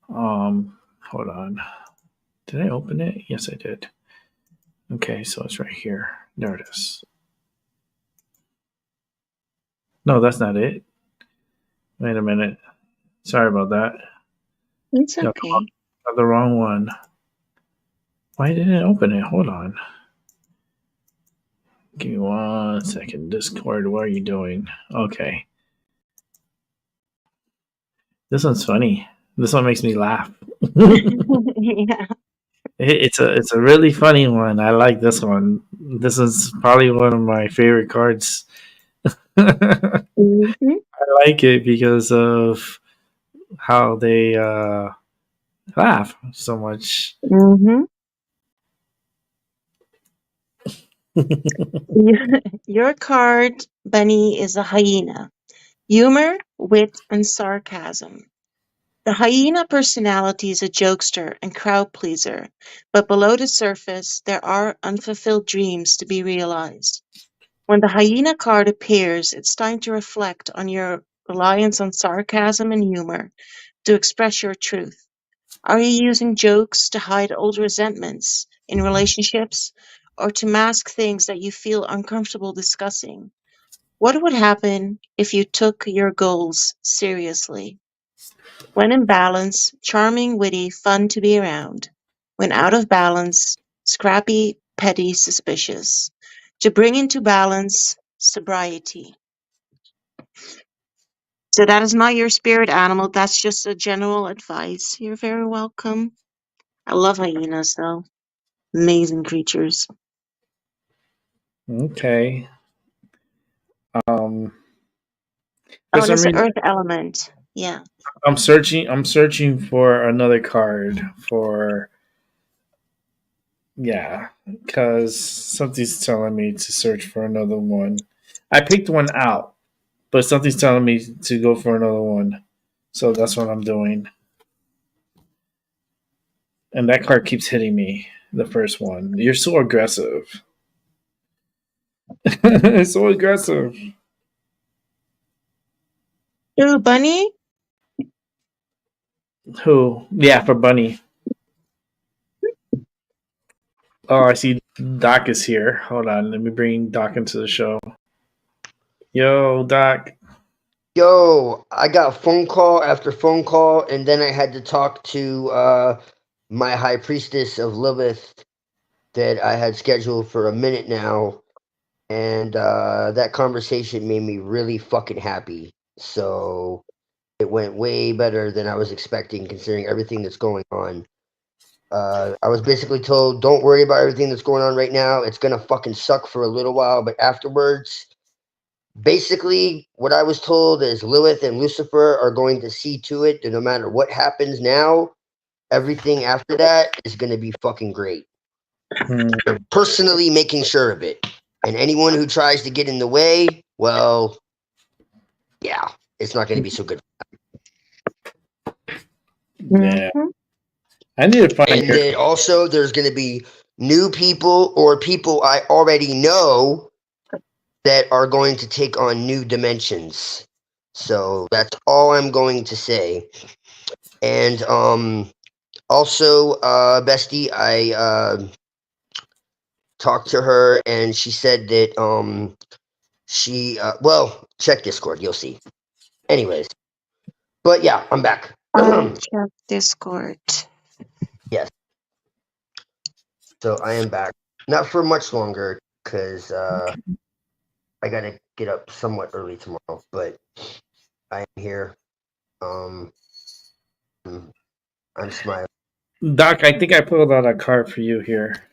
Hold on. Did I open it? Yes, I did. Okay, so it's right here. There it is. No, that's not it. Wait a minute. Sorry about that. It's Got okay. the wrong one. Why didn't it open it? Hold on. Give me 1 second. Discord, what are you doing? Okay. This one's funny. This one makes me laugh. Yeah. It's a really funny one. I like this one. This is probably one of my favorite cards. I Mm-hmm. like it because of how they laugh so much. Mm-hmm. Your card, Bunny, is a hyena. Humor, wit, and sarcasm. The hyena personality is a jokester and crowd pleaser, but below the surface, there are unfulfilled dreams to be realized. When the hyena card appears, it's time to reflect on your reliance on sarcasm and humor to express your truth. Are you using jokes to hide old resentments in relationships or to mask things that you feel uncomfortable discussing? What would happen if you took your goals seriously? When in balance, charming, witty, fun to be around. When out of balance, scrappy, petty, suspicious. To bring into balance, sobriety. So that is not your spirit animal. That's just a general advice. You're very welcome. I love hyenas, though. Amazing creatures. Okay. For Oh, and some it's the reason, earth element. Yeah. I'm searching for another card for because something's telling me to search for another one. I picked one out, but something's telling me to go for another one. So that's what I'm doing. And that card keeps hitting me. The first one. You're so aggressive. It's so aggressive. Ooh, Bunny? Who? Yeah, for Bunny. Oh, I see Doc is here. Hold on, let me bring Doc into the show. Yo, Doc. Yo, I got phone call after phone call, and then I had to talk to my high priestess of Lilith that I had scheduled for a minute now, and that conversation made me really fucking happy. So it went way better than I was expecting, considering everything that's going on. I was basically told, don't worry about everything that's going on right now. It's gonna fucking suck for a little while, but afterwards, basically, what I was told is Lilith and Lucifer are going to see to it that no matter what happens now, everything after that is gonna be fucking great. They're personally making sure of it. And anyone who tries to get in the way, well, yeah, it's not gonna be so good. Yeah. Mhm. I need to find And then also there's gonna be new people or people I already know that are going to take on new dimensions. So that's all I'm going to say. And also, bestie, talked to her, and she said that she well, check Discord, you'll see. Anyways, but yeah, I'm back. I check Discord. Yes, so I am back. Not for much longer, because I gotta get up somewhat early tomorrow, but I am here. I'm smiling. Doc, I think I pulled out a card for you here.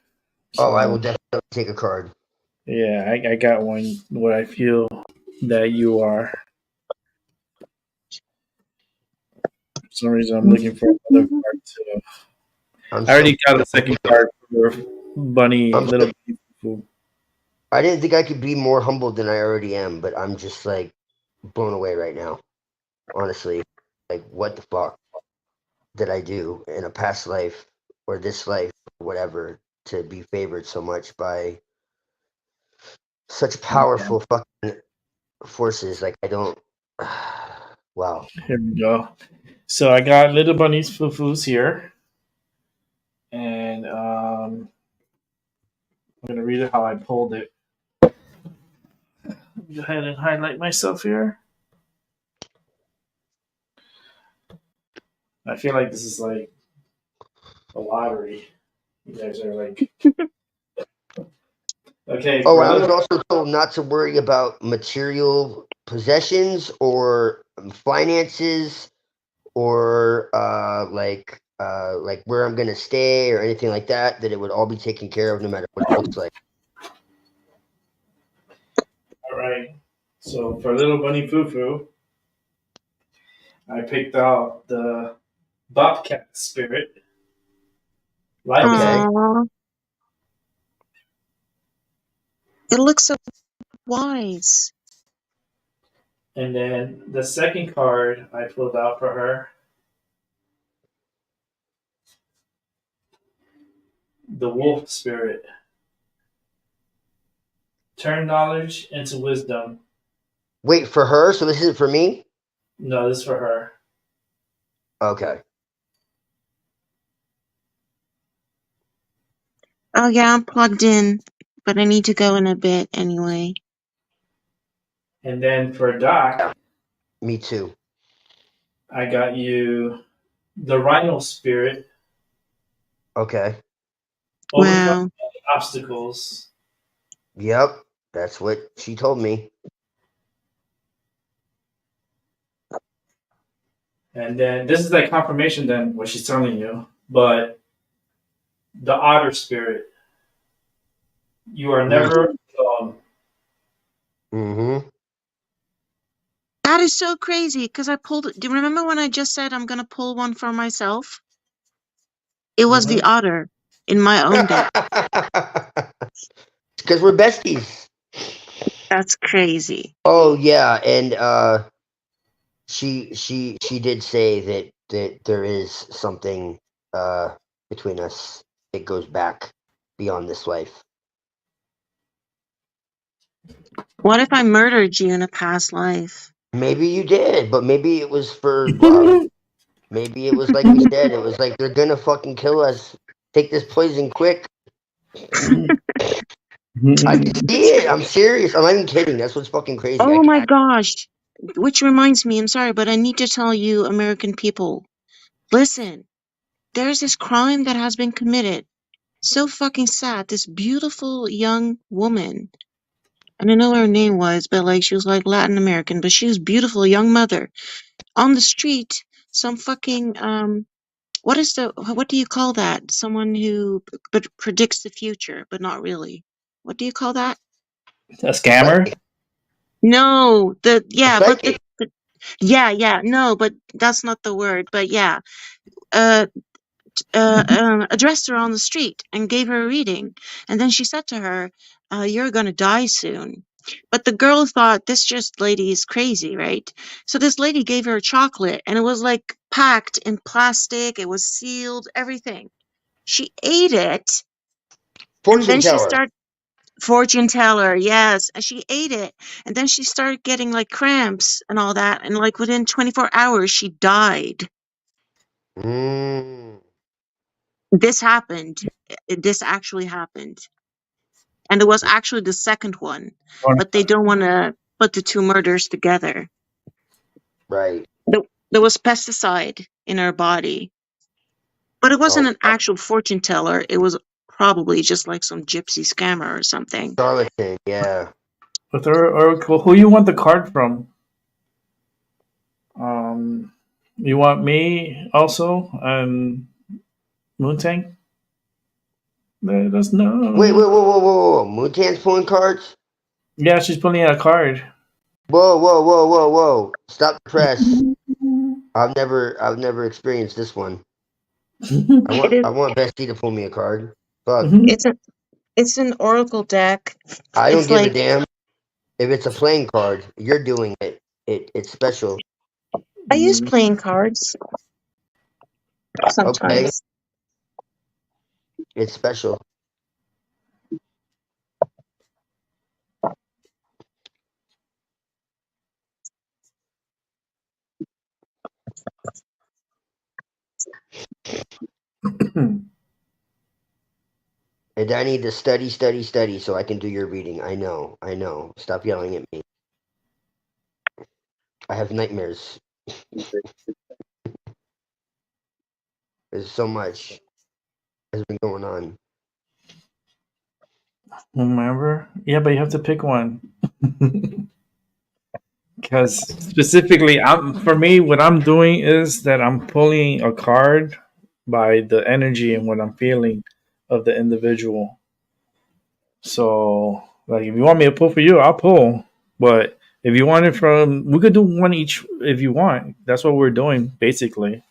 Oh, I So, will definitely take a card. yeah, I got one. What I feel that you are. For some reason, I'm looking for another card too. I already got a second card for Bunny, little Bunny Foo. I didn't think I could be more humbled than I already am, but I'm just like blown away right now. Honestly, like what the fuck did I do in a past life or this life or whatever to be favored so much by such powerful fucking forces? Like I don't. Wow. Here we go. So I got Little Bunny's Foo-Foos here. And I'm going to read it how I pulled it. Go ahead and highlight myself here. I feel like this is like a lottery. You guys are like... Okay. Oh, I was also told not to worry about material possessions or finances or like where I'm gonna stay or anything like that. That it would all be taken care of no matter what it looks like. All right. So for Little Bunny Foo-Foo, I picked out the Bobcat Spirit. Like Aww. It looks so wise. And then the second card I pulled out for her, the Wolf Spirit. Turn knowledge into wisdom. Wait, for her? So this isn't for me? No, this is for her. Okay. Oh yeah, I'm plugged in, but I need to go in a bit anyway. And then for Doc, Me too. I got you the Rhino Spirit. Okay. Overcome obstacles. Yep. That's what she told me. And then this is like confirmation then what she's telling you. But the Otter Spirit. You are never alone. Mm-hmm. That is so crazy because I pulled. Do you remember when I just said I'm gonna pull one for myself? It was the otter in my own deck. Because we're besties. That's crazy. Oh yeah, and she did say that there is something between us. It goes back beyond this life. What if I murdered you in a past life? Maybe you did, but maybe it was for love. Maybe it was like we said. It was like they're gonna fucking kill us. Take this poison quick. I can see it. I'm serious. I'm not even kidding. That's what's fucking crazy. Oh my gosh. Which reminds me, I'm sorry, but I need to tell you, American people, listen, there's this crime that has been committed. So fucking sad. This beautiful young woman, I don't know what her name was, but like she was like Latin American, but she was beautiful young mother. On the street, some fucking what do you call that? Someone who predicts the future, but not really. What do you call that? A scammer? No, no, but that's not the word. But yeah, addressed her on the street and gave her a reading, and then she said to her, "You're gonna die soon." But the girl thought this just lady is crazy, right? So this lady gave her a chocolate, and it was like packed in plastic. It was sealed, everything. She ate it, and then she started. Fortune teller, yes. And she ate it. And then she started getting like cramps and all that. And like within 24 hours, she died. This happened. This actually happened. and it was actually the second one, but they don't want to put the two murders together. Right. There was pesticide in her body, but it wasn't Oh, an actual fortune teller. It was probably just like some gypsy scammer or something. charlatan. Yeah. But or who you want the card from? You want me also and Moontang? There's Wait, no. whoa. Mutan's pulling cards? Yeah, she's pulling out a card. Whoa. Stop the press. I've never experienced this one. It is. I want Bestie to pull me a card. Fuck. It's an oracle deck. I don't It's give a like damn if it's a playing card. You're doing it. It's special. I use playing cards Okay. sometimes. It's special. And I need to study so I can do your reading. I know. Stop yelling at me. I have nightmares. There's so much has been going on. Remember? Yeah, but you have to pick one. Because specifically, for me, what I'm doing is that I'm pulling a card by the energy and what I'm feeling of the individual. So, like, if you want me to pull for you, I'll pull. But if you want it from, we could do one each if you want. That's what we're doing, basically.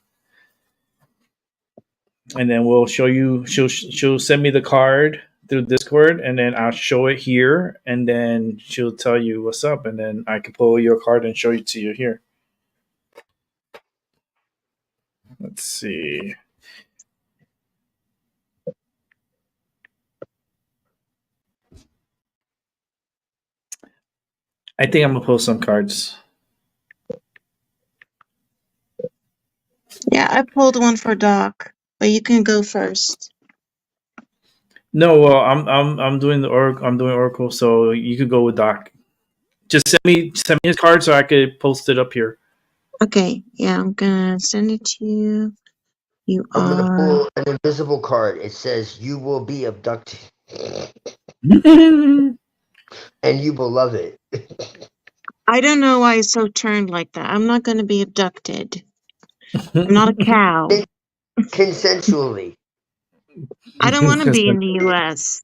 And then we'll show you. She'll send me the card through Discord, and then I'll show it here, and then she'll tell you what's up, and then I can pull your card and show it to you here. Let's see. I think I'm gonna pull some cards. Yeah, I pulled one for Doc, but you can go first. No, well, I'm doing the oracle. I'm doing oracle, so you could go with Doc. Just send me his card so I could post it up here. Okay, yeah, I'm gonna send it to you. You I'm gonna are. pull an invisible card. It says you will be abducted. And you will love it. I don't know why it's so turned like that. I'm not gonna be abducted. I'm not a cow. Consensually. I don't want to be in the U.S.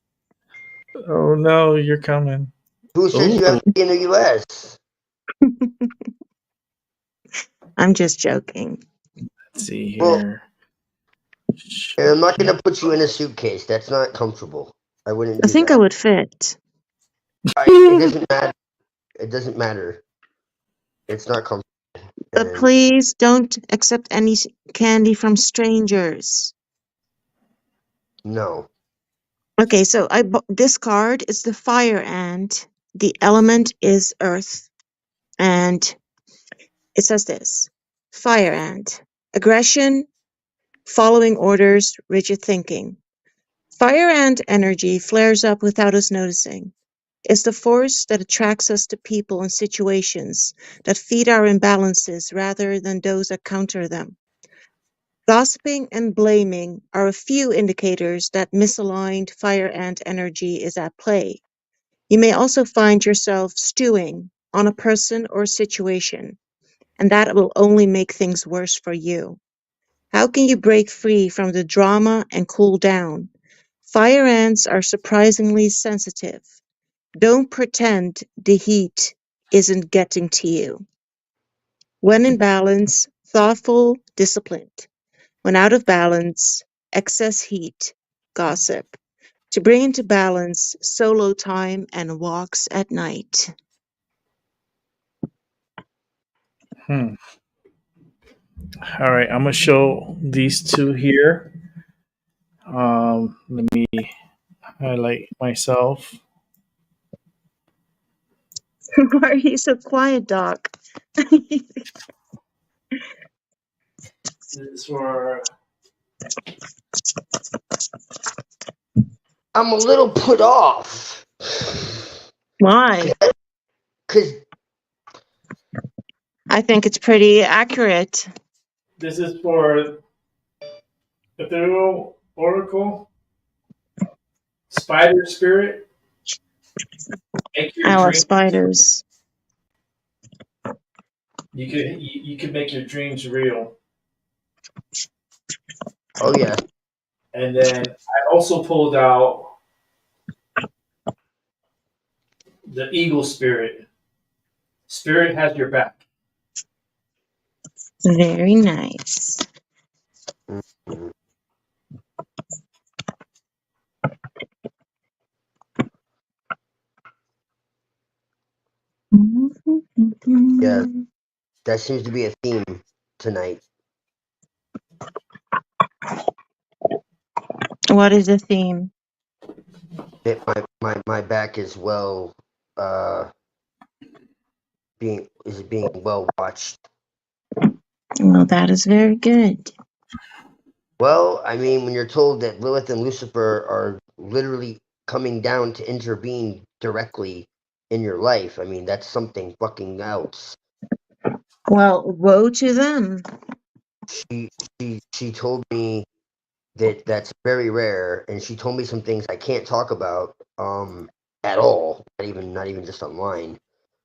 Oh no, you're coming. Who says you have Ooh. to be in the U.S.? I'm just joking. Let's see Well, here. and I'm not gonna put you in a suitcase. That's not comfortable. I wouldn't I do think I that. would fit. It doesn't matter. It doesn't matter. It's not comfortable. But And please don't accept any candy from strangers. no. Okay, so this card is the fire ant. The element is earth. And it says this. Fire ant. Aggression, following orders, rigid thinking. Fire ant energy flares up without us noticing. It's the force that attracts us to people and situations that feed our imbalances rather than those that counter them. Gossiping and blaming are a few indicators that misaligned fire ant energy is at play. You may also find yourself stewing on a person or situation, and that will only make things worse for you. How can you break free from the drama and cool down? Fire ants are surprisingly sensitive. Don't pretend the heat isn't getting to you. When in balance, thoughtful, disciplined. When out of balance, excess heat, gossip. To bring into balance, solo time and walks at night. All right, I'm gonna show these two here. Let me highlight myself. Why are you so quiet, Doc? This is for I'm a little put off Why? Because I think it's pretty accurate. This is for ethereal oracle, spider spirit. Make your I love dream. spiders. You could make your dreams real. oh yeah, And then I also pulled out the eagle spirit. Spirit has your back. Very nice. mhm, yeah, that seems to be a theme tonight. What is the theme? That my back is well, uh, being well watched. Well, that is very good. Well, I mean, when you're told that Lilith and Lucifer are literally coming down to intervene directly in your life, I mean, that's something fucking else. Well, woe to them. She she told me that that's very rare, and she told me some things I can't talk about at all, not even just online.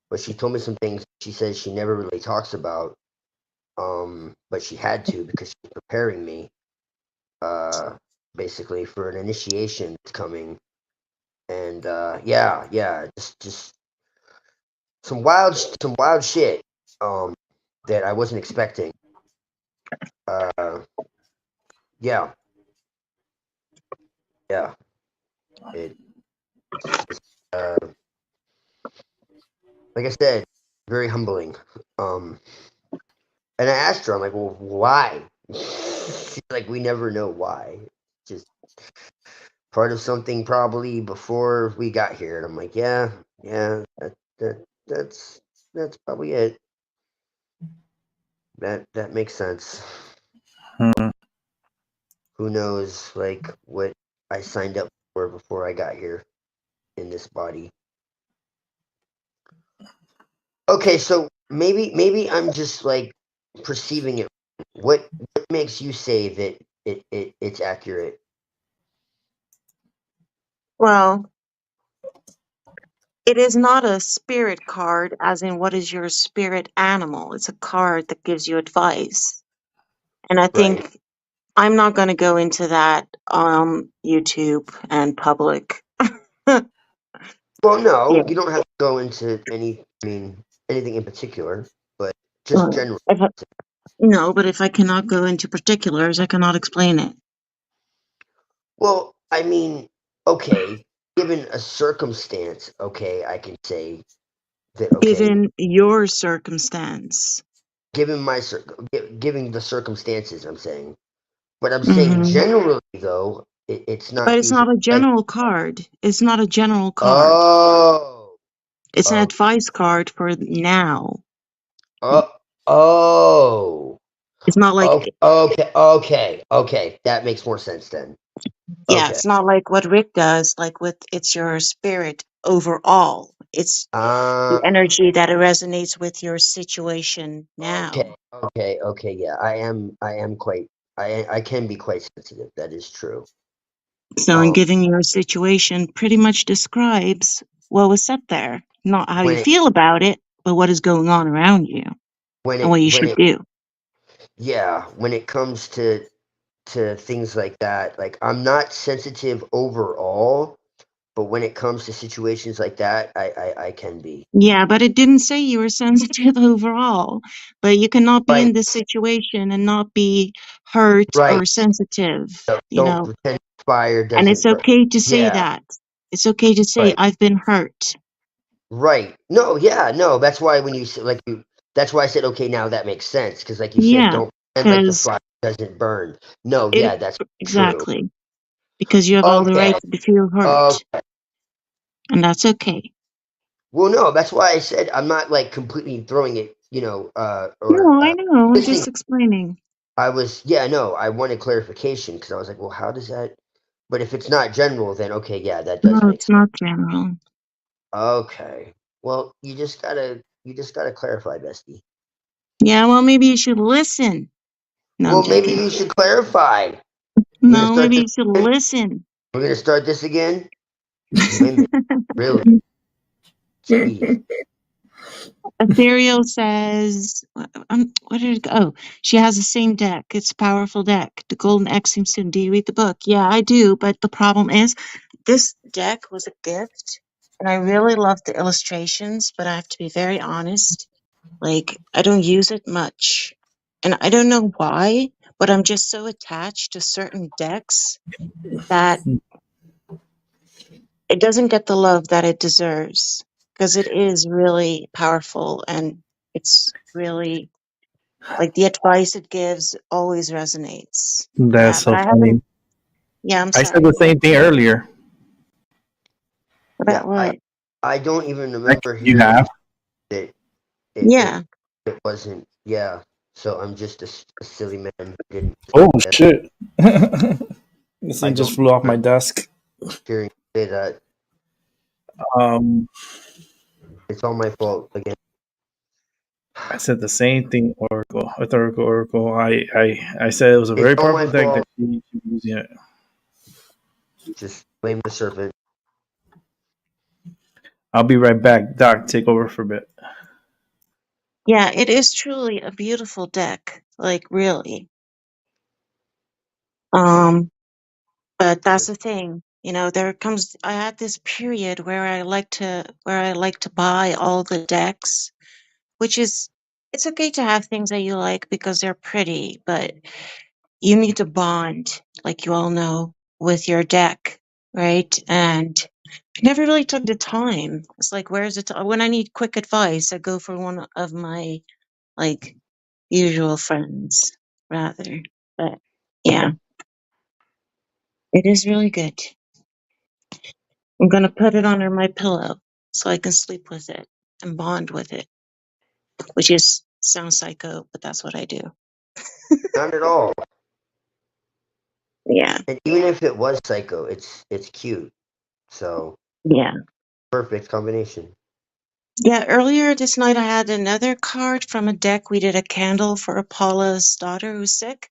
But she told me some things she says she never really talks about, but she had to because she's preparing me, basically for an initiation that's coming. And yeah, just some wild shit that I wasn't expecting. Uh, yeah, yeah, it, it's, like I said, very humbling. Um, and I asked her, I'm like, well, why? She's like, we never know why. Just part of something probably before we got here. And I'm like, yeah, that's that's probably it. That makes sense. Hmm. Who knows, like what I signed up for before I got here in this body. Okay, so maybe I'm just like perceiving it. What makes you say that it's accurate? Well, it is not a spirit card, as in what is your spirit animal. It's a card that gives you advice. And I Right. think I'm not going to go into that on YouTube and public. Well, no, Yeah. you don't have to go into anything in particular, but just Well, general. no, but if I cannot go into particulars, I cannot explain it. Well, I mean, okay, given a circumstance, okay, I can say that okay, Given your circumstance. given giving the circumstances, I'm saying. But I'm saying Hmm. generally, though, it's But not it's usually not a like, general card. It's not a general card. oh, It's an oh, advice card for now. oh, oh, It's not like, okay. That makes more sense then. yeah, Okay. it's not like what Rick does, like with it's your spirit overall. It's the Uh, energy that resonates with your situation okay, now. okay. Yeah, I am quite. I can be quite sensitive. That is true. So, in Um, giving your situation pretty much describes what was said there. Not how you when it feel about it, but what is going on around you and what you when should it do. yeah, when it comes to things like that, like I'm not sensitive overall, but when it comes to situations like that, I can be. Yeah, but it didn't say you were sensitive overall. But you cannot be Right, in this situation and not be hurt right. or sensitive, So you don't know. pretend fire And it's doesn't burn. okay to say Yeah, that. It's okay to say, right, I've been hurt. right. No, yeah, no. That's why when you said that's why I said okay. Now that makes sense because, like you said, Yeah, don't pretend like the because fire doesn't burn. No, it, yeah, that's true. exactly. Because you have all the Okay, right to feel hurt. okay. And that's okay. Well, no, that's why I said I'm not like completely throwing it, or No, I know. I'm listening. just explaining. I was, yeah, no, I wanted clarification because I was like, well, how does that? But if it's not general, then okay, yeah, that does No, make it's sense. not general. Okay. Well, you just gotta clarify, bestie. Yeah, well, maybe you should listen. No, I'm Well, maybe joking. you should clarify. We're gonna No, start maybe this you should again? listen. We're gonna start this again? Women, really? Jeez. Ethereal says, what did it go? Oh, she has the same deck. It's a powerful deck. The Golden X seems to. Do you read the book? Yeah, I do. But the problem is, this deck was a gift, and I really love the illustrations. But I have to be very honest. Like, I don't use it much, and I don't know why. But I'm just so attached to certain decks that it doesn't get the love that it deserves because it is really powerful and it's really like the advice it gives always resonates. That's Yeah, but so I funny. haven't. Yeah, I'm I said the sorry. same thing earlier. Yeah, About what? I don't even Like remember you hearing have. that Yeah. it wasn't. Yeah. So I'm just a silly man who didn't Oh listen. shit! This I thing don't just flew off my remember desk. hearing you say that. Um, It's all my fault again. I said the same thing. Oracle with Oracle. I said it was a It's very all my powerful deck that fault. she was using it. Just blame the serpent. I'll be right back. Doc, take over for a bit. Yeah, it is truly a beautiful deck. Like really. But that's the thing. You know, there comes I had this period where I like to buy all the decks, which is it's okay to have things that you like because they're pretty, but you need to bond, like you all know, with your deck, right? And I never really took the time. It's like, where's it? When I need quick advice, I go for one of my like usual friends rather. But yeah, it is really good. I'm gonna put it under my pillow so I can sleep with it and bond with it, which is sounds psycho, but that's what I do. Not at all. Yeah, And even if it was psycho, it's cute. So yeah. perfect combination. Yeah, earlier this night I had another card from a deck. We did a candle for Paula's daughter who's sick.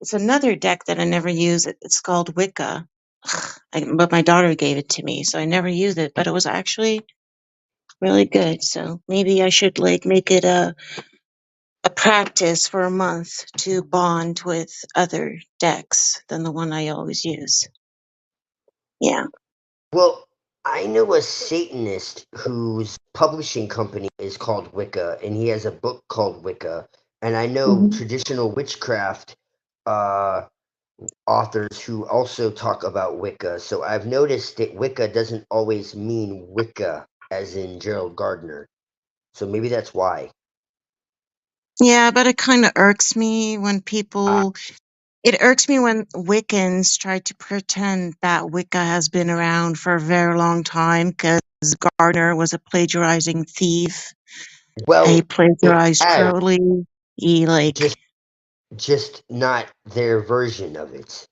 It's another deck that I never use. It's called Wicca. But my daughter gave it to me, so I never used it. But it was actually really good. So maybe I should like make it a practice for a month to bond with other decks than the one I always use. Yeah. Well, I know a Satanist whose publishing company is called Wicca, and he has a book called Wicca. And I know Hmm. traditional witchcraft uh, authors who also talk about Wicca. So I've noticed that Wicca doesn't always mean Wicca, as in Gerald Gardner. So maybe that's why. Yeah, but it kind of irks me when Uh, people. It irks me when Wiccans try to pretend that Wicca has been around for a very long time because Gardner was a plagiarizing thief. He well, it plagiarized has Crowley. He just like, just not their version of it.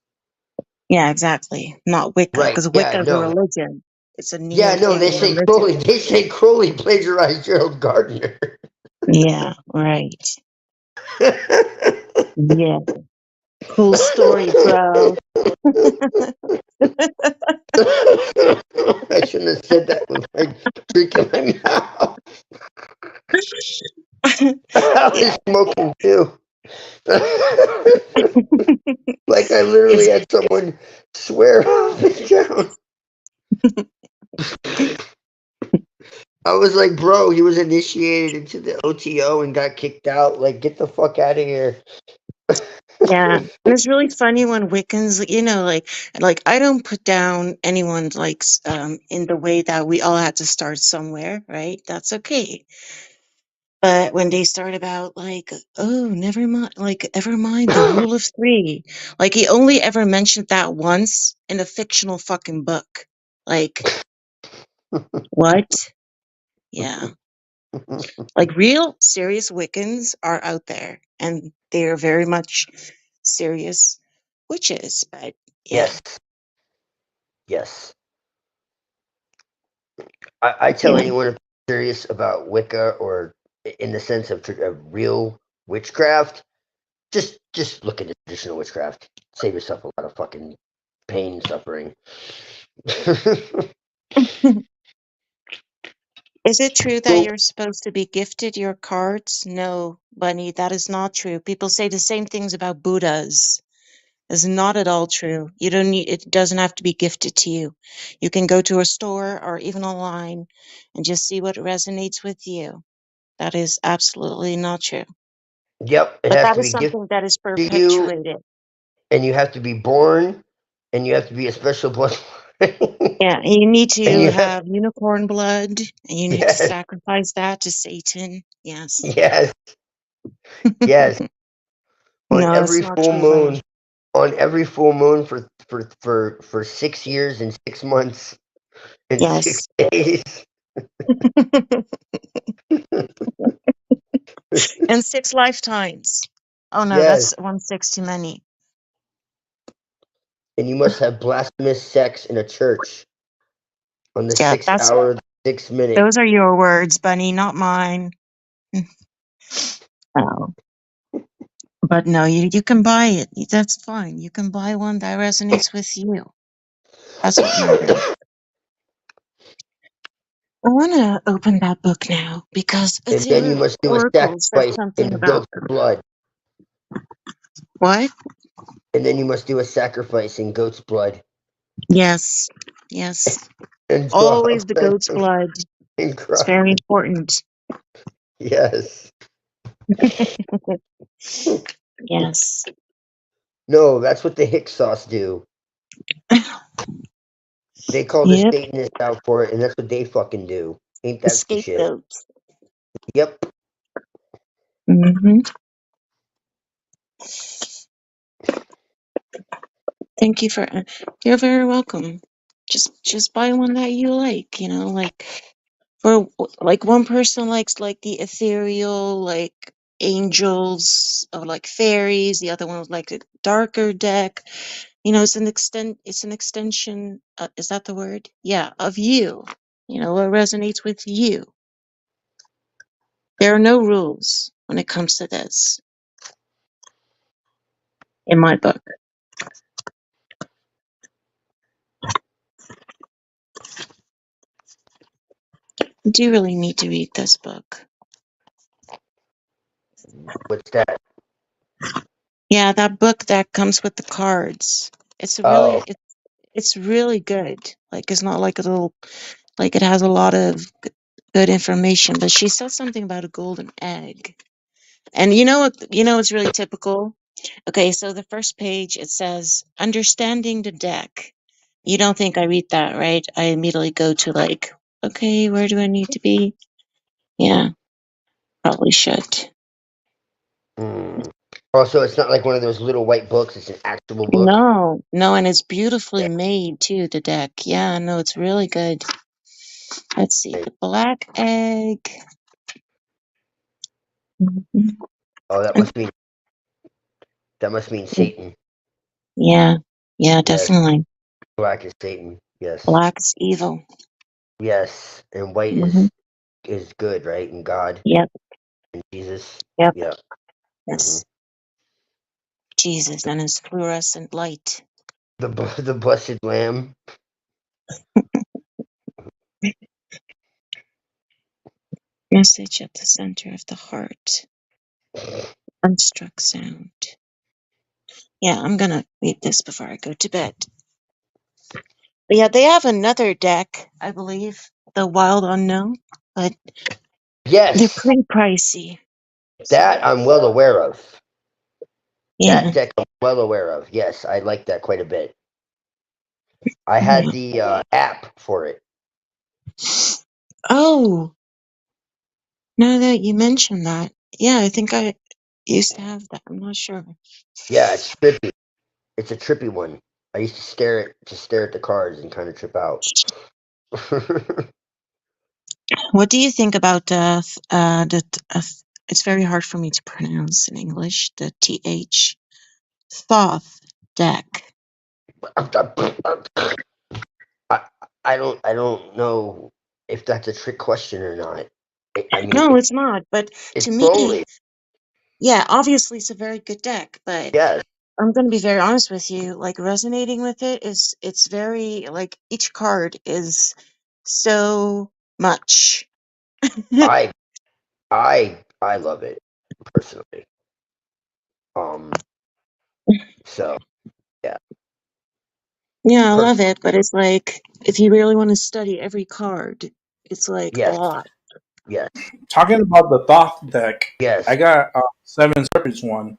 yeah, exactly. Not Wicca, Right? because Yeah. Wicca is a No. religion. It's a Yeah. neo No. They pagan say religion. Crowley. They say Crowley plagiarized Gerald Gardner. Yeah, right. Yeah. Cool story, bro. I shouldn't have said that with my drink in my mouth. I Yeah. was smoking too. Like I literally It's had someone swear up and down. I was like, bro, he was initiated into the OTO and got kicked out. Like, get the fuck out of here. yeah. And it's really funny when Wiccans, you know, like I don't put down anyone's in the way that we all had to start somewhere, right? That's okay. But when they start about like, oh, never mind, like, ever mind the rule of three, like he only ever mentioned that once in a fictional fucking book. Like, what? Yeah. Like real serious Wiccans are out there and they are very much serious witches. But yeah. Yes. Yes. I tell Yeah. anyone if they're serious about Wicca or in the sense of real witchcraft, just look into traditional witchcraft. Save yourself a lot of fucking pain and suffering. Is it true that Well, you're supposed to be gifted your cards? No, Bunny, that is not true. People say the same things about Buddhas. It's not at all true. You don't need, it doesn't have to be gifted to you. You can go to a store or even online and just see what resonates with you. That is absolutely not true. yep, it But has that to is be gifted something that is to you, perpetuated. and you have to be born, and you have to be a special blood. Yeah, and you need And to you have, have unicorn blood and you need to yes, sacrifice that to Satan. Yes. yes, yes. On No, it's every not full true, Bunny. moon, on every full moon for 6 years and 6 months and six Yes. days. And 6 lifetimes. Oh no, Yes, that's 1/6 too many. and you must have blasphemous sex in a church on the Yeah, sixth hour of the 6 minute. those are your words, Bunny, not mine. Oh. But no, you can buy it. That's fine. You can buy one that resonates with you. That's what matters. I want to open that book now because And then you must do a Oracle said sacrifice something in about goat's them. blood. What? And then you must do a sacrifice in goat's blood Yes. Yes. and draw a Always the goat's venom blood. and It's cry. very important. Yes. Yes. No, that's what the Hick sauce do. They call the Yep. Satanists out for it, and that's what they fucking do. Ain't The that some shit? scapegoat. Yep. Hmm. Thank you for. You're very welcome. Just buy one that you like. You know, like for like one person likes like the ethereal, like angels or like fairies. The other one was like a darker deck. You know, It's an extension. Is that the word? Yeah, of you. You know, what resonates with you. There are no rules when it comes to this in my book. You do really need to read this book. What's that? Yeah, that book that comes with the cards. It's a Oh, really it's really good. Like it's not like a little like it has a lot of good information, but she said something about a golden egg. And it's really typical. Okay, so the first page it says understanding the deck. You don't think I read that, right? I immediately go to like, okay, where do I need to be? Yeah, probably should. hmm. Oh, so it's not like one of those little white books. It's an actual book. No, and it's beautifully Yeah. made too, the deck. Yeah, no, it's really good. Let's see, Right. the black egg. Mhm. Oh, And- that must mean Satan. Yeah, yeah, Yes, definitely. black is Satan. Yes, Black is evil. yes, and white Hmm. is good, right? And God Yep, and Jesus. yep, Yeah. Hmm. yes. Jesus and his fluorescent light. The blessed Lamb. Message at the center of the heart. Unstruck sound. Yeah, I'm gonna read this before I go to bed. But yeah, they have another deck, I believe, the Wild Unknown, but they're Yes, pretty pricey. that I'm well aware of. Yeah. That deck I'm well aware of. Yes, I like that quite a bit. I had Yeah. the app for it. Oh, now that you mention that, yeah, I think I used to have that. I'm not sure. Yeah, it's trippy. It's a trippy one. I used to stare at the cards and kind of trip out. What do you think about it's very hard for me to pronounce in English, the TH Thoth deck. I, I don't know. if that's a trick question or not. I mean, No, it's not. But it's to me, lonely. yeah, obviously it's a very good deck, but Yes, I'm going to be very honest with you. Like resonating with it is, it's very like each card is so much. I I love it personally. So yeah, Yeah, I love personally, it, but it's like if you really want to study every card, it's like a yes, lot. yes, Talking about the Thoth deck, I yes. got Seven Serpents one.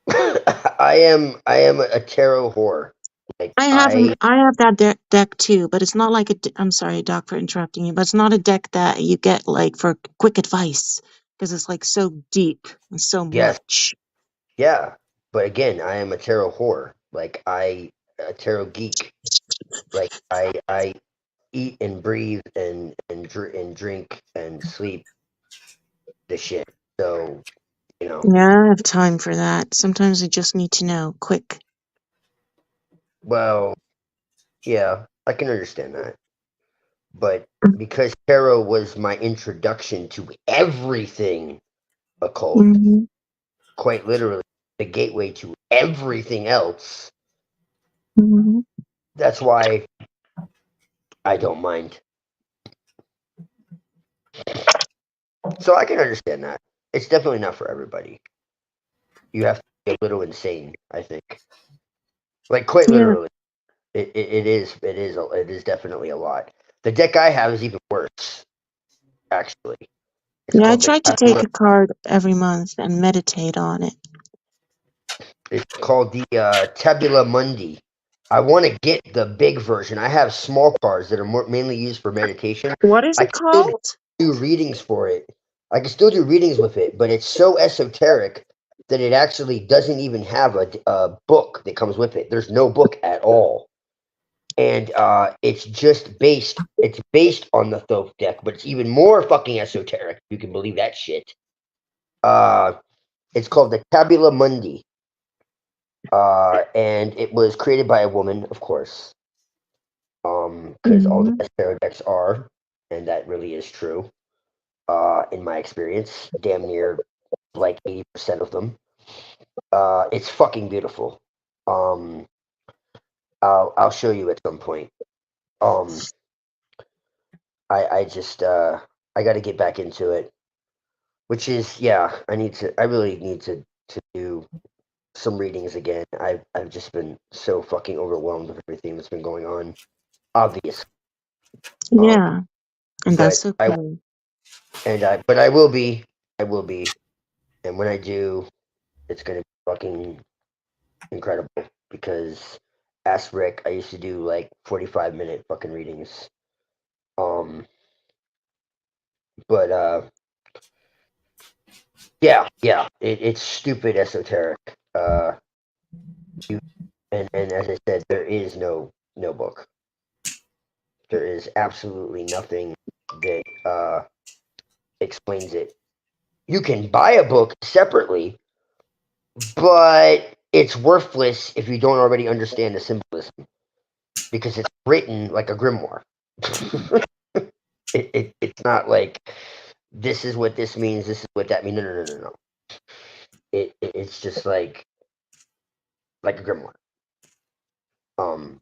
I am a tarot whore. Like I have that deck too, but it's not like I'm sorry, Doc, for interrupting you, but it's not a deck that you get like for quick advice because it's like so deep and so yes, much. yeah. But again, I am a tarot whore. Like a tarot geek. Like I eat and breathe and drink and sleep the shit. So you know, Yeah, I don't have time for that. Sometimes I just need to know quick. well, yeah, I can understand that. But because tarot was my introduction to everything occult, Hmm. quite literally the gateway to everything else, Hmm. that's why I don't mind. So I can understand that. It's definitely not for everybody. You have to be a little insane, I think. Like quite Yeah, literally, it is definitely a lot. The deck I have is even worse, actually. It's yeah. I called the try to take Tabula. a card every month and meditate on it. It's called the Tabula Mundi. I want to get the big version. I have small cards that are mainly used for meditation. What is I it can still called? do readings for it. I can still do readings with it, but it's so esoteric that it actually doesn't even have a book that comes with it. There's no book at all, and it's just based. It's based on the Thoth deck, but it's even more fucking esoteric. If you can believe that shit. Uh, it's called the Tabula Mundi, and it was created by a woman, of course, because all the Hmm. best tarot decks are, and that really is true. In my experience, damn near like 80% of them. It's fucking beautiful. Um, I'll show you at some point. Um, I just I got to get back into it, which is yeah. I really need to do some readings again. I've just been so fucking overwhelmed with everything that's been going on. Obvious. Um, Yeah, and that's but so I cool. and I but I will be. I will be. And when I do, it's gonna be fucking incredible because ask Rick, I used to do like 45-minute fucking readings. Um, but yeah, it's stupid esoteric. You and as I said, there is no book. There is absolutely nothing that explains it. You can buy a book separately, but it's worthless if you don't already understand the symbolism because it's written like a grimoire. It's not like this is what this means, this is what that means. No. It's just like a grimoire.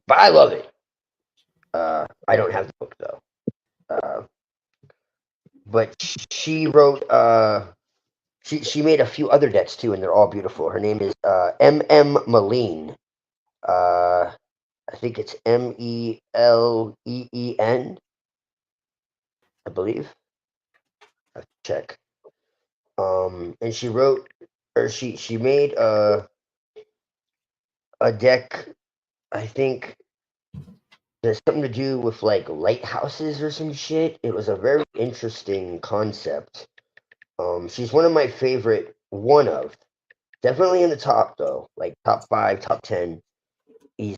But I love it. I don't have the book though. Uh, but she wrote. She made a few other decks too, and they're all beautiful. Her name is M. Moline. Uh, I think it's Meleen. I believe. I have to check. And she wrote, or she made a deck. I think there's something to do with like lighthouses or some shit. It was a very interesting concept. She's one of my favorite. One of definitely in the top though, like top 5, top 10. Easy.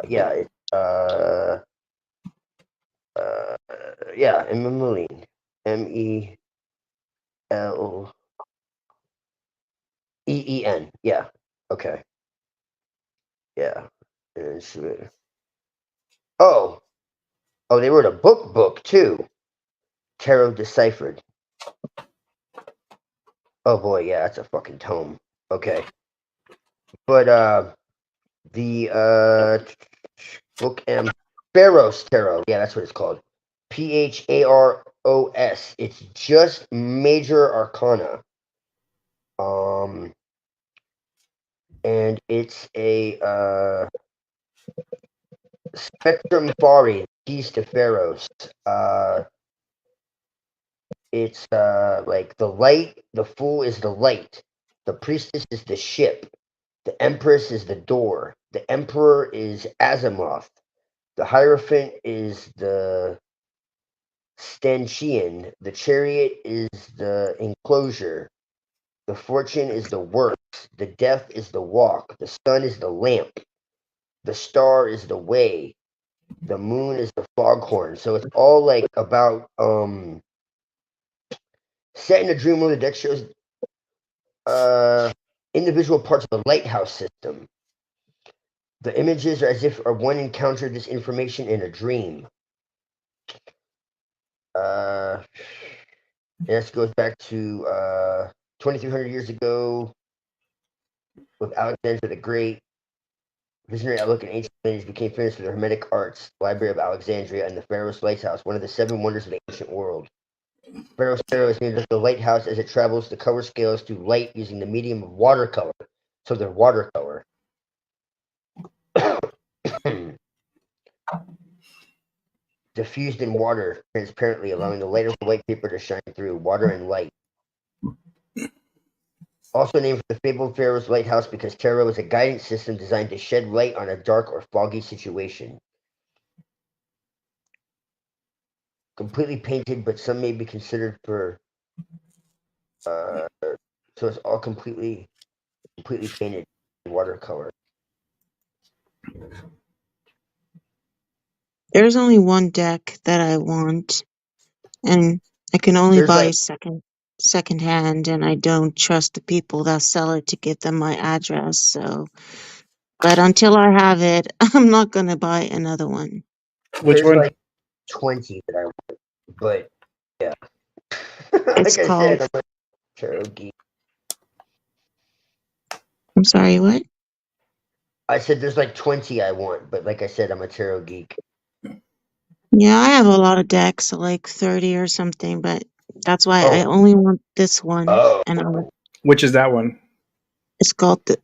Yeah, it's uh, yeah, Emmeline. Meleen. Yeah. Okay. Yeah. And she. Oh, they wrote a book too. Tarot Deciphered. Oh boy, yeah, that's a fucking tome. Okay. But the book Pharos Tarot. Yeah, that's what it's called. Pharos. It's just major arcana. And it's a Spectrum Fari, Keys to Pharos. It's like the light, the fool is the light, the priestess is the ship, the empress is the door, the emperor is Azimuth, the hierophant is the stanchion, the chariot is the enclosure, the fortune is the works, the death is the walk, the sun is the lamp, the star is the way, the moon is the foghorn. So it's all like about set in a dream world. The deck shows individual parts of the lighthouse system. The images are as if one encountered this information in a dream. This goes back to 2,300 years ago with Alexander the Great. Visionary outlook in ancient humanities became famous for the Hermetic arts, Library of Alexandria, and the Pharos Lighthouse, one of the 7 wonders of the ancient world. Pharos Tarot is named after the lighthouse as it travels the color scales through light using the medium of watercolor. So they're watercolor. Diffused in water transparently, allowing the light of the white paper to shine through. Water and light. Also named for the fabled Pharos Lighthouse because tarot is a guidance system designed to shed light on a dark or foggy situation. Completely painted, but some may be considered for so it's all completely painted in watercolor. There's only one deck that I want, and I can only There's buy like second hand, and I don't trust the people that sell it to give them my address. So, but until I have it, I'm not gonna buy another one. Which there's one? like 20 that I want, but yeah. It's Like I called. said, I'm a tarot geek. I'm sorry, what? I said there's like 20 I want, but like I said, I'm a tarot geek. Yeah, I have a lot of decks, like 30 or something, but that's why I Oh, only want this one. oh. And Which is that one? it's called the.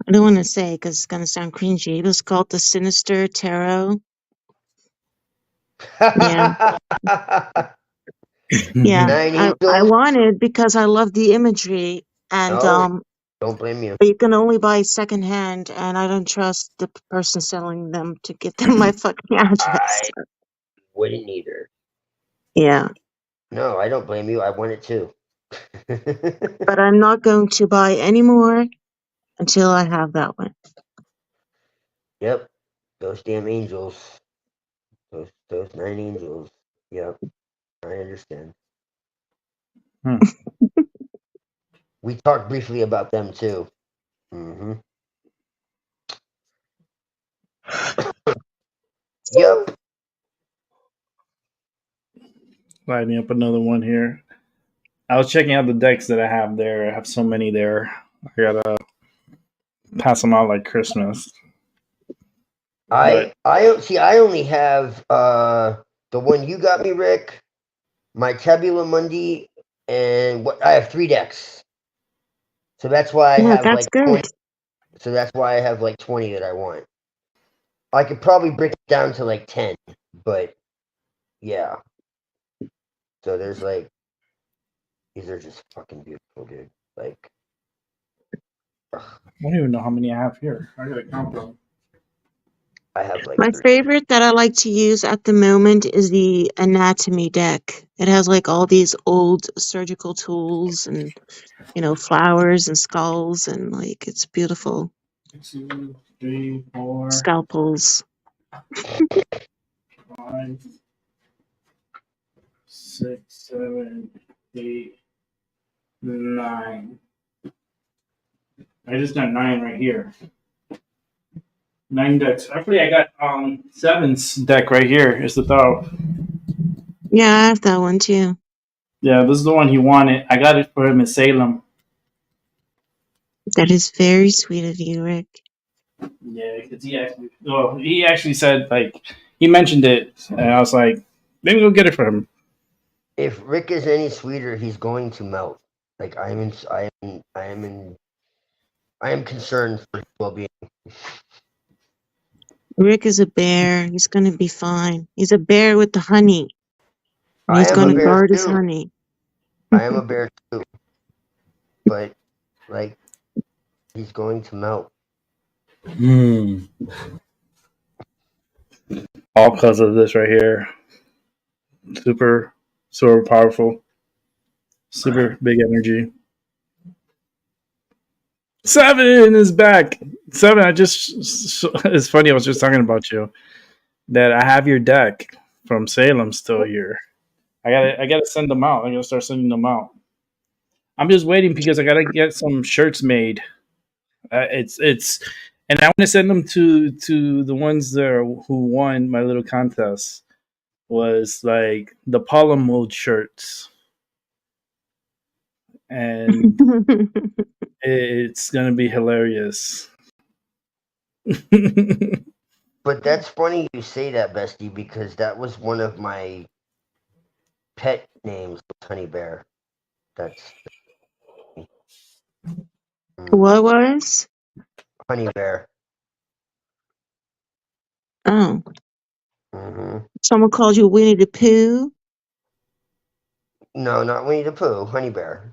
I don't want to say because it's gonna sound cringy. It was called the Sinister Tarot. Yeah. Yeah, 9 I Angels? wanted because I love the imagery, and No, don't blame you. but you can only buy secondhand, and I don't trust the person selling them to give them my fucking address. I wouldn't either. Yeah, No, I don't blame you. I want it too. but I'm not going to buy any more until I have that one. Yep, those damn angels. Those 9 angels. Yep, I understand. We talked briefly about them too. Mm-hmm. Yep. Lighting up another one here. I was checking out the decks that I have there. I have so many there. I gotta pass them out like Christmas. I see. I only have the one you got me, Rick. My Tabula Mundi, and what I have 3 decks. So that's why I Yeah, have that's like good. 20. So that's why I have like 20 that I want. I could probably break it down to like 10, but yeah. So there's like these are just fucking beautiful, dude. Like ugh, I don't even know how many I have here. I gotta count them. I have like My 3. favorite that I like to use at the moment is the anatomy deck. It has like all these old surgical tools and, flowers and skulls, and like it's beautiful. 2, 3, 4, Scalpels. 5, 6, 7, 8, 9. I just got 9 right here. 9 decks. Actually, I got 7's deck right here. Is the thought. Yeah, I have that one too. Yeah, this is the one he wanted. I got it for him in Salem. That is very sweet of you, Rick. Yeah, because he actually said, like, he mentioned it, and I was like, maybe go get it for him. If Rick is any sweeter, he's going to melt. Like I am concerned for his well-being. Rick is a bear. He's going to be fine. He's a bear with the honey. And I he's am going a to bear guard his too. honey. I am a bear too. But like, he's going to melt. All because of this right here. Super powerful. Super big energy. 7 is back. 7, it's funny, I was just talking about you. That I have your deck from Salem still here. I gotta send them out. I gotta start sending them out. I'm just waiting because I gotta get some shirts made. It's and I want to send them to the ones there who won my little contest. Was like the Apollo mode shirts, and it's gonna be hilarious. But that's funny you say that, Bestie, because that was one of my pet names, Honey Bear. That's What was? Honey Bear. Oh. hmm Someone called you Winnie the Pooh? No, not Winnie the Pooh. Honey Bear.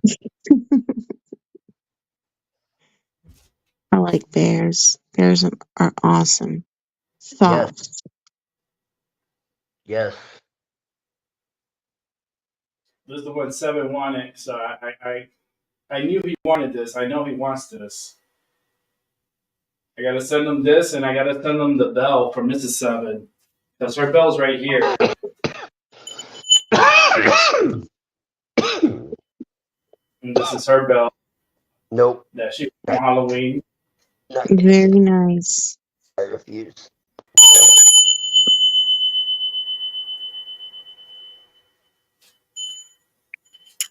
I like bears. Bears are awesome. Yes. Soft. Yes. This is the one 7 wanted, so I knew he wanted this. I know he wants this. I gotta send him this, and I gotta send him the bell for Mrs. 7. Because her bell's right here. And this is her bell Nope. that she got on Halloween. Not Very nice. I refuse.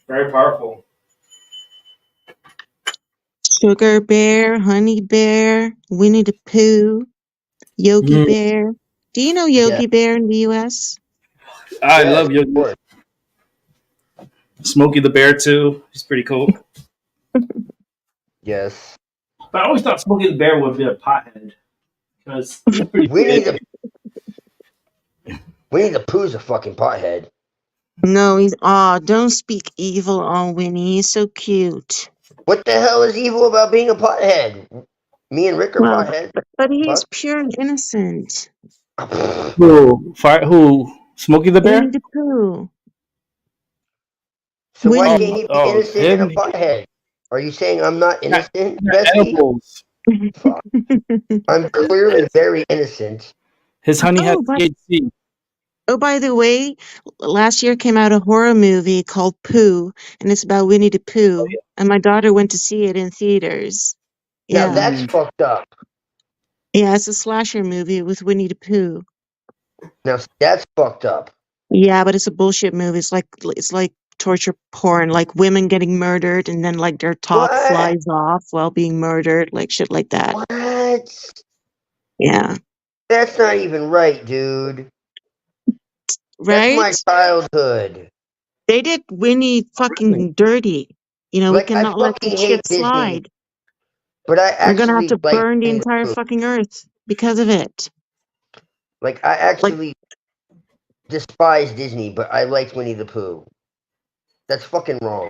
Very powerful. Sugar Bear, Honey Bear, Winnie the Pooh, Yogi Bear. Do you know Yogi Bear in the U.S.? I Yes, love Yogi. Smokey the Bear too. He's pretty cool. Yes. But I always thought Smokey the Bear would be a pothead because he's pretty big. Winnie the Pooh's a fucking pothead. No, don't speak evil on Winnie. He's so cute. What the hell is evil about being a pothead? Me and Rick are Well, potheads. but he's pure and innocent. Who? Smokey the Bear? Winnie the Pooh. So why Winnie. can't he be innocent and a pothead? Are you saying I'm not innocent, Bessie? Fuck. I'm clearly very innocent. His honey has THC. Oh, by the way, last year came out a horror movie called Pooh, and it's about Winnie the Pooh. And my daughter went to see it in theaters. Now Yeah. that's fucked up. Yeah, it's a slasher movie with Winnie the Pooh. Now that's fucked up. Yeah, but it's a bullshit movie. It's like torture porn, like women getting murdered and then like their top flies off while being murdered, like shit like that. What? Yeah. That's not even right, dude. Right? That's my childhood. They did Winnie fucking dirty. You know, Like, we cannot let this shit slide. But I actually We're gonna have to burn the Winnie entire Pooh. fucking earth because of it. Like, I actually despise Disney, but I liked Winnie the Pooh. That's fucking wrong.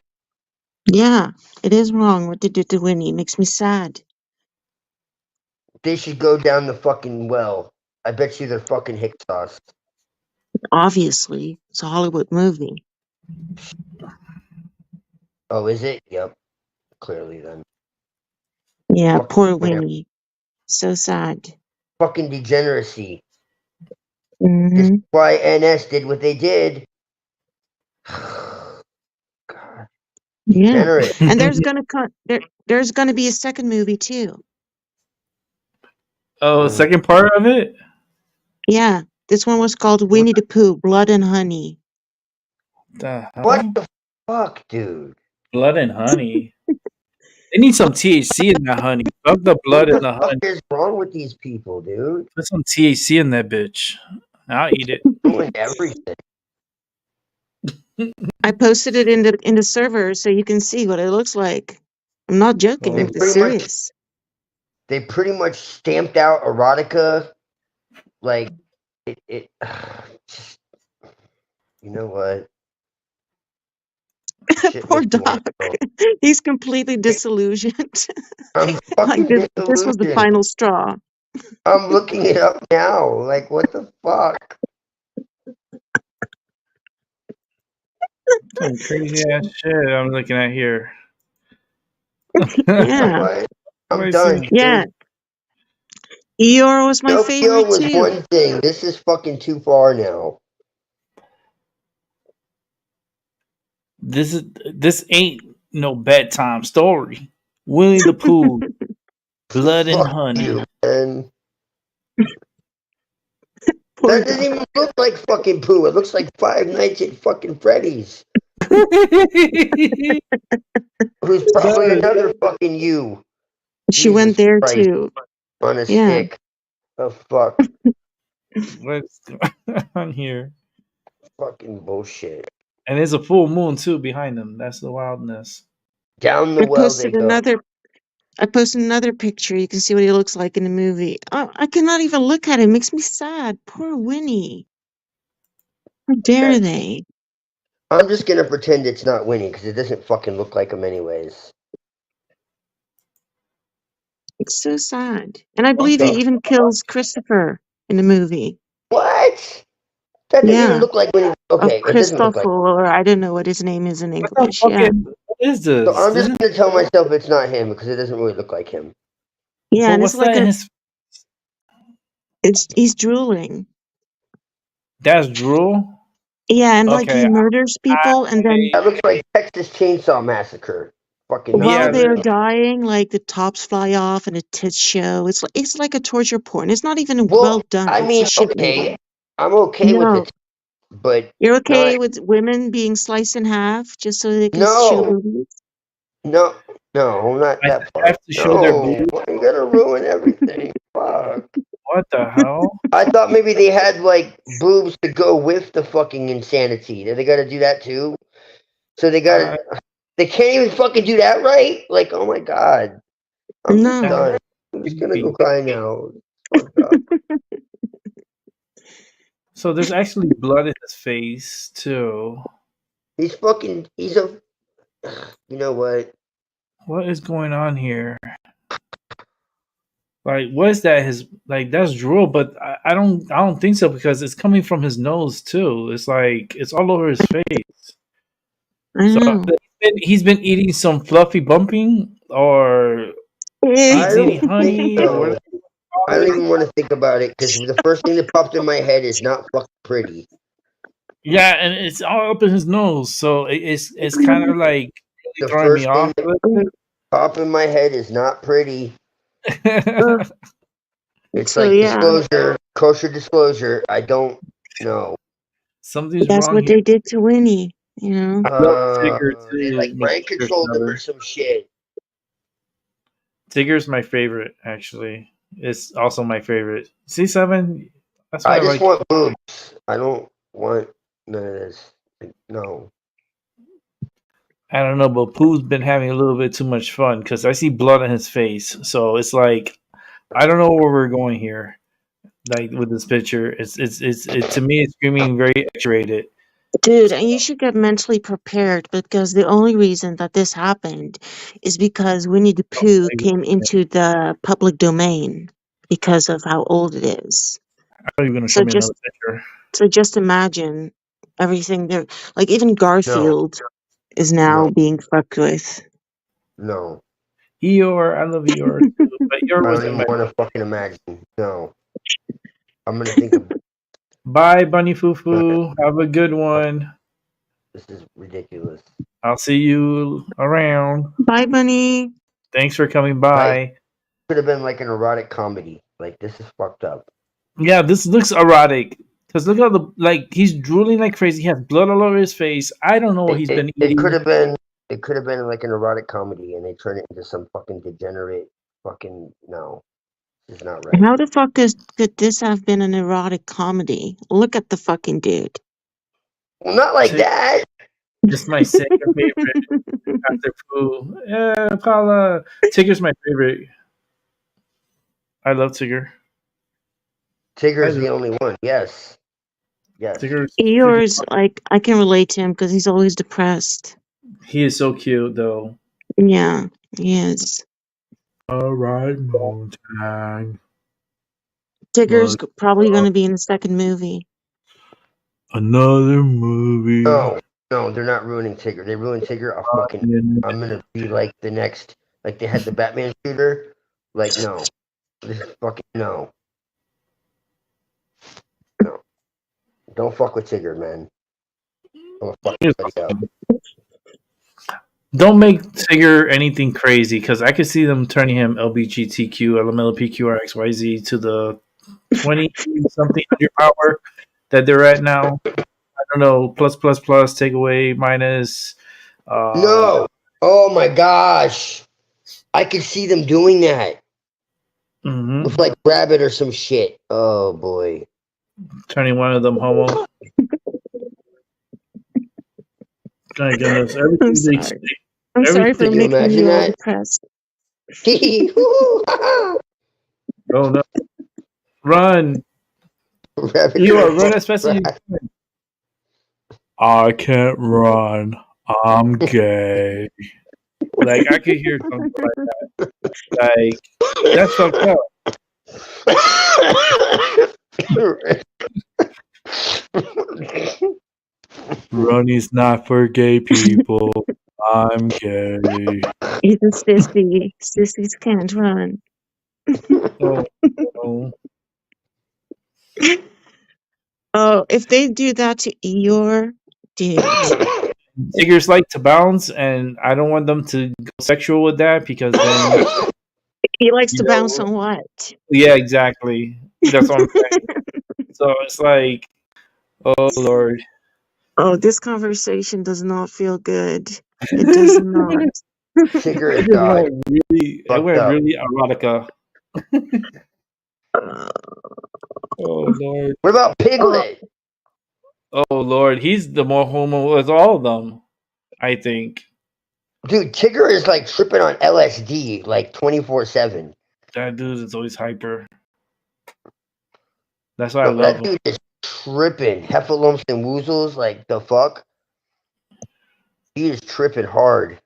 Yeah, it is wrong what they did to Winnie. It makes me sad. They should go down the fucking well. I bet you they're fucking hick sauce. Obviously, it's a Hollywood movie. Oh, is it? Yep. Clearly, then. Yeah, fucking poor Winnie. So sad. Fucking degeneracy. Mm-hmm. This is why NS did what they did. God. Yeah, and there's gonna be a second movie too. Oh, second part of it? Yeah, this one was called Winnie the Pooh, Blood and Honey. The hell? What the fuck, dude? Blood and honey. They need some THC in that honey. Fuck the blood What and the the fuck honey. is wrong with these people, dude? Put some THC in that bitch. I'll eat it. Doing everything. I posted it in the server so you can see what it looks like. I'm not joking. Well, It's pretty much- serious. They pretty much stamped out erotica. Like it just, you know what? Shit Poor makes me wanna Doc. throw- He's completely disillusioned. I'm Like fucking this was the disillusioned. final straw. I'm looking it up now. Like, what the fuck? some crazy ass shit I'm looking at here. Yeah. What? I'm I done. see. Yeah. Eeyore was my Pinocchio favorite was too. one thing. This is fucking too far now. This ain't no bedtime story. Winnie the Pooh, blood and Fuck honey. you, man. Poor That doesn't Doc. even look like fucking Pooh. It looks like Five Nights at fucking Freddy's. Who's probably Does. another fucking you. She Jesus went there Christ. too. On a Yeah. stick. Oh, fuck. What's going on here? Fucking bullshit. And there's a full moon too behind them. That's the wildness. Down the I well they posted go. another picture. You can see what he looks like in the movie. Oh, I cannot even look at him. It makes me sad. Poor Winnie. How dare they? I'm just gonna pretend it's not Winnie because it doesn't fucking look like him anyways. It's so sad. And I believe he the even kills Christopher in the movie. What? That doesn't even Yeah. look like Winnie. Okay, Of it doesn't look like. Christoffel, or I don't know what his name is in What the English. fuck Yeah. what is So this? I'm just gonna tell myself it's not him because it doesn't really look like him. Yeah, But and what's it's like that in his he's drooling. that's drool? Yeah, and like Okay. he murders people, and then That looks like Texas Chainsaw Massacre. Fucking while Yeah, they're the- dying, like the tops fly off and the tits show. It's like a torture porn. It's not even Well, well done. I It's mean, a shit okay, movie. I'm okay with No, it, but you're okay not, with women being sliced in half just so they can show no, boobies? no, not I that part. have to show their No, boobs. why you gotta ruin everything? Fuck. What the hell? I thought maybe they had like boobs to go with the fucking insanity. They gotta do that too. So they gotta. They can't even fucking do that right. Like, oh my god, I'm just No. done. I'm just gonna go cry now. Fucked up. So there's actually blood in his face too. He's fucking. He's a. You know what? What is going on here? Like, what is that? His like that's drool, but I don't think so because it's coming from his nose too. It's like it's all over his face. I So know. he's been eating some fluffy bumping, or I he's don't eating honey, think or so. what? I don't even want to think about it because the first thing that popped in my head is not fucking pretty. Yeah, and it's all up in his nose, so it's kind of like The really throwing first me thing off. that popped in my head is not pretty. It's So like yeah, disclosure, kosher disclosure. I don't know. Something's that's wrong what here. they did to Winnie. You know. I love Tigger They too. like mind controlled them or Another. some shit. Tigger's my favorite, actually. It's also my favorite. C7. That's why I I just like. want boobs. I don't want none of this. Like, no. I don't know, but Pooh's been having a little bit too much fun because I see blood on his face. So it's like I don't know where we're going here. Like with this picture, it's to me it's screaming very X-rated. Dude, and you should get mentally prepared because the only reason that this happened is because Winnie the Pooh came into the public domain because of how old it is. Are you going to show So me just another just imagine everything there. Like even Garfield is now No. being fucked with. No. picture? Eeyore, I love Eeyore too, but I Eeyore don't wasn't even my. want to fucking imagine. No. I'm gonna think of Bye, Bunny Fufu. Have a good one. this is ridiculous. I'll see you around. Bye, Bunny. Thanks for coming by. Could have been like an erotic comedy. Like this is fucked up. Yeah, this looks erotic. Because look at he's drooling like crazy. He has blood all over his face. I don't know what he's been It eating. could have been. It could have been like an erotic comedy, and they turned it into some fucking degenerate. Fucking no, this is not right. How the fuck could this have been an erotic comedy? Look at the fucking dude. Well, not like Tig- that. It's my second favorite after Pooh. Yeah, Paula. Tigger's my favorite. I love Tigger. Tigger's the only one. Yes. Yes. Tigger's Yours, like, I can relate to him because he's always depressed. he is so cute though. Yeah, he is. All right, Montag. Tigger's probably going to be in the second movie. Another movie. No, they're not ruining Tigger. They ruined Tigger. I'm gonna be like the next. Like they had the Batman shooter. Like no, this is fucking no. Don't fuck with Tigger, man. Don't fuck with somebody else. Don't make Tigger anything crazy because I could see them turning him LBGTQ, LMLPQRXYZ to the 20 something hundred power that they're at now. I don't know, plus, take away, minus. No. Oh my gosh. I could see them doing that. Mm-hmm. With like Rabbit or some shit. Oh boy. Turning one of them homo. My goodness. I'm sorry for Could you making imagine you all that? depressed. Oh no. Run. Rabbit You are girl. run as fast as you can. I can't run. I'm gay. Like I could hear something like that. Like that's fucked up. Runny's not for gay people. I'm gay. He's a sissy. Sissies can't run. Oh, no. Oh, if they do that to Eeyore, dude. Tigers like to bounce, and I don't want them to go sexual with that because then. He likes to bounce on what? Yeah, exactly. That's what I'm saying. So it's like, oh Lord. Oh, this conversation does not feel good. It does not. Tigger is God. It went really erotica. Oh Lord. What about Piglet? Oh Lord, he's the more homo of all of them, I think. Dude, Tigger is like tripping on LSD like 24/7. That dude is always hyper. That's why I love him. That dude is tripping. Heffalumps and woozles, like the fuck? He is tripping hard.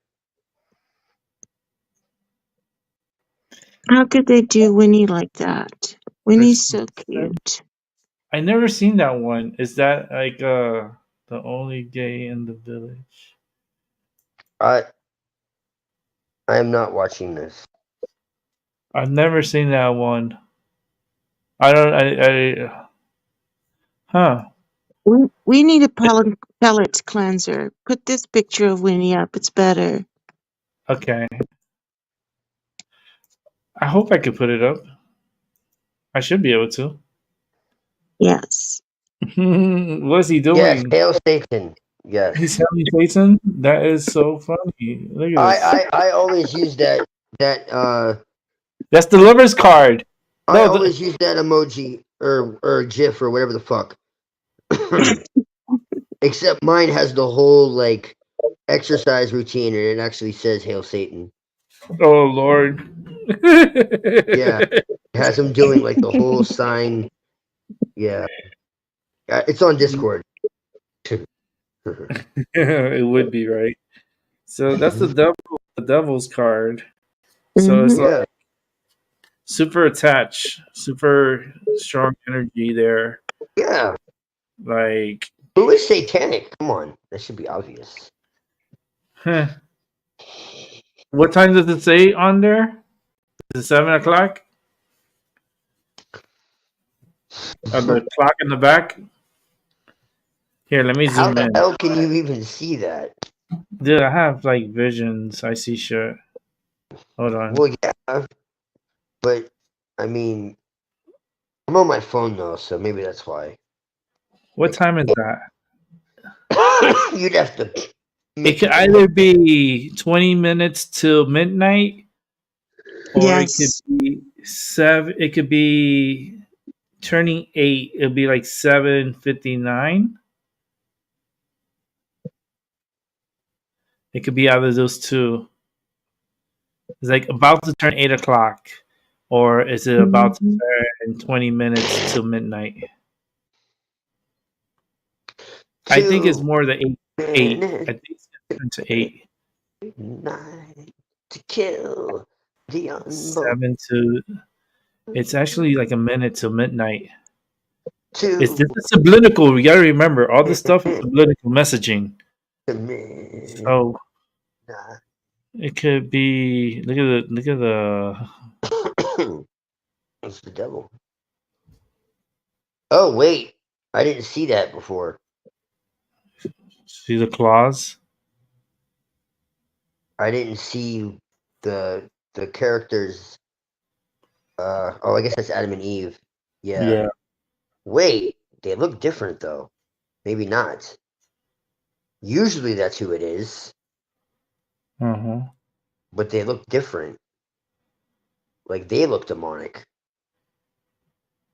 How could they do Winnie like that? Winnie's so cute. I never seen that one. Is that like the only gay in the village? I am not watching this. I've never seen that one. Huh. We need a pellet cleanser. Put this picture of Winnie up. It's better. Okay. I hope I could put it up. I should be able to. Yes. What's he doing? Yes, hail Satan. Yes. He's having Satan? That is so funny. Look at this. I always use that That's the lover's card. I always use that emoji or GIF or whatever the fuck. Except mine has the whole like exercise routine and it actually says hail Satan. Oh Lord. Yeah. It has him doing like the whole sign. Yeah. It's on Discord. It would be, right? So that's the devil's card. So it's like super attached, super strong energy there. Yeah. Like, who is satanic? Come on. That should be obvious. Huh. What time does it say on there? Is it 7:00? The clock in the back? Here, let me zoom in. How the hell can you even see that? Dude, I have like visions. I see shit. Hold on. Well, yeah. But, I mean, I'm on my phone though, so maybe that's why. What time is that? You'd have to. It could either be 20 minutes till midnight, or it could Yes. be 7. It could be turning 8. It'll be like 7:59. It could be either of those two. It's like about to turn 8 o'clock, or is it about to Mhm. turn 20 minutes till midnight? I think it's more the 8. 8. I think it's gonna turn to 8. 9 to kill the unborn. 7 to. It's actually like a minute till midnight. This is 2 subliminal. We gotta remember all this stuff is subliminal messaging. to midnight. So it could be. Look at the. It's the devil. Oh wait, I didn't see that before. See the claws. I didn't see the characters. Oh, I guess that's Adam and Eve. Yeah. Wait, they look different though. Maybe not. Usually that's who it is, but they look different. Like they look demonic.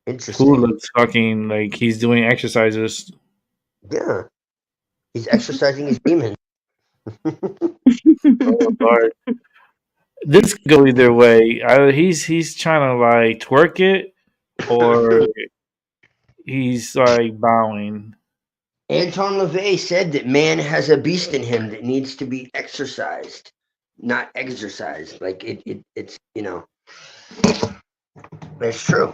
Interesting. Who looks fucking like he's doing exercises. Yeah. He's exercising his demon. Oh, Lord. This could go either way. Either he's trying to like twerk it, or he's like bowing. Anton LaVey said that man has a beast in him that needs to be exercised, not exercised. Like it's it's true.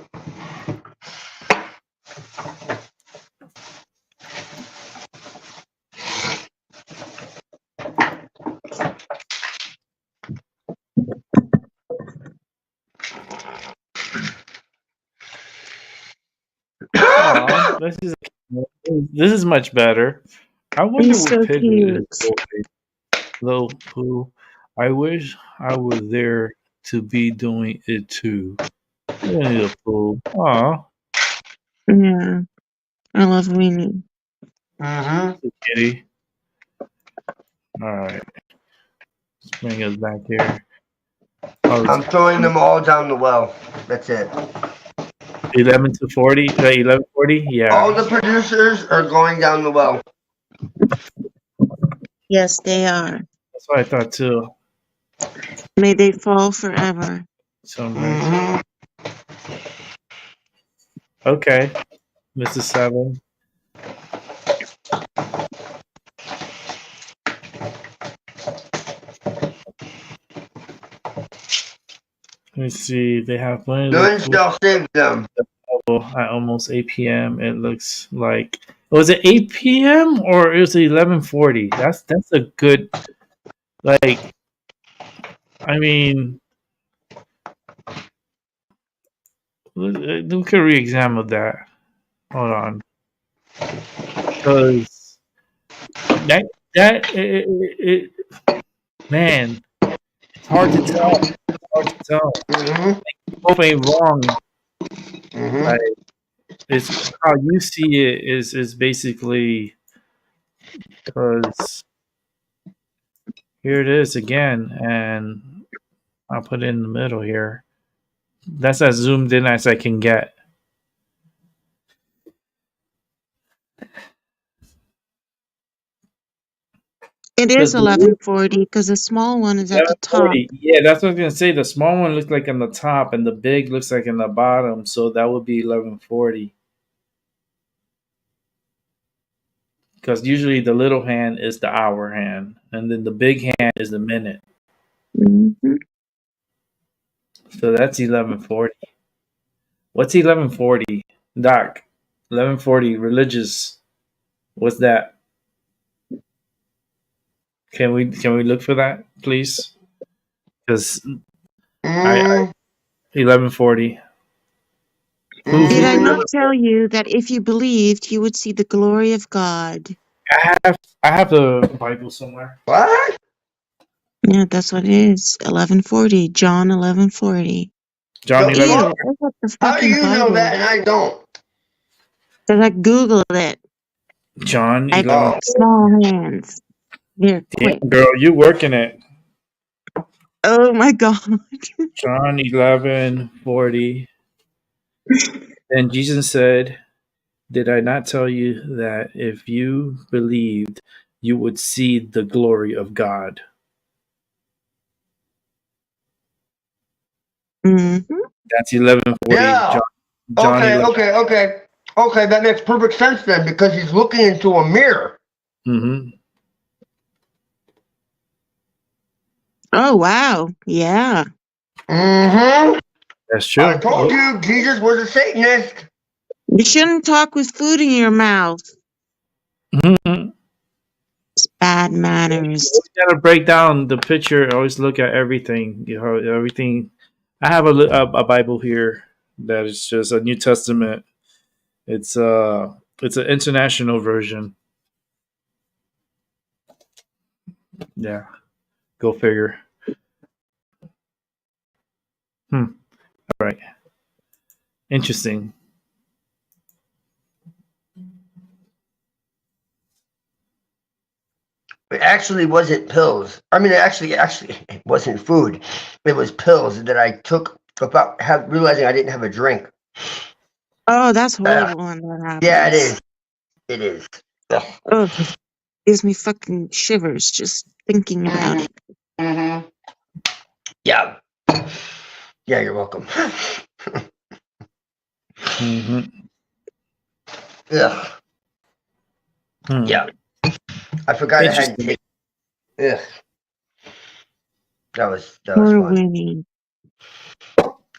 Aw, this is much better. I wonder He's what so Pig cute. is. Little Pooh. I wish I was there to be doing it too. Winnie the Pooh. Aw, Yeah. I love Winnie. kitty. Alright. Let's bring us back here. Oh, I'm throwing them all down the well. That's it. 11 to 40? 11:40? Yeah. All the producers are going down the well. Yes, they are. That's what I thought too. May they fall forever. So nice. Okay. Mrs. 7. Let me see. They have plenty None shall save them. at almost 8 p.m. It looks like. Was it 8 p.m. or it was 11:40? That's a good. Like, I mean, we could re-examine that. Hold on, because man, it's hard to tell. It's hard to tell. Hope ain't wrong. Like, it's how you see it is basically because here it is again, and I'll put it in the middle here. That's as zoomed in as I can get. It is 11:40 because the small one is at the top. Yeah, that's what I was gonna say. The small one looks like on the top, and the big looks like in the bottom. So that would be 11:40. Because usually the little hand is the hour hand, and then the big hand is the minute. Mm-hmm. So that's 11:40. What's 11:40, Doc? 11:40 religious. What's that? Can we look for that, please? Because 11:40. Did I not tell you that if you believed, you would see the glory of God? I have the Bible somewhere. What? Yeah, that's what it is. 11:40. John 11:40. John 11. How do you know that and I don't? Because I Googled it. John I 11. Oh, small hands. Here, quick. Damn, girl, you working it. Oh my God. John 11:40. And Jesus said, "Did I not tell you that if you believed, you would see the glory of God?" hmm That's 11:40. yeah. John Okay, 11. okay, okay. Okay, that makes perfect sense then because he's looking into a mirror. Mm-hmm. Oh, wow. Yeah. Mm-hmm. That's I true. told you Jesus was a Satanist. You shouldn't talk with food in your mouth. Mhm. It's bad manners. You gotta break down the picture. Always look at everything. You know, everything. I have a Bible here that is just a New Testament. It's an international version. Yeah, go figure. All right, interesting. It actually wasn't pills. I mean, actually, it wasn't food. It was pills that I took without realizing I didn't have a drink. Oh, that's horrible when that Yeah, it happens. is. It is. Ugh. Oh, gives me fucking shivers just thinking about it. Mm-hmm. Yeah. Yeah, you're welcome. Mm-hmm. Ugh. Hmm. Yeah. I forgot I hadn't Interesting. taken. Ugh. That was Poor fun. Winnie.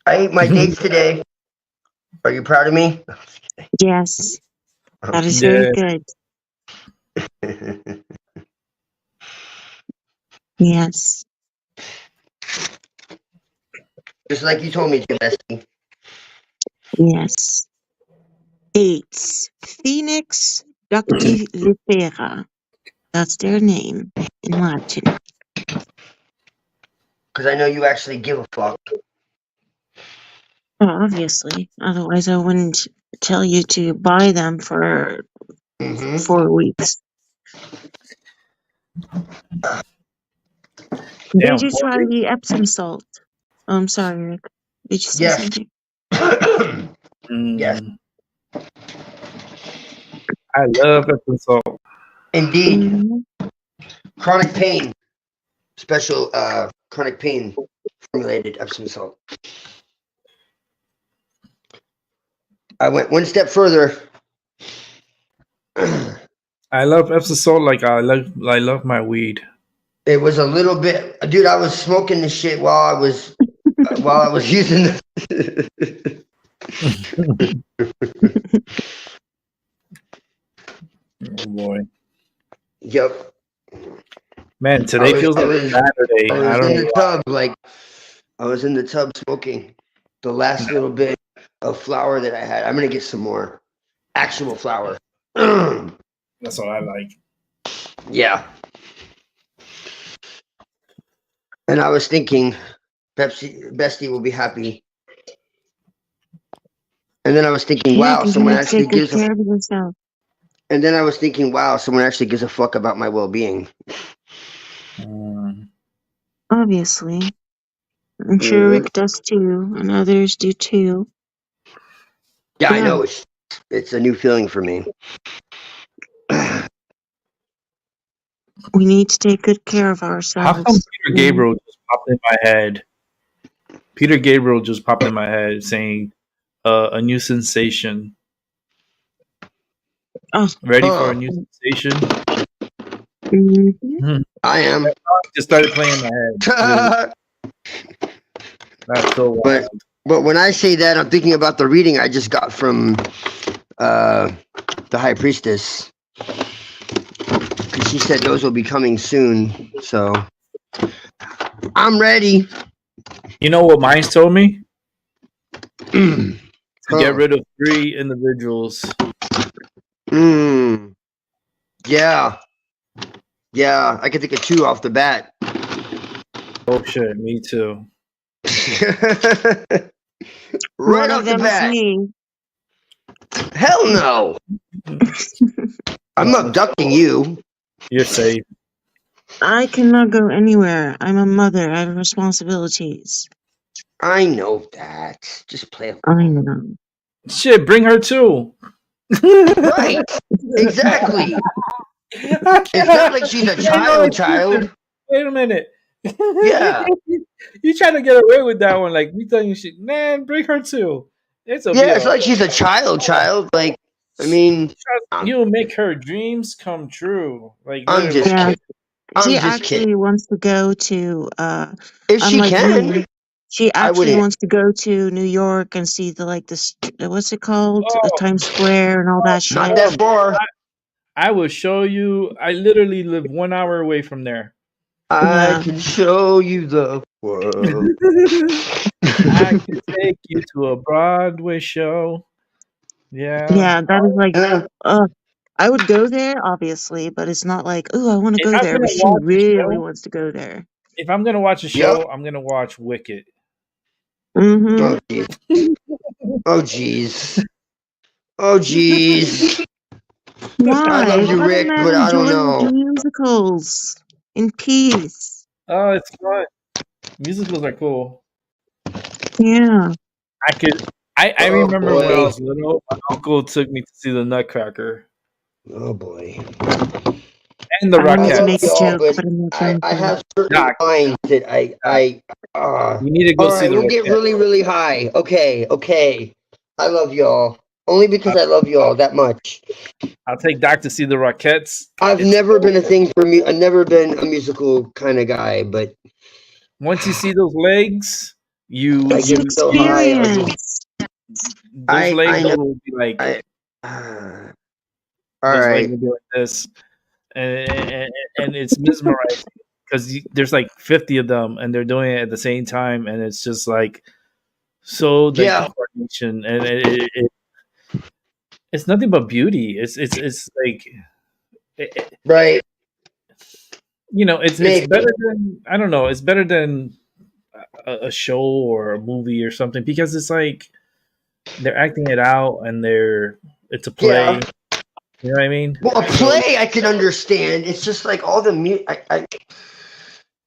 I ate my dates today. Are you proud of me? Yes, that is very Yeah. good. Yes. Just like you told me to, Bestie. Yes. Dates. Phoenix Dactylifera. That's their name in Latin. Because I know you actually give a fuck. Well, obviously. Otherwise, I wouldn't tell you to buy them for Mm-hmm. 4 weeks. Damn. Did you try the Epsom salt? Oh, I'm sorry, Rick. Did you say Yes. something? Yes. Mm, I love Epsom salt. Indeed. Mm-hmm. Chronic pain. Special chronic pain formulated Epsom salt. I went one step further. I love Epsom salt like I love my weed. It was a little bit, dude. I was smoking this shit while I was using the. Oh boy, Yep. man! Today feels like Saturday. I I was don't in know the why. tub, I was in the tub smoking the last little bit of flour that I had. I'm gonna get some more actual flour. That's what I like. Yeah. And I was thinking, Bestie will be happy. And then I was thinking, Yeah, wow, because you someone need to actually take good gives a. care of yourself. And then I was thinking, wow, someone actually gives a fuck about my well-being. Mm. Obviously. I'm sure Rick does too, and others do too. Yeah, I Yeah. know it's a new feeling for me. We need to take good care of How come ourselves. Peter Gabriel just popped in my head? Peter Gabriel just popped in my head saying, "A new sensation." Oh. Ready for a new sensation? Mm-hmm. I am. Just started playing in my head. That's so wild. But when I say that, I'm thinking about the reading I just got from the High Priestess. She said those will be coming soon. So I'm ready. You know what Mines told me? To get Huh. rid of 3 individuals. Yeah. Yeah, I can think of 2 off the bat. Oh shit, me too. Right One off of the them is bat. me. Hell no. I'm abducting you. You're safe. I cannot go anywhere. I'm a mother. I have responsibilities. I know that. Just play I along. know. Shit, bring her too. Right. Exactly. I It's not like she's a child. Wait a minute. Yeah. You trying to get away with that one? Like we telling you shit, man. Bring her too. It's a Yeah, it's deal. like she's a child. Like, I mean, You make her dreams come true. Like I'm just literally. Yeah, kidding. I'm she just kidding. actually wants to go to, If she unlike can, me, she I actually wouldn't. wants to go to New York and see what's it called? Oh, Times Square and all that Not shit. that far. I will show you. I literally live 1 hour away from there. I Yeah. can show you the world. I could take you to a Broadway show. Yeah. Yeah, that is like, Uh, I would go there, obviously, but it's not like, oh, I want to If go I'm there, gonna but she watch a really show, wants to go there. if I'm gonna watch a yep. show, I'm gonna watch Wicked. Mm-hmm. Oh jeez. Oh jeez. Oh jeez. I Why? love you, Let a Rick, man but I don't enjoy know. musicals in peace. Oh, it's fun. Musicals are cool. Yeah. I could. I Oh remember when I boy. was little, my uncle took me to see the Nutcracker Oh boy. and the I I wanted to love make a Rockettes. y'all, joke, but but I'm not I, going I to. have certain Doc, lines that Doc, you need to go all see right, the we'll get Rockettes. really, really high. Okay. I love y'all. Only because I'll, I love y'all that much. I'll take Doc to see the Rockettes. I've It's never been a thing for me. I've never been a musical kind of guy, but once you see those legs, I It's an get you so high. experience. those legs I know. will be like I, all those legs right. will be like this, and it's mesmerizing because there's like 50 of them, and they're doing it at the same time, and it's just like so like the Yeah. coordination, and it's nothing but beauty. It's like Right. it's Maybe. better than I don't know. It's better than a show or a movie or something because it's like they're acting it out and it's a play. Yeah. You know what I mean? Well, a So play I can understand. It's just like all the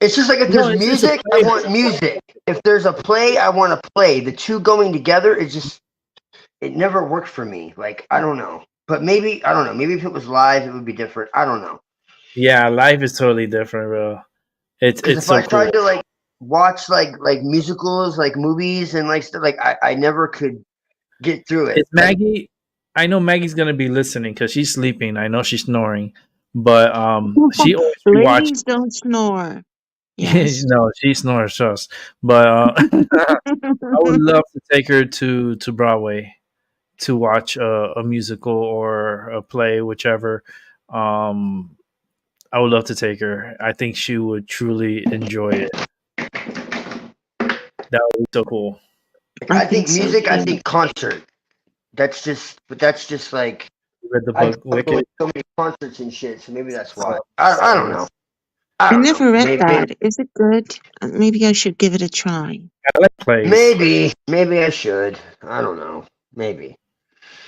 it's just like if no, there's it's a music, I play. want music. If there's a play, I want a play. The two going together, it never worked for me. Like I don't know, but maybe I don't know. Maybe if it was live, it would be different. I don't know. Yeah, life is totally different, bro. Because It's if I so tried cool. to like watch like musicals, like movies, and like stuff, like I never could get through it. Is Maggie? I know Maggie's gonna be listening because she's sleeping. I know she's snoring, but she always rewatches. Ladies don't snore. Yes. No, she snores just. But I would love to take her to Broadway to watch a musical or a play, whichever. Um, I would love to take her. I think she would truly enjoy it. That would be so cool. Like, I I think think so music. I too. think concert. That's just like You read the I book go to Wicked? so many concerts and shit. So maybe that's why. Oh, I don't know. I I don't know. never read Maybe that. Is it good? Maybe I should give it a try. I like plays. maybe I should. I don't know. Maybe.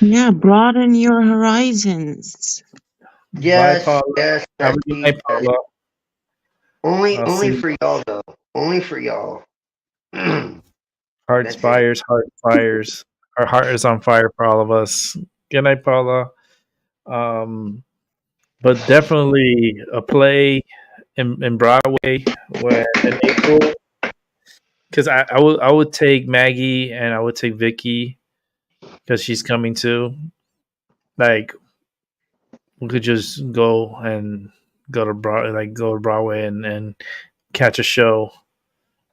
Yeah, broaden your horizons. Bye, Yes, Paula. yes, Have a good Bessie, night, yes. Paula. I'll Only see. for y'all though. Only for y'all. Hearts That's it. fires, heart fires. Our heart is on fire for all of us. Good night, Paula. Um, but definitely a play in Broadway when in April. Because I would take Maggie and I would take Vicky because she's coming too. Like we could just go to Broadway and catch a show.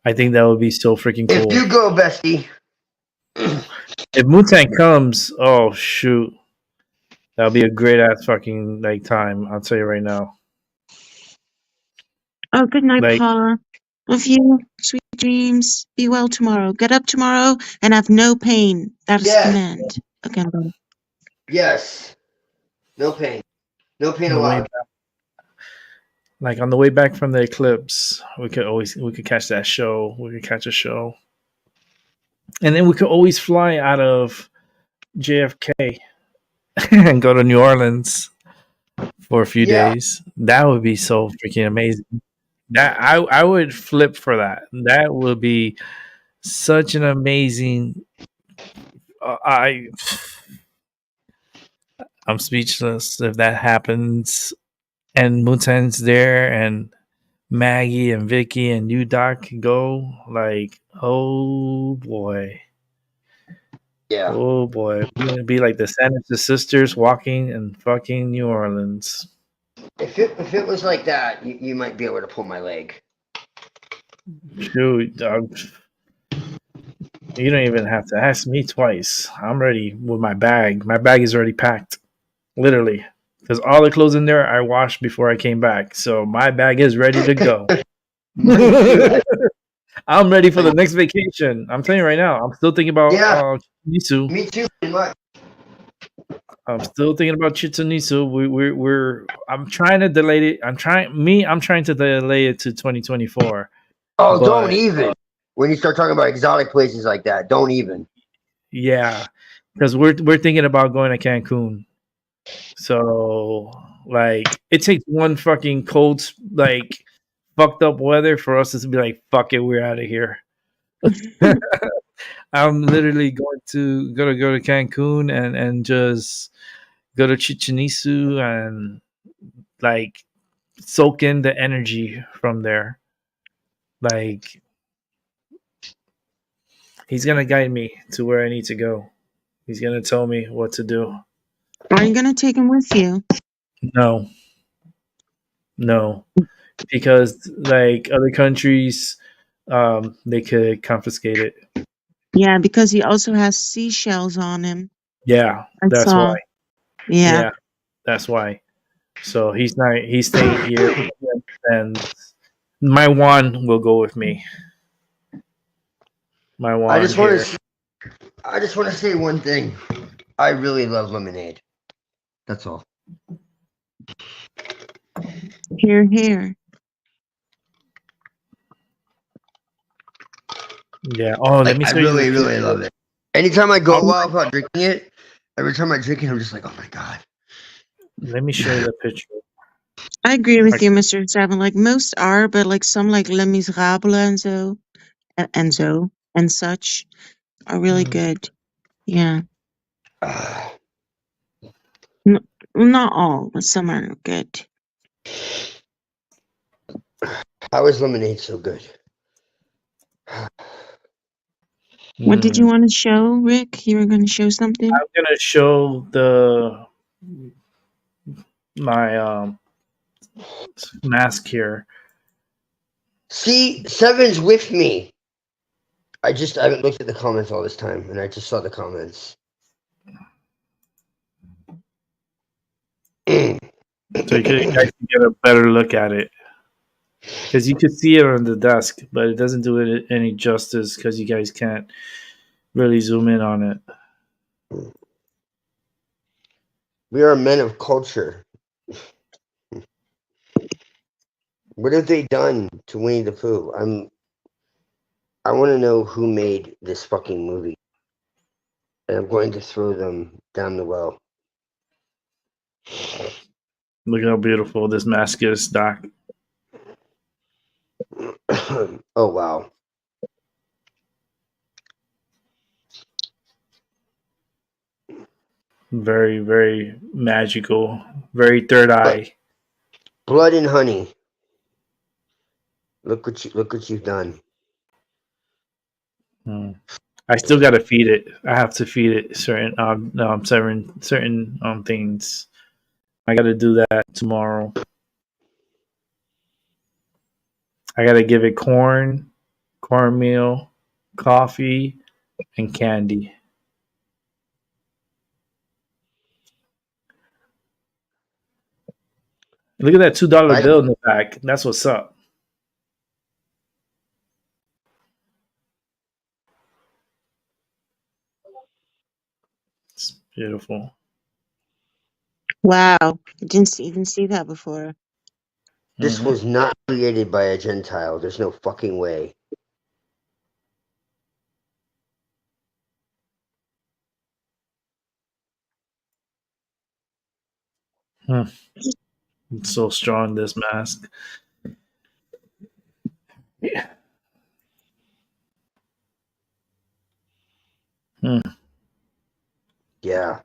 I think that would be so freaking If cool. you go, Bestie. If Wu-Tang comes, oh shoot, that'll be a great ass fucking like time. I'll tell you right now. Oh, good night, Like Paula. Love you. Sweet dreams. Be well tomorrow. Get up tomorrow and have no pain. That is Yes, command. Okay, bye. yes. No pain. No pain on the way allowed. back, like on the way back from the eclipse, we could catch that show. We could catch a show, and then we could always fly out of JFK and go to New Orleans. for a few Yeah, days. That would be so freaking amazing. That I would flip for that. That would be such an amazing. I'm speechless if that happens. And Mutan's there, and Maggie and Vicky and you Doc can go. Like, oh boy, yeah. oh boy, we're gonna be like the Sanderson sisters walking and fucking New Orleans. If it was like that, you might be able to pull my leg. Shoot, dog. You don't even have to ask me twice. I'm ready with my bag. My bag is already packed, literally, because all the clothes in there I washed before I came back. So my bag is ready to go. Mine too. I'm ready for the next vacation. I'm telling you right now. I'm still thinking about Yeah, Nisu. me too. Pretty much. I'm still thinking about Chitunisu. We're. I'm trying to delay it. I'm trying to delay it to 2024. Oh, don't But even. When you start talking about exotic places like that, don't even. yeah, because we're thinking about going to Cancun. So like, it takes one fucking cold, like fucked up weather for us to be like, fuck it, we're out of here. I'm literally gonna go to Cancun and just go to Chichen Itzu and like soak in the energy from there. Like, he's gonna guide me to where I need to go. He's gonna tell me what to do. Are you gonna take him with you? No, no, because like other countries, they could confiscate it. Yeah, because he also has seashells on him. Yeah, I that's why. saw. Yeah. Yeah, that's why. So he's not. He's staying here, and my one will go with me. My I one just want here. to. I just want to say one thing. I really love lemonade. That's all. Here, here. Yeah. Oh, let Like me I show you the really, really picture. love it. Anytime I go a Oh, while without drinking it, every time I drink it, I'm just like, oh my god. let me show you the picture. I agree with Like, you, Mr. Seven. Like most are, but like some like Les Miserables and so and such are really good. Yeah. N- not all, but some are good. How is lemonade so good? What did you mm, want to show, Rick? You were going to show something? I'm gonna show the my mask here. See, Seven's with me. I haven't looked at the comments all this time, and I just saw the comments. So you guys can get a better look at it, because you could see it on the desk, but it doesn't do it any justice because you guys can't really zoom in on it. We are men of culture. What have they done to Winnie the Pooh? I want to know who made this fucking movie, and I'm going to throw them down the well. Look how beautiful this mask is, Doc. Oh wow. Very, very magical. Very third But eye. blood and honey. Look what you've done. Hmm. I still gotta feed it. I have to feed it certain things. I gotta do that tomorrow. I gotta give it cornmeal, coffee, and candy. Look at that $2 I bill in the back. That's what's up. It's beautiful. Wow. I didn't even see that before. This Hmm. was not created by a Gentile. There's no fucking way. Hmm. It's so strong, this mask. Yeah. Hmm. Yeah.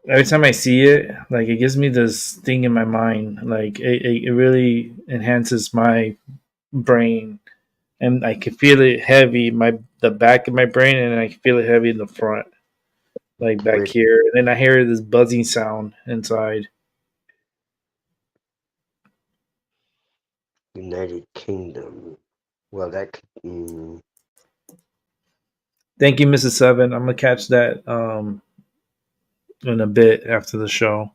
Every time I see it, like it gives me this thing in my mind. Like it really enhances my brain, and I can feel it heavy the back of my brain, and I can feel it heavy in the front, like back Weird. here. And then I hear this buzzing sound inside. United Kingdom. Well, that. Thank you, Mrs. Seven. I'm gonna catch that in a bit after the show.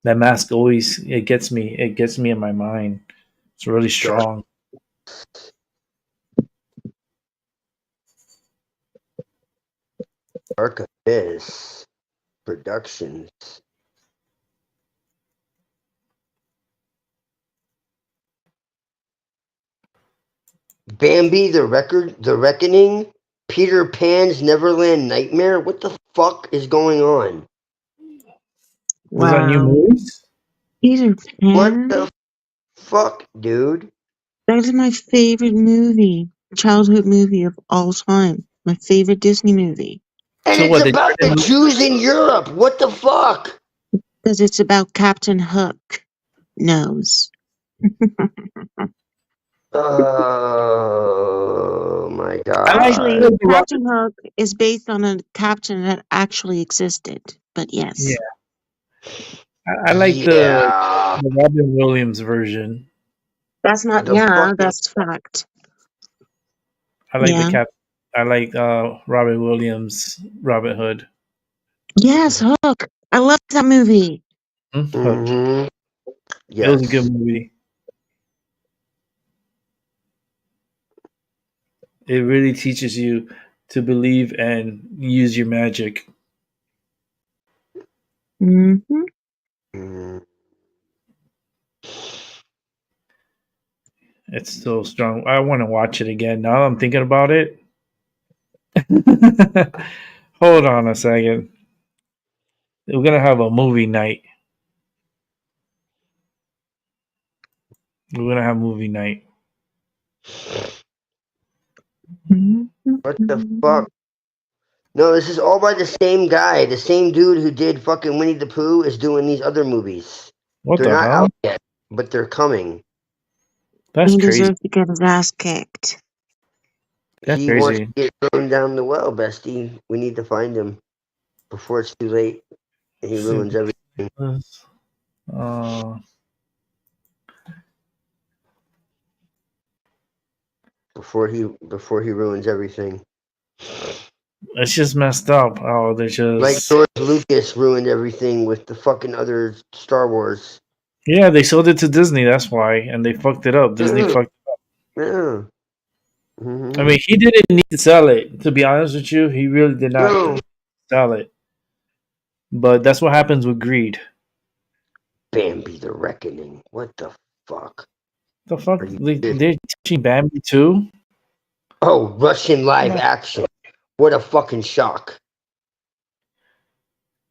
That mask always it gets me. It gets me in my mind. It's really Dark, strong. Dark Abyss Productions. Bambi, the Reckoning, Peter Pan's Neverland Nightmare. What the fuck is going on? Those are new Wow. movies. Peter What Pan? the fuck, dude? That is my favorite movie, childhood movie of all time. My favorite Disney movie. And So it's what? They about turned the into Jews in Europe. What the fuck? Because it's about Captain Hook. Nose. Oh my I god. Actually, like the Robert. Captain Hook is based on a captain that actually existed. But Yeah, yes, I like Yeah. the Robin Williams version. that's not, The yeah, fucking that's fact. I like the Yeah. cap. I like Robin Williams Robin Hood. Yes, Hook. I love that movie. Hook. hmm It was a good Yes. movie. It really teaches you to believe and use your magic. Hmm. Mm. It's so strong. I want to watch it again. Now I'm thinking about it. Hold on a second. We're gonna have a movie night. We're gonna have movie night. What the fuck? No, this is all by the same guy. The same dude who did fucking Winnie the Pooh is doing these other movies. What They're the not hell? out yet, but they're coming. That's He crazy. deserves to get his ass kicked. That's He wants to crazy. get thrown down the well, bestie. We need to find him before it's too late and he ruins everything. Uh, Before he ruins everything. it's just messed up. Oh, they Like just George Lucas ruined everything with the fucking other Star Wars. yeah, they sold it to Disney. That's why, and they fucked it up. Disney Yeah. fucked. Yeah. I mean, he didn't need to sell it. To be honest with you, he really did not No. sell it. But that's what happens with greed. Bambi the Reckoning. What the fuck? The fuck? Are you They're teaching Bambi too? Oh, Russian live No. action. What a fucking shock.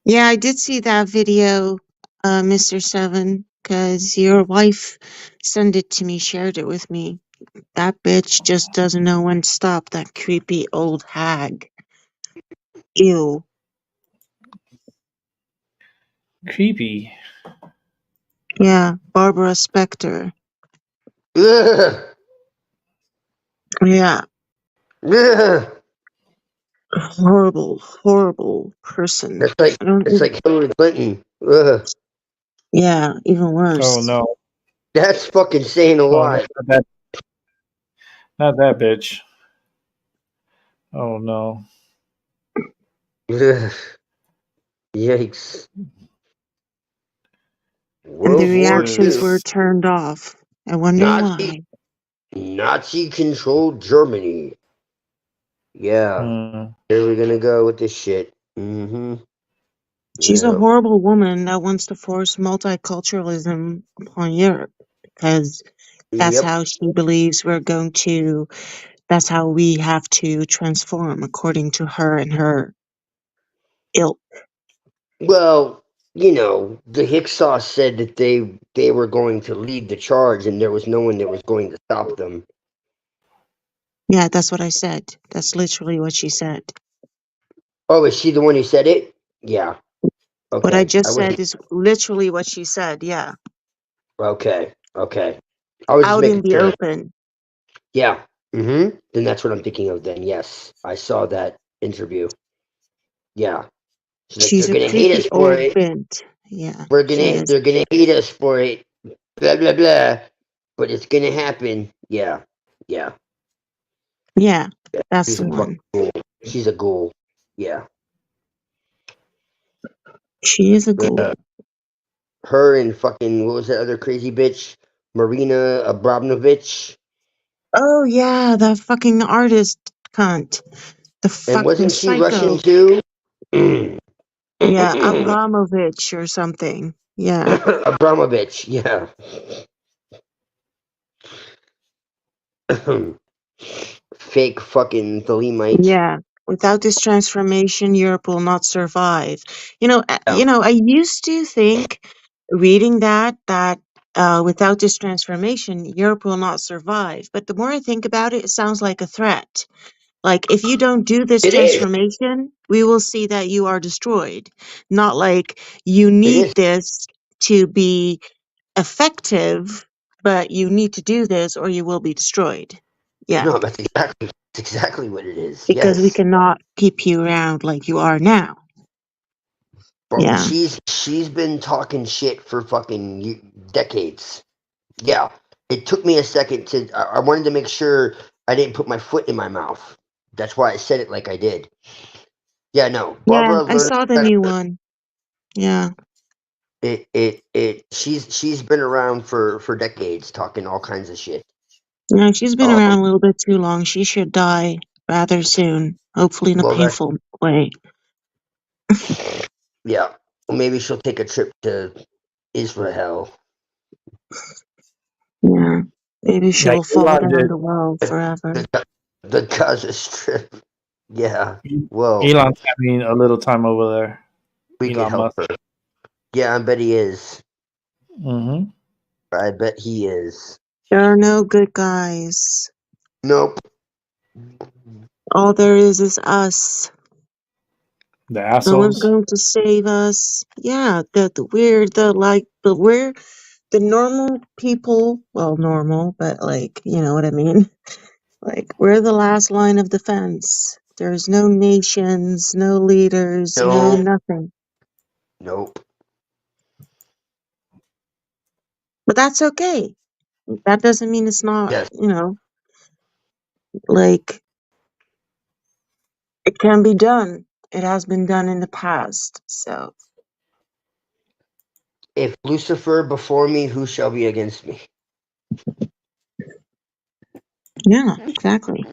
Yeah, I did see that video, Mr. Seven, because your wife sent it to me, shared it with me. That bitch just doesn't know when to stop, that creepy old hag. Ew. Creepy. Yeah, Barbara Specter. Ugh. Yeah, Ugh. horrible, horrible person. That's like I don't it's think, like Hillary Clinton. Ugh. yeah, even Oh worse. no. That's fucking saying a Oh no, lot. not that bitch. Oh no. Ugh. Yikes. And the World War reactions II. were This turned off. I wonder Nazi why. Nazi controlled Germany. Yeah. hmm. Where are we gonna go with this shit? Mm-hmm. She's a Yeah. horrible woman that wants to force multiculturalism upon Europe because that's Yep. how she believes that's how we have to transform according to her and her ilk. Well, the Hicksaw said that they were going to lead the charge, and there was no one that was going to stop them. Yeah, that's what I said. That's literally what she said. Oh, is she the one who said it? Yeah. What I Okay. I just wasn't. said is literally what she said. Yeah. Okay. Okay. I was just Out in making the sure. open. Yeah. Mm-hmm. Then that's what I'm thinking of. Then yes, I saw that interview. Yeah. She's like, they're She's a gonna hate us creepy for old it. bint. Yeah, We're she gonna. is. They're gonna hate us for it. Blah blah blah. But it's gonna happen. Yeah. Yeah. Yeah, that's She's the a fucking one. ghoul. She's a ghoul. Yeah. She is a Uh, ghoul. her and fucking what was that other crazy bitch, Marina Abramovich, Oh yeah, the fucking artist cunt. The and fucking wasn't she Russian psycho. too? Yeah, Abramovich or something. Yeah. Abramovich, yeah. Fake fucking Thalemite. Yeah. Without this transformation, Europe will not survive. Yeah. I used to think reading that without this transformation, Europe will not survive. But the more I think about it, it sounds like a threat. Like, if you don't do this It is. transformation, we will see that you are destroyed. Not like you It need is. this to be effective, but you need to do this or you will be destroyed. Yeah, No, that's exactly what it is. because we Yes. cannot keep you around like you are now. But Yeah. she's been talking shit for fucking decades. Yeah. It took me a second to. I wanted to make sure I didn't put my foot in my mouth. That's why I said it like I did. Yeah, no. Yeah, Barbara I learned saw the how to- new one. Yeah. she's been around for decades talking all kinds of shit. Yeah, she's been Um around a little bit too long. She should die rather soon. Hopefully in a well that painful way. yeah. Well, maybe she'll take a trip to Israel. Yeah. Maybe she Yeah, will fall down the well forever. The, the Gaza Strip. Yeah. Whoa. Elon's having a little time over there. We could Elon help Musk. her. Yeah, I bet he is. Mm-hmm. I bet he is. There are no good guys. Nope. All there is us. The No one's assholes. going to save us. Yeah, we're the normal people. Well, normal, but like, you know what I mean? Like, we're the last line of defense. There's no nations, no leaders, no No. nothing. Nope. But that's okay. That doesn't mean it's not, Yes. like, it can be done. It has been done in the past. So, If Lucifer before me, who shall be against me? yeah, exactly.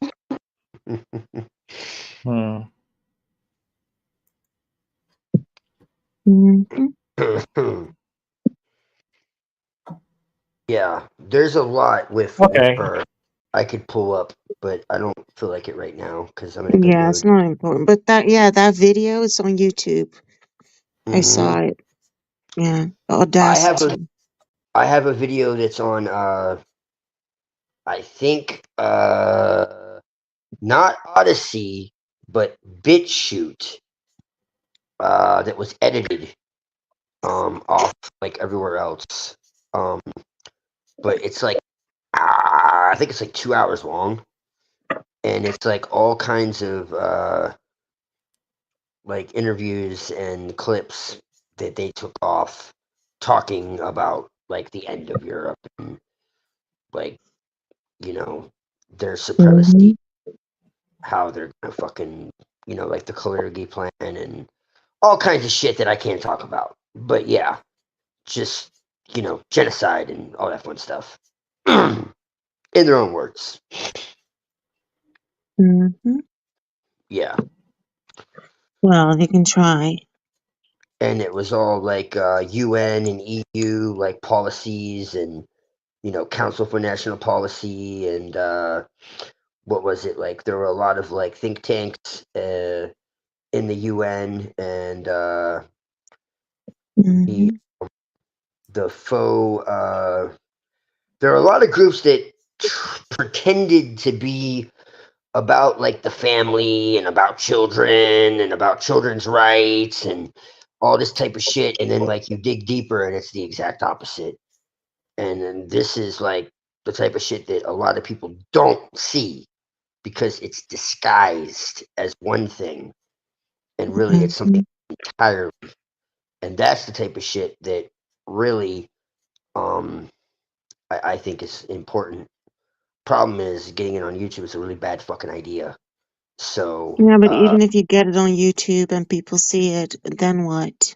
Hmm. Hmm. Yeah, there's a lot with Okay. her I could pull up, but I don't feel like it right now because I'm in a good Yeah, it's mood. not important. But that video is on YouTube. I Hmm. saw it. Yeah, the I have a audacity. I have a video that's on I think not Odyssey but BitChute that was edited off like everywhere else. Um but it's like I think it's like 2 hours long, and it's like all kinds of like interviews and clips that they took off talking about like the end of Europe and like their Hmm. supremacy, how they're gonna fucking like the Kalergi plan and all kinds of shit that I can't talk about. But yeah, just genocide and all that fun stuff in their own words. Hmm. Yeah. Well, you can try. And it was all like UN and EU like policies and Council for National Policy and what was it like? There were a lot of like think tanks in the UN and the Hmm. the faux. There are a lot of groups that pretended to be about like the family and about children and about children's rights and all this type of shit, and then like you dig deeper and it's the exact opposite. And then this is like the type of shit that a lot of people don't see because it's disguised as one thing and really it's Hmm. something entirely. And that's the type of shit that really um I think is important. Problem is getting it on YouTube is a really bad fucking idea. So Yeah, but even if you get it on YouTube and people see it, then what?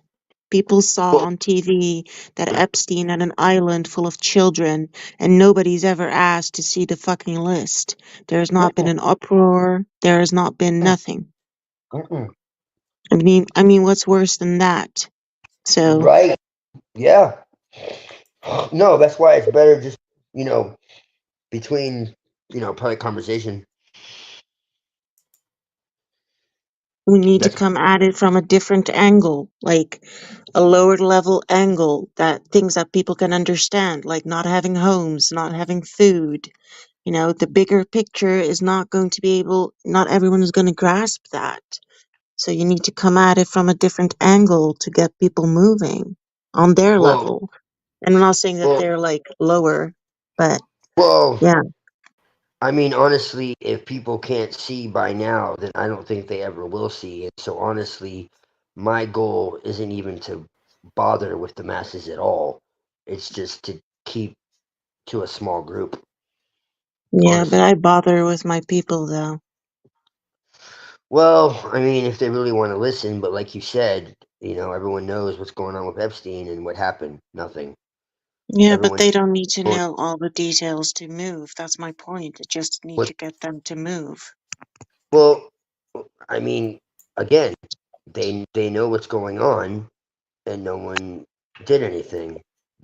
People saw well, on TV that Epstein had an island full of children, and nobody's ever asked to see the fucking list. There's not been mm-mm, an uproar. There has not been mm-mm, nothing. mm-mm. I mean, what's worse than that? So, Right. Yeah. No, that's why it's better just, you know, between, private conversation. we need to That's come at it from a different angle, like a lower level angle, that things that people can understand, like not having homes, not having food. You know, the bigger picture is not going to be able, not everyone is going to grasp that. So you need to come at it from a different angle to get people moving on their well, level. And I'm not saying that well, they're like lower, but well, yeah. I mean, honestly, if people can't see by now, then I don't think they ever will see. And so, honestly, my goal isn't even to bother with the masses at all. It's just to keep to a small group, Yeah, but honestly. I bother with my people though. Well, I mean, if they really want to listen, but like you said, everyone knows what's going on with Epstein and what happened. Nothing. Yeah, but Everyone they don't need to knows know all the details to move. That's my point. I just need what. to get them to move. Well, I mean, again, they know what's going on, and no one did anything.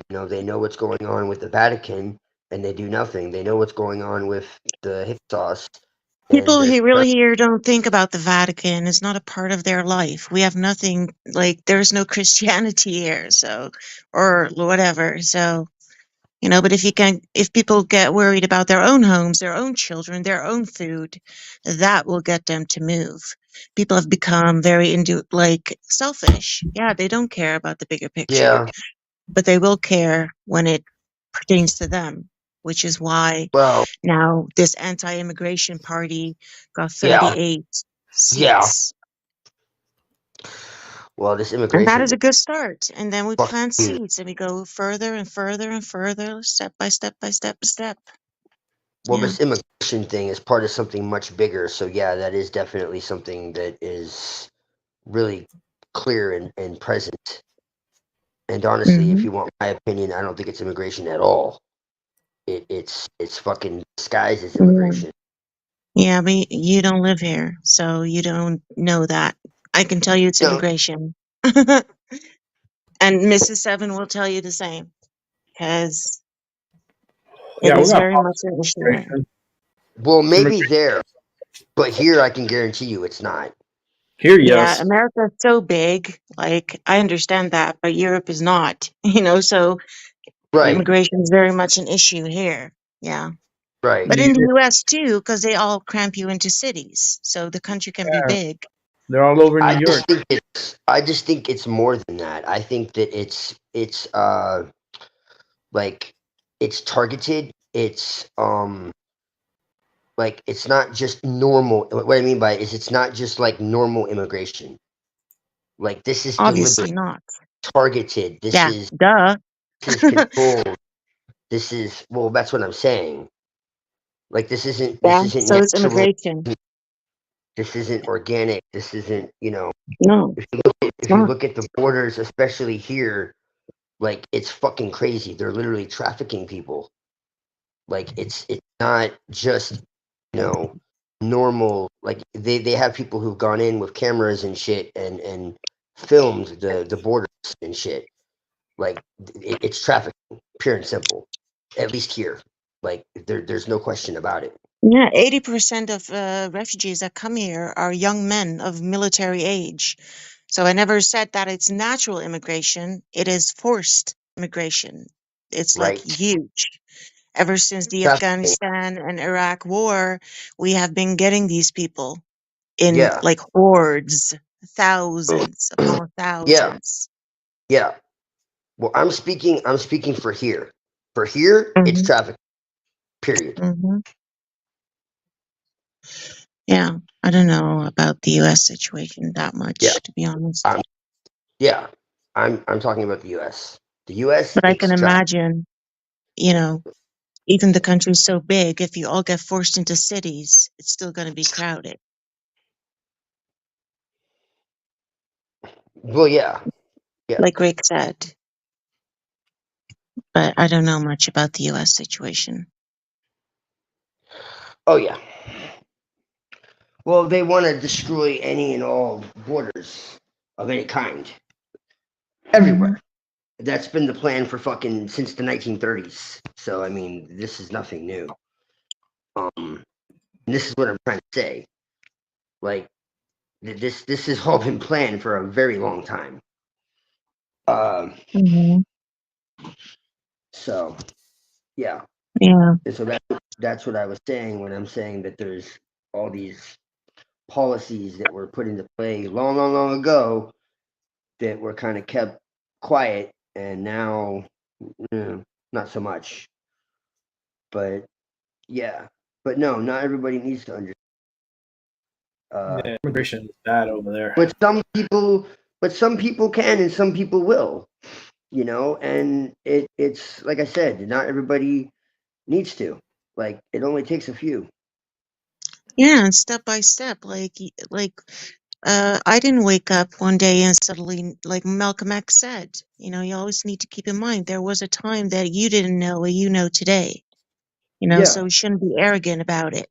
They know what's going on with the Vatican, and they do nothing. They know what's going on with the hip sauce, and People there's who really here don't think about the Vatican. It's not a part of their life. We have nothing, like, there's no Christianity here, so, or whatever. So, but if people get worried about their own homes, their own children, their own food, that will get them to move. People have become very selfish. Yeah, they don't care about the bigger picture, yeah. but they will care when it pertains to them, which is why Well, now this anti-immigration party got yeah, 38 yeah. seats. Well, this And that immigration is a thing, good start. And then we fuck plant you. seeds and we go further and further and further, step by step by step by step. Well, Yeah. this immigration thing is part of something much bigger. So yeah, that is definitely something that is really clear and present. And honestly, if Hmm. you want my opinion, I don't think it's immigration at all. It's fucking disguised as Yeah. immigration. Yeah, but you don't live here, so you don't know that. I can tell you it's No, immigration. And Mrs. Seven will tell you the same, because it Yeah, we is got very much an issue here. immigration. well, maybe Immigration there, but here I can guarantee you it's not. here, Yeah, yes. America's so big, like, I understand that, but Europe is not, so Right, immigration is very much an issue here. Yeah. right. But in the You- US too, because they all cramp you into cities, so the country can be big. They're all over New I York. just think it's more than that. I think that it's like it's targeted. It's like it's not just normal. What I mean by it is it's not just like normal immigration. Like this is deliberate, Obviously not. targeted. This Yeah, is duh. this is controlled. This is well, that's what I'm saying. Like this Yeah, isn't so it's natural. immigration. This isn't organic. This isn't No, it's if you not. look at the borders, especially here, like it's fucking crazy. They're literally trafficking people. Like it's not just you know normal. Like they have people who've gone in with cameras and shit and filmed the borders and shit. Like it's trafficking, pure and simple. At least here, like there's no question about it. Yeah, 80% of refugees that come here are young men of military age. So I never said that it's natural immigration. It is forced immigration. It's like Right. huge. Ever since the Trust me. Afghanistan and Iraq war, we have been getting these people in Yeah. like hordes, thousands upon Yeah. thousands. Yeah. Well, I'm speaking for here. For here, it's Hmm. traffic. Period. Hmm. Yeah, I don't know about the U.S. situation that Yeah. much, to be honest. I'm yeah. I'm talking about the US. The US, But I can it's traffic. imagine, you know, even the country's so big, if you all get forced into cities, it's still going to be crowded. Well, yeah. Yeah. Like Rick said. But I don't know much about the U.S. situation. Oh yeah. Well, they want to destroy any and all borders of any kind Hmm. everywhere. That's been the plan for fucking since the 1930s. So I mean, this is nothing new. And this is what I'm trying to say. Like this has all been planned for a very long time. Um, Hmm. so yeah. Yeah. And so that's what I was saying when I'm saying that there's all these policies that were put into play long ago that were kind of kept quiet, and now not so much. But yeah, but no, not everybody needs to understand. Yeah, immigration is bad over there. But some people can, and some people will. And it's like I said, not everybody needs to. Like it only takes a few. Yeah, and step by step, I didn't wake up one day and suddenly, like Malcolm X said, you always need to keep in mind there was a time that you didn't know what you know today. Yeah. So we shouldn't be arrogant about it,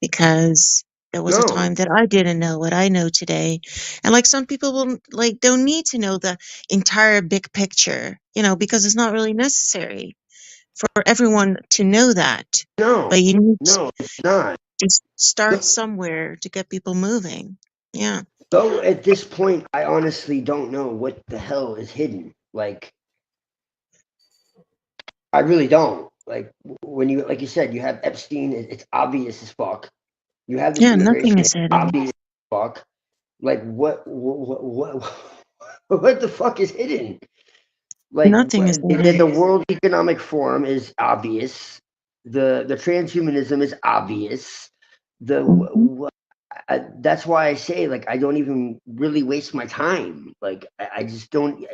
because there was a No. time that I didn't know what I know today. And like some people will don't need to know the entire big picture, because it's not really necessary for everyone to know that. No. But you need No. It's not. to start So, somewhere to get people moving. Yeah. so at this point, I honestly don't know what the hell is hidden. Like I really don't. Like when you, like you said, you have Epstein. It's obvious as fuck. You have this Yeah, nothing immigration. is It's hidden. obvious as fuck. Like what the fuck is hidden? Like Nothing is the hidden. World Economic Forum is obvious. The transhumanism is obvious. Hmm. That's why I say like I don't even really waste my time. Like I just don't.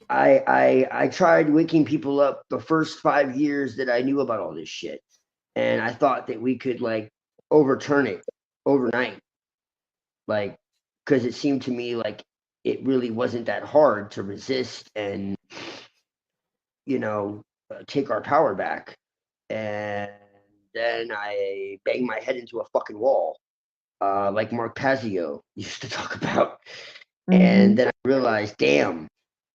I tried waking people up the first 5 years that I knew about all this shit, and I thought that we could like overturn it overnight, like because it seemed to me like it really wasn't that hard to resist and take our power back. And then I banged my head into a fucking wall, like Mark Pazio used to talk about. Hmm. And then I realized, damn,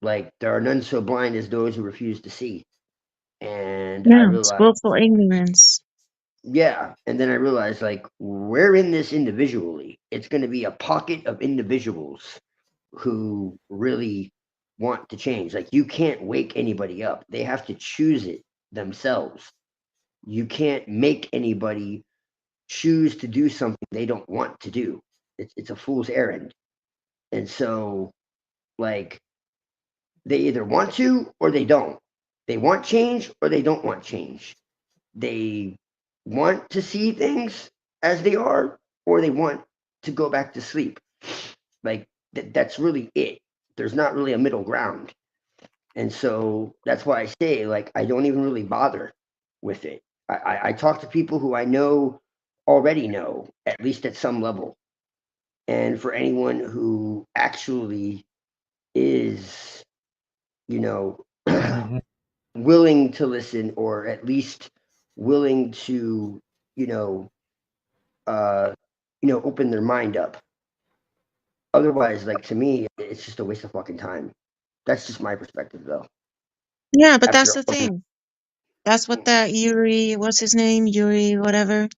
like there are none so blind as those who refuse to see. And I Yeah, it's realized, willful ignorance. yeah. And then I realized, like, we're in this individually. It's going to be a pocket of individuals who really want to change. Like, you can't wake anybody up, they have to choose it themselves. You can't make anybody choose to do something they don't want to do. It's a fool's errand. And so, like, they either want to or they don't. They want change or they don't want change. They want to see things as they are or they want to go back to sleep. Like, that's really it. There's not really a middle ground. And so that's why I say, like, I don't even really bother with it. I talk to people who I know already know, at least at some level. And for anyone who actually is, you know, Mhm. willing to listen or at least willing to, you know, uh, open their mind up. Otherwise, like to me, it's just a waste of fucking time. That's just my perspective, though. Yeah, but that's After the thing. That's what that Yuri, what's his name? Yuri, whatever.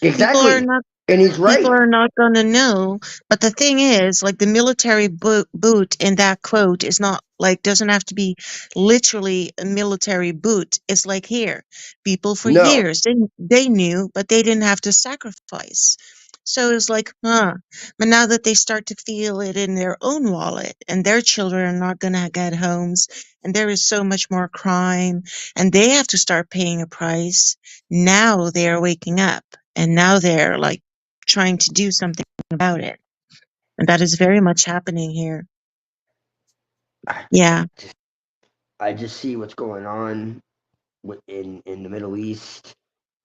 People are exactly, not And he's People right. are not going to know. But the thing is, like the military boot in that quote is not like, doesn't have to be literally a military boot. It's like here, people for No, years, they knew, but they didn't have to sacrifice. So it's like, huh. But now that they start to feel it in their own wallet and their children are not going to get homes and there is so much more crime and they have to start paying a price, now they are waking up and now they're like, trying to do something about it. And that is very much happening here. Yeah. I just see what's going on in the Middle East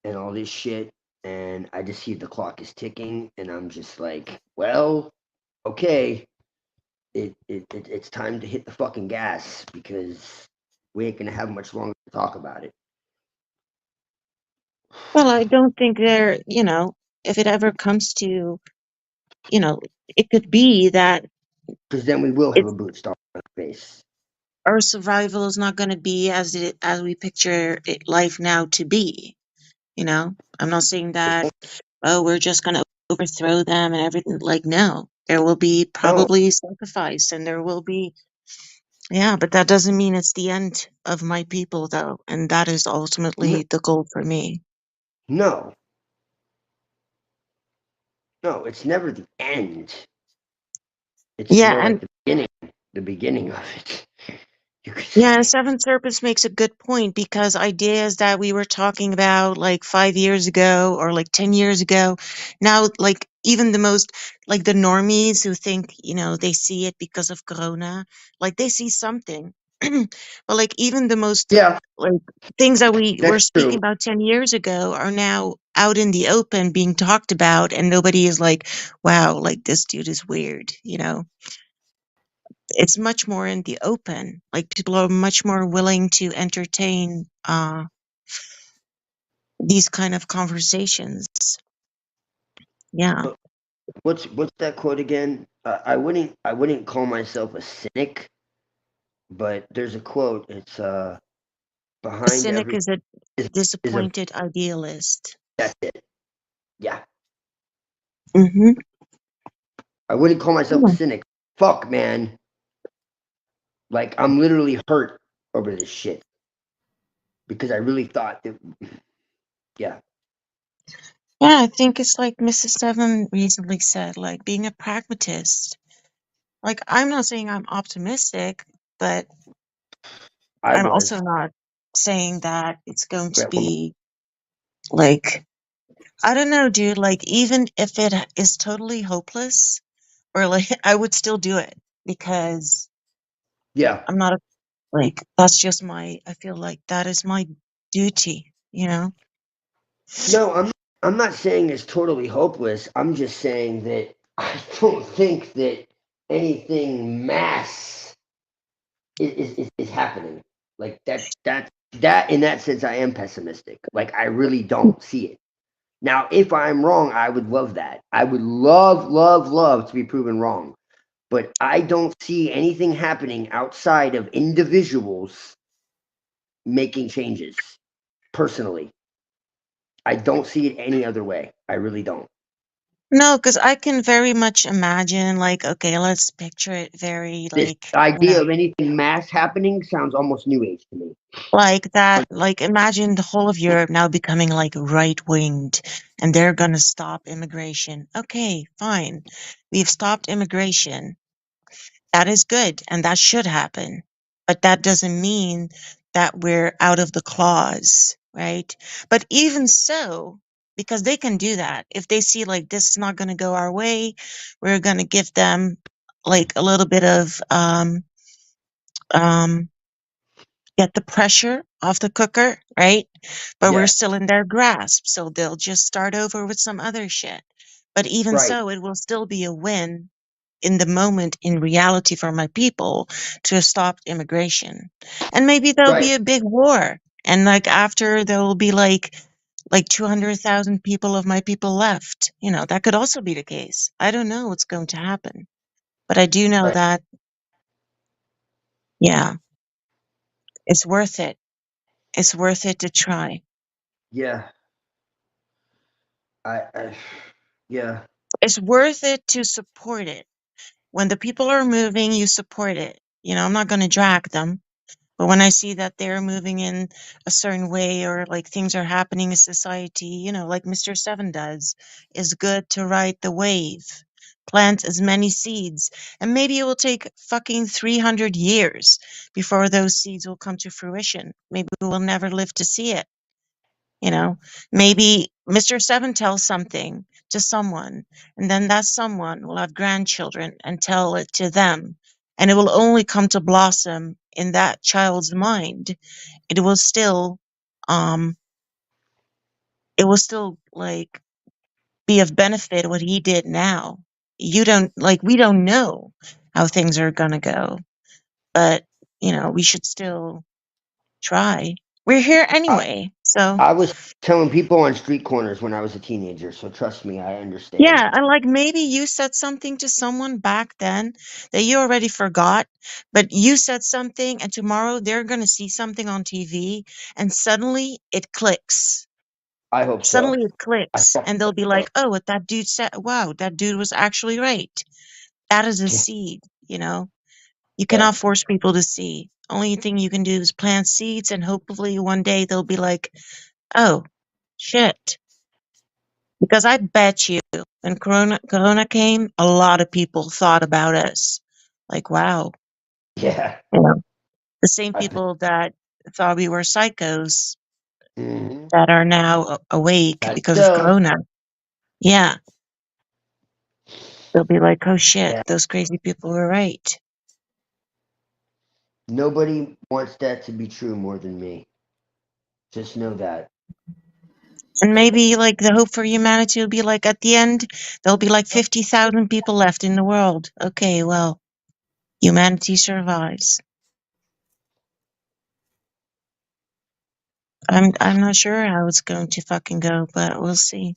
and all this shit, and I just see the clock is ticking, and I'm just like, well, okay, it's time to hit the fucking gas because we ain't gonna have much longer to talk about it. Well, I don't think they're, if it ever comes to, it could be that Because then we will have a it's boot star on our face. our survival is not going to be as we picture it life now to be. I'm not saying that, oh, we're just going to overthrow them and everything. Like, no, there will be No, probably sacrifice and there will be. Yeah, but that doesn't mean it's the end of my people, though, and that is no, ultimately the goal for me. no, no. It's never the end. It's Yeah, more like and the beginning of it. You could yeah, and say. Seven Serpents makes a good point because ideas that we were talking about like 5 years ago or like 10 years ago, now like even the most like the normies who think, they see it because of Corona, like they see something. But like even the most Yeah, like things that we were that's speaking true. about 10 years ago are now out in the open being talked about and nobody is like, wow, like this dude is weird. It's much more in the open. Like people are much more willing to entertain these kind of conversations. Yeah. What's that quote again? I wouldn't call myself a cynic, but there's a quote. It's A behind cynic every is a is a disappointed idealist. that's it. Yeah, Mm-hmm. I wouldn't call myself a Yeah. cynic. Fuck, man. Like I'm literally hurt over this shit because I really thought that. Yeah, Yeah, I think it's like Mrs. Seven recently said, like being a pragmatist. Like I'm not saying I'm optimistic, but I I'm was. also not saying that it's going to Grab one more. be like, I don't know, dude, like even if it is totally hopeless or like I would still do it because Yeah. I'm not like that's just I feel like that is my duty. No, I'm not saying it's totally hopeless. I'm just saying that I don't think that anything mass is happening. Like that in that sense I am pessimistic. Like I really don't see it. Now, if I'm wrong, I would love that. I would love to be proven wrong. But I don't see anything happening outside of individuals making changes personally. I don't see it any other way. I really don't. No, because I can very much imagine like, okay, let's picture it very This like, idea of anything mass happening sounds almost new age to me. like that, like imagine the whole of Europe now becoming like right winged and they're gonna stop immigration. Okay, fine. We've stopped immigration. That is good and that should happen. But that doesn't mean that we're out of the clause, right? But even so, because they can do that, if they see like this is not going to go our way, we're going to give them like a little bit of um get the pressure off the cooker, right? But we're Yeah, still in their grasp, so they'll just start over with some other shit. But even right, so, it will still be a win in the moment in reality for my people to have stopped immigration. And maybe there'll right. be a big war. And like after there will be like 200,000 people of my people left. That could also be the case. I don't know what's going to happen. But I do know Right. that, yeah, it's worth it. It's worth it to try. Yeah. I Yeah. It's worth it to support it. When the people are moving, you support it. You know, I'm not going to drag them. But when I see that they're moving in a certain way or like things are happening in society, you know, like Mr. Seven does, is good to ride the wave. Plant as many seeds. And maybe it will take fucking 300 years before those seeds will come to fruition. Maybe we'll never live to see it. You know, maybe Mr. Seven tells something to someone, and then that someone will have grandchildren and tell it to them. And it will only come to blossom in that child's mind. It will still, um, it will still like be of benefit what he did now. You don't, like, we don't know how things are gonna go, but, you know, we should still try. We're here I, anyway, so. I was telling people on street corners when I was a teenager, so trust me, I understand. Yeah, and like maybe you said something to someone back then that you already forgot, but you said something, and tomorrow they're going to see something on TV, and suddenly it clicks. I hope so. Suddenly it I clicks, fucking and they'll hope be so. like, oh, what that dude said, wow, that dude was actually right. That is a seed, you know? You Yeah. cannot force people to see. Only thing you can do is plant seeds, and hopefully one day they'll be like, oh, shit. Because I bet you when Corona came, a lot of people thought about us. Like, wow, Yeah. you know, the same I, people that thought we were psychos mm-hmm. that are now awake That's because of so. Corona. Yeah. They'll be like, oh shit, Yeah. those crazy people were right. Nobody wants that to be true more than me. Just know that. And maybe like the hope for humanity will be like at the end, there'll be like 50,000 people left in the world. Okay, well, humanity survives. I'm not sure how it's going to fucking go, but we'll see.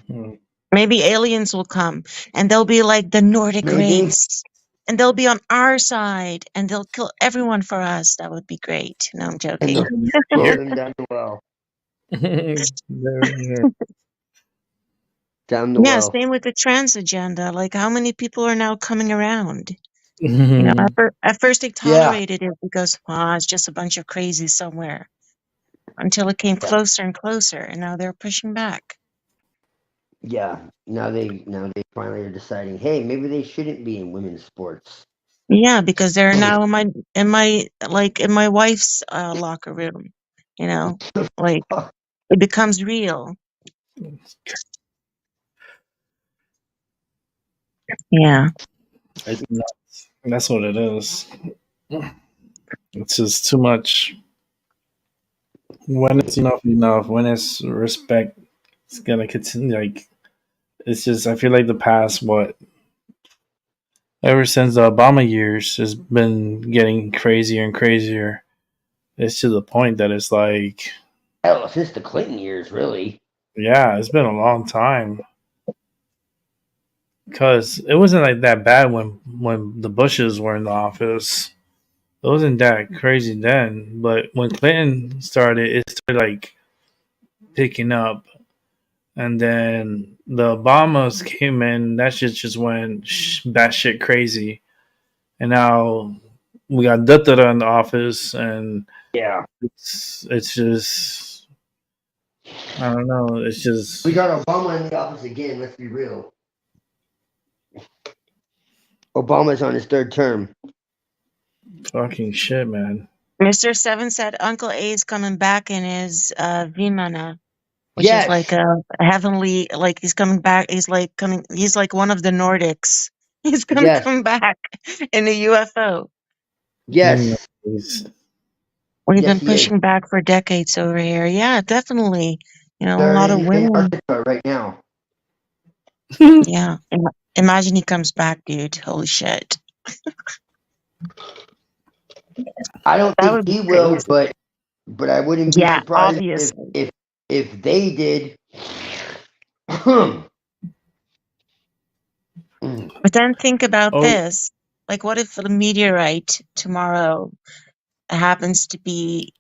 Hmm. Maybe aliens will come and they'll be like the Nordic Maybe. race and they'll be on our side and they'll kill everyone for us. That would be great. No, I'm And joking. they'll throw them down the well. There- Down the Yeah, well. same with the trans agenda. Like, how many people are now coming around? You know, there. at first they Yeah. tolerated it because, it's just a bunch of crazies somewhere until it came Yeah. closer and closer, and now they're pushing back. Yeah. Now they finally are deciding, hey, maybe they shouldn't be in women's sports. Yeah, because they're now in my wife's locker room. You know, like it becomes real. Yeah. It's nuts. That's what it is. It's just too much. When it's enough. When it's respect, it's gonna continue. Like it's just. I feel like the past ever since the Obama years has been getting crazier and crazier. It's to the point that it's like, Hell, since the Clinton years, really. yeah, it's been a long time. Because it wasn't like that bad when the Bushes were in the office. It wasn't that crazy then, but when Clinton started, it started like picking up, and then the Obamas came in. That shit just went batshit crazy, and now we got Duterte in the office, and Yeah. it's just I don't know. It's just We got Obama in the office again, let's be real. Obama's on his third term. fucking shit, man. Mr. Seven said Uncle A is coming back in his Vimana, which is like Yes. a heavenly, like he's coming back. He's like one of the Nordics. He's gonna Yes. come back in a UFO. Yes. We've Yes, been he is. pushing back for decades over here. Yeah, definitely. You know, a They're lot of in women. Antarctica right now. Yeah. Imagine he comes back, dude. Holy shit. I don't That think would be he will, crazy. but I wouldn't be Yeah, surprised if obviously. if if they did. But then think about Oh, this. Like, what if the meteorite tomorrow happens to be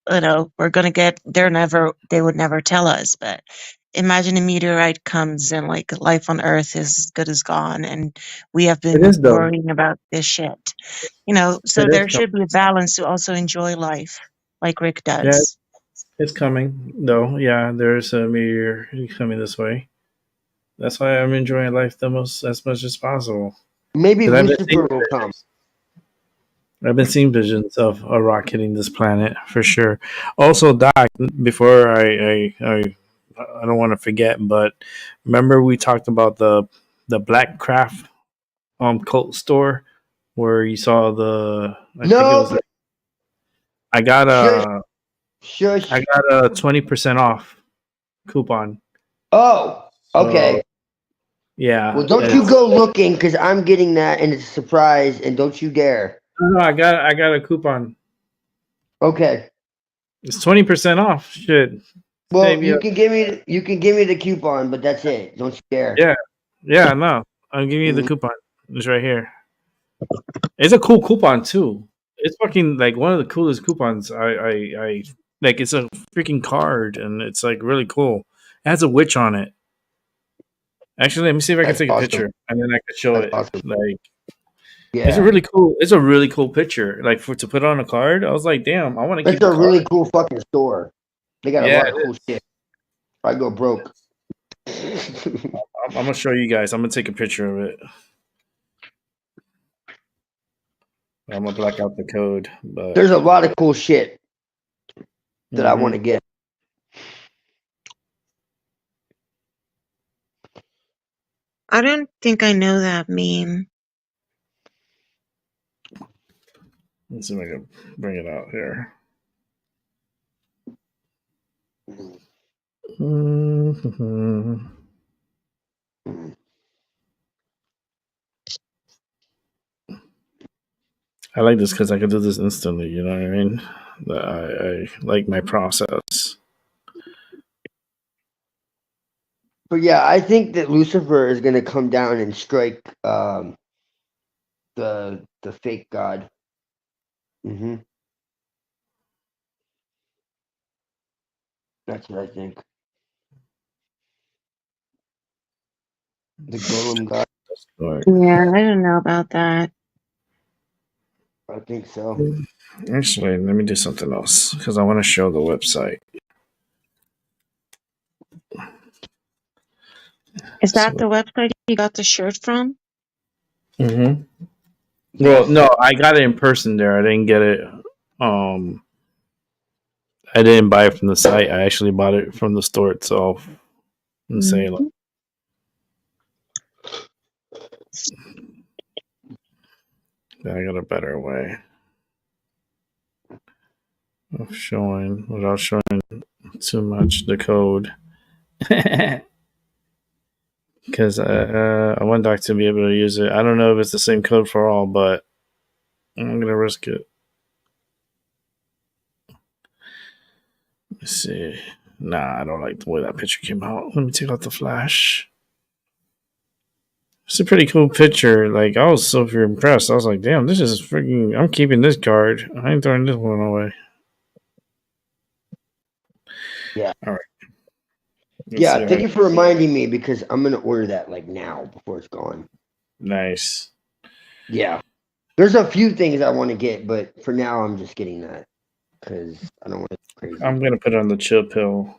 we're gonna get. They would never tell us. But imagine a meteorite comes and like life on Earth is as good as gone, and we have It been is though. worrying about this shit. It So is there should be a balance to also enjoy life, like Rick Yeah, does. it's coming though. Yeah, there's a meteor coming this way. That's why I'm enjoying life the most as much as possible. Maybe Because Lucifer will come. I've been seeing visions of a rock hitting this planet for sure. Also, Doc, before I don't want to forget, but remember we talked about the Black Craft cult store where you saw I think it was No, I got shush, a I shush. got a 20% off coupon. Oh, So okay. Well, yeah, don't you go looking because I'm getting that and it's a surprise, and don't you dare. no, I got a coupon. Okay. It's 20% off. Shit, Well, save you you. can give me the coupon, but that's it. Don't you dare. Yeah, yeah. No, I'll give you the Mhm. coupon. It's right here. It's a cool coupon too. It's fucking like one of the coolest coupons. I like. It's a freaking card, and it's like really cool. It has a witch on it. Actually, let me see if I can That's take a awesome. picture, and then I can show That's it. awesome. Like, it's a Yeah. really cool. It's a really cool picture. Like for to put on a card, I was like, damn, I want to It's keep the a card. really cool fucking store. They got a Yeah, lot of cool shit. I go broke. I'm gonna show you guys. I'm gonna take a picture of it. I'm gonna black out the code, but There's a lot of cool shit that I mhm. want to get. I don't think I know that meme. Let's see if I can bring it out here. Mhm. I like this because I can do this instantly. You know what I mean? I like my process. But yeah, I think that Lucifer is gonna come down and strike the fake god. hmm That's what I think. The golem god. Right. Yeah, I don't know about that. I think so. Actually, let me do something else because I want to show the website. Is that So, the website you got the shirt from? mm-hmm. Well, Yes. no, I got it in person there. I didn't get it. Um, I didn't buy it from the site. I actually bought it from the store itself in Salem. Mhm. I got a better way of showing without showing too much the code. Because I want Doc to be able to use it. I don't know if it's the same code for all, but I'm gonna risk it. Let's see. Nah, I don't like the way that picture came out. Let me take out the flash. It's a pretty cool picture. Like I was super impressed. I was like, damn, this is freaking. I'm keeping this card. I ain't throwing this one away. Yeah. All right. Let's see. Yeah. Thank you for reminding me because I'm gonna order that like now before it's gone. Nice. Yeah. There's a few things I want to get, but for now I'm just getting that because I don't want to go crazy. I'm gonna put it on the chill pill.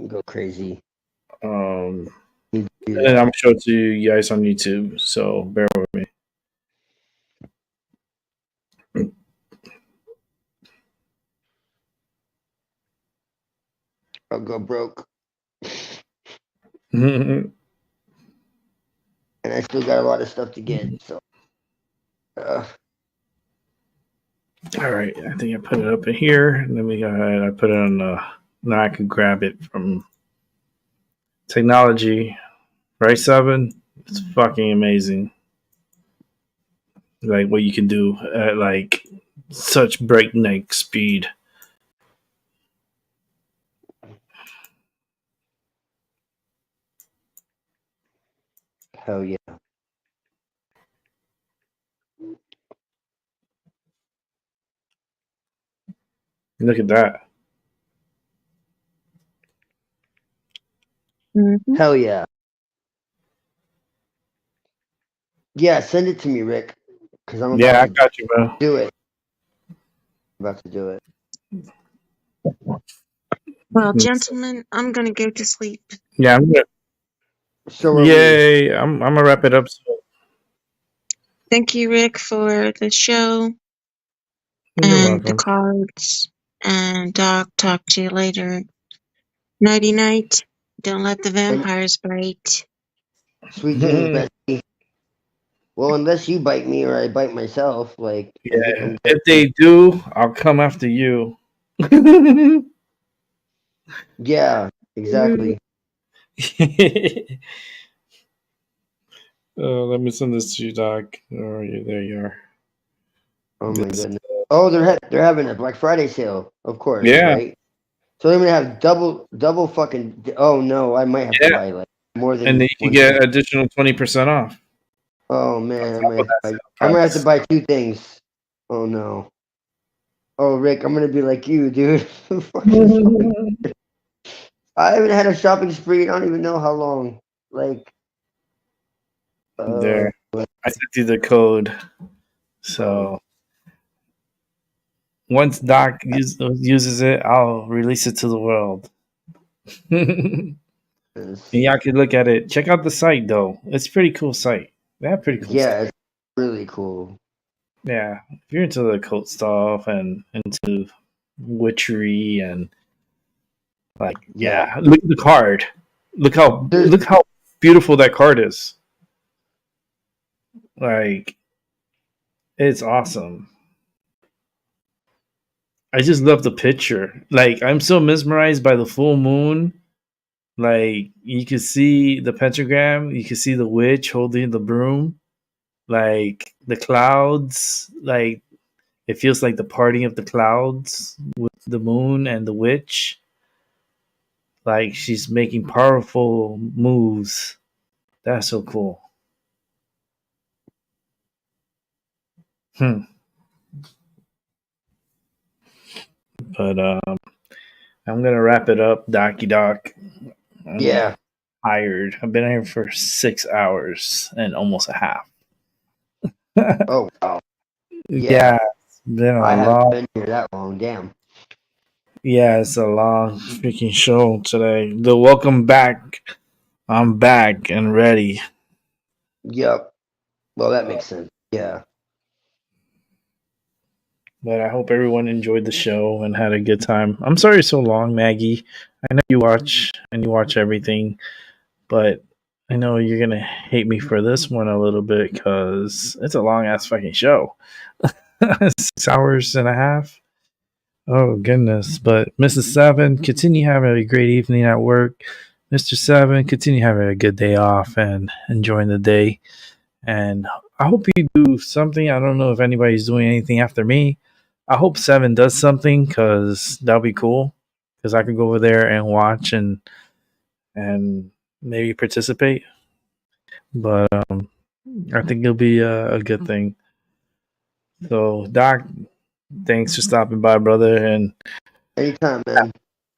Go crazy. Um, Do and that. I'm sure to you guys on YouTube. So bear with me. I'll go broke, All and I still got a lot of stuff to get. So. right. I think I put it up in here. And then we go ahead. I put it on the. Now I can grab it from technology. Right, Seven? It's fucking amazing. Like what you can do at like such breakneck speed. Hell yeah. Look at that. Mhm. Hell yeah. Yeah, send it to me, Rick, because I'm Yeah, about I to got you, bro. do it. I'm about to do it. Well, gentlemen, I'm gonna go to sleep. Yeah, I'm gonna. So are we. Yay! I'm gonna wrap it up. So Thank you, Rick, for the show you're and the welcome. cards. And Doc, talk to you later. Nighty night. Don't let the And vampires bite. sweet dreams, Bessie. Well, unless you bite me or I bite myself, like, and Yeah, become if dead. they do, I'll come after you. uh, Yeah, exactly. let me send this to you, Doc. Oh, there you are. Oh my This, goodness. Oh, they're having a Black Friday sale, of course, yeah, right? So they're gonna have double fucking. Oh no, I might have to yeah, buy like more and than then you one can thing. get additional 20% off Oh on man, top of that sale I might have to price. buy two things. Oh no. Oh Rick, I'm gonna be like you, dude. Fucking shopping. I haven't had a shopping spree. I don't even know how long. Like, There, what? I sent you the code. Oh, So once Doc uses it, I'll release it to the world. And goodness. y'all can look at it. Check out the site though. It's a pretty cool site. They have pretty cool stuff. Yeah, it's really cool. Yeah. If you're into the cult stuff and into witchery and like Yeah, yeah, look at the card. there's Look how beautiful that card is. Like it's awesome. I just love the picture. Like I'm so mesmerized by the full moon. Like you can see the pentagram, you can see the witch holding the broom, like the clouds, like it feels like the parting of the clouds with the moon and the witch. Like she's making powerful moves. That's so cool. Hmm. But I'm gonna wrap it up, Docky Doc. I'm yeah. tired. I've been here for 6 hours and almost a half. Oh wow. Yeah, Yeah, it's been a I haven't long. been here that long. Damn. Yeah, it's a long freaking show today. The welcome back. I'm back and ready. Yep. Well, that makes sense. Yeah. But I hope everyone enjoyed the show and had a good time. I'm sorry it's so long, Maggie. I know you watch and you watch everything, but I know you're gonna hate me for this one a little bit because it's a long ass fucking show. 6 hours and a half. Oh goodness. But Mrs. Seven, continue having a great evening at work. Mr. Seven, continue having a good day off and enjoying the day. And I hope you do something. I don't know if anybody's doing anything after me. I hope Seven does something because that'll be cool. Because I could go over there and watch and maybe participate. But I think it'll be a good thing. So Doc, thanks for stopping by, brother, and Anytime, man.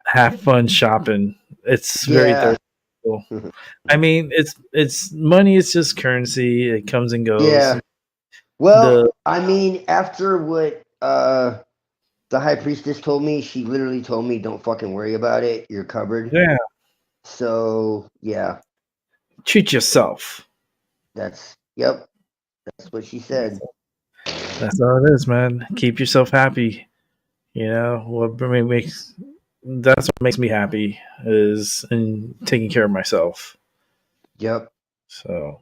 have fun shopping. It's very Yeah. thirsty. I mean, it's money. It's just currency. It comes and goes. Yeah. Well, The I mean, after what the high priestess told me, she literally told me, "Don't fucking worry about it. You're covered." yeah, So yeah, treat yourself. yep, that's what she said. That's all it is, man. Keep yourself happy. You know what makes that's what makes me happy is in taking care of myself. Yep. So,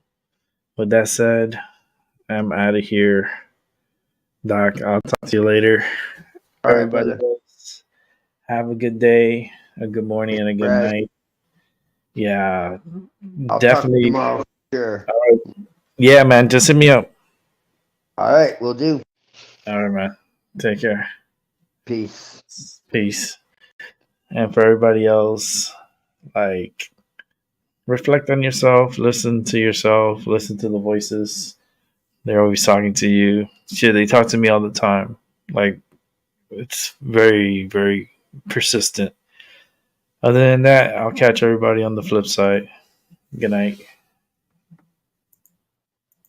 with that said, I'm out of here, Doc. I'll talk to you later. All right, Everybody brother. else, have a good day, a good morning, and a good Brad, night. Yeah, I'll talk to you definitely. tomorrow. Sure. Yeah, man. Just hit me up. All right, we'll do. All right, man. Take care. Peace. Peace. And for everybody else, like, reflect on yourself, listen to yourself, listen to the voices. They're always talking to you. Shit, they talk to me all the time. Like, it's very, very persistent. Other than that, I'll catch everybody on the flip side. Good night.